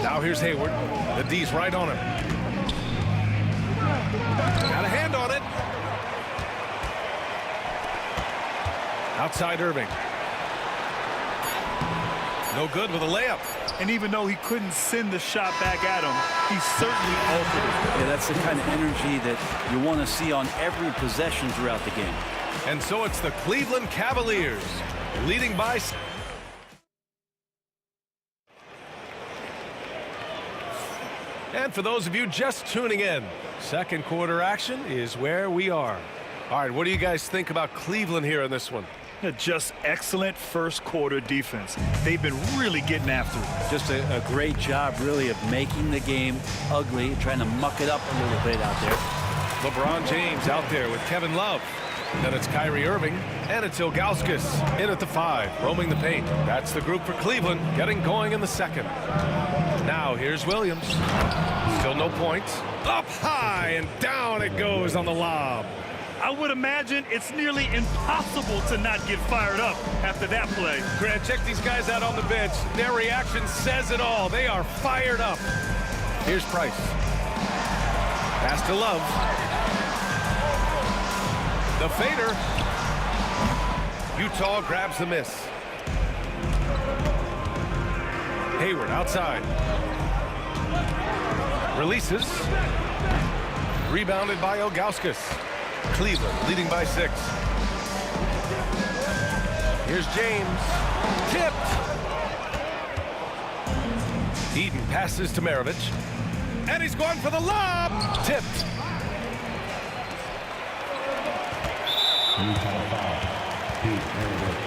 Now here's Hayward. The D's right on him. Got a hand on it. Outside Irving. No good with a layup. And even though he couldn't send the shot back at him, he certainly altered it. Yeah, that's the kind of energy that you want to see on every possession throughout the game. And so it's the Cleveland Cavaliers leading by. And for those of you just tuning in, second quarter action is where we are. All right, what do you guys think about Cleveland here in this one? Just excellent first quarter defense. They've been really getting after it. Just a great job, really, of making the game ugly, trying to muck it up a little bit out there. LeBron James out there with Kevin Love. Then it's Kyrie Irving, and it's Ilgauskas in at the 5, roaming the paint. That's the group for Cleveland, getting going in the second. Now here's Williams. Still no points. Up high, and down it goes on the lob. I would imagine it's nearly impossible to not get fired up after that play. Grant, check these guys out on the bench. Their reaction says it all. They are fired up. Here's Price. Pass to Love. The fader. Utah grabs the miss. Hayward outside. Releases. Rebounded by Ilgauskas. Cleveland leading by 6. Here's James. Tipped. Eden passes to Maravich. And he's going for the lob. Tipped. Utah foul. Pete Maravich.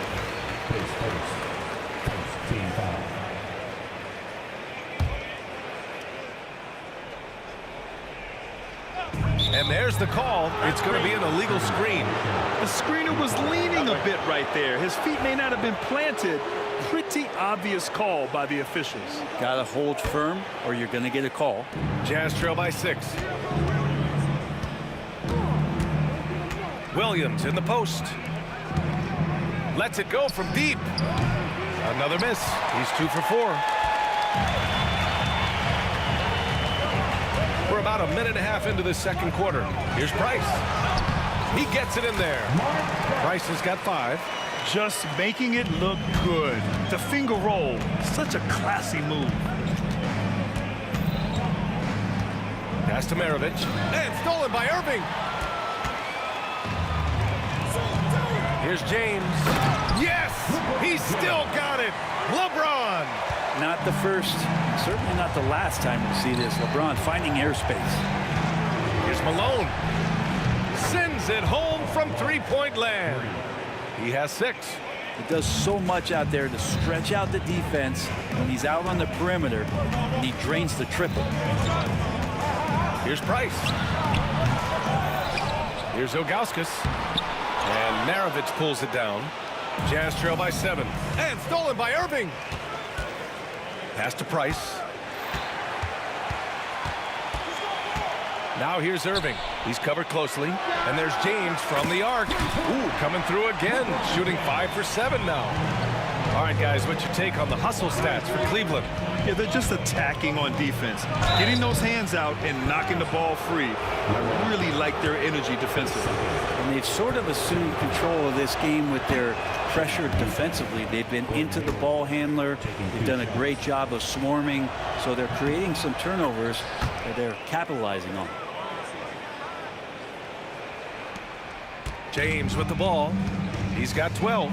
Post team foul. And there's the call. It's going to be an illegal screen. The screener was leaning a bit right there. His feet may not have been planted. Pretty obvious call by the officials. Got to hold firm or you're going to get a call. Jazz trail by 6. Williams in the post. Lets it go from deep. Another miss. He's 2 for 4. We're about a minute and a half into the second quarter. Here's Price. He gets it in there. Price has got 5. Just making it look good. The finger roll, such a classy move. Pass to Maravich. And stolen by Irving. Here's James. Yes! He's still got it. LeBron. Not the first, certainly not the last time we'll see this. LeBron finding airspace. Here's Malone. Sends it home from three-point land. He has 6. He does so much out there to stretch out the defense when he's out on the perimeter, and he drains the triple. Here's Price. Here's Ilgauskas. And Maravich pulls it down. Jazz trail by 7. And stolen by Irving. Pass to Price. Now here's Irving. He's covered closely. And there's James from the arc. Ooh, coming through again. Shooting 5 for 7 now. All right, guys, what's your take on the hustle stats for Cleveland? Yeah, they're just attacking on defense. Getting those hands out and knocking the ball free. I really like their energy defensively. And they've sort of assumed control of this game with their pressure defensively. They've been into the ball handler. They've done a great job of swarming. So they're creating some turnovers that they're capitalizing on. James with the ball. He's got 12.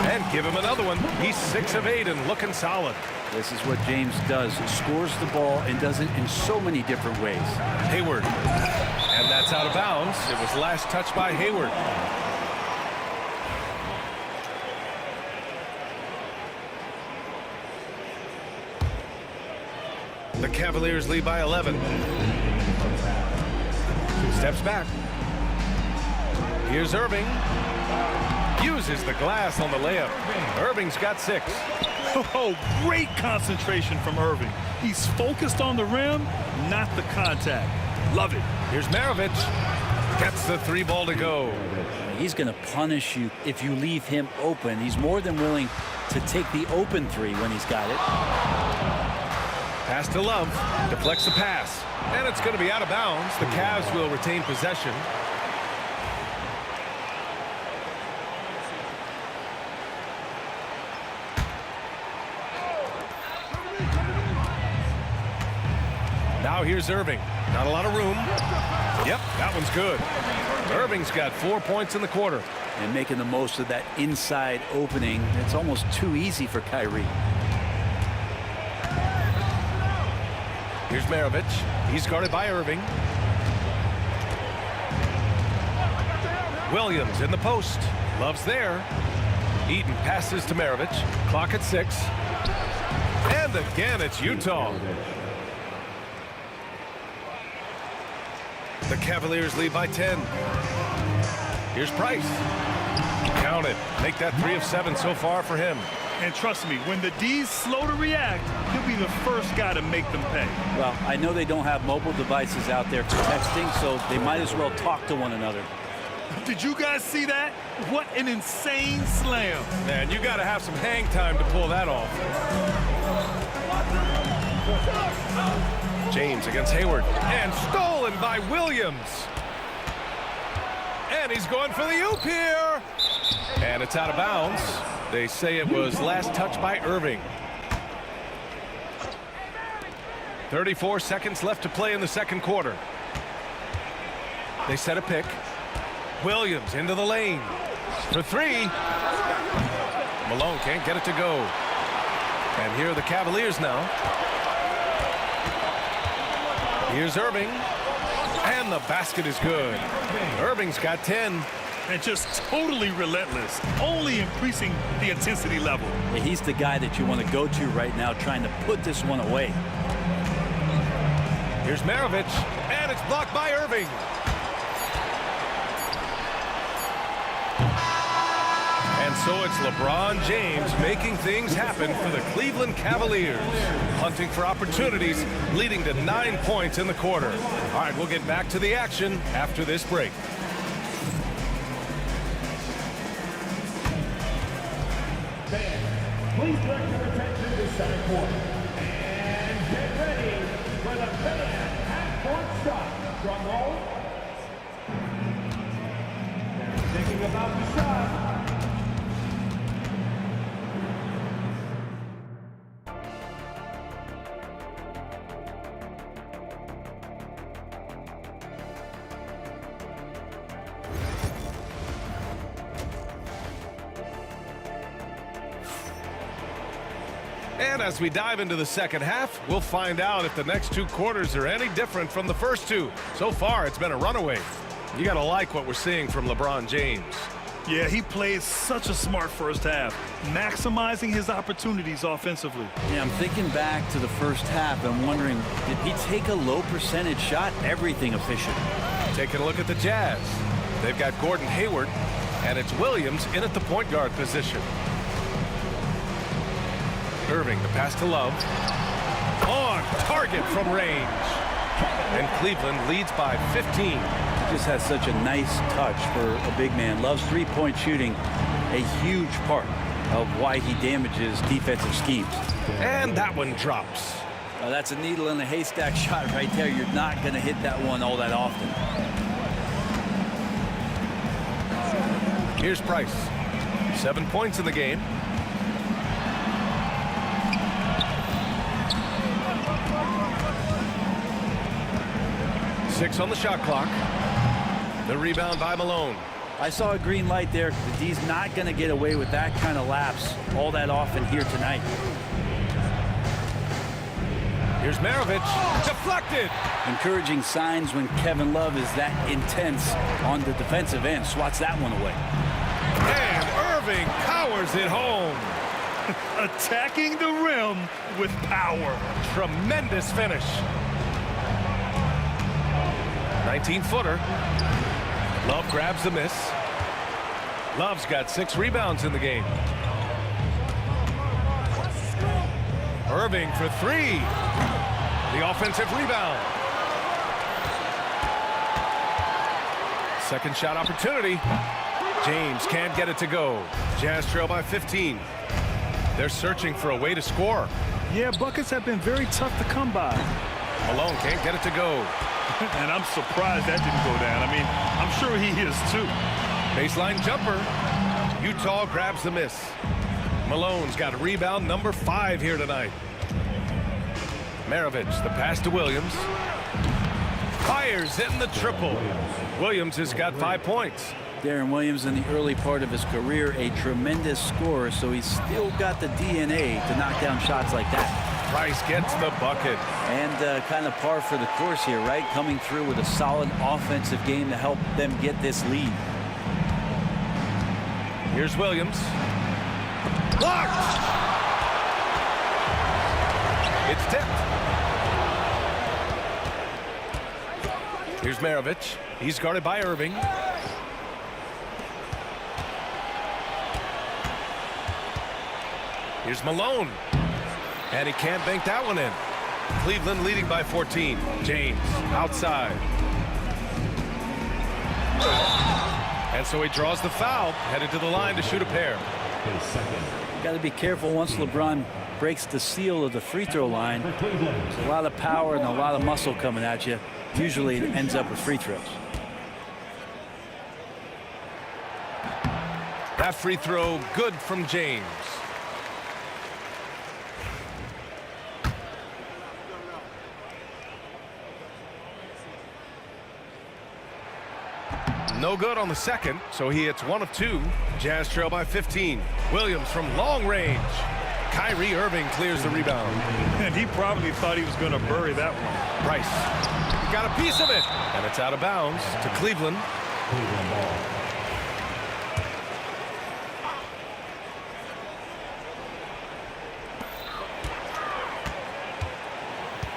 And give him another one. He's 6 of 8 and looking solid. This is what James does. Scores the ball and does it in so many different ways. Hayward. And that's out of bounds. It was last touched by Hayward. The Cavaliers lead by 11. Steps back. Here's Irving. Uses the glass on the layup. Irving's got 6. Oh, great concentration from Irving. He's focused on the rim, not the contact. Love it. Here's Maravich. Gets the 3 ball to go. He's going to punish you if you leave him open. He's more than willing to take the open 3 when he's got it. Pass to Love. Deflects the pass. And it's going to be out of bounds. The Cavs will retain possession. Now here's Irving. Not a lot of room. Yep, that one's good. Irving's got 4 points in the quarter. And making the most of that inside opening. It's almost too easy for Kyrie. Here's Maravich. He's guarded by Irving. Williams in the post. Love's there. Eaton passes to Maravich. Clock at 6. And again, it's Utah. The Cavaliers lead by 10. Here's Price. Count it. Make that 3 of 7 so far for him. And trust me, when the D's slow to react, he'll be the first guy to make them pay. Well, I know they don't have mobile devices out there for texting, so they might as well talk to one another. Did you guys see that? What an insane slam. Man, you got to have some hang time to pull that off. James against Hayward. And stolen by Williams. And he's going for the oop here. And it's out of bounds. They say it was last touched by Irving. 34 seconds left to play in the second quarter. They set a pick. Williams into the lane for 3. Malone can't get it to go. And here are the Cavaliers now. Here's Irving. And the basket is good. Irving's got 10. And just totally relentless, only increasing the intensity level. Yeah, he's the guy that you want to go to right now, trying to put this one away. Here's Maravich, and it's blocked by Irving. And so it's LeBron James making things happen for the Cleveland Cavaliers. Hunting for opportunities, leading to 9 points in the quarter. All right, we'll get back to the action after this break. Please direct your attention to center court. And get ready for the fan half-court shot. Drum roll. And thinking about the shot. And as we dive into the second half, we'll find out if the next 2 quarters are any different from the first 2. So far, it's been a runaway. You got to like what we're seeing from LeBron James. Yeah, he played such a smart first half, maximizing his opportunities offensively. Yeah, I'm thinking back to the first half and wondering, did he take a low percentage shot? Everything efficient. Taking a look at the Jazz. They've got Gordon Hayward, and it's Williams in at the point guard position. Irving, the pass to Love. On target from range. And Cleveland leads by 15. He just has such a nice touch for a big man. Loves three-point shooting, a huge part of why he damages defensive schemes. And that one drops. That's a needle in a haystack shot right there. You're not going to hit that one all that often. Here's Price. 7 points in the game. Six on the shot clock. The rebound by Malone. I saw a green light there. The D's not going to get away with that kind of lapse all that often here tonight. Here's Maravich, deflected. Encouraging signs when Kevin Love is that intense on the defensive end. Swats that one away. And Irving powers it home. Attacking the rim with power. Tremendous finish. 19-footer. Love grabs the miss. Love's got 6 rebounds in the game. Irving for 3. The offensive rebound. Second shot opportunity. James can't get it to go. Jazz trail by 15. They're searching for a way to score. Yeah, buckets have been very tough to come by. Malone can't get it to go. And I'm surprised that didn't go down. I mean, I'm sure he is too. Baseline jumper. Utah grabs the miss. Malone's got rebound number 5 here tonight. Maravich, the pass to Williams. Fires, hitting the triple. Williams has got 5 points. Darren Williams in the early part of his career, a tremendous scorer, so he's still got the DNA to knock down shots like that. Price gets the bucket. And kind of par for the course here, right? Coming through with a solid offensive game to help them get this lead. Here's Williams. Blocked! It's tipped. Here's Maravich. He's guarded by Irving. Here's Malone. And he can't bank that one in. Cleveland leading by 14. James outside. And so he draws the foul, headed to the line to shoot a pair. Got to be careful once LeBron breaks the seal of the free throw line. There's a lot of power and a lot of muscle coming at you. Usually it ends up with free throws. That free throw good from James. No good on the second, so he hits 1 of 2. Jazz trail by 15. Williams from long range. Kyrie Irving clears the rebound. And he probably thought he was going to bury that one. Price. He got a piece of it. And it's out of bounds to Cleveland.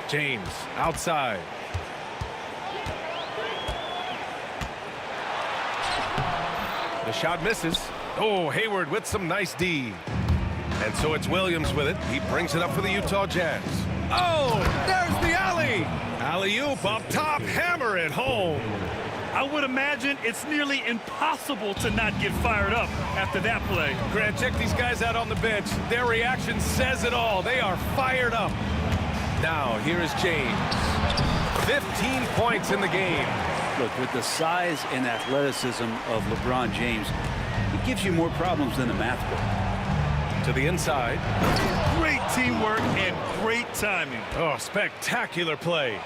James outside. The shot misses. Oh, Hayward with some nice D. And so it's Williams with it. He brings it up for the Utah Jazz. Oh, there's the alley. Alley-oop up top, hammer it home. I would imagine it's nearly impossible to not get fired up after that play. Grant, check these guys out on the bench. Their reaction says it all. They are fired up. Now, here is James. 15 points in the game. Look, with the size and athleticism of LeBron James, he gives you more problems than a math book. To the inside. Great teamwork and great timing. Oh, spectacular play.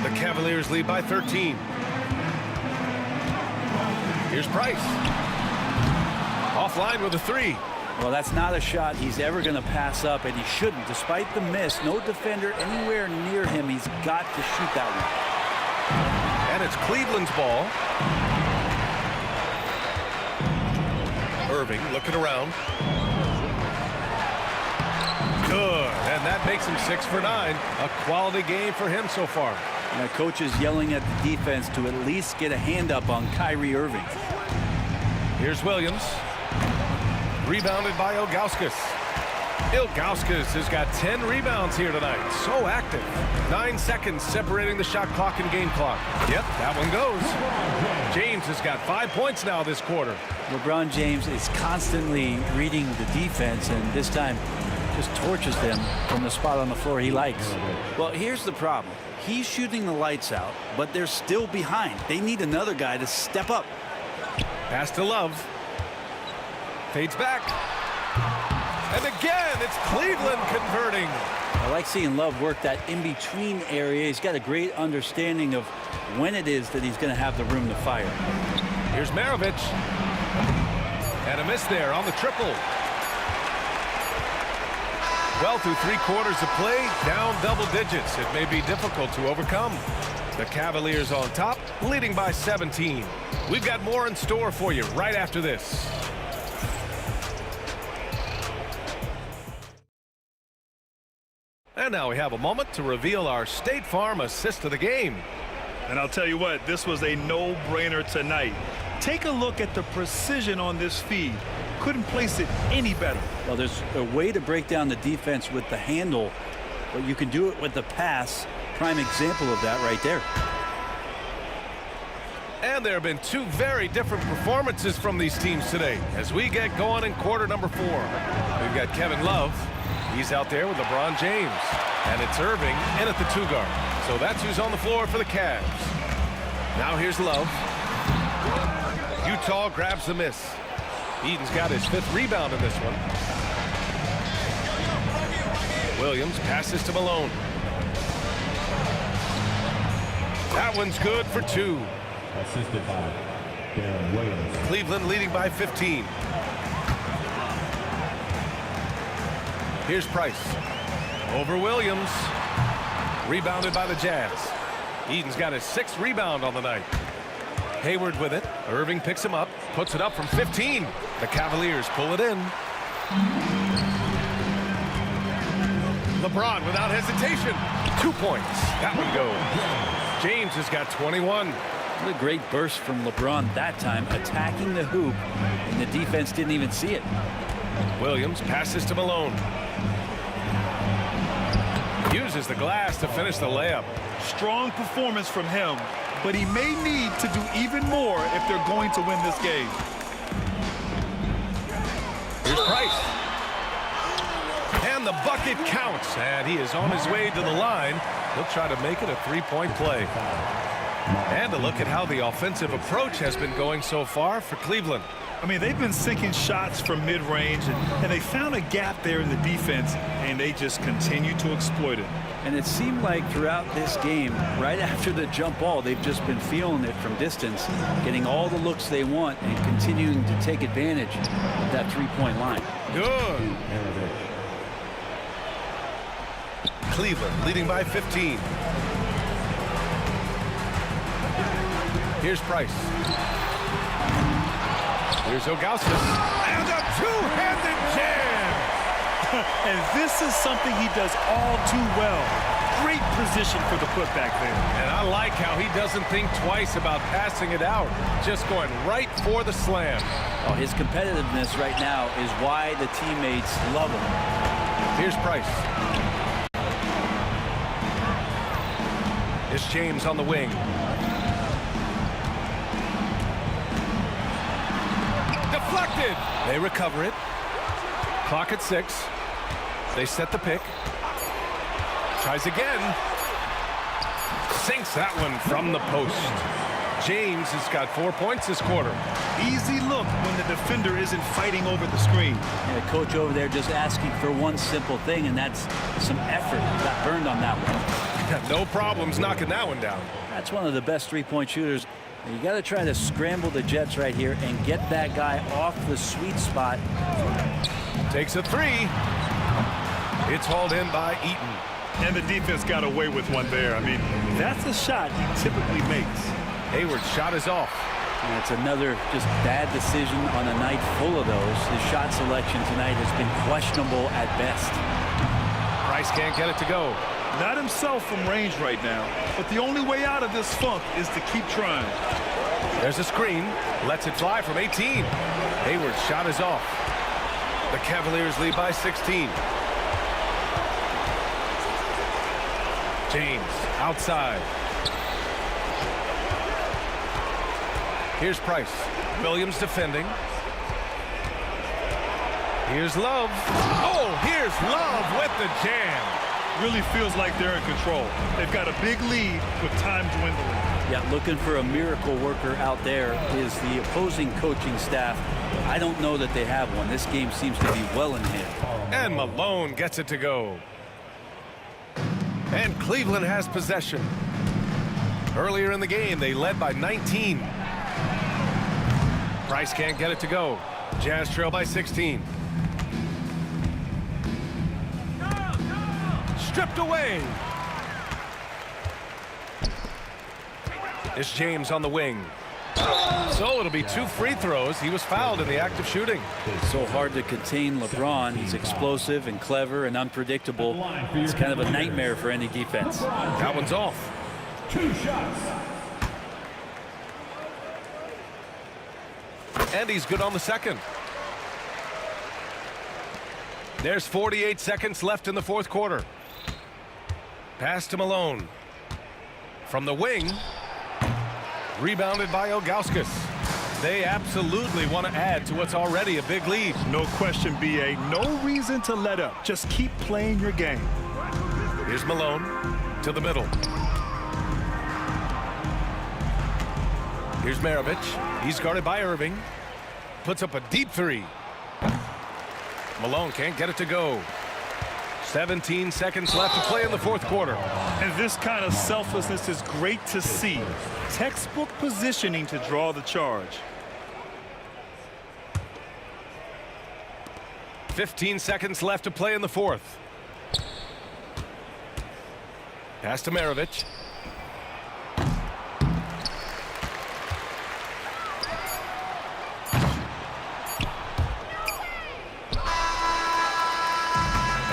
The Cavaliers lead by 13. Here's Price. Offline with a 3. Well, that's not a shot he's ever going to pass up, and he shouldn't. Despite the miss, no defender anywhere near him. He's got to shoot that one. And it's Cleveland's ball. Irving looking around. Good. And that makes him 6 for 9. A quality game for him so far. And the coach is yelling at the defense to at least get a hand up on Kyrie Irving. Here's Williams. Rebounded by Ilgauskas. Ilgauskas has got 10 rebounds here tonight. So active. 9 seconds separating the shot clock and game clock. Yep, that one goes. James has got 5 points now this quarter. LeBron James is constantly reading the defense, and this time just torches them from the spot on the floor he likes. Well, here's the problem. He's shooting the lights out, but they're still behind. They need another guy to step up. Pass to Love. Fades back. And again, it's Cleveland converting. I like seeing Love work that in-between area. He's got a great understanding of when it is that he's going to have the room to fire. Here's Maravich. And a miss there on the triple. Well, through 3/4 of play, down double digits. It may be difficult to overcome. The Cavaliers on top, leading by 17. We've got more in store for you right after this. And now we have a moment to reveal our State Farm assist of the game. And I'll tell you what, this was a no-brainer tonight. Take a look at the precision on this feed. Couldn't place it any better. Well, there's a way to break down the defense with the handle, but you can do it with the pass. Prime example of that right there. And there have been two very different performances from these teams today as we get going in quarter number 4. We've got Kevin Love. He's out there with LeBron James. And it's Irving in at the 2 guard. So that's who's on the floor for the Cavs. Now here's Love. Utah grabs the miss. Eden's got his 5th rebound in this one. Williams passes to Malone. That one's good for 2. Assisted by Darren Williams. Cleveland leading by 15. Here's Price. Over Williams. Rebounded by the Jazz. Eden's got his 6th rebound on the night. Hayward with it. Irving picks him up. Puts it up from 15. The Cavaliers pull it in. LeBron without hesitation. 2 points. That one goes. James has got 21. What a great burst from LeBron that time, attacking the hoop, and the defense didn't even see it. Williams passes to Malone. Uses the glass to finish the layup. Strong performance from him, but he may need to do even more if they're going to win this game. Here's Price. And the bucket counts, and he is on his way to the line. He'll try to make it a 3-point play. And a look at how the offensive approach has been going so far for Cleveland. I mean, they've been sinking shots from mid-range, and they found a gap there in the defense, and they just continue to exploit it. And it seemed like throughout this game, right after the jump ball, they've just been feeling it from distance, getting all the looks they want and continuing to take advantage of that 3-point line. Good. Cleveland leading by 15. Here's Price. Here's Ogauskas. And a 2-handed jam. And this is something he does all too well. Great position for the putback there. And I like how he doesn't think twice about passing it out. Just going right for the slam. Oh, his competitiveness right now is why the teammates love him. Here's Price. It's James on the wing. Deflected. They recover it. Clock at 6. They set the pick. Tries again. Sinks that one from the post. James has got 4 points this quarter. Easy look when the defender isn't fighting over the screen. And the coach over there just asking for one simple thing, and that's some effort. Got burned on that one. Got no problems knocking that one down. That's one of the best 3-point shooters. You got to try to scramble the Jets right here and get that guy off the sweet spot. Takes a 3. It's hauled in by Eaton. And the defense got away with one there. I mean, that's a shot he typically makes. Hayward's shot is off. And it's another just bad decision on a night full of those. His shot selection tonight has been questionable at best. Price can't get it to go. Not himself from range right now, but the only way out of this funk is to keep trying. There's a screen. Lets it fly from 18. Hayward's shot is off. The Cavaliers lead by 16. James outside. Here's Price. Williams defending. Here's Love. Oh, here's Love with the jam. Really feels like they're in control. They've got a big lead with time dwindling. Yeah, looking for a miracle worker out there is the opposing coaching staff. I don't know that they have one. This game seems to be well in hand. And Malone gets it to go. And Cleveland has possession. Earlier in the game, they led by 19. Price can't get it to go. Jazz trail by 16. Stripped away. It's James on the wing. So it'll be 2 free throws. He was fouled in the act of shooting. So hard to contain LeBron. He's explosive and clever and unpredictable. It's kind of a nightmare for any defense. That one's off. 2 shots. And he's good on the second. There's 48 seconds left in the fourth quarter. Pass to Malone. From the wing. Rebounded by Ilgauskas. They absolutely want to add to what's already a big lead. No question, B.A. No reason to let up. Just keep playing your game. Here's Malone to the middle. Here's Maravich. He's guarded by Irving. Puts up a deep 3. Malone can't get it to go. 17 seconds left to play in the fourth quarter. And this kind of selflessness is great to see. Textbook positioning to draw the charge. 15 seconds left to play in the fourth. Pass to Maravich.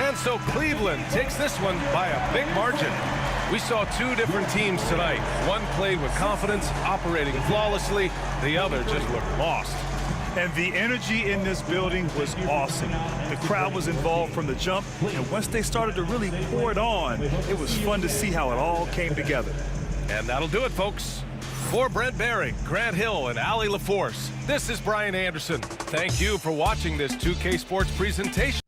And so Cleveland takes this one by a big margin. We saw 2 different teams tonight. One played with confidence, operating flawlessly. The other just looked lost. And the energy in this building was awesome. The crowd was involved from the jump, and once they started to really pour it on, it was fun to see how it all came together. And that'll do it, folks. For Brent Behring, Grant Hill, and Allie LaForce, this is Brian Anderson. Thank you for watching this 2K Sports presentation.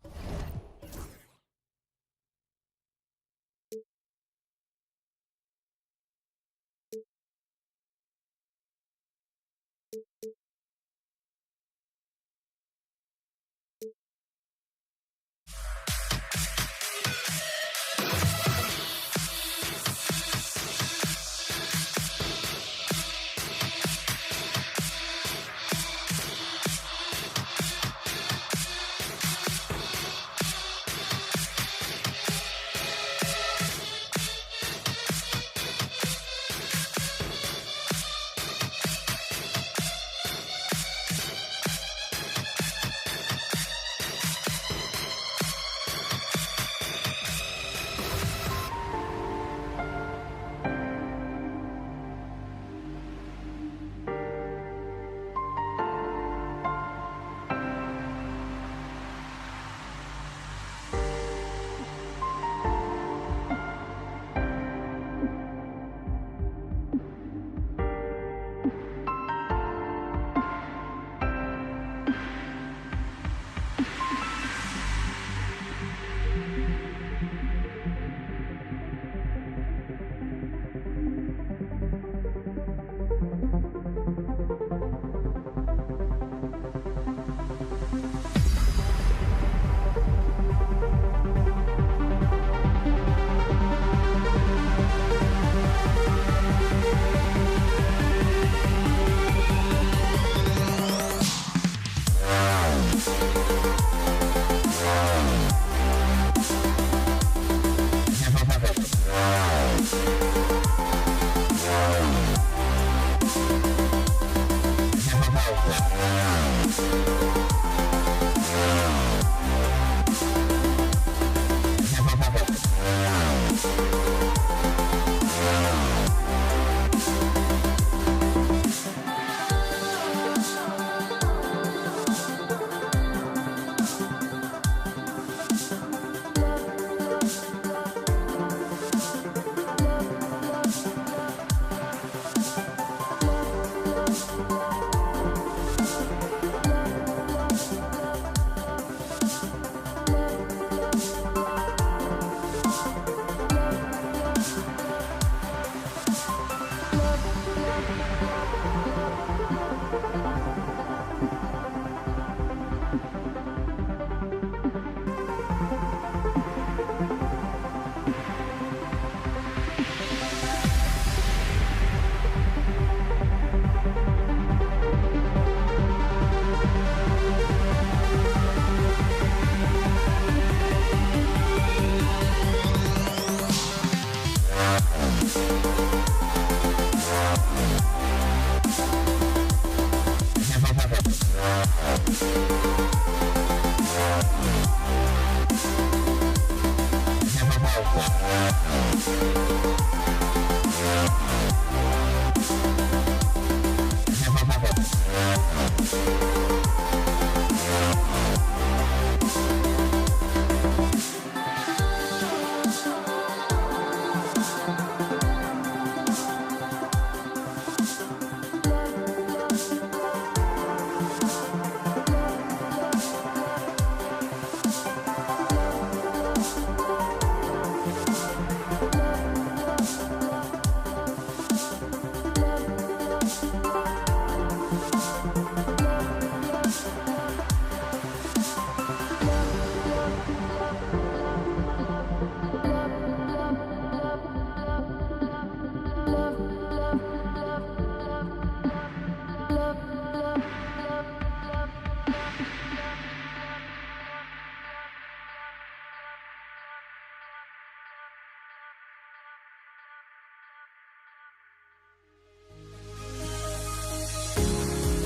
The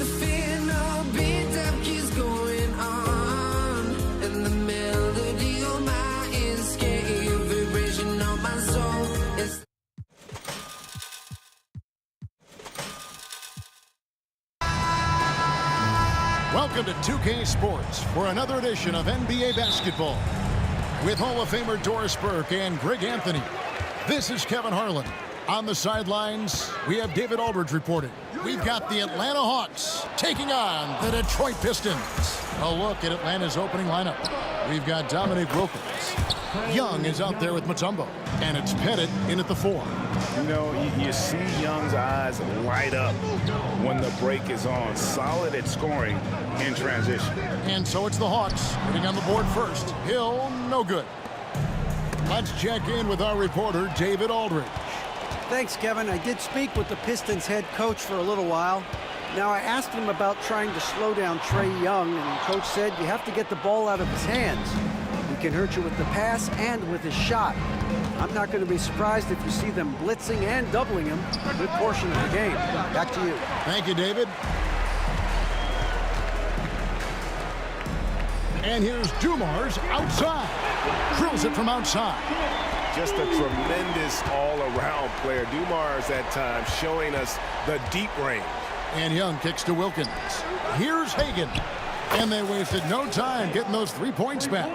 fear no beat up keeps going on, and the melody on my escape, vibration on my soul. It's Welcome to 2K Sports for another edition of NBA basketball with Hall of Famer Doris Burke and Greg Anthony. This is Kevin Harlan. On the sidelines, we have David Aldridge reporting. We've got the Atlanta Hawks taking on the Detroit Pistons. A look at Atlanta's opening lineup. We've got Dominique Wilkins. Young is out there with Mutombo, and it's Pettit in at the 4. You know, you see Young's eyes light up when the break is on. Solid at scoring in transition. And so it's the Hawks getting on the board first. Hill, no good. Let's check in with our reporter, David Aldridge. Thanks, Kevin. I did speak with the Pistons head coach for a little while. Now, I asked him about trying to slow down Trae Young, and the coach said you have to get the ball out of his hands. He can hurt you with the pass and with his shot. I'm not going to be surprised if you see them blitzing and doubling him a good portion of the game. Back to you. Thank you, David. And here's Dumars outside. Drills it from outside. Just a tremendous all-around player. Dumars at times showing us the deep range. And Young kicks to Wilkins. Here's Hagan. And they wasted no time getting those 3 points back.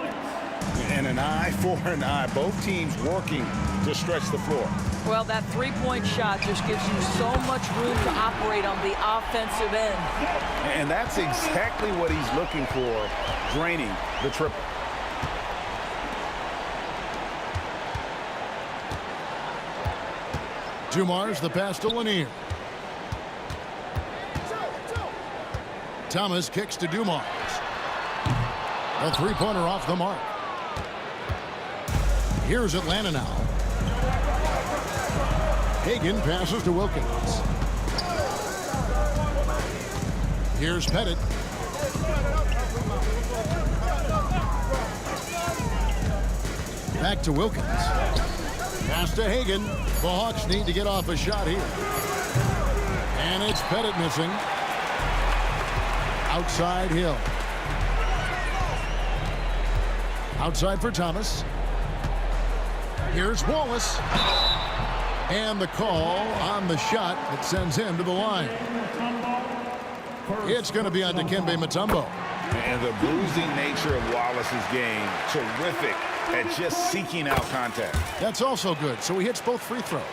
And an eye for an eye. Both teams working to stretch the floor. Well, that three-point shot just gives you so much room to operate on the offensive end. And that's exactly what he's looking for, draining the triple. Dumars, the pass to Lanier. Thomas kicks to Dumars. A three-pointer off the mark. Here's Atlanta now. Hagan passes to Wilkins. Here's Pettit. Back to Wilkins. Pass to Hagan. The Hawks need to get off a shot here. And it's Pettit missing. Outside Hill. Outside for Thomas. Here's Wallace. And the call on the shot that sends him to the line. It's going to be on Dikembe Mutombo. And the bruising nature of Wallace's game, terrific at just seeking out contact. That's also good. So he hits both free throws.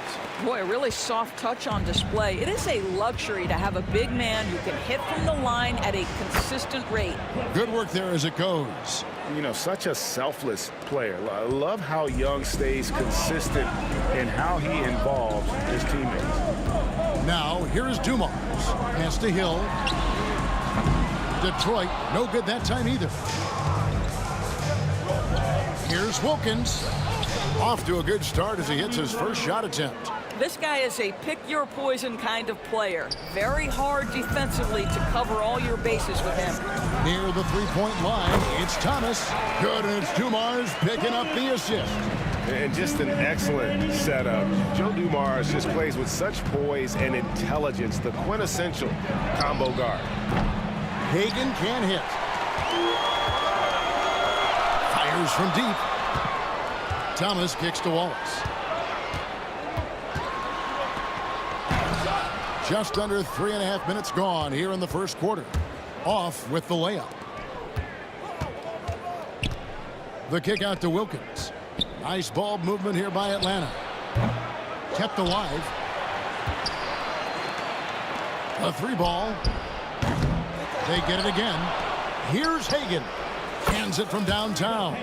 Boy, a really soft touch on display. It is a luxury to have a big man who can hit from the line at a consistent rate. Good work there as it goes. You know, such a selfless player. I love how Young stays consistent in how he involves his teammates. Now, here's Dumars. Pass to Hill. Detroit, no good that time either. Here's Wilkins. Off to a good start as he hits his first shot attempt. This guy is a pick-your-poison kind of player. Very hard defensively to cover all your bases with him. Near the three-point line, it's Thomas. Good, and it's Dumars picking up the assist. And just an excellent setup. Joe Dumars just plays with such poise and intelligence, the quintessential combo guard. Hagan can hit. Fires from deep. Thomas kicks to Wallace. Just under 3.5 minutes gone here in the first quarter. Off with the layup. The kick out to Wilkins. Nice ball movement here by Atlanta. Kept alive. A three ball. They get it again. Here's Hagan. Hands it from downtown.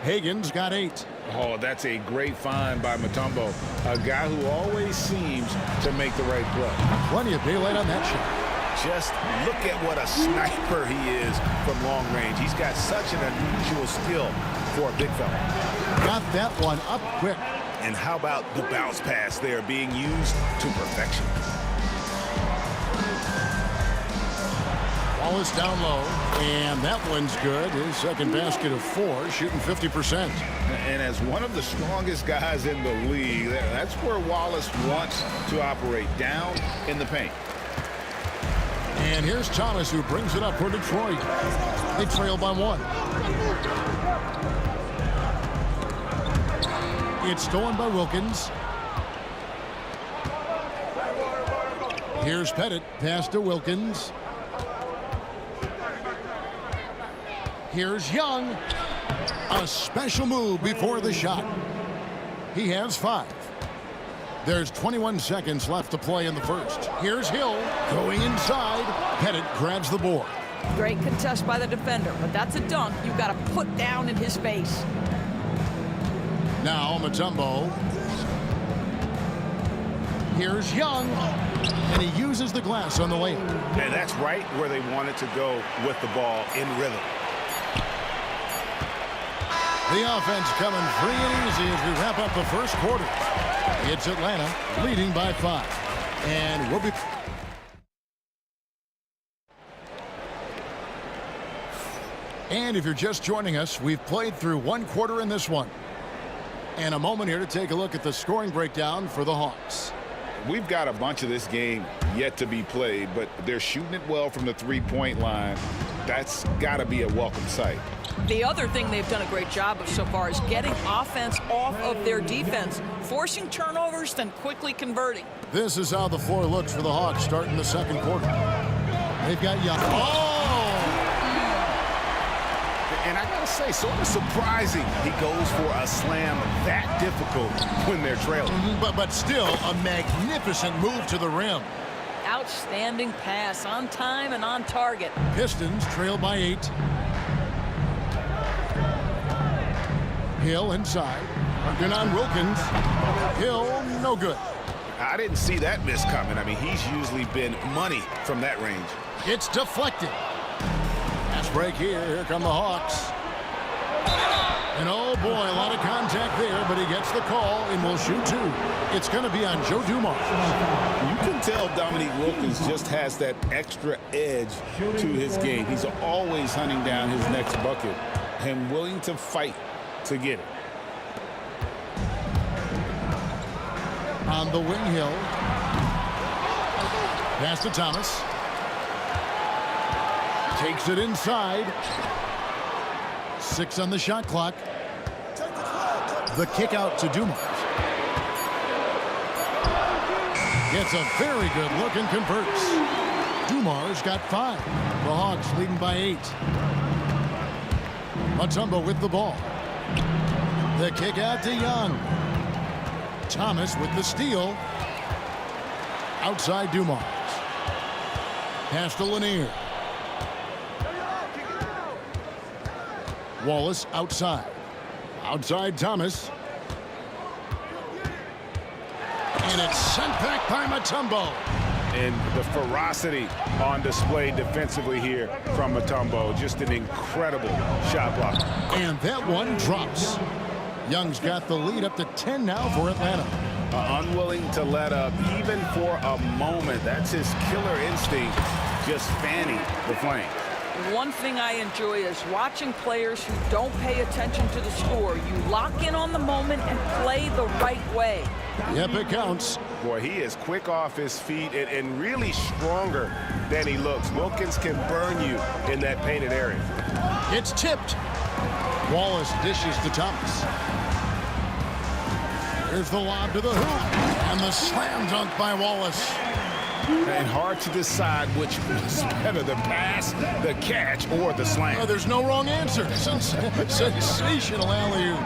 Hagan's got 8. Oh, that's a great find by Mutombo. A guy who always seems to make the right play. Plenty of daylight on that shot. just look at what a sniper he is from long range. He's got such an unusual skill for a big fella. Got that one up quick. And how about the bounce pass there being used to perfection? Wallace down low, and that one's good. His second basket of 4, shooting 50%. And as one of the strongest guys in the league, that's where Wallace wants to operate, down in the paint. And here's Thomas, who brings it up for Detroit. They trail by 1. It's stolen by Wilkins. Here's Pettit, pass to Wilkins. Here's Young. A special move before the shot. He has 5. There's 21 seconds left to play in the first. Here's Hill going inside. Pettit grabs the board. Great contest by the defender, but that's a dunk you got to put down in his face. Now Mutombo. Here's Young. And he uses the glass on the layup. And that's right where they wanted to go with the ball, in rhythm. The offense coming free and easy as we wrap up the first quarter. It's Atlanta leading by 5. And we'll be... And if you're just joining us, we've played through 1 quarter in this one. And a moment here to take a look at the scoring breakdown for the Hawks. We've got a bunch of this game yet to be played, but they're shooting it well from the three-point line. That's got to be a welcome sight. The other thing they've done a great job of so far is getting offense off of their defense, forcing turnovers, then quickly converting. This is how the floor looks for the Hawks starting the second quarter. They've got Young. Oh! And I gotta say, sort of surprising he goes for a slam that difficult when they're trailing. But still a magnificent move to the rim. Outstanding pass, on time and on target. Pistons trail by 8. Hill inside. Working on Wilkins. Hill, no good. I didn't see that miss coming. I mean, he's usually been money from that range. It's deflected. Fast break here. Here come the Hawks. And oh boy, a lot of contact there, but he gets the call and will shoot 2. It's going to be on Joe Dumars. You can tell Dominique Wilkins just has that extra edge to his game. He's always hunting down his next bucket and willing to fight to get it. On the wing, Hill. Pass to Thomas. Takes it inside. 6 on the shot clock. The kick out to Dumars. Gets a very good look and converts. Dumars got 5. The Hawks leading by 8. Mutombo with the ball. The kick out to Young. Thomas with the steal. Outside Dumars. Pass to Lanier. Wallace outside. Outside Thomas. And it's sent back by Mutombo. And the ferocity on display defensively here from Mutombo. Just an incredible shot block. And that one drops. Young's got the lead up to 10 now for Atlanta. Unwilling to let up even for a moment. That's his killer instinct, just fanning the flames. One thing I enjoy is watching players who don't pay attention to the score. You lock in on the moment and play the right way. Yep, it counts. Boy, he is quick off his feet and really stronger than he looks. Wilkins can burn you in that painted area. It's tipped. Wallace dishes to Thomas. Here's the lob to the hoop. And the slam dunk by Wallace. And hard to decide which was better, the pass, the catch, or the slam. Oh, there's no wrong answer. Sensational alley-oop.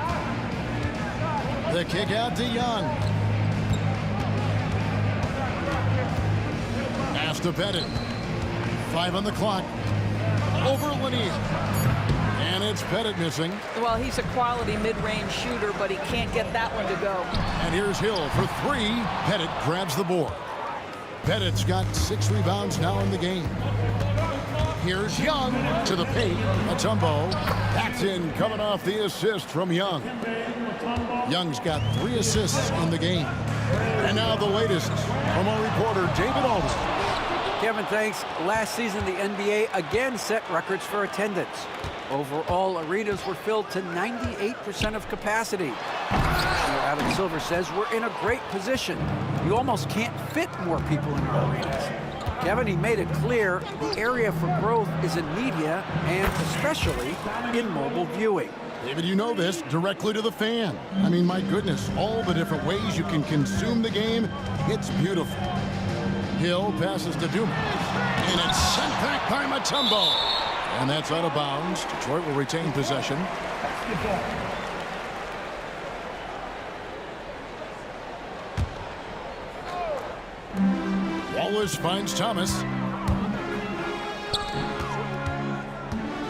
The kick out to Young. Pass to Pettit. 5 on the clock. Over Lanier. And it's Pettit missing. Well, he's a quality mid-range shooter, but he can't get that one to go. And here's Hill for 3. Pettit grabs the board. Pettit's got 6 rebounds now in the game. Here's Young to the paint. Mutombo. That's in, coming off the assist from Young. Young's got 3 assists in the game. And now the latest from our reporter, David Aldridge. Kevin, thanks. Last season, the NBA again set records for attendance. Overall, arenas were filled to 98% of capacity. Adam Silver says we're in a great position. You almost can't fit more people in our arenas. Kevin, he made it clear the area for growth is in media and especially in mobile viewing. David, you know this, directly to the fan. I mean, my goodness, all the different ways you can consume the game, it's beautiful. Hill passes to Dumas, and it's sent back by Mutombo. And that's out of bounds. Detroit will retain possession. Wallace finds Thomas.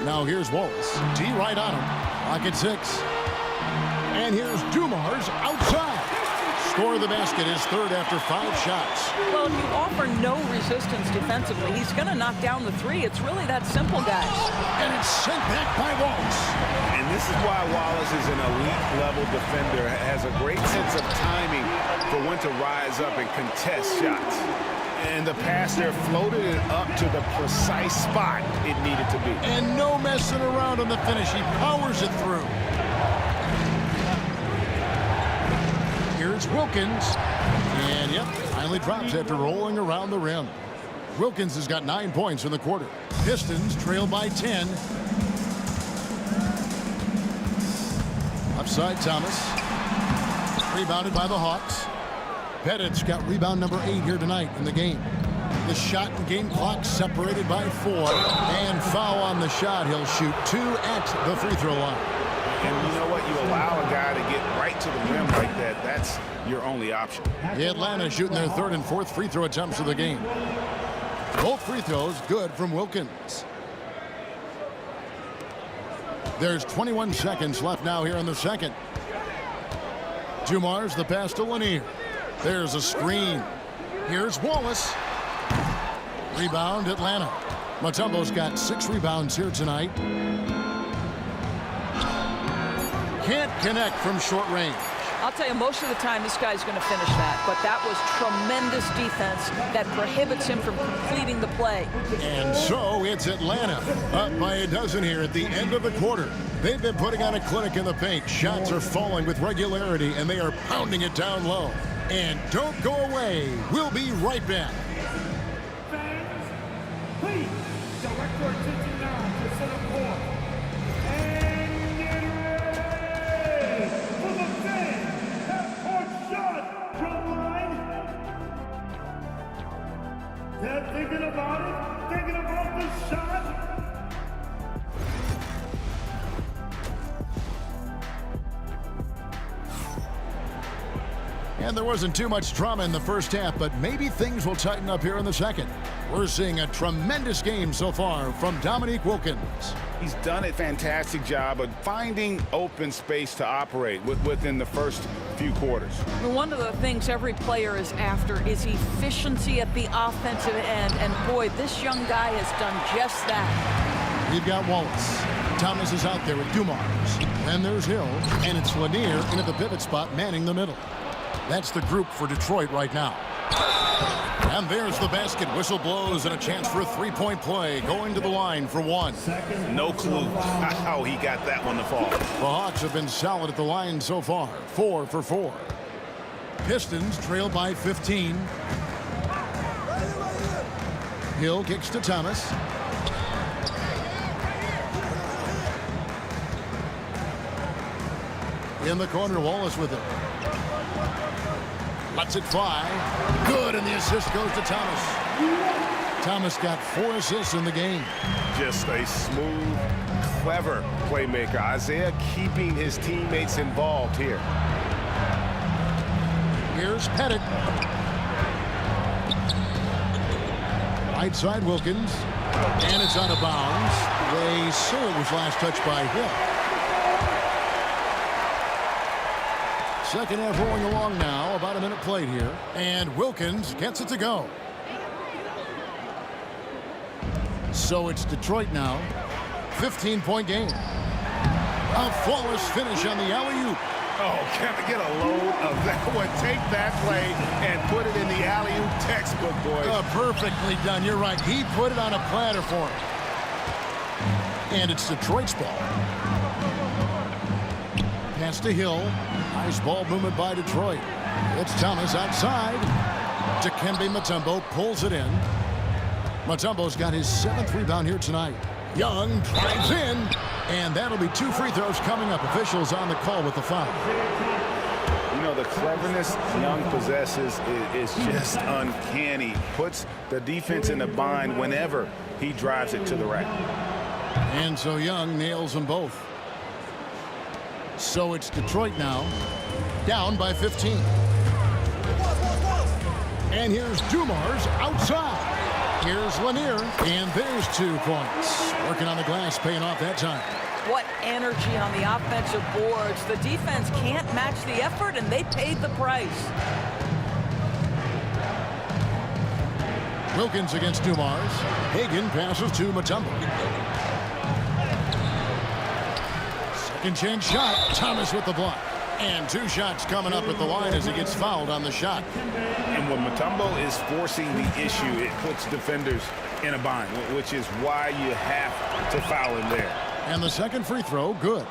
Now here's Wallace. D right on him. Pocket 6. And here's Dumars outside. Score the basket, his third after 5 shots. Well, if you offer no resistance defensively, he's going to knock down the 3. It's really that simple, guys. And it's sent back by Wallace. And this is why Wallace is an elite-level defender, has a great sense of timing for when to rise up and contest shots. And the pass there floated it up to the precise spot it needed to be. And no messing around on the finish. He powers it through. Here's Wilkins. And, yep, finally drops after rolling around the rim. Wilkins has got 9 points in the quarter. Pistons trail by 10. Upside Thomas. Rebounded by the Hawks. Pettit's got rebound number 8 here tonight in the game. The shot and game clock separated by 4. And foul on the shot. He'll shoot 2 at the free throw line. And you know what? You allow a guy to get right to the rim like that. That's your only option. Atlanta shooting their 3rd and 4th free throw attempts of the game. Both free throws good from Wilkins. There's 21 seconds left now here in the second. Dumars the pass to Lanier. There's a screen. Here's Wallace. Rebound Atlanta. Mutombo's got 6 rebounds here tonight. Can't connect from short range. I'll tell you, most of the time this guy's going to finish that, but that was tremendous defense that prohibits him from completing the play. And so it's Atlanta up by a dozen here at the end of the quarter. They've been putting on a clinic in the paint. Shots are falling with regularity, and they are pounding it down low. And don't go away. We'll be right back. Fans, please direct your attention now to center court. And get ready for the fan half-court shot. Drum line. They're thinking about the shot. And there wasn't too much drama in the first half, but maybe things will tighten up here in the second. We're seeing a tremendous game so far from Dominique Wilkins. He's done a fantastic job of finding open space to operate within the first few quarters. One of the things every player is after is efficiency at the offensive end, and boy, this young guy has done just that. We've got Wallace. Thomas is out there with Dumars. Then there's Hill, and it's Lanier into the pivot spot, manning the middle. That's the group for Detroit right now. And there's the basket. Whistle blows and a chance for a 3-point play. Going to the line for 1. No clue how he got that one to fall. The Hawks have been solid at the line so far. 4 for 4. Pistons trail by 15. Hill kicks to Thomas. In the corner, Wallace with it. Lets it fly. Good, and the assist goes to Thomas. Thomas got 4 assists in the game. Just a smooth, clever playmaker. Isaiah keeping his teammates involved here. Here's Pettit. Right side Wilkins. And it's out of bounds. They say it was last touched by Hill. Second half rolling along now. About a minute played here. And Wilkins gets it to go. So it's Detroit now. 15-point game. A flawless finish on the alley-oop. Oh, Kevin, get a load of that one. Take that play and put it in the alley-oop textbook, boys. Perfectly done. You're right. He put it on a platter for him. And it's Detroit's ball. Pass to Hill. Nice ball movement by Detroit. It's Thomas outside. Dikembe Mutombo pulls it in. Mutombo's got his 7th rebound here tonight. Young drives in, and that'll be 2 free throws coming up. Officials on the call with the foul. You know, the cleverness Young possesses is just uncanny. Puts the defense in a bind whenever he drives it to the rack. And so Young nails them both. So it's Detroit now, down by 15. And here's Dumars outside. Here's Lanier, and there's 2 points. Working on the glass, paying off that time. What energy on the offensive boards. The defense can't match the effort, and they paid the price. Wilkins against Dumars. Hagan passes to Mutombo. Second chance shot. Thomas with the block. And 2 shots coming up at the line as he gets fouled on the shot. And when Mutombo is forcing the issue, it puts defenders in a bind, which is why you have to foul him there. And the second free throw, good.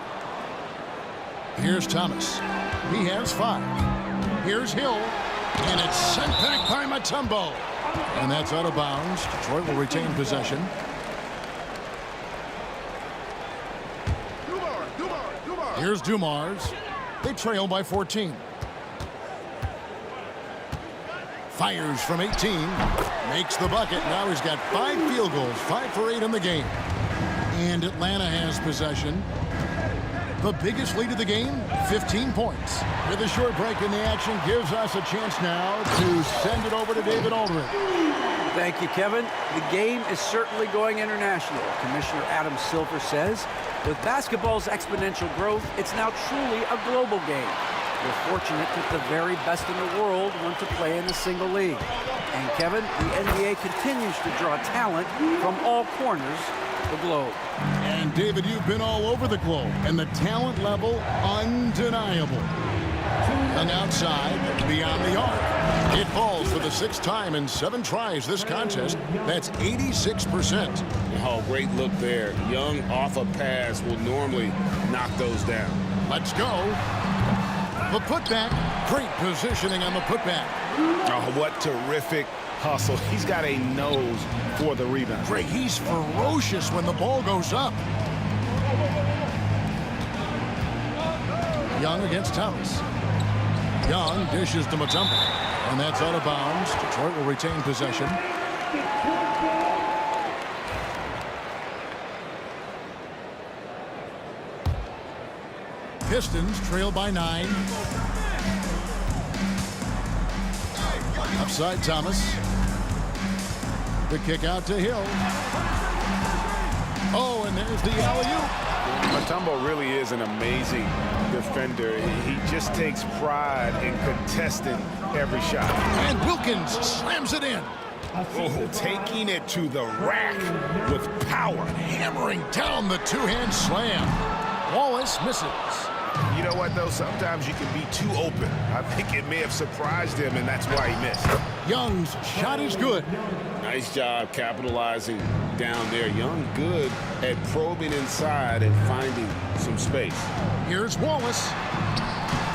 Here's Thomas. He has 5. Here's Hill. And it's sent back by Mutombo. And that's out of bounds. Detroit will retain possession. Here's Dumars. They trail by 14. Fires from 18. Makes the bucket. Now he's got 5 field goals. 5 for 8 in the game. And Atlanta has possession. The biggest lead of the game, 15 points. With a short break in the action, gives us a chance now to send it over to David Aldridge. Thank you, Kevin. The game is certainly going international. Commissioner Adam Silver says, with basketball's exponential growth, it's now truly a global game. We're fortunate that the very best in the world want to play in a single league. And Kevin, the NBA continues to draw talent from all corners of the globe. And David, you've been all over the globe, and the talent level undeniable. And outside, beyond the arc. It falls for the 6th time in 7 tries this contest. That's 86%. Oh, great look there. Young off a pass will normally knock those down. Let's go. The putback. Great positioning on the putback. Oh, what terrific hustle. He's got a nose for the rebound. Great. He's ferocious when the ball goes up. Young against Thomas. Young dishes to Mutombo. And that's out of bounds. Detroit will retain possession. Pistons trail by 9. Upside Thomas. The kick out to Hill. Oh, and there's the alley-oop. Mutombo really is an amazing defender. He just takes pride in contesting every shot. And Wilkins slams it in. Oh, taking it to the rack with power. Hammering down the 2-hand slam. Wallace misses. You know what, though? Sometimes you can be too open. I think it may have surprised him, and that's why he missed. Young's shot is good. Nice job capitalizing down there. Young good at probing inside and finding some space. Here's Wallace.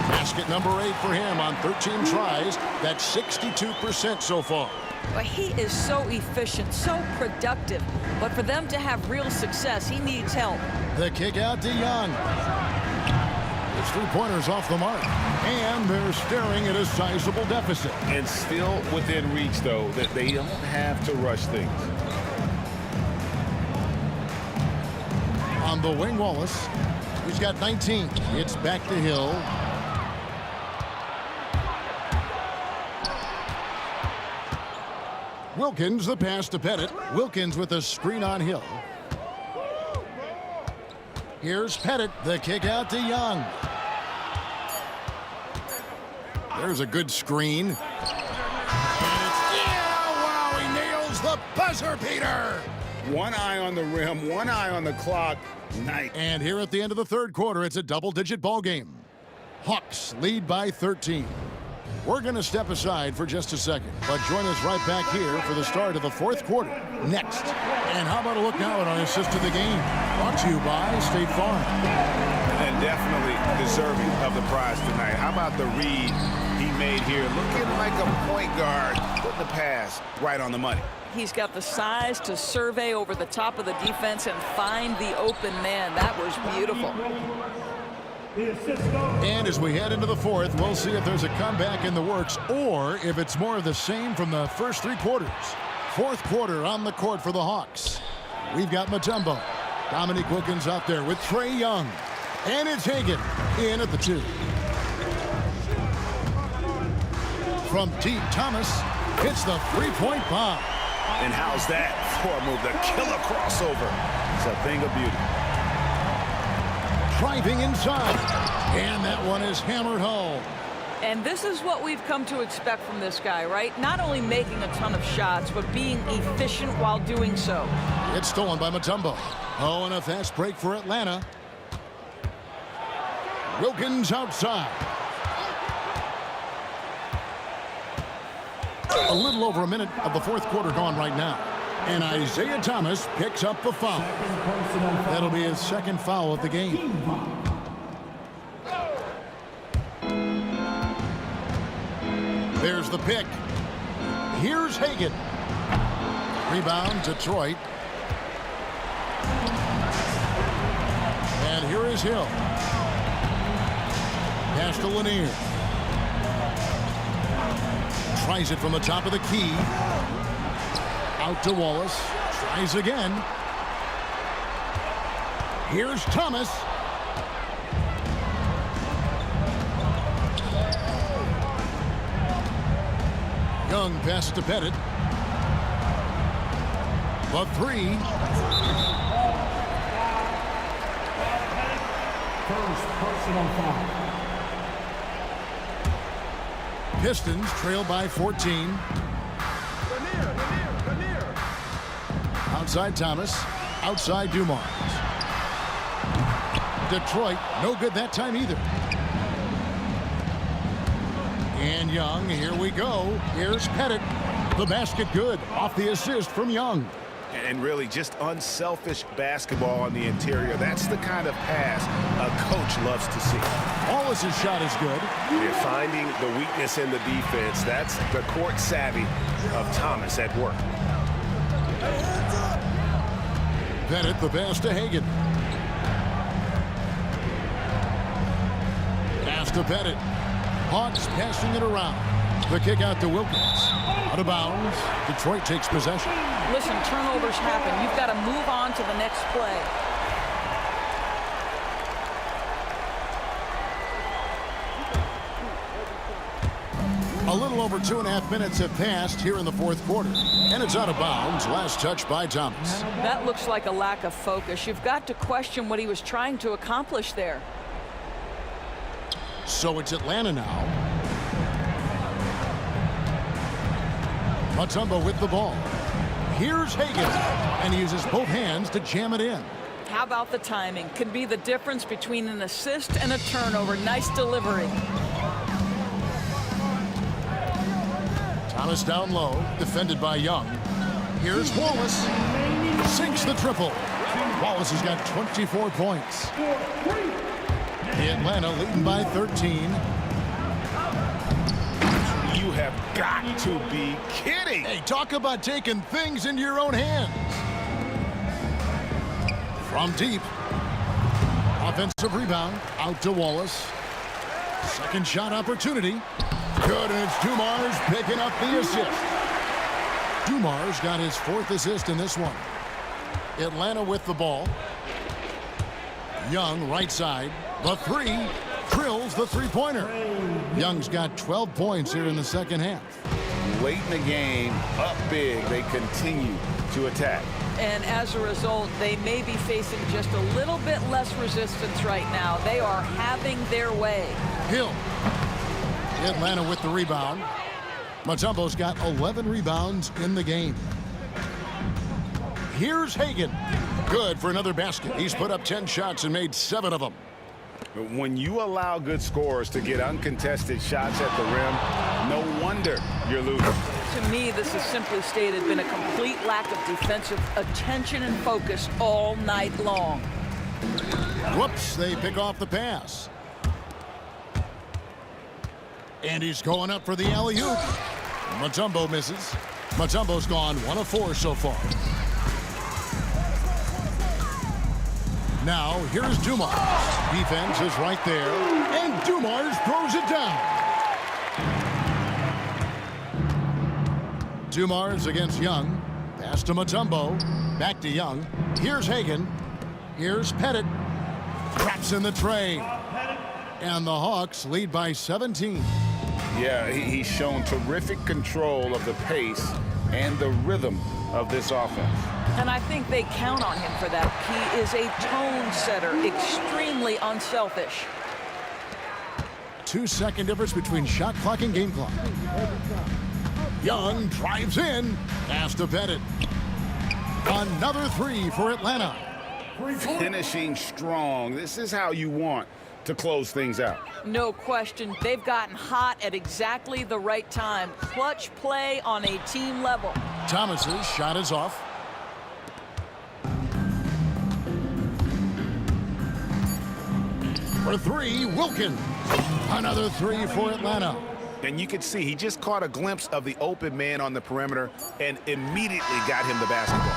Basket number 8 for him on 13 tries. That's 62% so far. But he is so efficient, so productive. But for them to have real success, he needs help. The kick out to Young. His 3-pointers off the mark. And they're staring at a sizable deficit. And still within reach, though, that they don't have to rush things. On the wing, Wallace. He's got 19. It's back to Hill. Wilkins, the pass to Pettit. Wilkins with a screen on Hill. Here's Pettit, the kick out to Young. There's a good screen. And it's, yeah, wow, he nails the buzzer beater. One eye on the rim, one eye on the clock. Nice. And here at the end of the third quarter, it's a double-digit ball game. Hawks lead by 13. We're going to step aside for just a second, but join us right back here for the start of the fourth quarter next. And how about a look now at our assist to the game? Brought to you by State Farm. And definitely deserving of the prize tonight. How about the read he made here? Looking like a point guard. Put the pass right on the money. He's got the size to survey over the top of the defense and find the open man. That was beautiful. And as we head into the fourth, we'll see if there's a comeback in the works or if it's more of the same from the first three quarters. Fourth quarter on the court for the Hawks. We've got Mutombo. Dominique Wilkins out there with Trae Young. And it's Hagan in at the 2. From deep, Thomas hits the three-point bomb. And how's that for a move? The killer crossover. It's a thing of beauty. Driving inside. And that one is hammered home. And this is what we've come to expect from this guy, right? Not only making a ton of shots, but being efficient while doing so. It's stolen by Mutombo. Oh, and a fast break for Atlanta. Wilkins outside. A little over a minute of the fourth quarter gone right now. And Isaiah Thomas picks up the foul. That'll be his second foul of the game. There's the pick. Here's Hagan. Rebound, Detroit. And here is Hill. Pass to Lanier. Tries it from the top of the key. Out to Wallace. Tries again. Here's Thomas. Young passes to Pettit. The 3. First personal foul. Pistons trail by 14. Outside Thomas. Outside Dumars. Detroit, no good that time either. And Young, here we go. Here's Pettit. The basket good. Off the assist from Young. And really just unselfish basketball on the interior. That's the kind of pass a coach loves to see. Wallace's shot is good. You're finding the weakness in the defense. That's the court savvy of Thomas at work. Pettit, the pass to Hagan. Pass to Pettit. Hawks passing it around. The kick out to Wilkins. Out of bounds. Detroit takes possession. Listen, turnovers happen. You've got to move on to the next play. A little over 2.5 minutes have passed here in the fourth quarter. And it's out of bounds. Last touch by Thomas. That looks like a lack of focus. You've got to question what he was trying to accomplish there. So it's Atlanta now. Mutombo with the ball. Here's Hagan. And he uses both hands to jam it in. How about the timing? Could be the difference between an assist and a turnover. Nice delivery. Thomas down low, defended by Young. Here's Wallace. Sinks the triple. Wallace has got 24 points. Atlanta leading by 13. You have got to be kidding. Hey, talk about taking things into your own hands. From deep. Offensive rebound. Out to Wallace. Second shot opportunity. Good, and it's Dumars picking up the assist. Dumars got his 4th assist in this one. Atlanta with the ball. Young right side. The 3. Drills the three-pointer. Young's got 12 points here in the second half. Late in the game, up big, they continue to attack. And as a result, they may be facing just a little bit less resistance right now. They are having their way. Hill. Atlanta with the rebound. Mutombo's got 11 rebounds in the game. Here's Hagan. Good for another basket. He's put up 10 shots and made 7 of them. When you allow good scorers to get uncontested shots at the rim, no wonder you're losing. To me, this has simply stated been a complete lack of defensive attention and focus all night long. Whoops, they pick off the pass. And he's going up for the alley-oop. Mutombo misses. Mutombo's gone 1 of 4 so far. Now, here's Dumars. Defense is right there, and Dumars throws it down. Dumars against Young. Pass to Mutombo. Back to Young. Here's Hagan. Here's Pettit. Traps in the tray. And the Hawks lead by 17. Yeah, he's shown terrific control of the pace and the rhythm of this offense. And I think they count on him for that. He is a tone setter, extremely unselfish. 2-second difference between shot clock and game clock. Young drives in. Pass to Pettit. Another 3 for Atlanta. Finishing strong. This is how you want to close things out. No question. They've gotten hot at exactly the right time. Clutch play on a team level. Thomas's shot is off. For 3, Wilkins. Another 3 for Atlanta. And you could see he just caught a glimpse of the open man on the perimeter and immediately got him the basketball.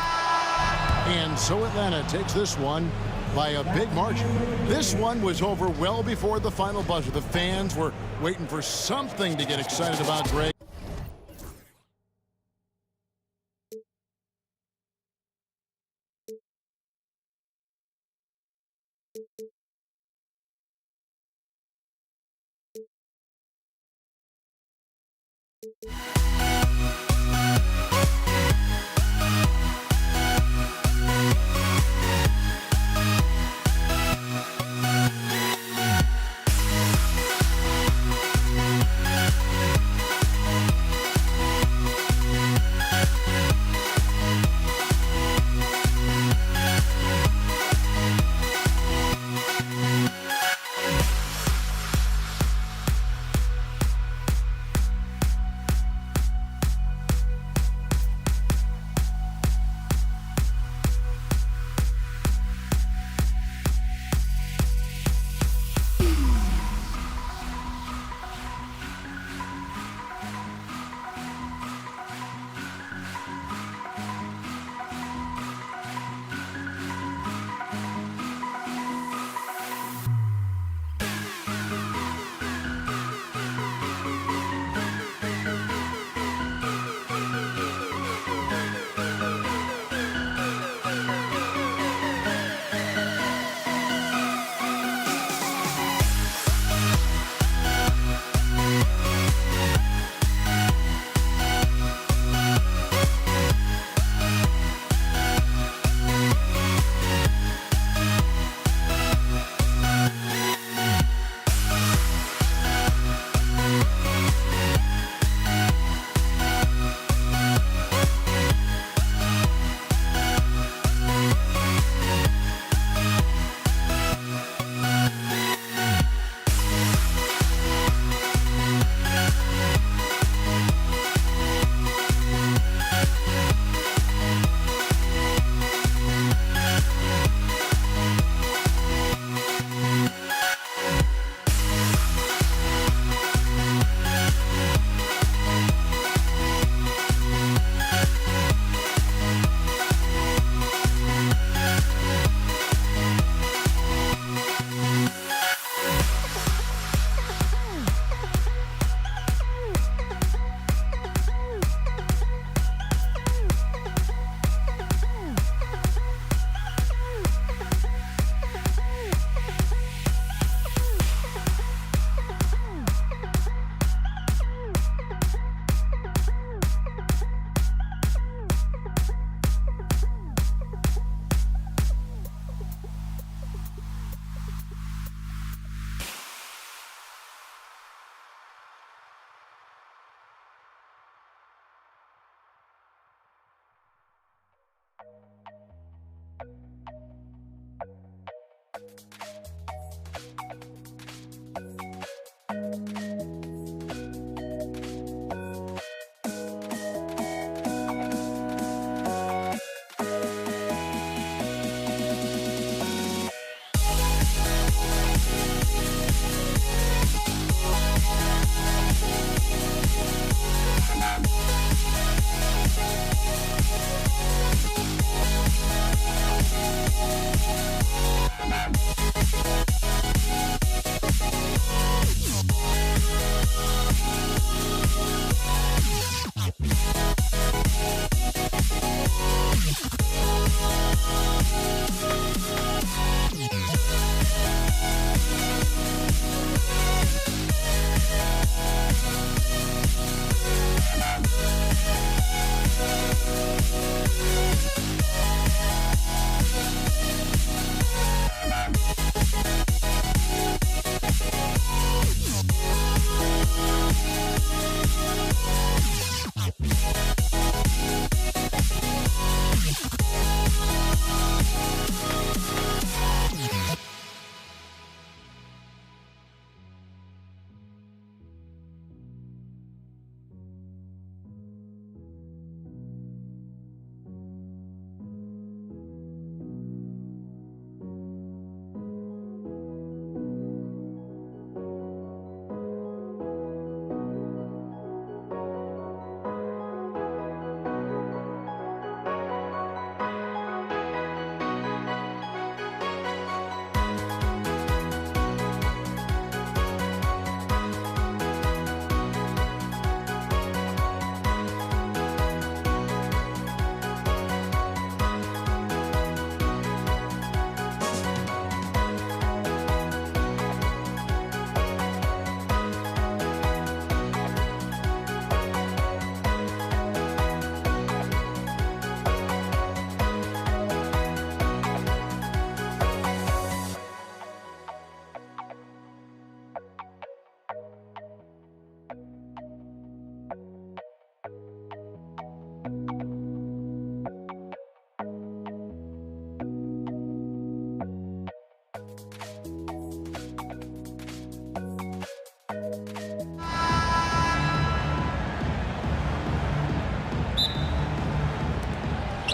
And so Atlanta takes this one by a big margin. This one was over well before the final buzzer. The fans were waiting for something to get excited about, Greg.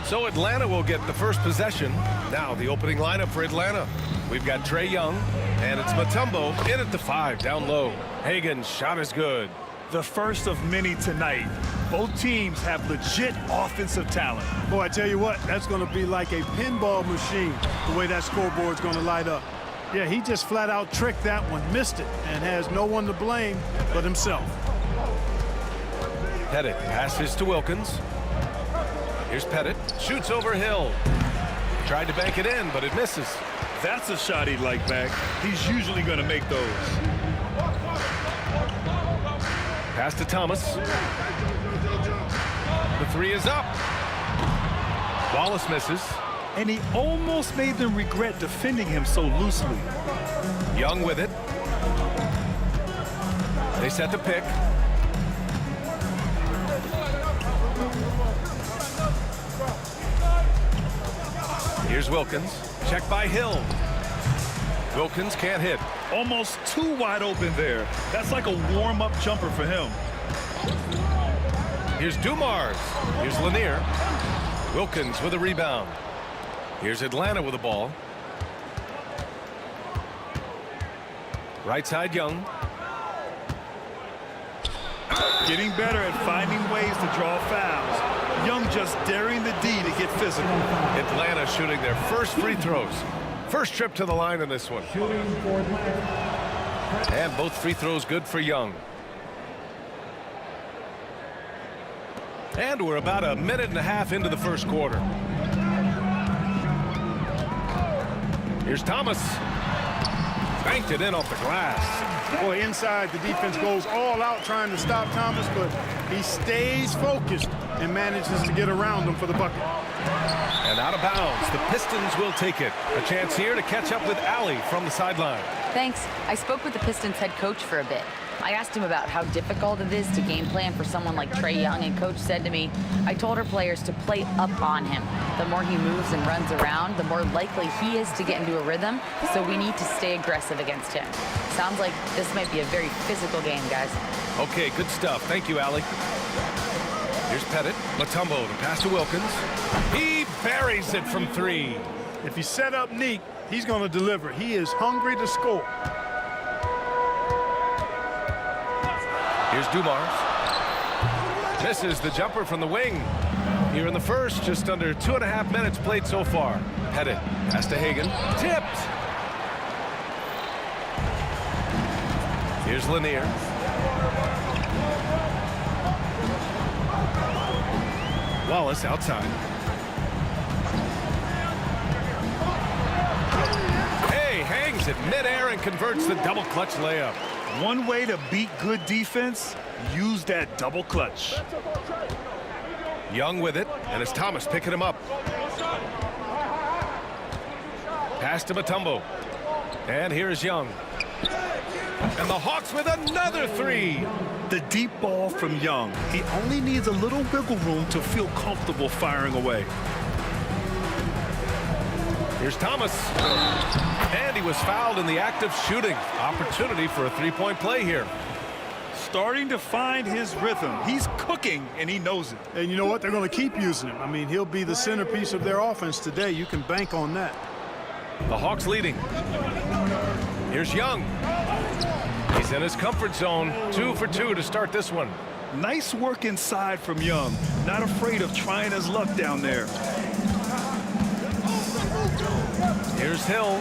So Atlanta will get the first possession. Now the opening lineup for Atlanta. We've got Trae Young, and it's Mutombo in at the 5, down low. Hagan's shot is good. The first of many tonight. Both teams have legit offensive talent. Boy, I tell you what, that's going to be like a pinball machine, the way that scoreboard's going to light up. Yeah, he just flat out tricked that one, missed it, and has no one to blame but himself. Pettit passes to Wilkins. Here's Pettit, shoots over Hill. Tried to bank it in, but it misses. That's a shot he'd like back. He's usually going to make those. Pass to Thomas. The 3 is up. Wallace misses. And he almost made them regret defending him so loosely. Young with it. They set the pick. Here's Wilkins. Check by Hill. Wilkins can't hit. Almost too wide open there. That's like a warm-up jumper for him. Here's Dumars. Here's Lanier. Wilkins with a rebound. Here's Atlanta with the ball. Right side, Young. Getting better at finding ways to draw fouls. Young just daring the D to get physical. Atlanta shooting their first free throws. First trip to the line in this one. And both free throws good for Young. And we're about a minute and a half into the first quarter. Here's Thomas. Banked it in off the glass. Boy, inside, the defense goes all out trying to stop Thomas, but he stays focused and manages to get around him for the bucket. And out of bounds, the Pistons will take it. A chance here to catch up with Allie from the sideline. Thanks. I spoke with the Pistons head coach for a bit. I asked him about how difficult it is to game plan for someone like Trae Young, and coach said to me, I told our players to play up on him. The more he moves and runs around, the more likely he is to get into a rhythm, so we need to stay aggressive against him. Sounds like this might be a very physical game, guys. Okay, good stuff. Thank you, Allie. Here's Pettit. Mutombo to pass to Wilkins. He buries it from 3. If he's set up neat, he's going to deliver. He is hungry to score. Here's Dumars. Misses the jumper from the wing. Here in the first, just under 2.5 minutes played so far. Pettit pass to Hagan. Tipped. Here's Lanier. Wallace outside. Hey, hangs it midair and converts the double clutch layup. One way to beat good defense, use that double clutch. Young with it, and it's Thomas picking him up. Pass to Mutombo. And here's Young. And the Hawks with another 3. The deep ball from Young. He only needs a little wiggle room to feel comfortable firing away. Here's Thomas. And he was fouled in the act of shooting. Opportunity for a 3-point play here. Starting to find his rhythm. He's cooking, and he knows it. And you know what? They're going to keep using him. I mean, he'll be the centerpiece of their offense today. You can bank on that. The Hawks leading. Here's Young. He's in his comfort zone. 2 for 2 to start this one. Nice work inside from Young. Not afraid of trying his luck down there. Here's Hill.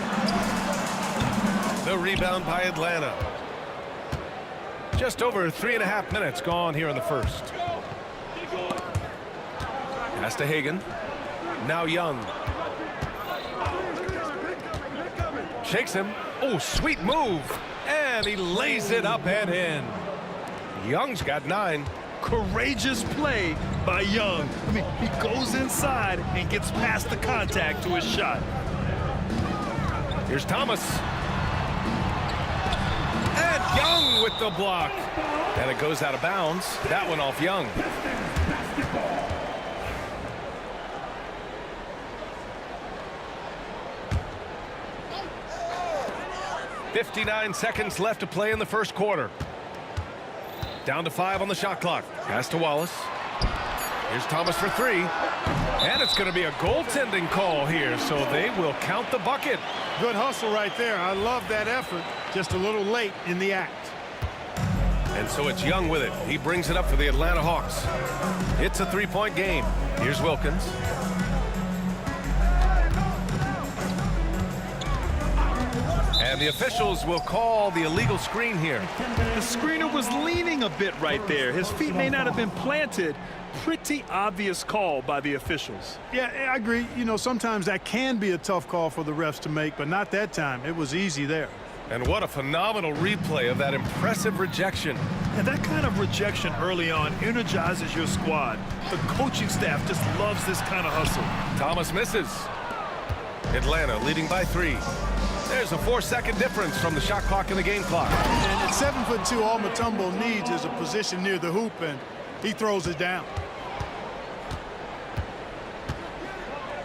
The rebound by Atlanta. Just over 3.5 minutes gone here in the first. Pass to Hagan. Now Young. Shakes him. Oh, sweet move. And he lays it up and in. Young's got 9. Courageous play by Young. I mean, he goes inside and gets past the contact to his shot. Here's Thomas. And Young with the block. And it goes out of bounds. That one off Young. .59 seconds left to play in the first quarter. Down to 5 on the shot clock. Pass to Wallace. Here's Thomas for 3. And it's going to be a goaltending call here, so they will count the bucket. Good hustle right there. I love that effort. Just a little late in the act. And so it's Young with it. He brings it up for the Atlanta Hawks. It's a three-point game. Here's Wilkins. And the officials will call the illegal screen here. The screener was leaning a bit right there. His feet may not have been planted. Pretty obvious call by the officials. Yeah, I agree. You know, sometimes that can be a tough call for the refs to make, but not that time. It was easy there. And what a phenomenal replay of that impressive rejection. And that kind of rejection early on energizes your squad. The coaching staff just loves this kind of hustle. Thomas misses. Atlanta leading by 3. There's a 4-second difference from the shot clock and the game clock. And at 7'2", all Mutombo needs is a position near the hoop, and he throws it down.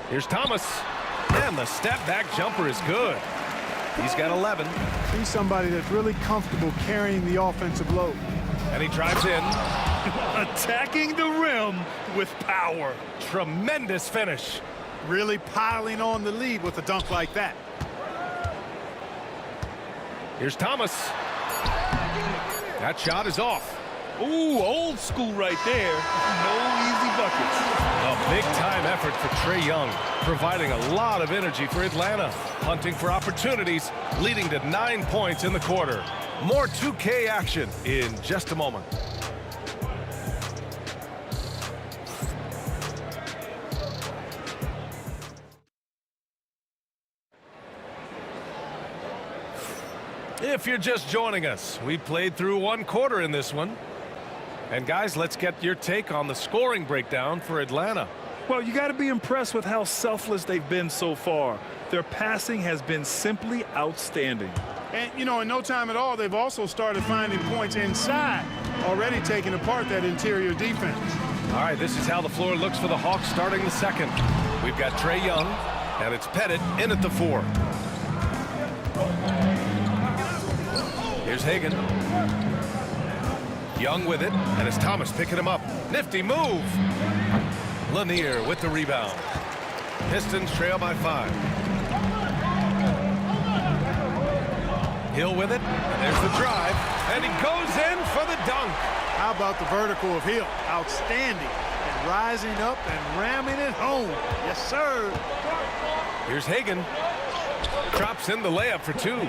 Here's Thomas. And the step-back jumper is good. He's got 11. He's somebody that's really comfortable carrying the offensive load. And he drives in. Attacking the rim with power. Tremendous finish. Really piling on the lead with a dunk like that. Here's Thomas. That shot is off. Ooh, old school right there. No easy buckets. A big-time effort for Trae Young, providing a lot of energy for Atlanta, hunting for opportunities, leading to 9 points in the quarter. More 2K action in just a moment. If you're just joining us, we played through 1 quarter in this one. And guys, let's get your take on the scoring breakdown for Atlanta. Well, you got to be impressed with how selfless they've been so far. Their passing has been simply outstanding. And, you know, in no time at all, they've also started finding points inside, already taking apart that interior defense. All right, this is how the floor looks for the Hawks starting the second. We've got Trae Young, and it's Pettit in at the 4. Here's Hagan. Young with it, and it's Thomas picking him up. Nifty move. Lanier with the rebound. Pistons trail by 5. Hill with it, and there's the drive, and he goes in for the dunk. How about the vertical of Hill? Outstanding. And rising up and ramming it home. Yes, sir. Here's Hagan. Drops in the layup for 2.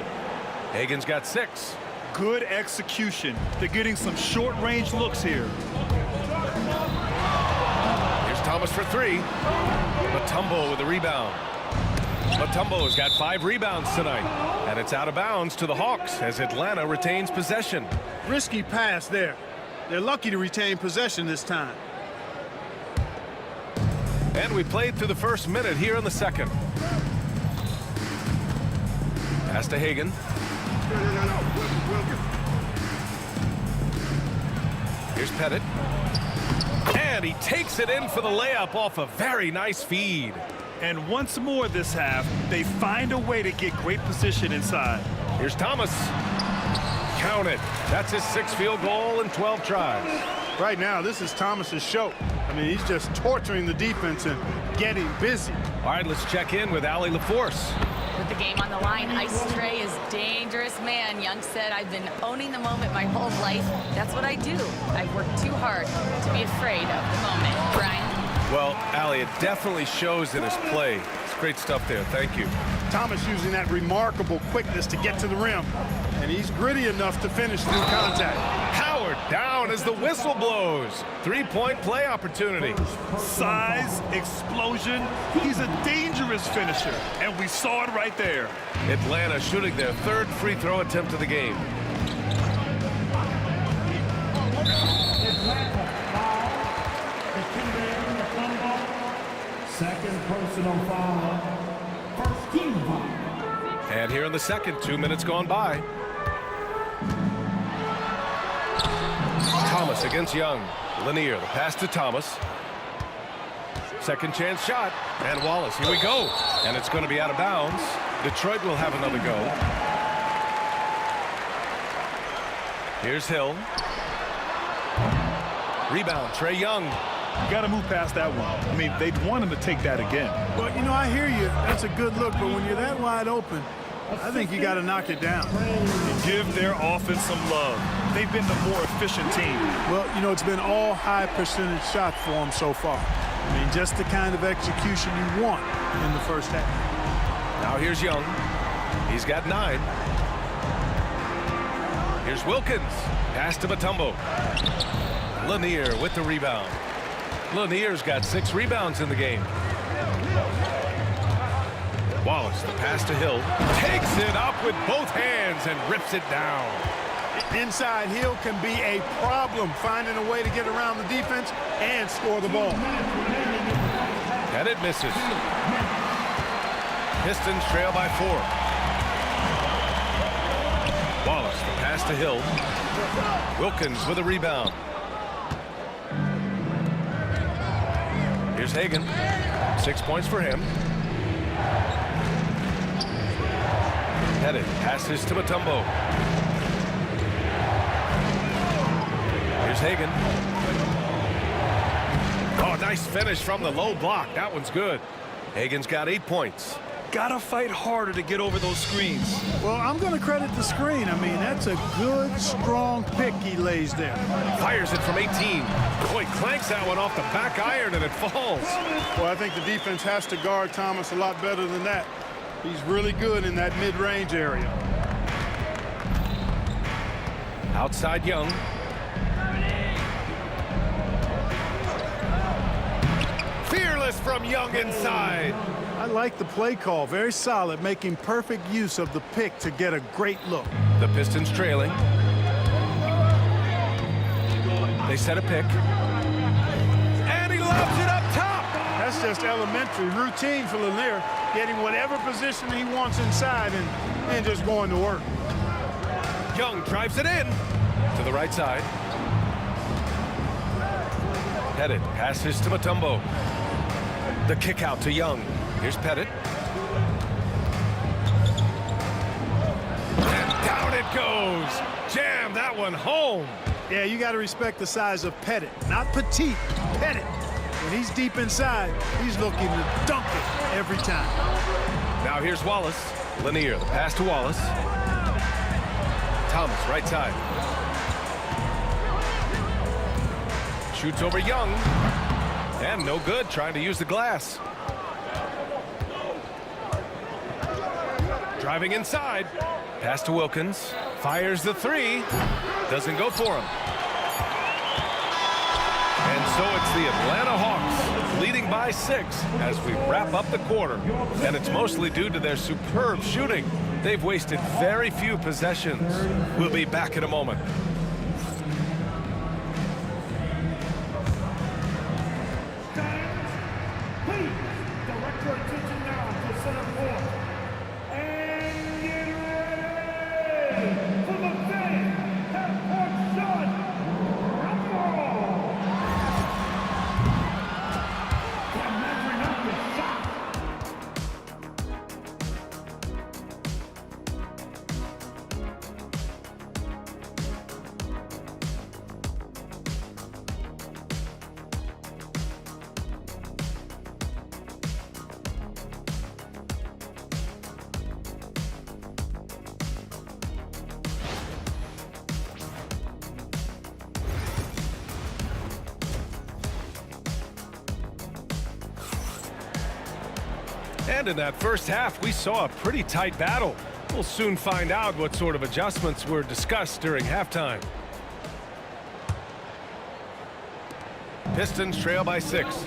Hagan's got 6. Good execution. They're getting some short-range looks here. Here's Thomas for 3. Mutombo with the rebound. Mutombo's got 5 rebounds tonight. And it's out of bounds to the Hawks as Atlanta retains possession. Risky pass there. They're lucky to retain possession this time. And we played through the first minute here in the second. Pass to Hagan. Here's Pettit. And he takes it in for the layup off a very nice feed. And once more this half, they find a way to get great position inside. Here's Thomas. Count it. That's his 6th field goal in 12 tries. Right now, this is Thomas's show. I mean, he's just torturing the defense and getting busy. All right, let's check in with Allie LaForce. With the game on the line, Ice Trae is dangerous man. Young said, I've been owning the moment my whole life. That's what I do. I work too hard to be afraid of the moment. Brian? Well, Allie, it definitely shows in his play. It's great stuff there. Thank you. Thomas using that remarkable quickness to get to the rim. And he's gritty enough to finish through contact. Howard down as the whistle blows. 3-point play opportunity. Size, explosion. He's a dangerous finisher, and we saw it right there. Atlanta shooting their 3rd free throw attempt of the game. Second personal foul. First team foul. And here in the second, 2 minutes gone by. Thomas against Young. Lanier, the pass to Thomas. Second chance shot. And Wallace, here we go. And it's going to be out of bounds. Detroit will have another go. Here's Hill. Rebound, Trae Young. You got to move past that one. I mean, they'd want him to take that again. Well, you know, I hear you. That's a good look, but when you're that wide open, I think you got to knock it down. And give their offense some love. They've been the more efficient team. Well, you know, it's been all high percentage shots for them so far. I mean, just the kind of execution you want in the first half. Now here's Young. He's got 9. Here's Wilkins. Pass to Mutombo. Lanier with the rebound. Lanier's got 6 rebounds in the game. Wallace, the pass to Hill. Takes it up with both hands and rips it down. Inside, Hill can be a problem finding a way to get around the defense and score the ball. And it misses. Pistons trail by 4. Wallace, the pass to Hill. Wilkins with a rebound. Here's Hagan. 6 points for him. Pettit passes to Mutombo. Here's Hagan. Oh, nice finish from the low block. That one's good. Hagan's got 8 points. Gotta fight harder to get over those screens. Well, I'm going to credit the screen. I mean, that's a good, strong pick he lays there. Fires it from 18. Boy, clanks that one off the back iron and it falls. Well, I think the defense has to guard Thomas a lot better than that. He's really good in that mid-range area. Outside Young. Fearless from Young inside. I like the play call. Very solid, making perfect use of the pick to get a great look. The Pistons trailing. They set a pick. And he lobs it up top. That's just elementary routine for Lanier, getting whatever position he wants inside and just going to work. Young drives it in to the right side. Pettit passes to Mutombo. The kick out to Young. Here's Pettit. And down it goes. Jam that one home. Yeah, you got to respect the size of Pettit. Not petite, Pettit. When he's deep inside, he's looking to dunk it every time. Now here's Wallace. Lanier, the pass to Wallace. Thomas, right side. Shoots over Young. And no good, trying to use the glass. Driving inside. Pass to Wilkins. Fires the 3. Doesn't go for him. And so it's the Atlanta Hawks leading by 6 as we wrap up the quarter. And it's mostly due to their superb shooting. They've wasted very few possessions. We'll be back in a moment. Please, direct your attention now to center court. And get ready for the fan half-court shot. Rumble! They're measuring up with shots. And in that first half, we saw a pretty tight battle. We'll soon find out what sort of adjustments were discussed during halftime. Pistons trail by 6.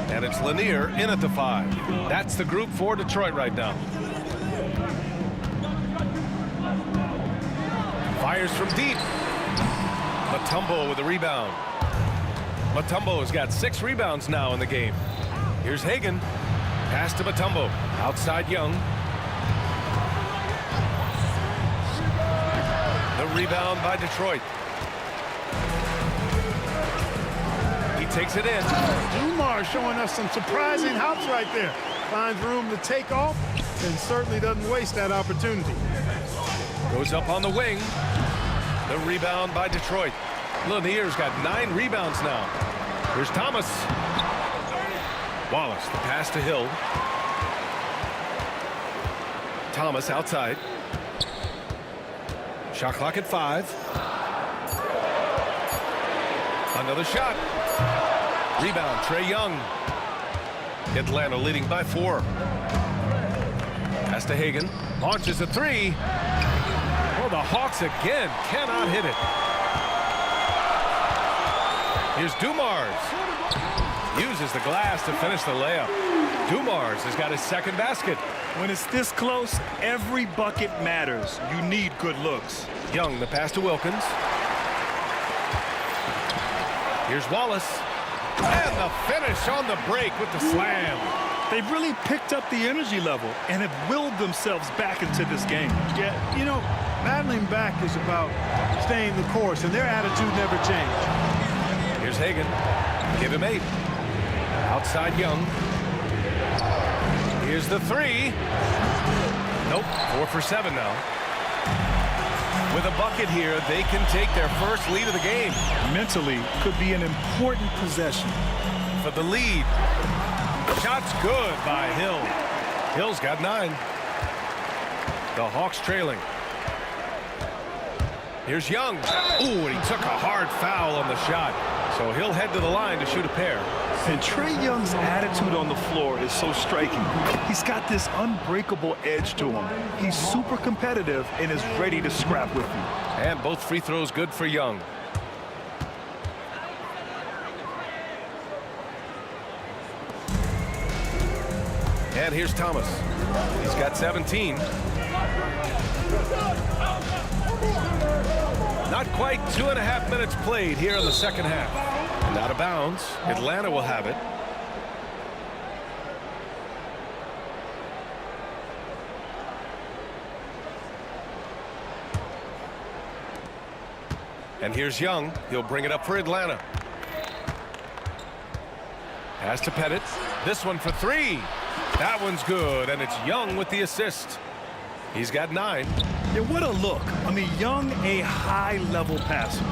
And it's Lanier in at the 5. That's the group for Detroit right now. Fires from deep. Mutombo with a rebound. Mutombo's got 6 rebounds now in the game. Here's Hagan. Pass to Mutombo. Outside Young. The rebound by Detroit. He takes it in. Umar showing us some surprising hops right there. Finds room to take off and certainly doesn't waste that opportunity. Goes up on the wing. The rebound by Detroit. Lanier's got 9 rebounds now. Here's Thomas. Wallace, the pass to Hill. Thomas outside. Shot clock at 5. Another shot. Rebound, Trae Young. Atlanta leading by 4. Pass to Hagan. Launches a 3. Oh, the Hawks again cannot hit it. Here's Dumars. Uses the glass to finish the layup. Dumars has got his second basket. When it's this close, every bucket matters. You need good looks. Young, the pass to Wilkins. Here's Wallace. And the finish on the break with the slam. They've really picked up the energy level and have willed themselves back into this game. Yeah, you know, battling back is about staying the course, and their attitude never changed. Here's Hagan. Give him 8. Outside Young. Here's the 3. Nope, 4 for 7 now. With a bucket here, they can take their first lead of the game. Mentally, could be an important possession. For the lead. Shot's good by Hill. Hill's got 9. The Hawks trailing. Here's Young. Ooh, and he took a hard foul on the shot. So he'll head to the line to shoot a pair. And Trae Young's attitude on the floor is so striking. He's got this unbreakable edge to him. He's super competitive and is ready to scrap with you. And both free throws good for Young. And here's Thomas. He's got 17. Not quite 2.5 minutes played here in the second half. And out of bounds. Atlanta will have it. And here's Young. He'll bring it up for Atlanta. Pass to Pettit. This one for 3. That one's good, and it's Young with the assist. He's got 9. Yeah, what a look. I mean, Young, a high-level passer.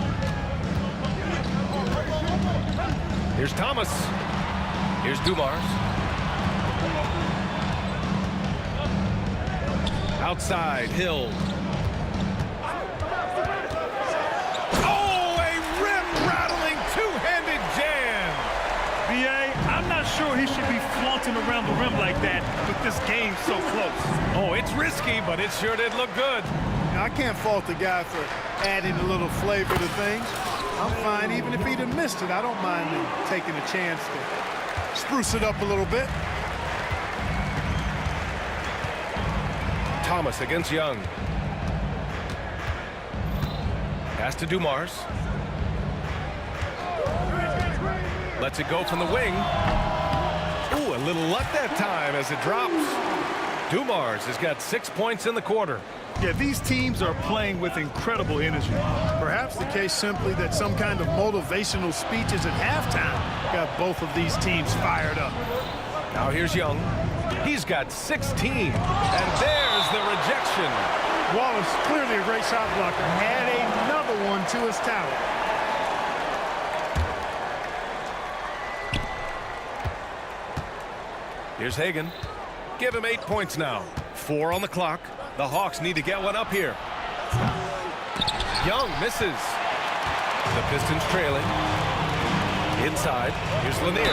Here's Thomas. Here's Dumars. Outside, Hill. Oh, a rim-rattling two-handed jam. B.A., I'm not sure he should be flaunting around the rim like that with this game so close. Oh, it's risky, but it sure did look good. I can't fault the guy for adding a little flavor to things. I'm fine even if he'd have missed it. I don't mind him taking a chance to spruce it up a little bit. Thomas against Young. Pass to Dumars. Lets it go from the wing. Ooh, a little luck that time as it drops. Dumars has got 6 points in the quarter. Yeah, these teams are playing with incredible energy. Perhaps the case simply that some kind of motivational speeches at halftime got both of these teams fired up. Now here's Young. He's got 16. And there's the rejection. Wallace, clearly a great shot blocker, had another one to his talent. Here's Hagan. Give him 8 points now. 4 on the clock. The Hawks need to get one up here. Young misses. The Pistons trailing. Inside. Here's Lanier.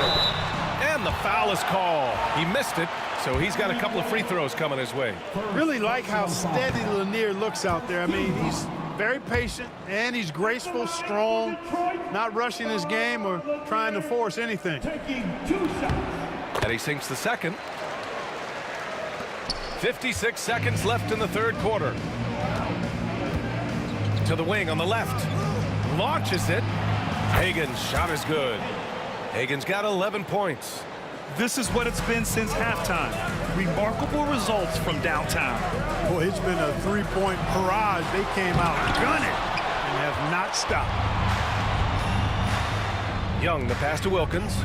And the foul is called. He missed it, so he's got a couple of free throws coming his way. Really like how steady Lanier looks out there. I mean, he's very patient, and he's graceful, strong, not rushing his game or trying to force anything. And he sinks the second. 56 seconds left in the third quarter. To the wing on the left. Launches it. Hagan's shot is good. Hagan's got 11 points. This is what it's been since halftime. Remarkable results from downtown. Boy, it's been a three-point barrage. They came out gunning and have not stopped. Young, the pass to Wilkins.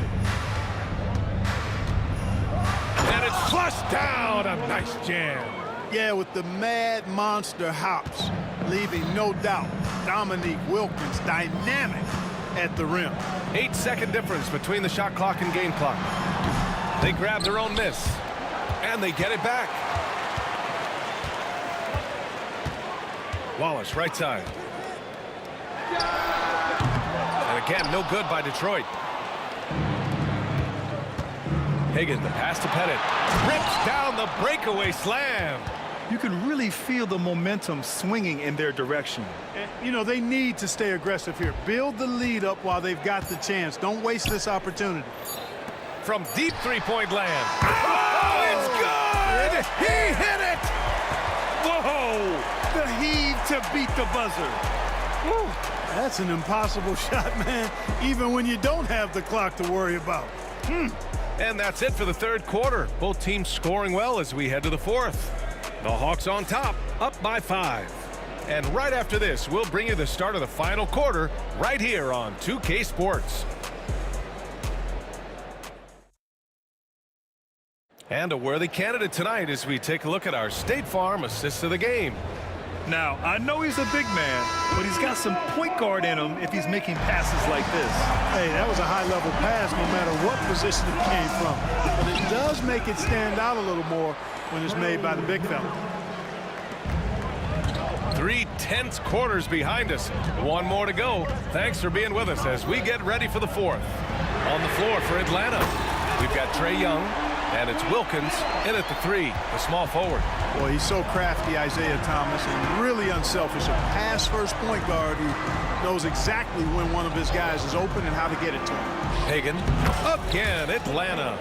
And it's flushed down. A nice jam. Yeah, with the mad monster hops, leaving no doubt Dominique Wilkins dynamic at the rim. 8-second difference between the shot clock and game clock. They grab their own miss, and they get it back. Wallace, right side. And again, no good by Detroit. Hagan, the pass to Pettit. Rips down the breakaway slam. You can really feel the momentum swinging in their direction. And, you know, they need to stay aggressive here. Build the lead up while they've got the chance. Don't waste this opportunity. From deep three-point land. Oh, it's good! He hit it! Whoa! The heave to beat the buzzer. Woo. That's an impossible shot, man, even when you don't have the clock to worry about. And that's it for the third quarter. Both teams scoring well as we head to the fourth. The Hawks on top, up by 5. And right after this, we'll bring you the start of the final quarter right here on 2K Sports. And a worthy candidate tonight as we take a look at our State Farm assists of the game. Now, I know he's a big man, but he's got some point guard in him if he's making passes like this. Hey, that was a high-level pass no matter what position it came from. But it does make it stand out a little more when it's made by the big fella. 3 tense quarters behind us. One more to go. Thanks for being with us as we get ready for the fourth. On the floor for Atlanta, we've got Trae Young, and it's Wilkins in at the 3, the small forward. Boy, he's so crafty, Isaiah Thomas, and really unselfish. A pass-first point guard who knows exactly when one of his guys is open and how to get it to him. Hagan, again, Atlanta.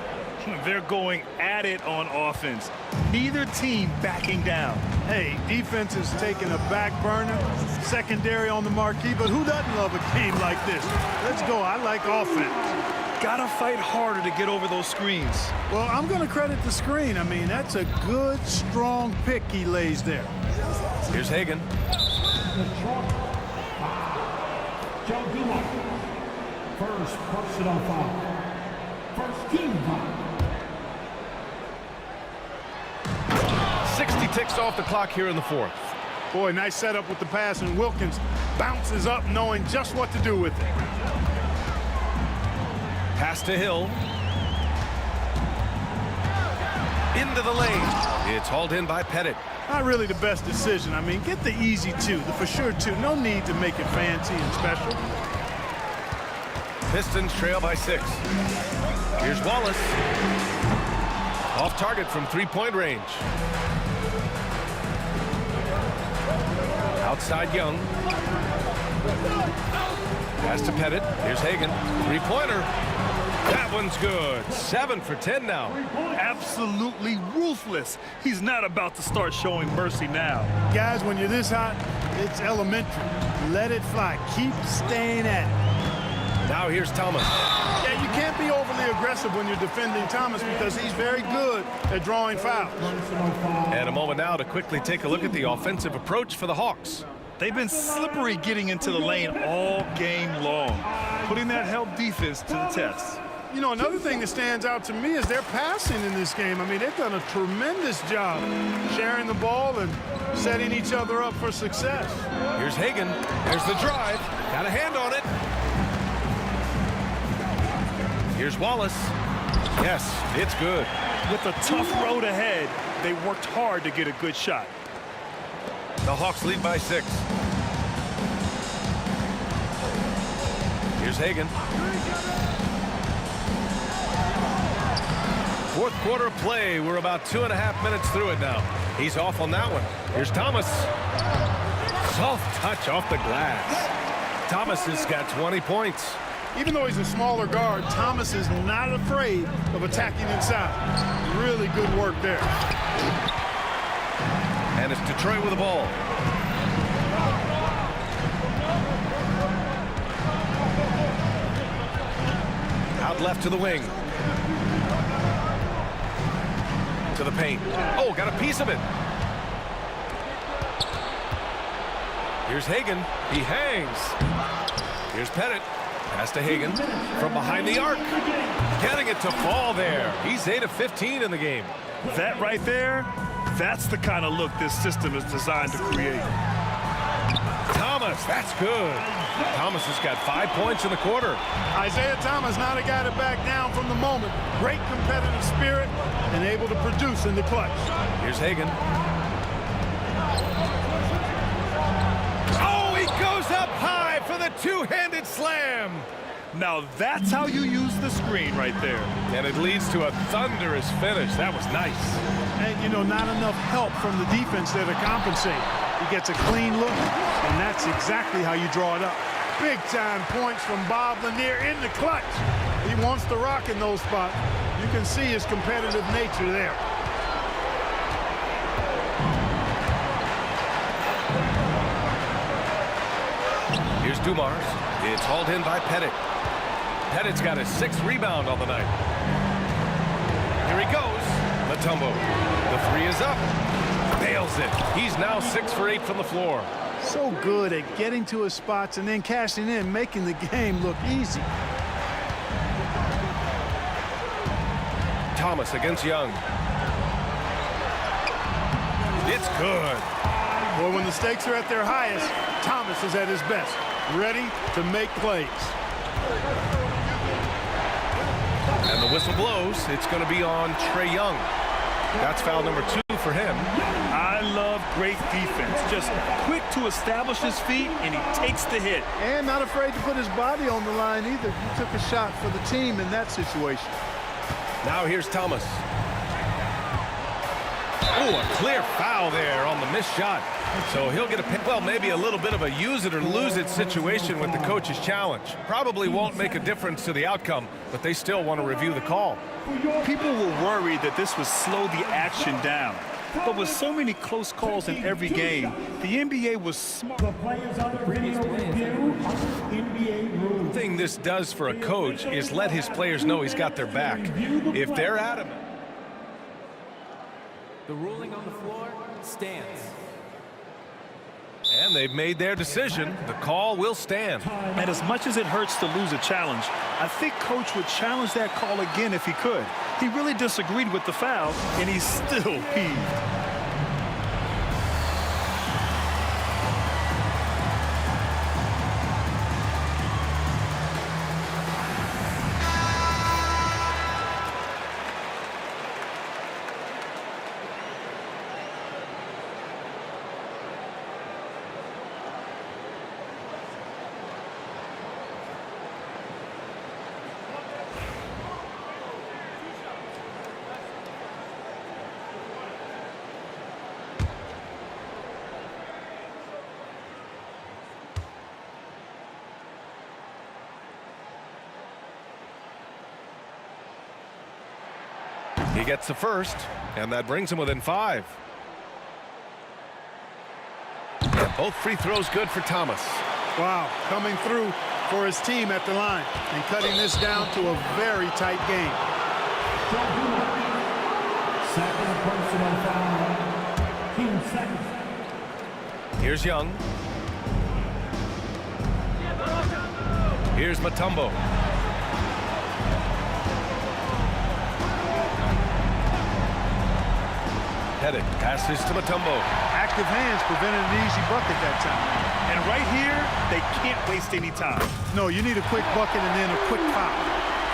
They're going at it on offense. Neither team backing down. Hey, defense is taking a back burner, secondary on the marquee, but who doesn't love a game like this? Let's go. I like offense. Gotta fight harder to get over those screens. Well, I'm going to credit the screen. I mean, that's a good, strong pick he lays there. Here's Hagan. Joe Dumont. First personal foul. First team foul. 60 ticks off the clock here in the fourth. Boy, nice setup with the pass, and Wilkins bounces up knowing just what to do with it. Pass to Hill. Into the lane. It's hauled in by Pettit. Not really the best decision. I mean, get the easy 2, the for sure 2. No need to make it fancy and special. Pistons trail by 6. Here's Wallace. Off target from three-point range. Outside Young. Pass to Pettit. Here's Hagan. Three-pointer. That one's good. 7 for 10 now. Absolutely ruthless. He's not about to start showing mercy now. Guys, when you're this hot, it's elementary. Let it fly. Keep staying at it. Now here's Thomas. Yeah, you can't be overly aggressive when you're defending Thomas because he's very good at drawing fouls. And a moment now to quickly take a look at the offensive approach for the Hawks. They've been slippery getting into the lane all game long, putting that help defense to the test. You know, another thing that stands out to me is their passing in this game. I mean, they've done a tremendous job sharing the ball and setting each other up for success. Here's Hagan. There's the drive. Got a hand on it. Here's Wallace. Yes, it's good. With a tough road ahead, they worked hard to get a good shot. The Hawks lead by 6. Here's Hagan. Fourth quarter of play. We're about 2.5 minutes through it now. He's off on that one. Here's Thomas. Soft touch off the glass. Thomas has got 20 points. Even though he's a smaller guard, Thomas is not afraid of attacking inside. Really good work there. And it's Detroit with the ball. Out left to the wing. To the paint. Oh, got a piece of it. Here's Hagan. He hangs. Here's Pettit. Pass to Hagan from behind the arc. Getting it to fall there. He's 8 of 15 in the game. That right there, that's the kind of look this system is designed to create. Thomas Thomas, that's good. Thomas has got 5 points in the quarter. Isaiah Thomas, not a guy to back down from the moment. Great competitive spirit and able to produce in the clutch. Here's Hagan. Oh, he goes up high for the two-handed slam. Now that's how you use the screen right there. And it leads to a thunderous finish. That was nice. And, you know, not enough help from the defense there to compensate. He gets a clean look, and that's exactly how you draw it up. Big-time points from Bob Lanier in the clutch. He wants to rock in those spots. You can see his competitive nature there. Here's Dumars. It's hauled in by Pettit. Pettit's got his 6th rebound on the night. Here he goes. Matumbo. The 3 is up. Nails it. He's now 6 for 8 from the floor. So good at getting to his spots and then cashing in, making the game look easy. Thomas against Young. It's good. Boy, when the stakes are at their highest, Thomas is at his best, ready to make plays. And the whistle blows. It's going to be on Trae Young. That's foul number 2 for him. I love great defense. Just quick to establish his feet, and he takes the hit. And not afraid to put his body on the line either. He took a shot for the team in that situation. Now here's Thomas. Oh, a clear foul there on the missed shot. So he'll get a pick. Well, maybe a little bit of a use it or lose it situation with the coach's challenge. Probably won't make a difference to the outcome, but they still want to review the call. People were worried that this would slow the action down. But with so many close calls in every game, the NBA was smart. The thing this does for a coach is let his players know he's got their back. If they're adamant. The ruling on the floor stands. And they've made their decision. The call will stand. And as much as it hurts to lose a challenge, I think Coach would challenge that call again if he could. He really disagreed with the foul, and he's still peeved. He gets the first, and that brings him within 5. And both free throws good for Thomas. Wow, coming through for his team at the line and cutting this down to a very tight game. Second personal foul. Team second. Here's Young. Here's Matumbo. Pettit passes to Matumbo. Active hands prevented an easy bucket that time. And right here, they can't waste any time. No, you need a quick bucket and then a quick foul.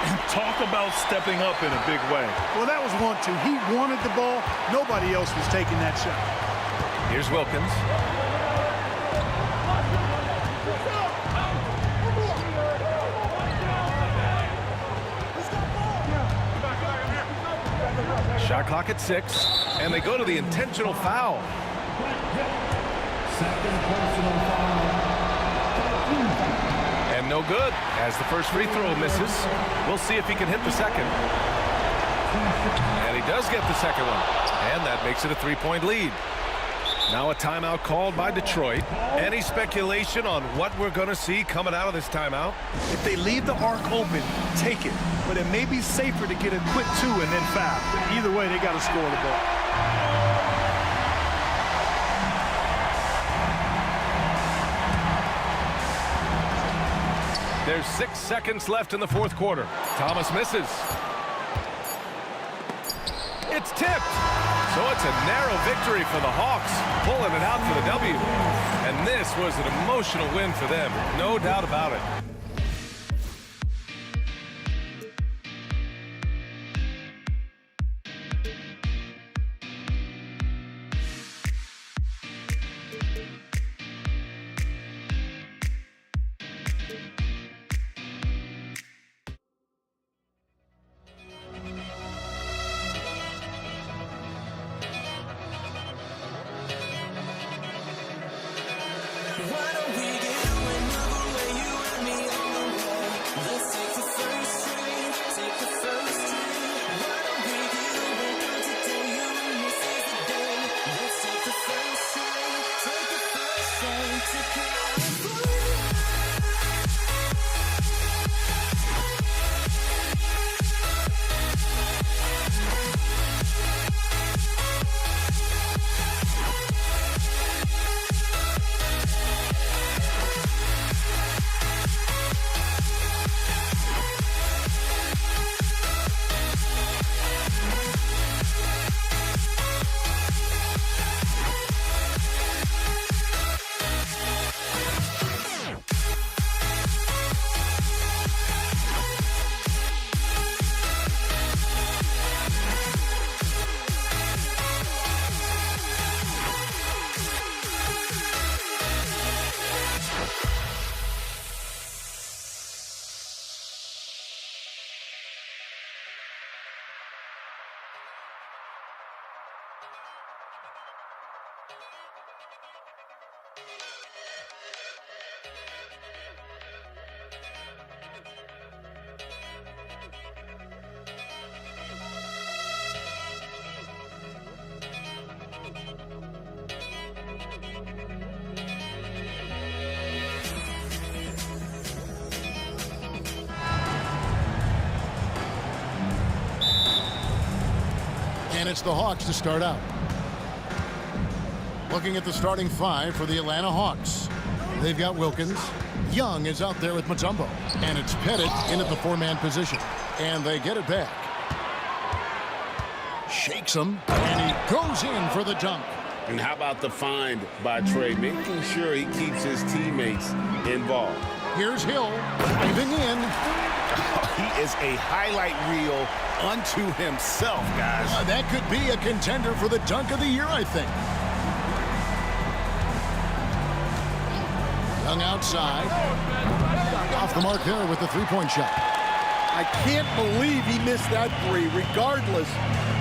And talk about stepping up in a big way. Well, that was 1-2. He wanted the ball. Nobody else was taking that shot. Here's Wilkins. Shot clock at 6, and they go to the intentional foul. Second personal foul. And no good, as the first free throw misses. We'll see if he can hit the second. And he does get the second one, and that makes it a 3-point lead. Now a timeout called by Detroit. Any speculation on what we're going to see coming out of this timeout? If they leave the arc open, take it. But it may be safer to get a quick 2 and then foul. Either way, they got to score the ball. There's 6 seconds left in the fourth quarter. Thomas misses. It's tipped. So So it's a narrow victory for the Hawks, pulling it out for the W. And this was an emotional win for them, no doubt about it. And it's the Hawks to start out. Looking at the starting five for the Atlanta Hawks. They've got Wilkins. Young is out there with Mutombo. And it's Pettit in at the four-man position. And they get it back. Shakes him, and he goes in for the dunk. And how about the find by Trey, making sure he keeps his teammates involved. Here's Hill, diving in. He is a highlight reel unto himself, guys. That could be a contender for the dunk of the year, I think. Young outside. Off the mark there with the three-point shot. I can't believe he missed that three. Regardless,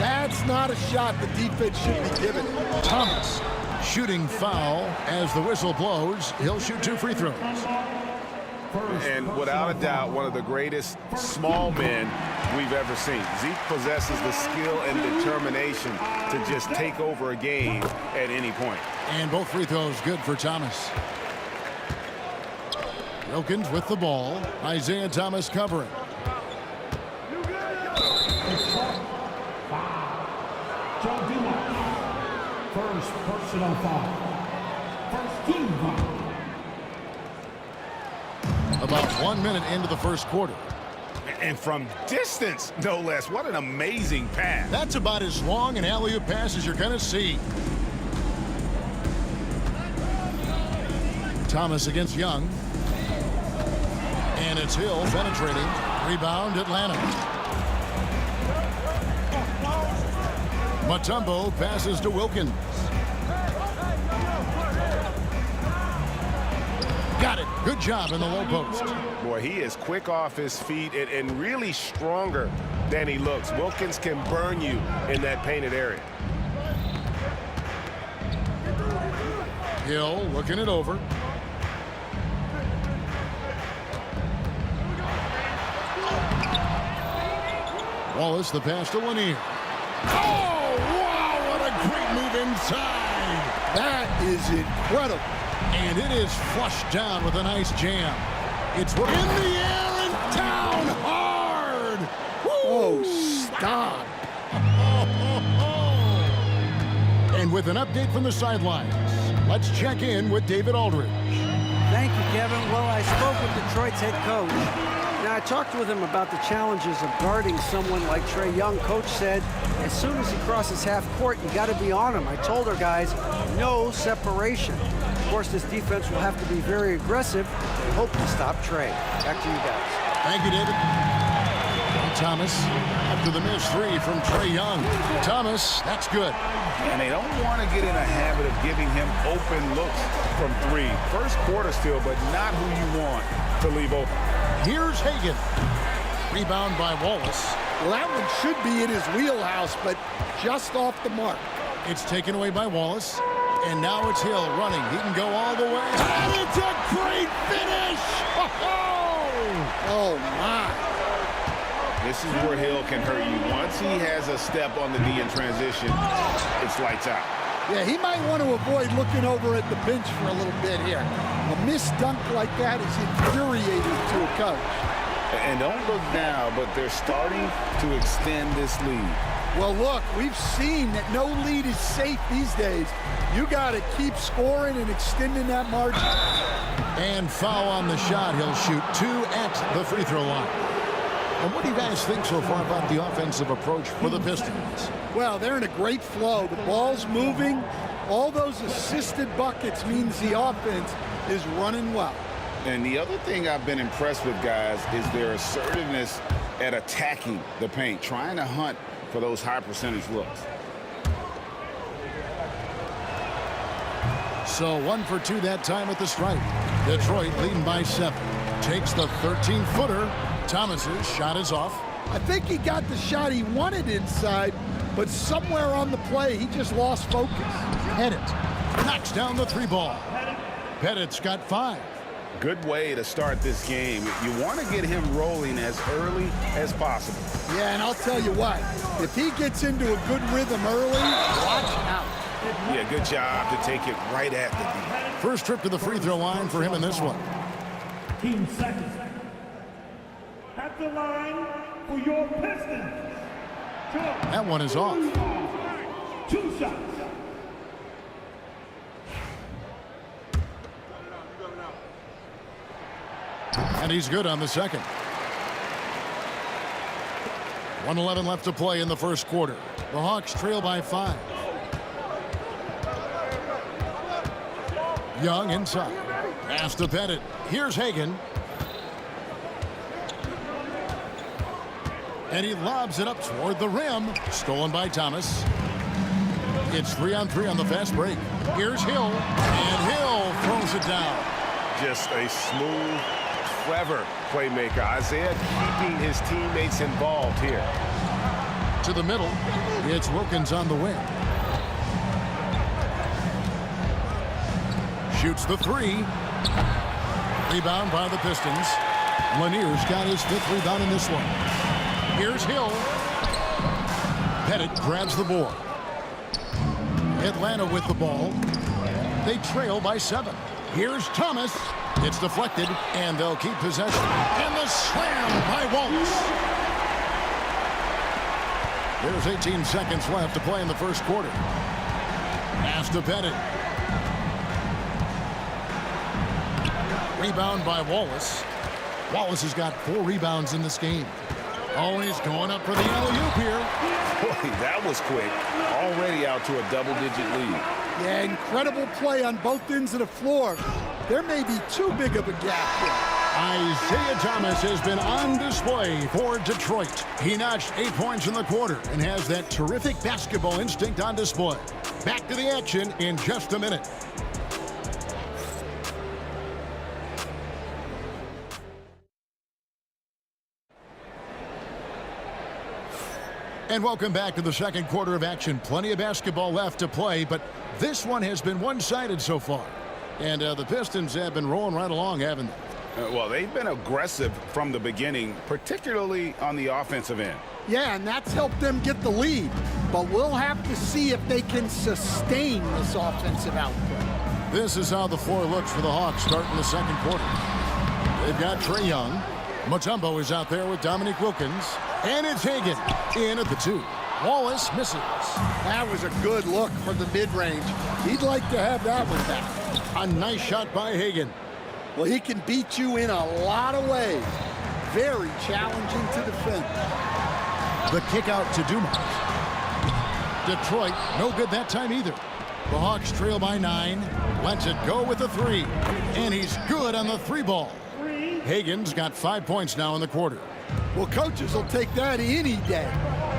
that's not a shot the defense should be giving. Thomas shooting foul as the whistle blows. He'll shoot two free throws. And without a doubt, one of the greatest small men we've ever seen. Zeke possesses the skill and determination to just take over a game at any point. And both free throws good for Thomas. Wilkins with the ball. Isaiah Thomas covering. First personal foul. First team foul. About 1 minute into the first quarter. And from distance, no less. What an amazing pass. That's about as long an alley-oop pass as you're going to see. Thomas against Young. And it's Hill penetrating. Rebound Atlanta. Mutombo passes to Wilkins. Got it. Good job in the low post. Boy, he is quick off his feet and really stronger than he looks. Wilkins can burn you in that painted area. Hill looking it over. Wallace the pass to Lanier. Oh, wow, what a great move inside. That is incredible. And it is flushed down with a nice jam. It's in the air and down hard. Woo! Oh, stop. And with an update from the sidelines, let's check in with David Aldridge. Thank you, Kevin. Well, I spoke with Detroit's head coach. Now, I talked with him about the challenges of guarding someone like Trae Young. Coach said, as soon as he crosses half court, you got to be on him. I told our guys, no separation. Of course, this defense will have to be very aggressive. They hope to stop Trae. Back to you guys. Thank you, David. Thomas after the missed three from Trae Young. Thomas, that's good. And they don't want to get in a habit of giving him open looks from three. First quarter still, but not who you want to leave open. Here's Hagan. Rebound by Wallace. Well, that one should be in his wheelhouse, but just off the mark. It's taken away by Wallace. And now it's Hill running. He can go all the way. And it's a great finish! Oh, my. This is where Hill can hurt you. Once he has a step on the D in transition, it's lights out. Yeah, he might want to avoid looking over at the bench for a little bit here. A missed dunk like that is infuriating to a coach. And don't look now, but they're starting to extend this lead. Well, look, we've seen that no lead is safe these days. You got to keep scoring and extending that margin. And foul on the shot. He'll shoot 2 at the free throw line. And what do you guys think so far about the offensive approach for the Pistons? Well, they're in a great flow. The ball's moving. All those assisted buckets means the offense is running well. And the other thing I've been impressed with, guys, is their assertiveness at attacking the paint, trying to hunt for those high percentage looks. So 1 for 2 that time at the stripe. Detroit leading by 7. Takes the 13-footer. Thomas's shot is off. I think he got the shot he wanted inside, but somewhere on the play, he just lost focus. Pettit knocks down the 3 ball. Pettit's got 5. Good way to start this game. You want to get him rolling as early as possible. Yeah, and I'll tell you what, if he gets into a good rhythm early, watch out. Yeah, good job to take it right at the D. First trip to the free throw line for him in this one. 15 seconds. At the line for your Pistons. That one is off. 2 shots. And he's good on the second. 1:11 left to play in the first quarter. The Hawks trail by 5. Young inside. Pass to Pettit. Here's Hagan. And he lobs it up toward the rim. Stolen by Thomas. It's 3-on-3 on the fast break. Here's Hill. And Hill throws it down. Just a smooth, clever playmaker. Isaiah keeping his teammates involved here. To the middle. It's Wilkins on the wing. Shoots the 3. Rebound by the Pistons. Lanier's got his 5th rebound in this one. Here's Hill. Pettit grabs the board. Atlanta with the ball. They trail by 7. Here's Thomas. It's deflected, and they'll keep possession. And the slam by Wallace. There's 18 seconds left to play in the first quarter. Pass to Pettit. Rebound by Wallace. Wallace has got 4 rebounds in this game. Always going up for the alley-oop here. Boy, that was quick. Already out to a double-digit lead. Yeah, incredible play on both ends of the floor. There may be too big of a gap here. Isaiah Thomas has been on display for Detroit. He notched 8 points in the quarter and has that terrific basketball instinct on display. Back to the action in just a minute. And welcome back to the second quarter of action. Plenty of basketball left to play, but this one has been one-sided so far. And the Pistons have been rolling right along, haven't they? Well, they've been aggressive from the beginning, particularly on the offensive end. Yeah, and that's helped them get the lead. But we'll have to see if they can sustain this offensive output. This is how the floor looks for the Hawks starting the second quarter. They've got Trae Young. Mutombo is out there with Dominique Wilkins. And it's Hagan in at the 2. Wallace misses. That was a good look from the mid-range. He'd like to have that one back. A nice shot by Hagan. Well, he can beat you in a lot of ways. very challenging to defend. The kick out to Dumas. Detroit, no good that time either. The Hawks trail by 9. Lets it go with a 3. And he's good on the 3 ball. Hagen's got 5 points now in the quarter. Well, coaches will take that any day.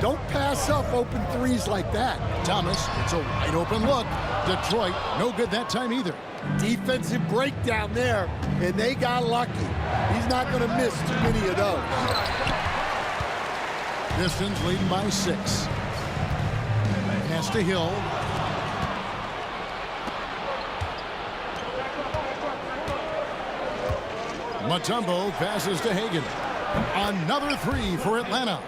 Don't pass up open threes like that. Thomas, it's a wide open look. Detroit, no good that time either. Defensive breakdown there, and they got lucky. He's not going to miss too many of those. Pistons leading by 6. Pass to Hill. Mutombo passes to Hagen. Another 3 for Atlanta.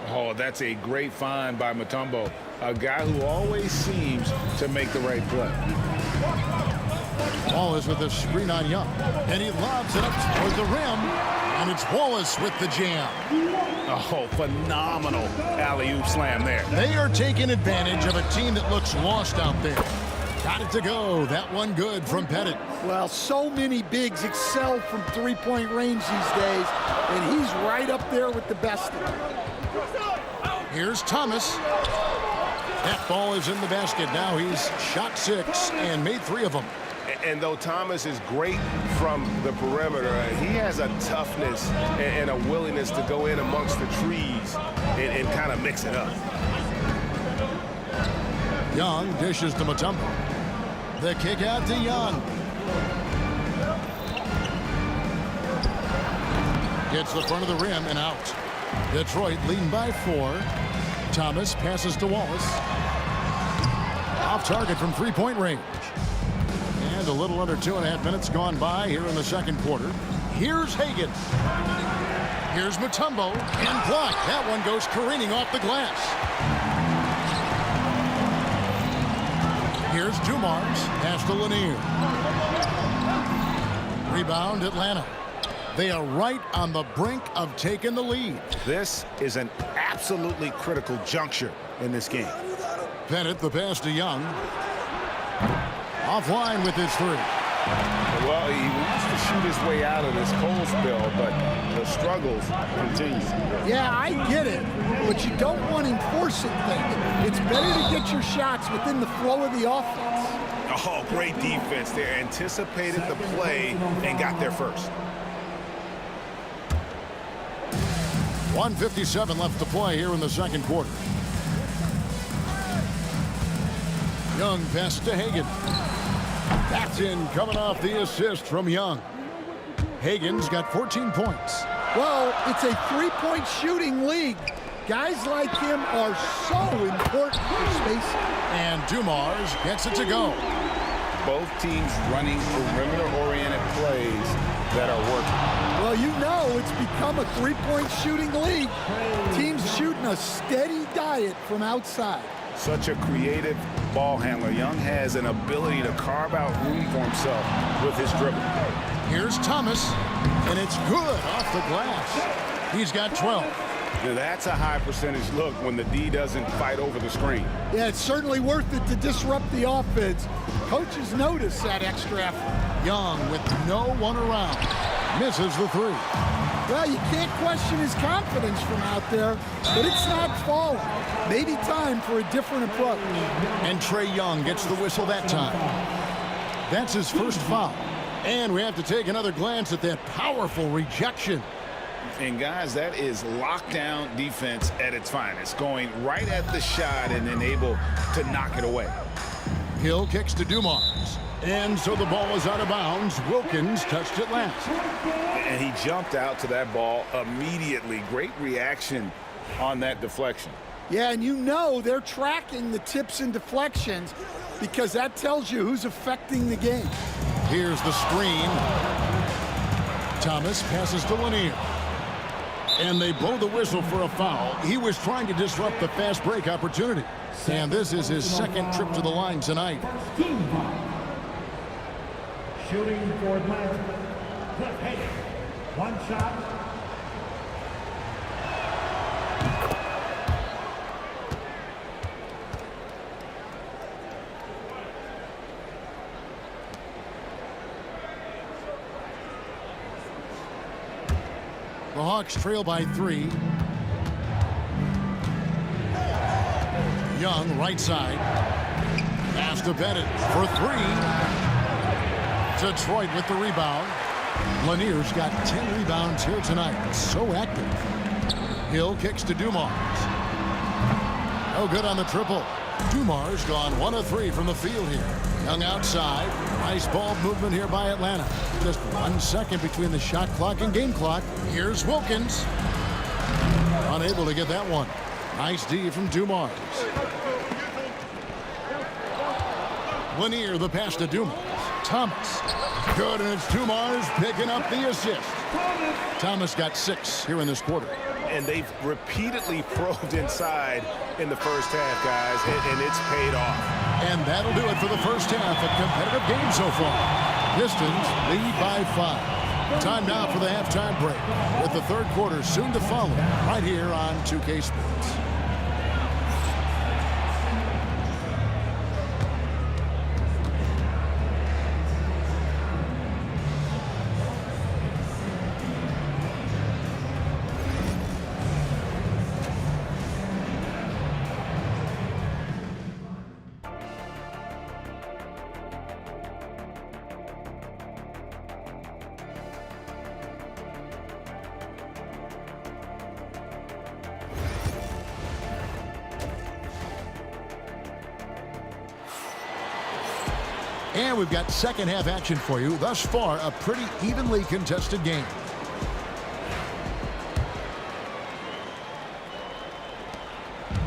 Oh, that's a great find by Mutombo, a guy who always seems to make the right play. Wallace with a screen on Young, and he lobs it up toward the rim, and it's Wallace with the jam. Oh, phenomenal alley-oop slam there. They are taking advantage of a team that looks lost out there. Got it to go. That one good from Pettit. Well, so many bigs excel from three-point range these days, and he's right up there with the best of them. Here's Thomas. That ball is in the basket. Now he's shot 6 and made 3 of them. And though Thomas is great from the perimeter, he has a toughness and a willingness to go in amongst the trees and kind of mix it up. Young dishes to Mutombo. The kick out to Young. Gets the front of the rim and out. Detroit leading by 4. Thomas passes to Wallace. Off target from three-point range. And a little under 2.5 minutes gone by here in the second quarter. Here's Hagen. Here's Mutombo and blocked. That one goes careening off the glass. Here's Dumars. Pass to Lanier. Rebound Atlanta. They are right on the brink of taking the lead. This is an absolutely critical juncture in this game. Pettit, the pass to Young. Offline with his 3. Well, he wants to shoot his way out of this cold spell, but the struggles continue. Yeah, I get it, but you don't want him forcing things. It's better to get your shots within the flow of the offense. Oh, great defense there. Anticipated the play and got there first. 1:57 left to play here in the second quarter. Young pass to Hagen. That's in, coming off the assist from Young. Hagen's got 14 points. Well, it's a three-point shooting league. Guys like him are so important for spacing. And Dumars gets it to go. Both teams running perimeter-oriented plays that are working. Well, you know it's become a three-point shooting league. Teams shooting a steady diet from outside. Such a creative ball handler. Young has an ability to carve out room for himself with his dribble. Here's Thomas, and it's good off the glass. He's got 12. Now, that's a high percentage look when the D doesn't fight over the screen. Yeah, it's certainly worth it to disrupt the offense. Coaches notice that extra effort. Young with no one around. Misses the 3. Well, you can't question his confidence from out there, but it's not falling. Maybe time for a different approach. And Trae Young gets the whistle that time. That's his first foul. And we have to take another glance at that powerful rejection. And guys, that is lockdown defense at its finest, going right at the shot and then able to knock it away. Hill kicks to Dumars. And so the ball is out of bounds. Wilkins touched it last. And he jumped out to that ball immediately. Great reaction on that deflection. Yeah, and you know they're tracking the tips and deflections because that tells you who's affecting the game. Here's the screen. Thomas passes to Lanier. And they blow the whistle for a foul. He was trying to disrupt the fast break opportunity. And this is his second trip to the line tonight. Shooting for Atlanta, Cliff Hagen. One shot. The Hawks trail by 3. Young, right side. Pass to Bennett for 3. Detroit with the rebound. Lanier's got 10 rebounds here tonight. So active. Hill kicks to Dumars. No good on the triple. Dumars gone 1 of 3 from the field here. Young outside. Nice ball movement here by Atlanta. Just 1 second between the shot clock and game clock. Here's Wilkins. Unable to get that one. Nice D from Dumars. Lanier the pass to Dumars. Thomas. Good, and it's Dumars picking up the assist. Thomas got 6 here in this quarter. And they've repeatedly probed inside in the first half, guys, and it's paid off. And that'll do it for the first half. A competitive game so far. Pistons lead by 5. Time now for the halftime break, with the third quarter soon to follow right here on 2K Sports. And we've got second half action for you. Thus far, a pretty evenly contested game.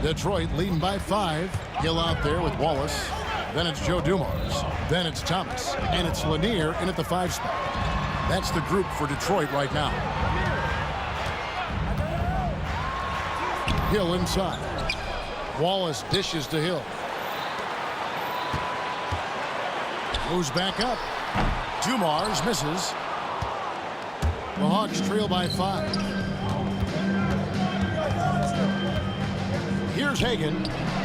Detroit leading by 5. Hill out there with Wallace. Then it's Joe Dumars. Then it's Thomas. And it's Lanier in at the 5 spot. That's the group for Detroit right now. Hill inside. Wallace dishes to Hill. Moves back up. Dumars misses. The Hawks trail by 5. Here's Hagan.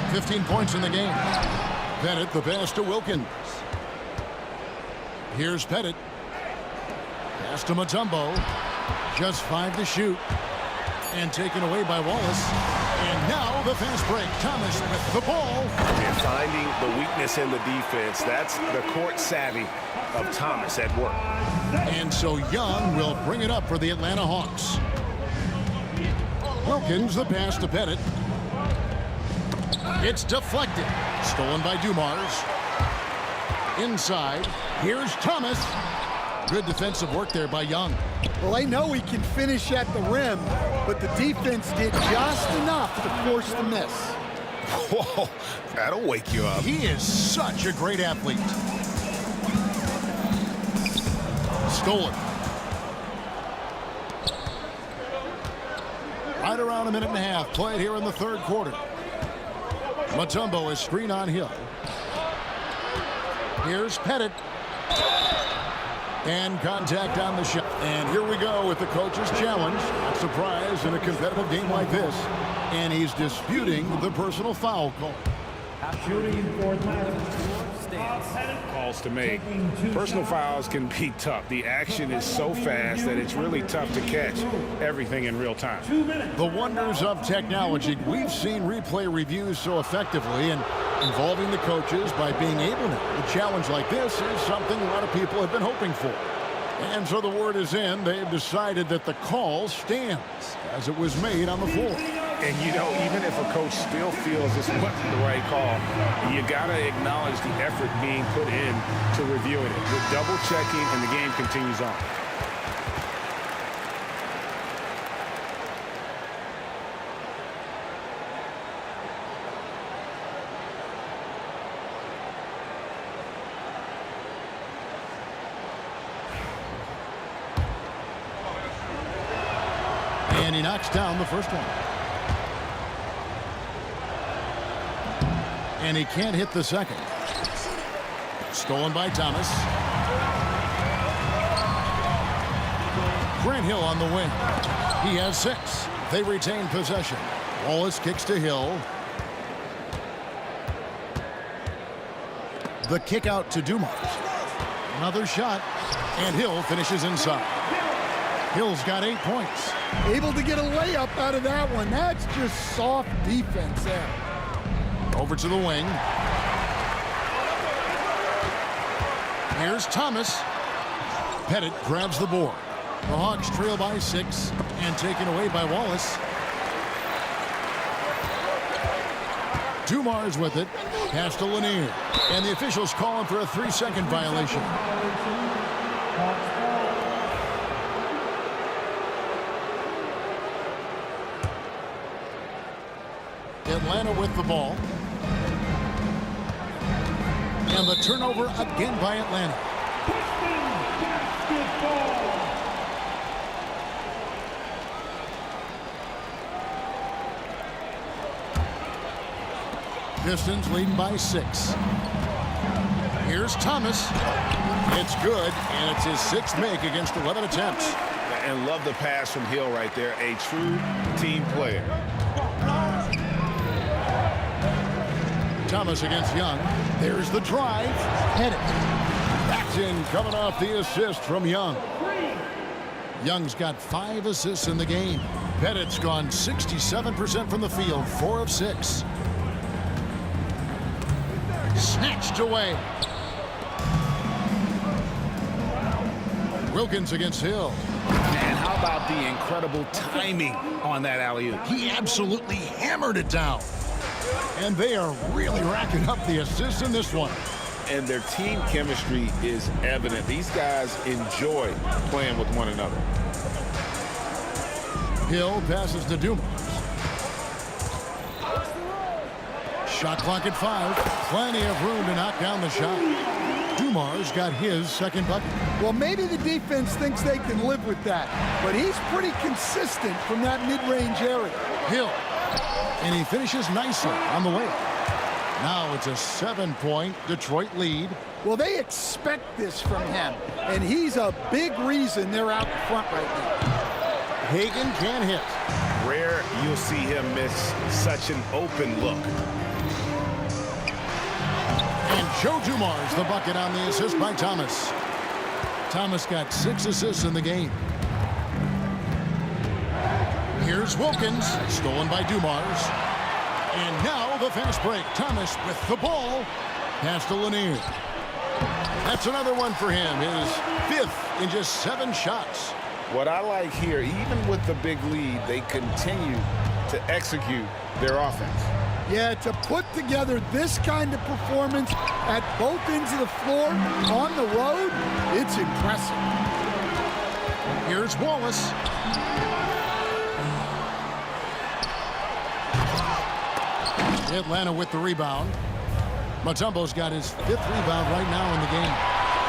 15 points in the game. Bennett the pass to Wilkins. Here's Pettit. Pass to Mutombo. Just 5 to shoot. And taken away by Wallace. And now the fast break. Thomas with the ball. And finding the weakness in the defense. That's the court savvy of Thomas at work. And so Young will bring it up for the Atlanta Hawks. Wilkins the pass to Pettit. It's deflected. Stolen by Dumars. Inside. Here's Thomas. Good defensive work there by Young. Well, I know he can finish at the rim, but the defense did just enough to force the miss. Whoa, that'll wake you up. He is such a great athlete. Stolen. Right around a minute and a half played here in the third quarter. Mutombo is screen on Hill. Here's Pettit. And contact on the shot. And here we go with the coach's challenge. Not surprised in a competitive game like this. And he's disputing the personal foul call. Shooting for Atlanta. Calls to make. Personal fouls can be tough. The action is so fast that it's really tough to catch everything in real time. The wonders of technology. We've seen replay reviews so effectively, and involving the coaches by being able to. A challenge like this is something a lot of people have been hoping for. And so the word is in. They've decided that the call stands as it was made on the floor. And, you know, even if a coach still feels this wasn't the right call, you got to acknowledge the effort being put in to reviewing it. With double checking, and the game continues on. And he knocks down the first one. And he can't hit the second. Stolen by Thomas. Grant Hill on the wing. He has 6. They retain possession. Wallace kicks to Hill. The kick out to Dumars. Another shot. And Hill finishes inside. Hill's got 8 points. Able to get a layup out of that one. That's just soft defense there. Over to the wing. Here's Thomas. Pettit grabs the board. The Hawks trail by 6 and taken away by Wallace. Dumars with it. Pass to Lanier. And the officials call him for a 3-second violation. Atlanta with the ball. And the turnover again by Atlanta. Pistons leading by 6. Here's Thomas. It's good, and it's his 6th make against 11 attempts. And love the pass from Hill right there. A true team player. Thomas against Young. There's the drive. Pettit. That's in, coming off the assist from Young. Young's got 5 assists in the game. Pettit's gone 67% from the field, 4 of 6. Snatched away. Wilkins against Hill. And how about the incredible timing on that alley-oop? He absolutely hammered it down. And they are really racking up the assists in this one. And their team chemistry is evident. These guys enjoy playing with one another. Hill passes to Dumars. Shot clock at 5. Plenty of room to knock down the shot. Dumars got his 2nd bucket. Well, maybe the defense thinks they can live with that, but he's pretty consistent from that mid-range area. Hill. And he finishes nicely on the way. Now it's a 7-point Detroit lead. Well, they expect this from him, and he's a big reason they're out in front right now. Hagan can hit. Rare you'll see him miss such an open look. And Joe Dumars the bucket on the assist by Thomas. Thomas got 6 assists in the game. Here's Wilkins, stolen by Dumars. And now the fast break. Thomas with the ball. Pass to Lanier. That's another one for him. His 5th in just 7 shots. What I like here, even with the big lead, they continue to execute their offense. Yeah, to put together this kind of performance at both ends of the floor on the road, it's impressive. Here's Wallace. Atlanta with the rebound. Mutombo's got his 5th rebound right now in the game.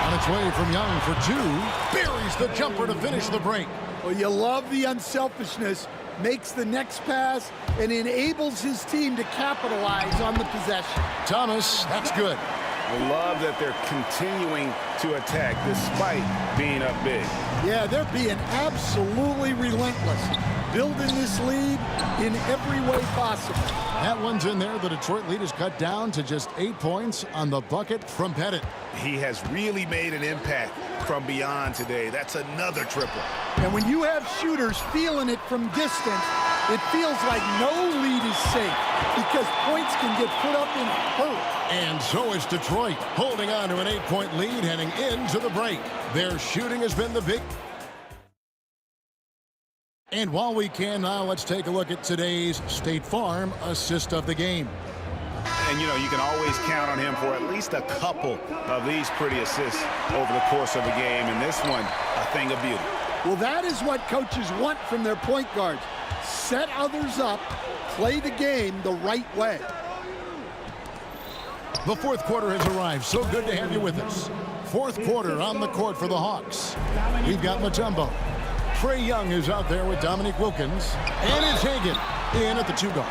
On its way from Young for 2. Buries the jumper to finish the break. Well, you love the unselfishness. Makes the next pass and enables his team to capitalize on the possession. Thomas, that's good. I love that they're continuing to attack despite being up big. Yeah, they're being absolutely relentless. Building this lead in every way possible. That one's in there. The Detroit lead is cut down to just 8 points on the bucket from Pettit. He has really made an impact from beyond today. That's another triple. And when you have shooters feeling it from distance, it feels like no lead is safe because points can get put up in a hurry. And so is Detroit, holding on to an 8-point lead heading into the break. Their shooting has been the big. And while we can now, let's take a look at today's State Farm assist of the game. And, you know, you can always count on him for at least a couple of these pretty assists over the course of a game. And this one, a thing of beauty. Well, that is what coaches want from their point guards. Set others up, play the game the right way. The 4th quarter has arrived. So good to have you with us. 4th quarter on the court for the Hawks. We've got Mutombo. Trae Young is out there with Dominique Wilkins. And it's Hagan in at the 2-guard.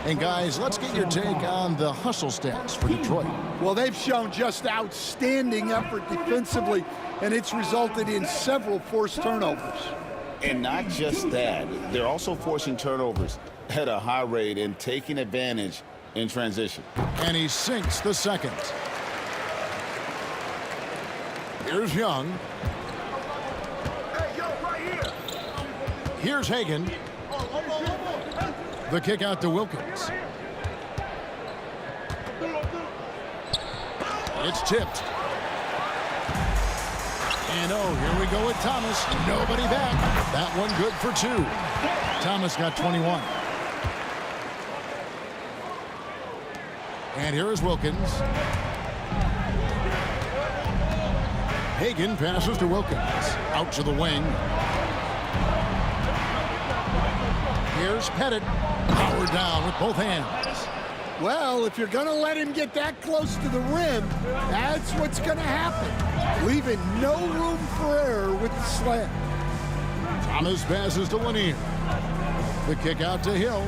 And guys, let's get your take on the hustle stats for Detroit. Well, they've shown just outstanding effort defensively, and it's resulted in several forced turnovers. And not just that, they're also forcing turnovers at a high rate and taking advantage in transition. And he sinks the 2nd. Here's Young. Hey, yo, right here. Here's Hagan. The kick out to Wilkins. It's tipped. And oh, here we go with Thomas. Nobody back. That one good for 2. Thomas got 21. And here is Wilkins. Hagan passes to Wilkins. Out to the wing. Here's Pettit. Powered down with both hands. Well, if you're going to let him get that close to the rim, that's what's going to happen. Leaving no room for error with the slam. Thomas passes to Lanier. The kick out to Hill.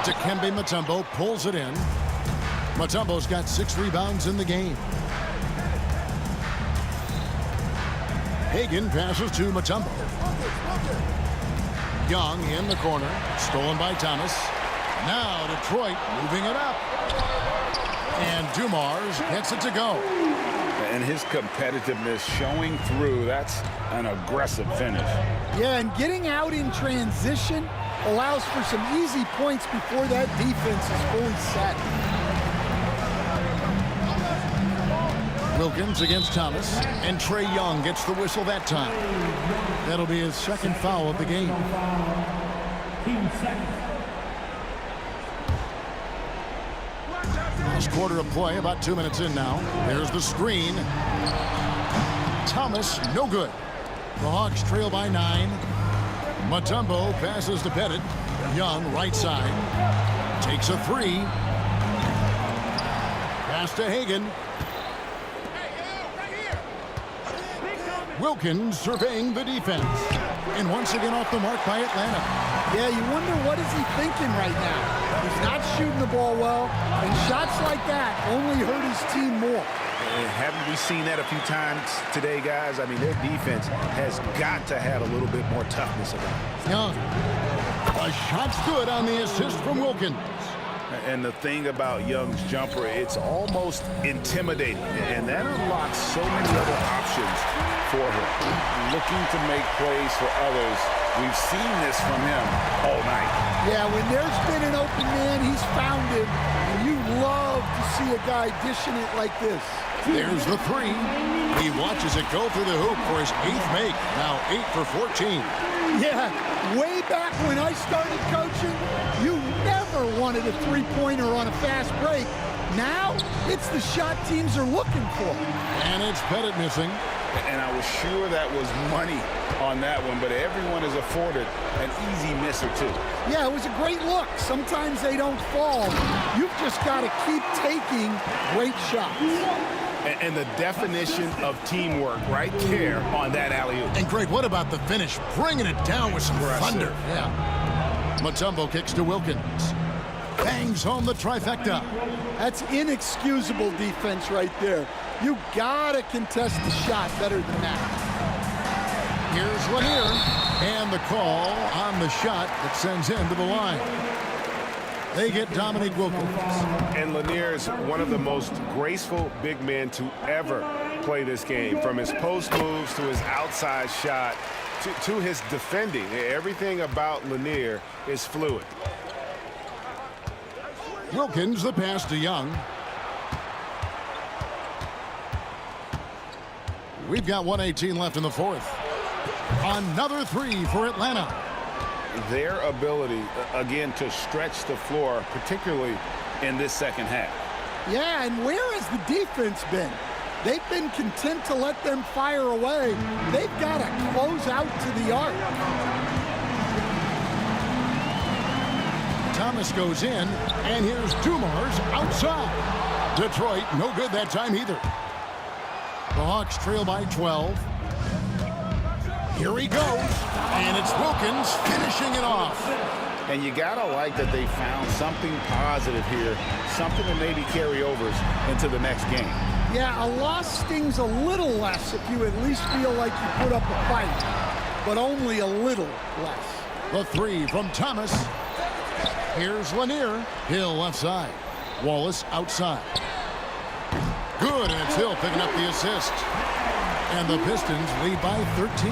Dikembe Mutombo pulls it in. Mutombo's got 6 rebounds in the game. Hagan passes to Mutombo. Young in the corner. Stolen by Thomas. Now Detroit moving it up. And Dumars gets it to go. And his competitiveness showing through. That's an aggressive finish. Yeah, and getting out in transition allows for some easy points before that defense is fully set. Wilkins against Thomas, and Trae Young gets the whistle that time. That'll be his second foul of the game. Last quarter of play, about 2 minutes in now. There's the screen. Thomas, no good. The Hawks trail by 9. Mutombo passes to Pettit. Young, right side. Takes a 3. Pass to Hagan. Wilkins surveying the defense. And once again off the mark by Atlanta. Yeah, you wonder what is he thinking right now. He's not shooting the ball well, and shots like that only hurt his team more. And haven't we seen that a few times today, guys? I mean, their defense has got to have a little bit more toughness about it. Young. A shot's good on the assist from Wilkins. And the thing about Young's jumper, it's almost intimidating. And that unlocks so many other options for him. Looking to make plays for others. We've seen this from him all night. Yeah, when there's been an open man, he's found him. And you love to see a guy dishing it like this. There's the 3. He watches it go through the hoop for his 8th make. Now 8 for 14. Yeah, way back when I started coaching, you never wanted a three-pointer on a fast break. Now, it's the shot teams are looking for. And it's Pettit missing. And I was sure that was money on that one, but everyone is afforded an easy miss or 2. Yeah, it was a great look. Sometimes they don't fall. You've just got to keep taking great shots. And the definition of teamwork right there on that alley-oop. And Greg, what about the finish? Bringing it down with some thunder. Yeah. Mutombo kicks to Wilkins. Bangs home the trifecta. That's inexcusable defense right there. You gotta contest the shot better than that. Here's Lanier. And the call on the shot that sends him to the line. They get Dominique Wilkins. And Lanier is one of the most graceful big men to ever play this game. From his post moves to his outside shot to his defending. Everything about Lanier is fluid. Wilkins, the pass to Young. We've got 1:18 left in the 4th. Another 3 for Atlanta. Their ability, again, to stretch the floor, particularly in this second half. Yeah, and where has the defense been? They've been content to let them fire away. They've got to close out to the arc. Thomas goes in, and here's Dumars outside. Detroit, no good that time either. The Hawks trail by 12. Here he goes, and it's Wilkins finishing it off. And you gotta like that they found something positive here, something to maybe carry overs into the next game. Yeah, a loss stings a little less if you at least feel like you put up a fight, but only a little less. The 3 from Thomas. Here's Lanier. Hill left side. Wallace outside. Good, and it's Hill picking up the assist. And the Pistons lead by 13.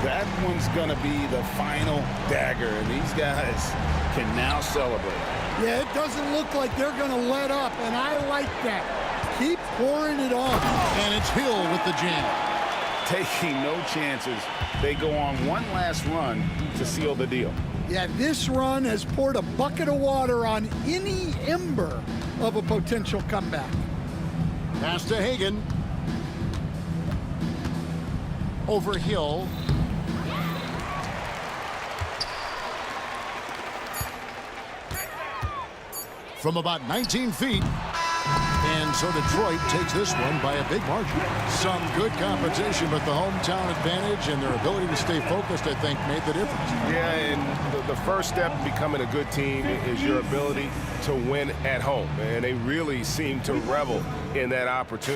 That one's going to be the final dagger, and these guys can now celebrate. Yeah, it doesn't look like they're going to let up, and I like that. Keep pouring it on. And it's Hill with the jam. Taking no chances. They go on one last run to seal the deal. Yeah, this run has poured a bucket of water on any ember of a potential comeback. Pass to Hagan. Over Hill. From about 19 feet. And so Detroit takes this one by a big margin. Some good competition, but the hometown advantage and their ability to stay focused, I think, made the difference. Yeah, and the first step in becoming a good team is your ability to win at home. And they really seem to revel in that opportunity.